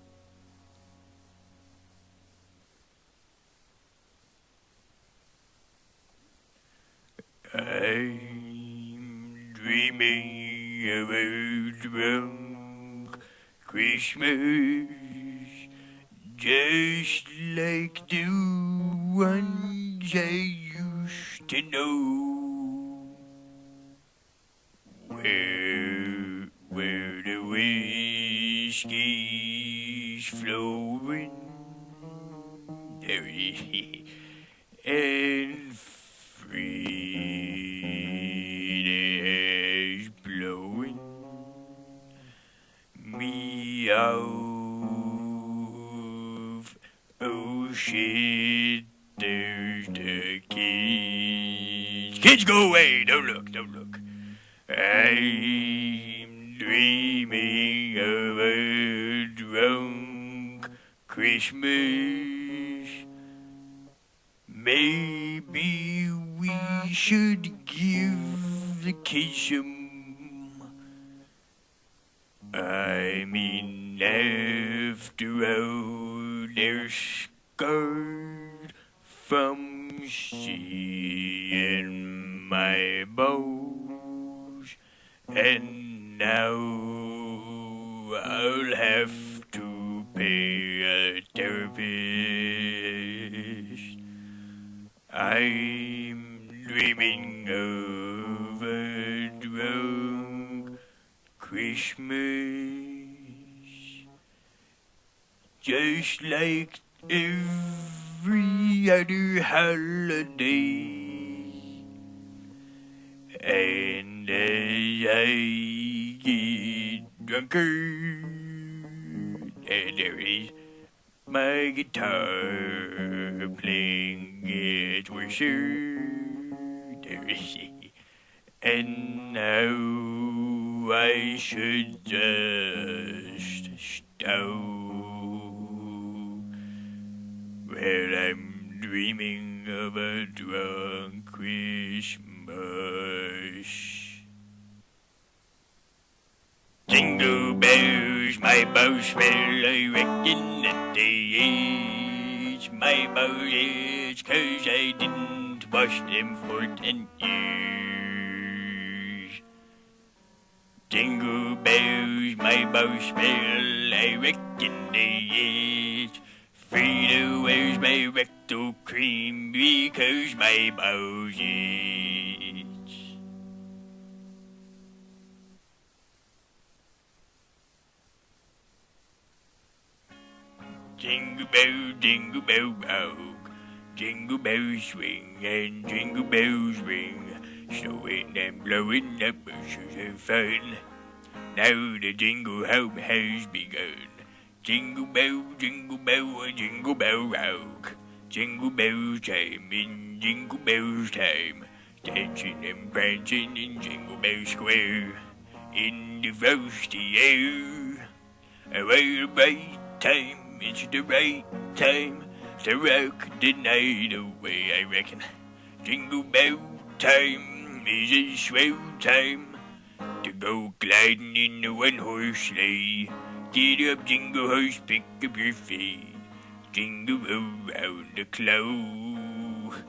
I'm dreaming of a drunk Christmas, just like the ones I used to know, where the whiskey's flowing, there it is, and Frida's blowing me off. Oh shit, there's the kids. Kids, go away! Don't look, don't look. I'm dreaming of a drunk Christmas. Maybe we should give the kids some. I mean, after all, they're scarred from seeing my bows, and now I'll have to pay a therapist. I'm dreaming of a drunk Christmas, just like every other holiday. And as I get drunker, there is my guitar playing gets worse. There is, and now I should just stop. Well, I'm dreaming of a drunk Christmas. Jingle bells, my bows, well, I reckon that they is my bows, 'cause I didn't wash them for 10 years. Jingle bells, my bows, well, I reckon they is. Frida wears my rectal cream because my bows is. Jingle bell rock, jingle bells swing and jingle bells ring, snowing and blowing up bushes of fun. Now the jingle hop has begun. Jingle bell rock, jingle bells chime in jingle bells time, dancing and prancing in Jingle Bell Square, in the frosty air, what a bright time. It's the right time to rock the night away, I reckon. Jingle bell time is a swell time to go gliding in a one-horse sleigh. Get up, jingle horse, pick up your feet. jingle around the clock.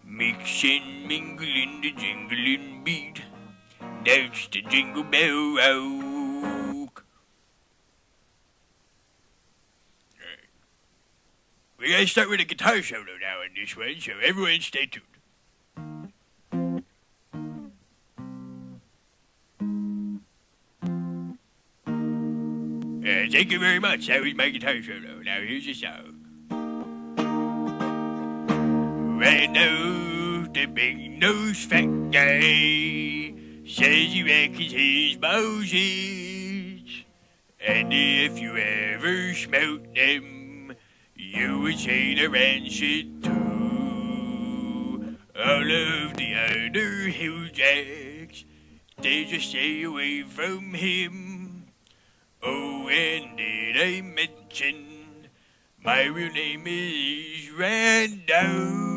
Mix and mingle in the jingling beat. That's the jingle bell rock. We gotta start with a guitar solo now on this one, so everyone stay tuned. Thank you very much. That was my guitar solo. Now here's the song. Randolph, the big nose fat guy, says he reckons his Moses. And if you ever smelt them, you would say they're rancid too. All of the other hilljacks, they just stay away from him. Oh, and did I mention my real name is Randolph?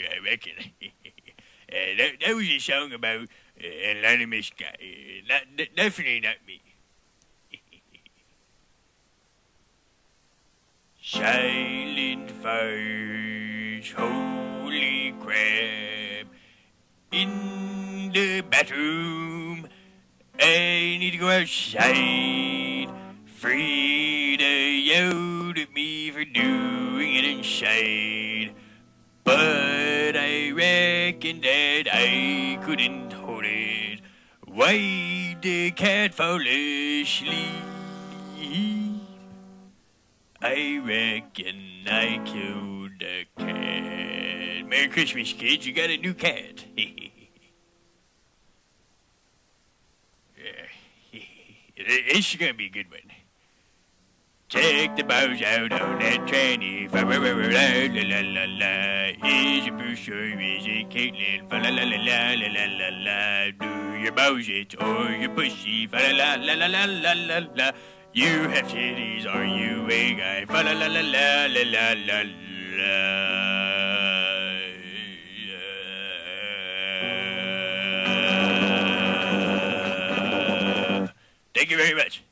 I reckon. That was a song about an anonymous guy. Definitely not me. Silent fires, holy crap. In the bathroom, I need to go outside. Frida yelled at me for doing it inside. But I reckon that I couldn't hold it. Why'd the cat fall asleep? I reckon I killed the cat. Merry Christmas, kids. You got a new cat. This is gonna be a good one. Check the bows out on that tranny. Fa la la la la la. Is it Bruce or is it Caitlin? Fa la la la la la la la. Do your bows it or your pussy? Fa la la la la la la la. You have titties, are you a guy? Fa la la la la la la la la. Thank you very much.